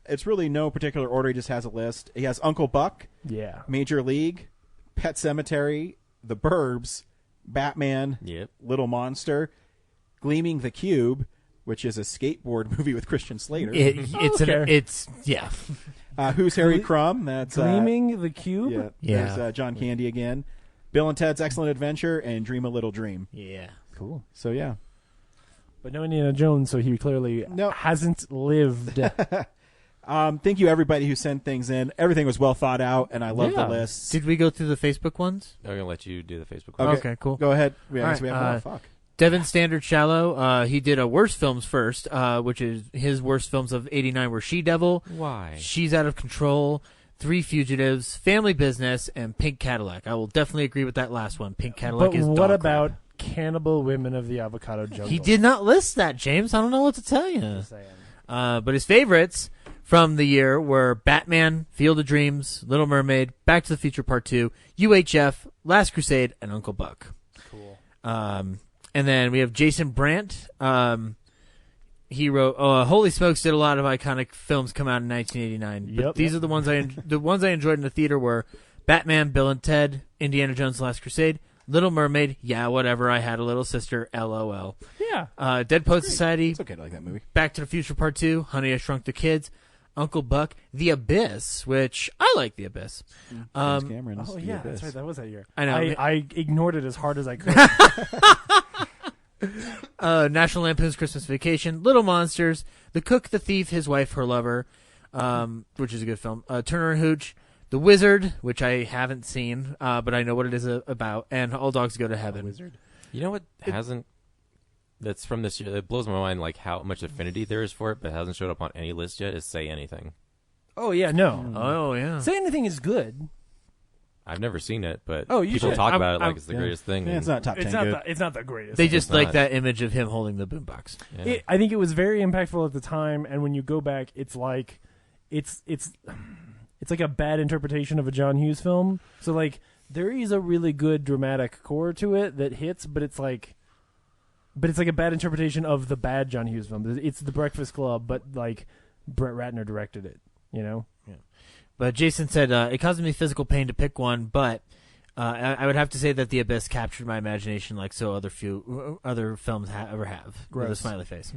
it's really no particular order. He just has a list. He has Uncle Buck, Yeah. Major League, Pet Sematary, The Burbs, Batman, Little Monster, Gleaming the Cube, which is a skateboard movie with Christian Slater. It's Who's Harry Crumb? That's Gleaming the Cube? Yeah. There's John Candy again. Bill and Ted's Excellent Adventure and Dream a Little Dream. Yeah. Cool. So, yeah. But no Indiana Jones, so he clearly hasn't lived. Thank you, everybody who sent things in. Everything was well thought out, and I love the lists. Did we go through the Facebook ones? I'm going to let you do the Facebook ones. Okay, cool. Go ahead. All I guess we right, have fuck. Devin Standard Shallow, he did a worst films first, which is his worst films of 89 were She-Devil, Why? She's Out of Control, Three Fugitives, Family Business, and Pink Cadillac. I will definitely agree with that last one. Pink Cadillac is But what dog about crap. Cannibal Women of the Avocado Jungle? He did not list that, James. I don't know what to tell you. But his favorites from the year were Batman, Field of Dreams, Little Mermaid, Back to the Future Part 2, UHF, Last Crusade, and Uncle Buck. Cool. And then we have Jason Brandt. He wrote, Holy Smokes did a lot of iconic films come out in 1989. But these are the ones the ones I enjoyed in the theater were Batman, Bill and Ted, Indiana Jones, Last Crusade, Little Mermaid, yeah, whatever, I Had a Little Sister, LOL. Yeah. Dead Poet Society. It's okay to like that movie. Back to the Future Part 2, Honey, I Shrunk the Kids, Uncle Buck, The Abyss, which I like The Abyss. James Cameron's Oh, The yeah, Abyss. that's right. That was that year. I know. I ignored it as hard as I could. National Lampoon's Christmas Vacation, Little Monsters, The Cook, The Thief, His Wife, Her Lover, which is a good film, Turner and Hooch, The Wizard, which I haven't seen, but I know what it is about, and All Dogs Go to Heaven. Wizard. You know what hasn't... That's from this year. It blows my mind, like how much affinity there is for it, but hasn't showed up on any list yet. Is Say Anything. Oh, yeah, no. Oh, yeah. Say Anything is good. I've never seen it, but you people should. talk about it like it's the greatest thing. Yeah, it's not top 10 good. It's not the greatest. They thing. just like that image of him holding the boombox. Yeah. I think it was very impactful at the time, and when you go back, it's like it's like a bad interpretation of a John Hughes film. So like there is a really good dramatic core to it that hits, but it's like a bad interpretation of the bad John Hughes film. It's The Breakfast Club, but like Brett Ratner directed it. You know. Yeah. But Jason said it caused me physical pain to pick one, but I would have to say that The Abyss captured my imagination like so other films ever have. Gross. With a smiley face.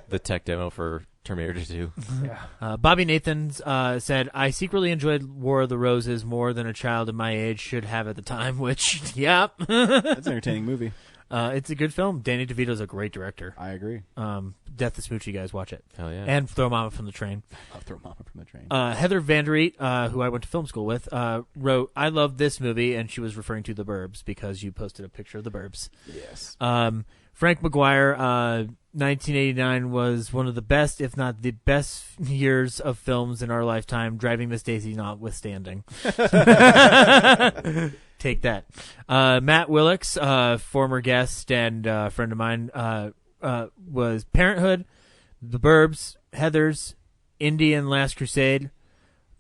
The tech demo for Terminator 2. Yeah. Bobby Nathans said, I secretly enjoyed War of the Roses more than a child of my age should have at the time, which, yep. That's an entertaining movie. It's a good film. Danny DeVito's a great director. I agree. Death of Smoochie, guys, watch it. Hell yeah. And Throw Mama from the Train. I'll throw Mama from the Train. Heather Vandereet, who I went to film school with, wrote, I love this movie, and she was referring to The Burbs because you posted a picture of The Burbs. Yes. Frank McGuire, 1989 was one of the best, if not the best years of films in our lifetime, Driving Miss Daisy notwithstanding. Take that. Matt Willix, former guest and friend of mine, was Parenthood, The Burbs, Heathers, Indian Last Crusade,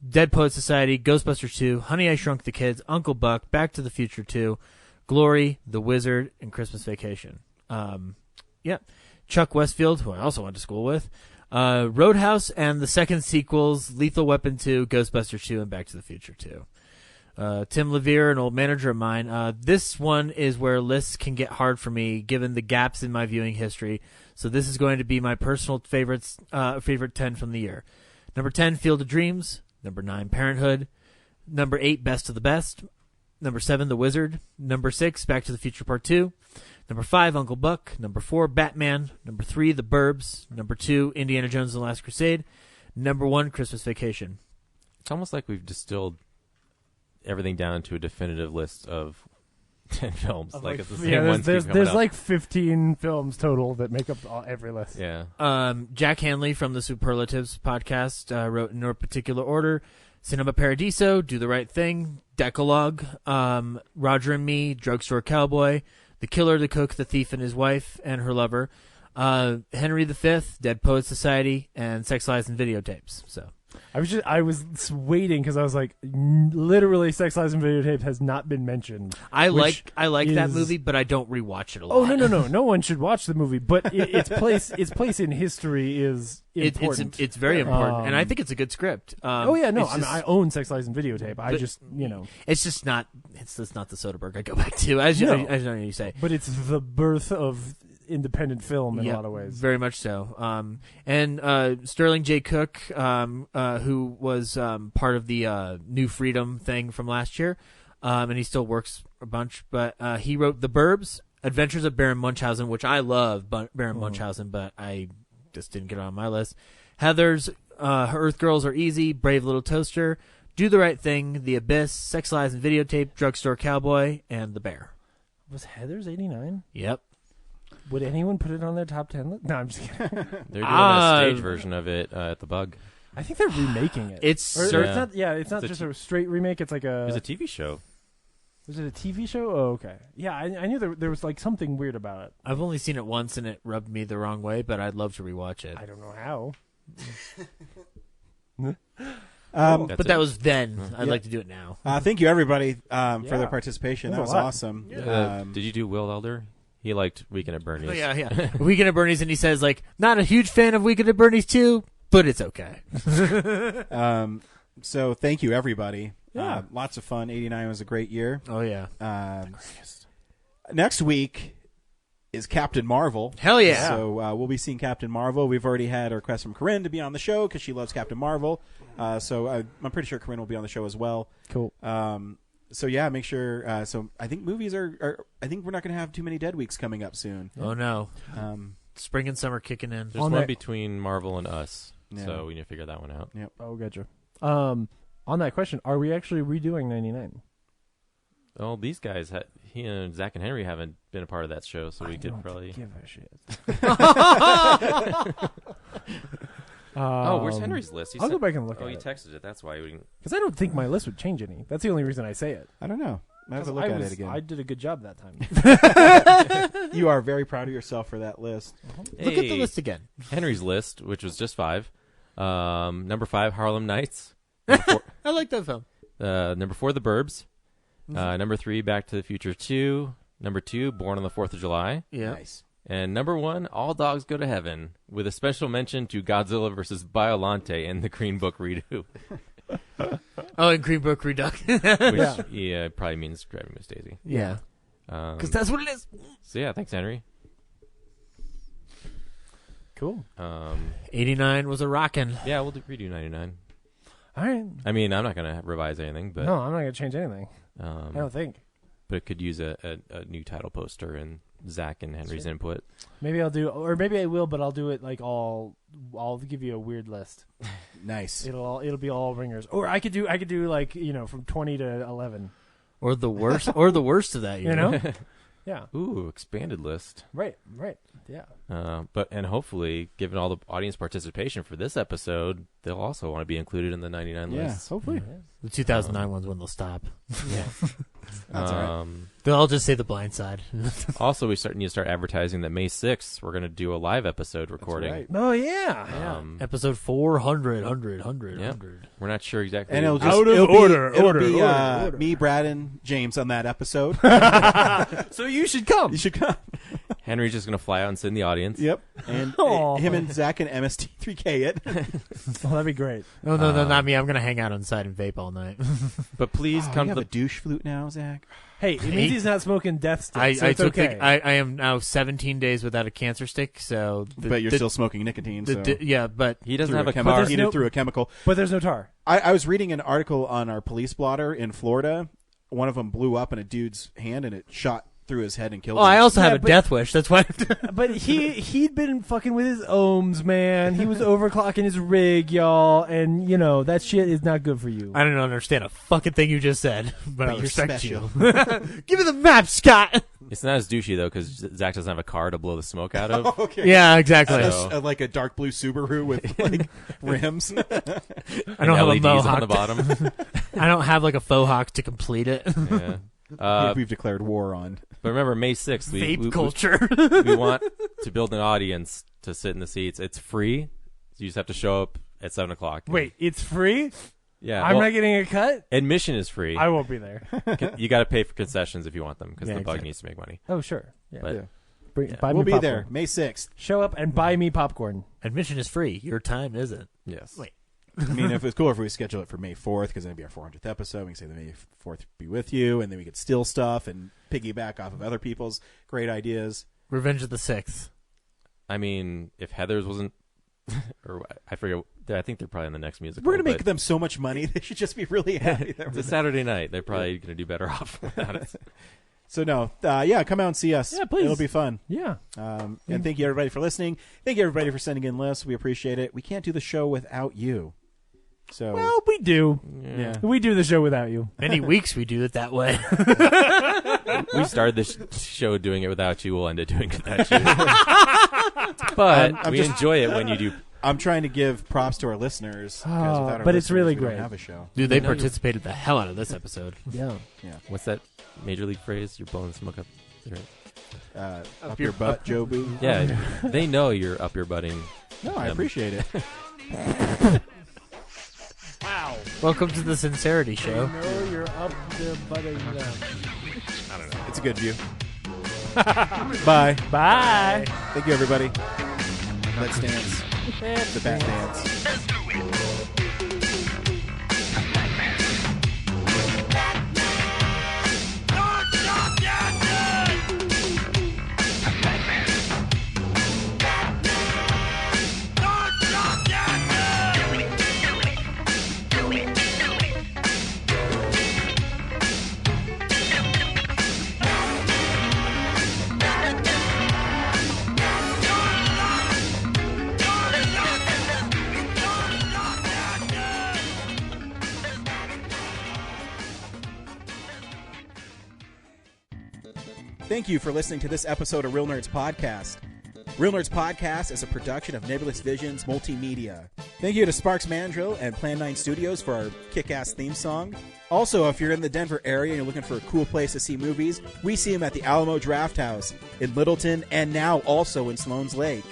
Dead Poet Society, Ghostbusters 2, Honey, I Shrunk the Kids, Uncle Buck, Back to the Future 2, Glory, The Wizard, and Christmas Vacation. Yeah. Chuck Westfield, who I also went to school with, Roadhouse, and the second sequels, Lethal Weapon 2, Ghostbusters 2, and Back to the Future 2. Tim Levere, an old manager of mine. This one is where lists can get hard for me, given the gaps in my viewing history. So this is going to be my personal favorite 10 from the year. Number 10, Field of Dreams. Number 9, Parenthood. Number 8, Best of the Best. Number 7, The Wizard. Number 6, Back to the Future Part 2. Number 5, Uncle Buck. Number 4, Batman. Number 3, The Burbs. Number 2, Indiana Jones and the Last Crusade. Number 1, Christmas Vacation. It's almost like we've distilled everything down to a definitive list of 10 films. Like it's the same ones keep coming there's up. like 15 films total that make up every list. Yeah. Jack Hanley from the Superlatives podcast wrote in no particular order: Cinema Paradiso, Do the Right Thing, Decalogue, Roger and Me, Drugstore Cowboy, The Killer, the Cook, the Thief, and his wife and her lover, Henry V, Dead Poets Society, and Sex, Lies, and Videotapes. So I was waiting because I was like, literally, Sex, Lies, and Videotape has not been mentioned. I like that movie, but I don't rewatch it a lot. Oh no! No one should watch the movie, but its place in history is important. It's very important, and I think it's a good script. I own Sex, Lies, and Videotape. I just it's just not the Soderbergh I go back to, as you know you say. But it's the birth of independent film in a lot of ways. Very much so. And Sterling J. Cook, who was part of the New Freedom thing from last year, and he still works a bunch, but he wrote The Burbs, Adventures of Baron Munchausen, which I love, Baron Munchausen, but I just didn't get it on my list. Heather's Earth Girls Are Easy, Brave Little Toaster, Do the Right Thing, The Abyss, Sex, Lies, and Videotape, Drugstore Cowboy, and The Bear. Was Heather's 89? Yep. Would anyone put it on their top 10 list? No, I'm just kidding. They're doing a stage version of it at the Bug. I think they're remaking it. It's not just a straight remake. It's like It's a TV show. Was it a TV show? Oh, okay. Yeah, I knew there was like something weird about it. I've only seen it once, and it rubbed me the wrong way, but I'd love to rewatch it. I don't know how. But that was then. I'd like to do it now. Thank you, everybody, for their participation. That was awesome. Did you do Will Elder? He liked Weekend at Bernie's. Oh, yeah. Weekend at Bernie's, and he says, like, not a huge fan of Weekend at Bernie's 2, but it's okay. So thank you, everybody. Yeah. Lots of fun. 89 was a great year. Oh, yeah. Next week is Captain Marvel. Hell yeah. So we'll be seeing Captain Marvel. We've already had a request from Corinne to be on the show because she loves Captain Marvel. So I'm pretty sure Corinne will be on the show as well. Cool. So yeah, make sure. So I think movies are. I think we're not going to have too many dead weeks coming up soon. Oh no. Spring and summer kicking in. There's one between Marvel and us, so we need to figure that one out. Yep. Oh, gotcha. On that question, are we actually redoing 99? Well, these guys, he and Zach and Henry haven't been a part of that show, so we could probably give a shit. Where's Henry's list? I'll go back and look at it. Oh, he texted it. That's why we didn't. Because I don't think my list would change any. That's the only reason I say it. I don't know. I have to look at it again. I did a good job that time. You are very proud of yourself for that list. Hey, look at the list again. Henry's list, which was just 5. Number 5, Harlem Nights. I like that film. Number 4, The Burbs. Number 3, Back to the Future 2. Number 2, Born on the 4th of July. Yeah. Nice. And number 1, All Dogs Go to Heaven, with a special mention to Godzilla vs. Biolante and the Green Book redo. Oh, and Green Book Redux. Which probably means Driving Miss Daisy. Yeah. Because that's what it is. So yeah, thanks, Henry. Cool. 89 was a rockin'. Yeah, we'll redo 99. All right. I mean, I'm not going to revise anything, but no, I'm not going to change anything. I don't think. But it could use a new title poster and Zach and Henry's input. Maybe I'll do, or maybe I will, but I'll do it like I'll give you a weird list. Nice. It'll be all ringers, or I could do like from 20 to 11, or the worst, or the worst of that year. Yeah. Ooh, expanded list. Right. Yeah. And hopefully, given all the audience participation for this episode, they'll also want to be included in the 99 list. Yeah, hopefully. The 2009 one's when they'll stop. Yeah. That's all right. They'll all just say The Blind Side. Also, we need to start advertising that May 6th, we're going to do a live episode recording. Right. Oh, yeah. Episode 400. We're not sure exactly. And it'll be me, Brad, and James on that episode. So you should come. You should come. Henry's just going to fly out and sit in the audience. Yep. And him and Zach and MST3K it. Oh, that'd be great. No, not me. I'm going to hang out on the side and vape all night. But please come you to have a douche flute now, Zach? Hey, it means he's not smoking death stick, so it's took okay. I am now 17 days without a cancer stick, so... But you're still smoking nicotine, so... Yeah, but... He doesn't have a car. He did through a chemical. But there's no tar. I was reading an article on our police blotter in Florida. One of them blew up in a dude's hand, and it shot through his head and killed Oh, him. I also have a death wish. That's why. But he'd been fucking with his ohms, man. He was overclocking his rig, y'all, and that shit is not good for you. I don't understand a fucking thing you just said, but I you're respect special. you. Give me the map, Scott. It's not as douchey though because Zach doesn't have a car to blow the smoke out of. Oh, okay. Yeah, exactly. Like a dark blue Subaru with like rims. I don't have LEDs a mohawk on the bottom. I don't have like a faux hawk to complete it. Yeah. We've declared war on. But remember, May 6th, Vape culture. We want to build an audience to sit in the seats. It's free. So you just have to show up at 7 o'clock. Wait, it's free? Yeah. I'm not getting a cut? Admission is free. I won't be there. You got to pay for concessions if you want them because Yeah, the bug exactly. needs to make money. Oh, sure. Yeah. But, Buy We'll me be popcorn. there May 6th. Show up and buy me popcorn. Admission is free. Your time isn't. Yes. Wait. I mean, if it's cool if we schedule it for May 4th, because then it'd be our 400th episode. We can say the May 4th be with you, and then we could steal stuff and piggyback off of other people's great ideas. Revenge of the 6th. I mean, if Heather's wasn't, or I forget, I think they're probably in the next musical. We're going to make but them so much money, they should just be really happy. It's a Saturday night. They're probably going to do better off without it. So, no, come out and see us. Yeah, please. It'll be fun. Yeah. And thank you, everybody, for listening. Thank you, everybody, for sending in lists. We appreciate it. We can't do the show without you. So, Well, we do. Yeah. We do the show without you. Many weeks we do it that way. We started this show doing it without you. We'll end it doing it without you. But we enjoy it when you do. I'm trying to give props to our listeners. 'Cause without our but it's listeners, really we don't great. have a show. Dude, they participated the hell out of this episode. Yeah. What's that major league phrase? You're blowing smoke up. Up your butt, Joe Boo. Yeah, they know you're up your butting. No, I appreciate it. Wow. Welcome to the Sincerity Show. I know you're up there butting them. I don't know. It's a good view. Bye. Bye. Thank you, everybody. Let's dance. The bat dance. Thank you for listening to this episode of Real Nerds Podcast. Real Nerds Podcast is a production of Nebulous Visions Multimedia. Thank you to Sparks Mandrill and Plan 9 Studios for our kick-ass theme song. Also, if you're in the Denver area and you're looking for a cool place to see movies, we see them at the Alamo Draft House in Littleton and now also in Sloan's Lake.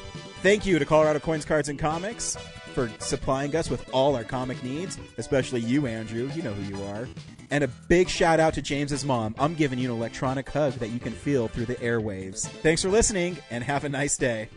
Thank you to Colorado Coins, Cards, and Comics for supplying us with all our comic needs, especially you, Andrew. You know who you are. And a big shout out to James's mom. I'm giving you an electronic hug that you can feel through the airwaves. Thanks for listening, and have a nice day.